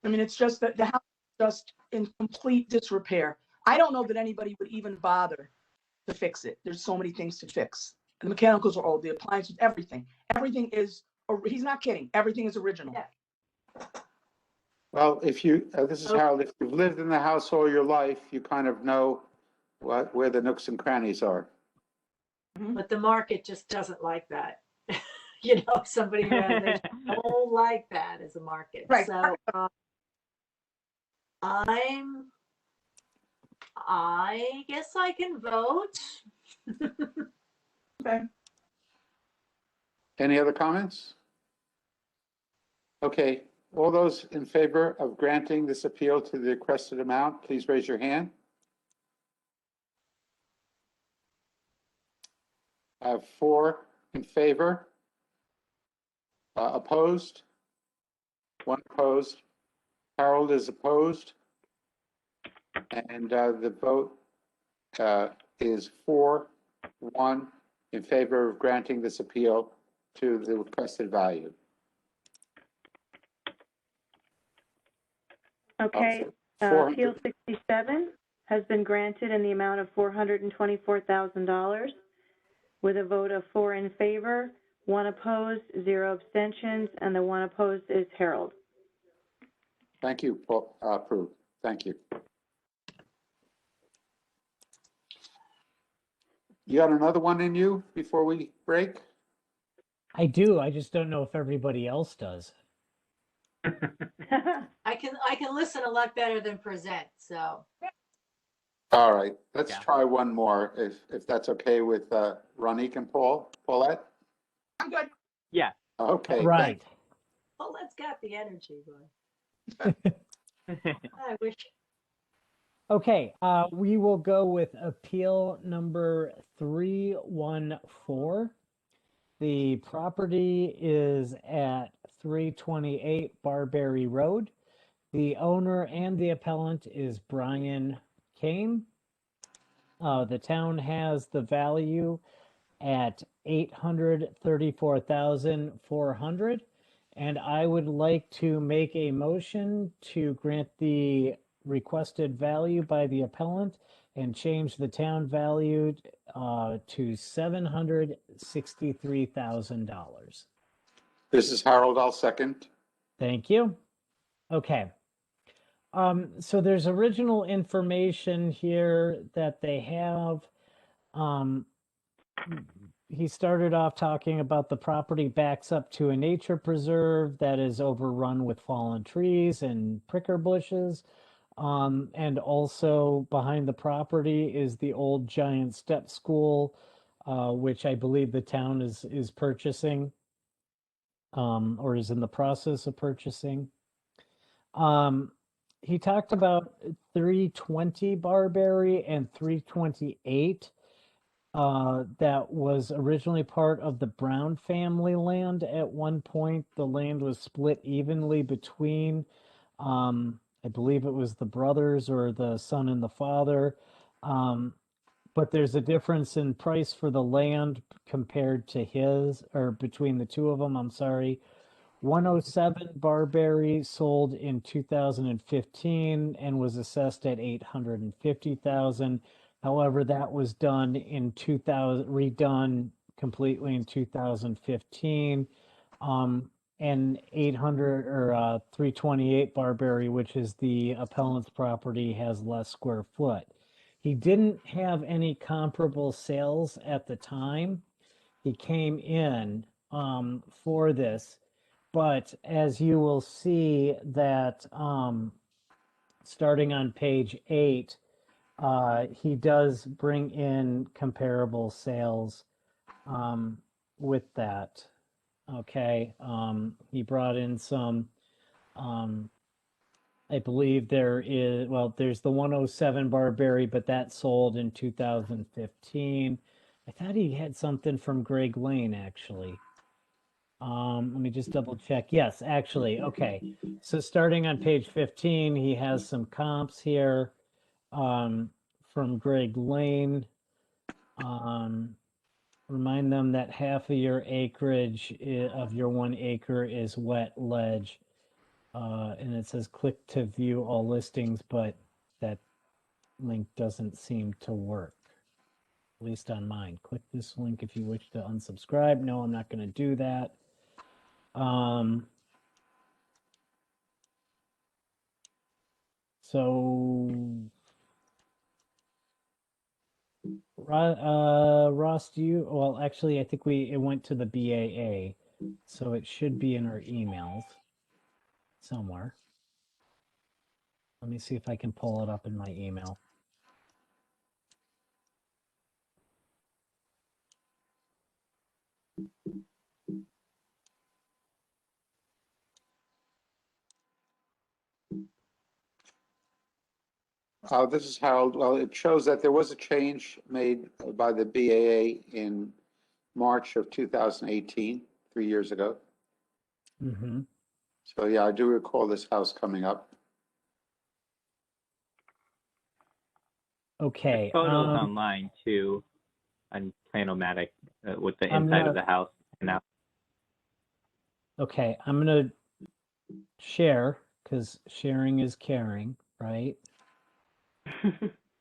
I mean, it's just that the house is just in complete disrepair. I don't know that anybody would even bother to fix it. There's so many things to fix. The mechanicals are old, the appliances, everything. Everything is, he's not kidding. Everything is original. Yeah. Well, if you, this is Harold, if you've lived in the house all your life, you kind of know where the nooks and crannies are. But the market just doesn't like that. Somebody they don't like that as a market. Right. So I guess I can vote. Okay. Any other comments? Okay, all those in favor of granting this appeal to the requested amount, please raise your hand. I have 4 in favor. Opposed? 1 opposed. Harold is opposed. And the vote is 4-1 in favor of granting this appeal to the requested value. Okay, Appeal 67 has been granted in the amount of $424,000 with a vote of 4 in favor, 1 opposed, 0 abstentions, and the 1 opposed is Harold. Thank you, Paul, approved. Thank you. You got another one in you before we break? I do. I just don't know if everybody else does. I can listen a lot better than present, so. All right, let's Yeah. try one more, if that's okay with Ronique and Paulette? I'm good. Yeah. Okay. Right. Well, let's get the energy, boy. I wish. Okay, we will go with appeal number 314. The property is at 328 Barberry Road. The owner and the appellant is Brian Kane. The town has the value at $834,400. And I would like to make a motion to grant the requested value by the appellant and change the town value to $763,000. This is Harold, I'll second. Thank you. Okay. So there's original information here that they have. He started off talking about the property backs up to a nature preserve that is overrun with fallen trees and pricker bushes. And also behind the property is the old giant step school, which I believe the town is purchasing, or is in the process of purchasing. He talked about 320 Barberry and 328. That was originally part of the Brown family land at one point. The land was split evenly between, I believe it was the brothers or the son and the father. But there's a difference in price for the land compared to his, or between the two of them, I'm sorry. 107 Barberry sold in 2015 and was assessed at 850,000. However, that was done in redone completely in 2015. And 800 or 328 Barberry, which is the appellant's property, has less square foot. He didn't have any comparable sales at the time he came in for this. But as you will see that starting on page 8, he does bring in comparable sales with that. Okay. He brought in some, I believe there's the 107 Barberry, but that sold in 2015. I thought he had something from Greg Lane, actually. Let me just double check. Yes, actually. Okay. So starting on page 15, he has some comps here from Greg Lane. Remind them that half of your acreage of your 1 acre is wet ledge. And it says click to view all listings, but that link doesn't seem to work, at least on mine. Click this link if you wish to unsubscribe. No, I'm not going to do that. So Ross, well, actually, I think it went to the BAA, so it should be in our emails somewhere. Let me see if I can pull it up in my email. This is Harold. Well, it shows that there was a change made by the BAA in March of 2018, 3 years ago. Mm-hmm. So yeah, I do recall this house coming up. Okay. Photos online too, on Planomatic with the inside of the house. Now. Okay, I'm gonna share because sharing is caring, right?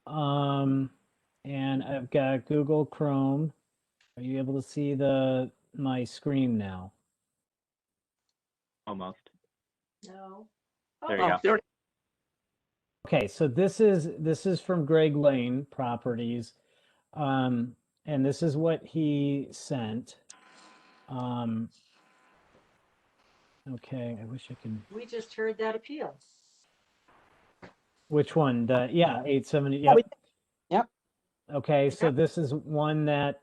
And I've got Google Chrome. Are you able to see my screen now? Almost. No. There you go. There it Okay, so this is from Greg Lane Properties. And this is what he sent. Okay, I wish I can. We just heard that appeal. Which one? Yeah, 870. Oh, Yep. Yep. Okay, so this is one that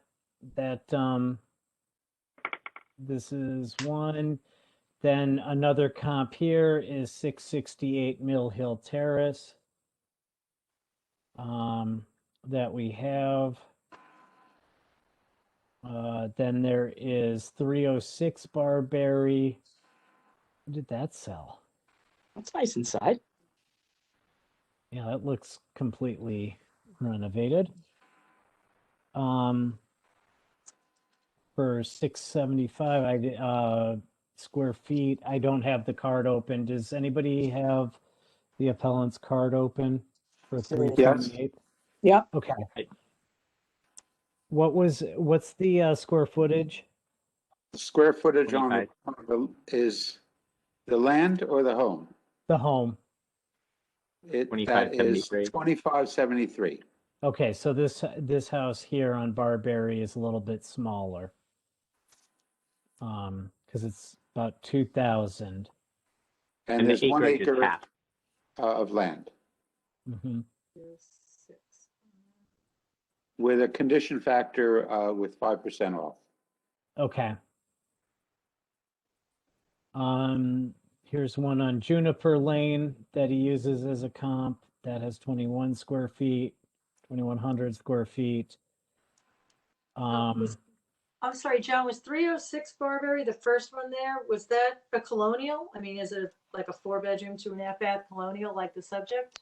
this is one. Then another comp here is 668 Mill Hill Terrace. That we have. Then there is 306 Barberry. What did that sell? That's nice inside. Yeah, that looks completely renovated. For 675 square feet, I don't have the card open. Does anybody have the appellant's card open for 328? Yep. Okay. What's the square footage? The square footage on 25. is the land or the home? The home. That is 2573. 2573. Okay, so this house here on Barberry is a little bit smaller. Because it's about 2,000. And And there's the 1 acreage is acre half. of land Mm-hmm. with a condition factor with 5% off. Okay. Here's one on Juniper Lane that he uses as a comp that has 21 square feet, 2,100 square feet. I'm sorry, John, was 306 Barberry the first one there? Was that a colonial? I mean, is it like a 4-bedroom, 2.5 bath colonial like the subject?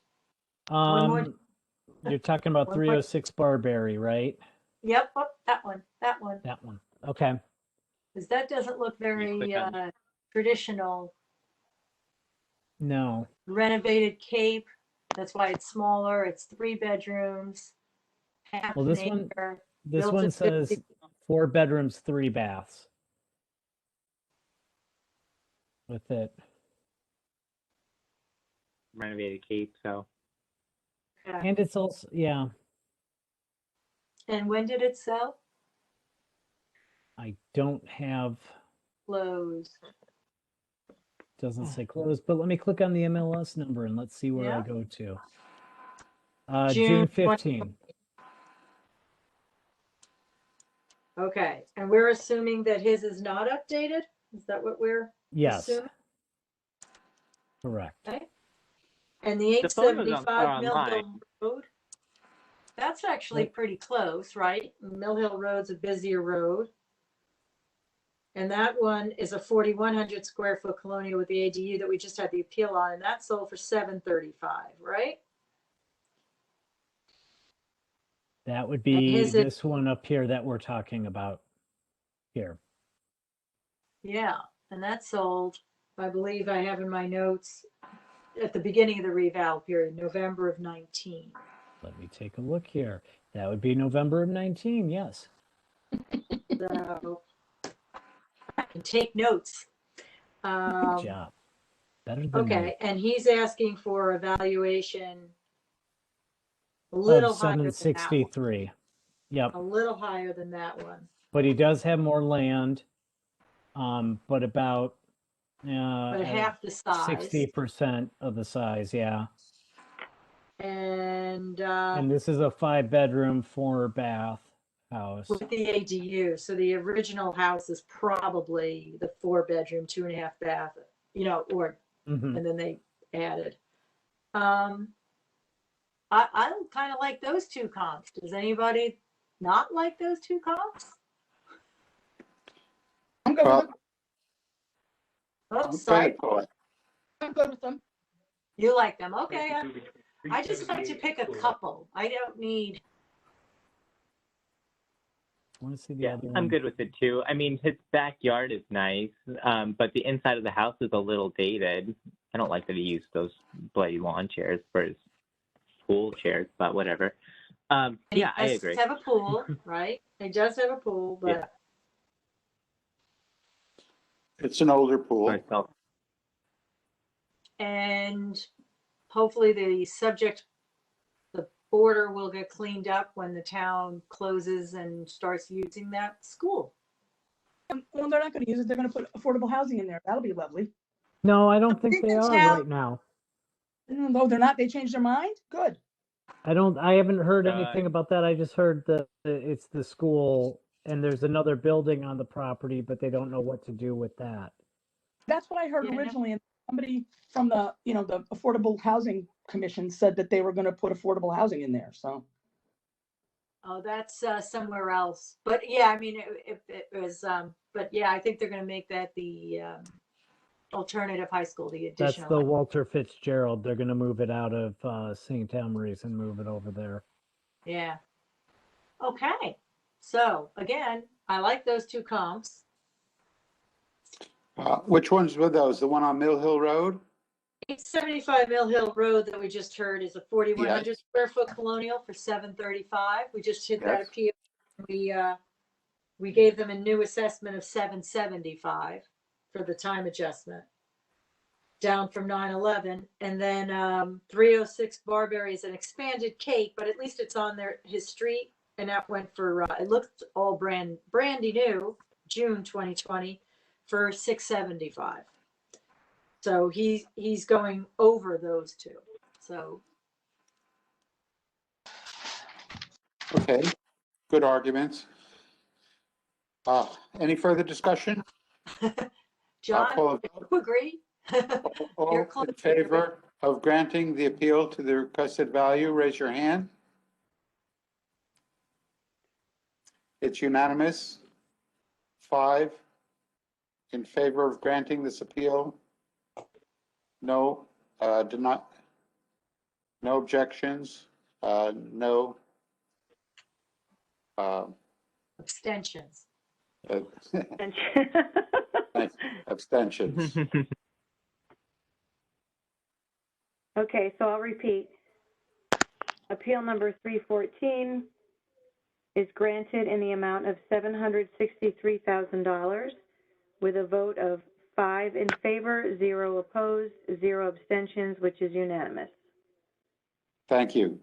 One more. You're talking about One more. 306 Barberry, right? Yep, oh, that one. That one. Okay. Because that doesn't look very traditional. No. Renovated Cape. That's why it's smaller. It's 3 bedrooms. Half Well, an this one acre. this built one at says 50 4 bedrooms, 3 baths. With it. Renovated Cape, so. And it's also, yeah, And when did it sell? I don't have, Closed. doesn't say closed, but let me click on the MLS number and let's see where I Yeah. go to. June June 15. Okay, and we're assuming that his is not updated? Is that what we're Yes, assuming? correct. Okay. And the The photos 875 Mill online. Hill Road? That's actually pretty close, right? Mill Hill Road's a busier road. And that one is a 4,100 square foot colonial with the ADU that we just had the appeal on, and that sold for 735, right? That would And be his is- this one up here that we're talking about here. Yeah, and that sold, I believe I have in my notes, at the beginning of the reval period, November of 19. Let me take a look here. That would be November of 19, yes. So I can take notes. Good job. Better than me. Okay, and he's asking for a valuation a Of little higher than that one. 763. Yep. A little higher than that one. But he does have more land, but about But half the size. 60% of the size, yeah. And And this is a 5-bedroom, 4-bath house. with the ADU, so the original house is probably the 4-bedroom, 2.5 bath, or, Mhm. and then they added. I kind of like those two comps. Does anybody not like those two comps? I'm good Well, with them. Oops, Go sorry. ahead, Paul. I'm good with them. You like them, okay. I just like to pick a couple. I don't need, I want to see the Yeah, other I'm one. good with it too. I mean, his backyard is nice, but the inside of the house is a little dated. I don't like that he used those bloody lawn chairs for his pool chairs, but whatever. Yeah, I does agree. have a pool, right? It does have a pool, but Yeah. It's an older pool. Myself. And hopefully the border will get cleaned up when the town closes and starts using that school. Well, they're not gonna use it. They're gonna put affordable housing in there. That'll be lovely. No, I don't think think they the are town- right now. No, they're not. They changed their mind? Good. I haven't heard Uh, anything about that. I just heard that it's the school and there's another building on the property, but they don't know what to do with that. That's what I heard Yeah. originally. And somebody from the Affordable Housing Commission said that they were gonna put affordable housing in there, so. Oh, that's somewhere else. But yeah, I mean, it was, but yeah, I think they're gonna make that the alternative high school, the That's additional. the Walter Fitzgerald. They're going to move it out of St. Mary's and move it over there. Yeah. Okay. So again, I like those two comps. Which ones were those? The one on Mill Hill Road? 875 Mill Hill Road that we just heard is a 4,100 Yes. square foot colonial for 735. We just hit that Yes. appeal. We gave them a new assessment of 775 for the time adjustment, down from 911. And then 306 Barberry is an expanded Cape, but at least it's on his street, and that went for it looked all brandy new, June 2020, for 675. So he's going over those two. So Okay, good arguments. Any further discussion? John, call a do you agree? All You're close. in favor of granting the appeal to the requested value, raise your hand. It's unanimous. 5 in favor of granting this appeal. No, no objections, no Abstentions. abstentions. Okay, so I'll repeat. Appeal number 314 is granted in the amount of $763,000 with a vote of 5 in favor, 0 opposed, 0 abstentions, which is unanimous. Thank you.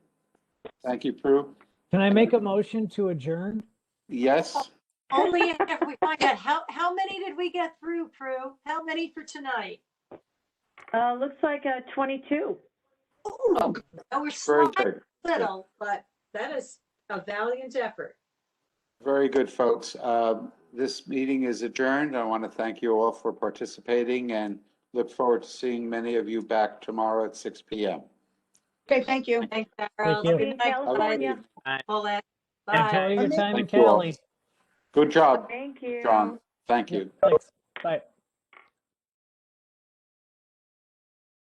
Thank you, Prue. Can I make a motion to adjourn? Yes, Only if we find out how many did we get through, Prue? How many for tonight? Looks like 22. Oh, we're very small, good. little, but that is a valiant effort. Very good, folks. This meeting is adjourned. I want to thank you all for participating and look forward to seeing many of you back tomorrow at 6 p.m. Okay, thank you. Thanks, Carol. you. Good night, California. Paulette. Enjoy Bye. your time in Thank you all. Cali. Good job, Thank you. John. Thank you. Thanks. Bye.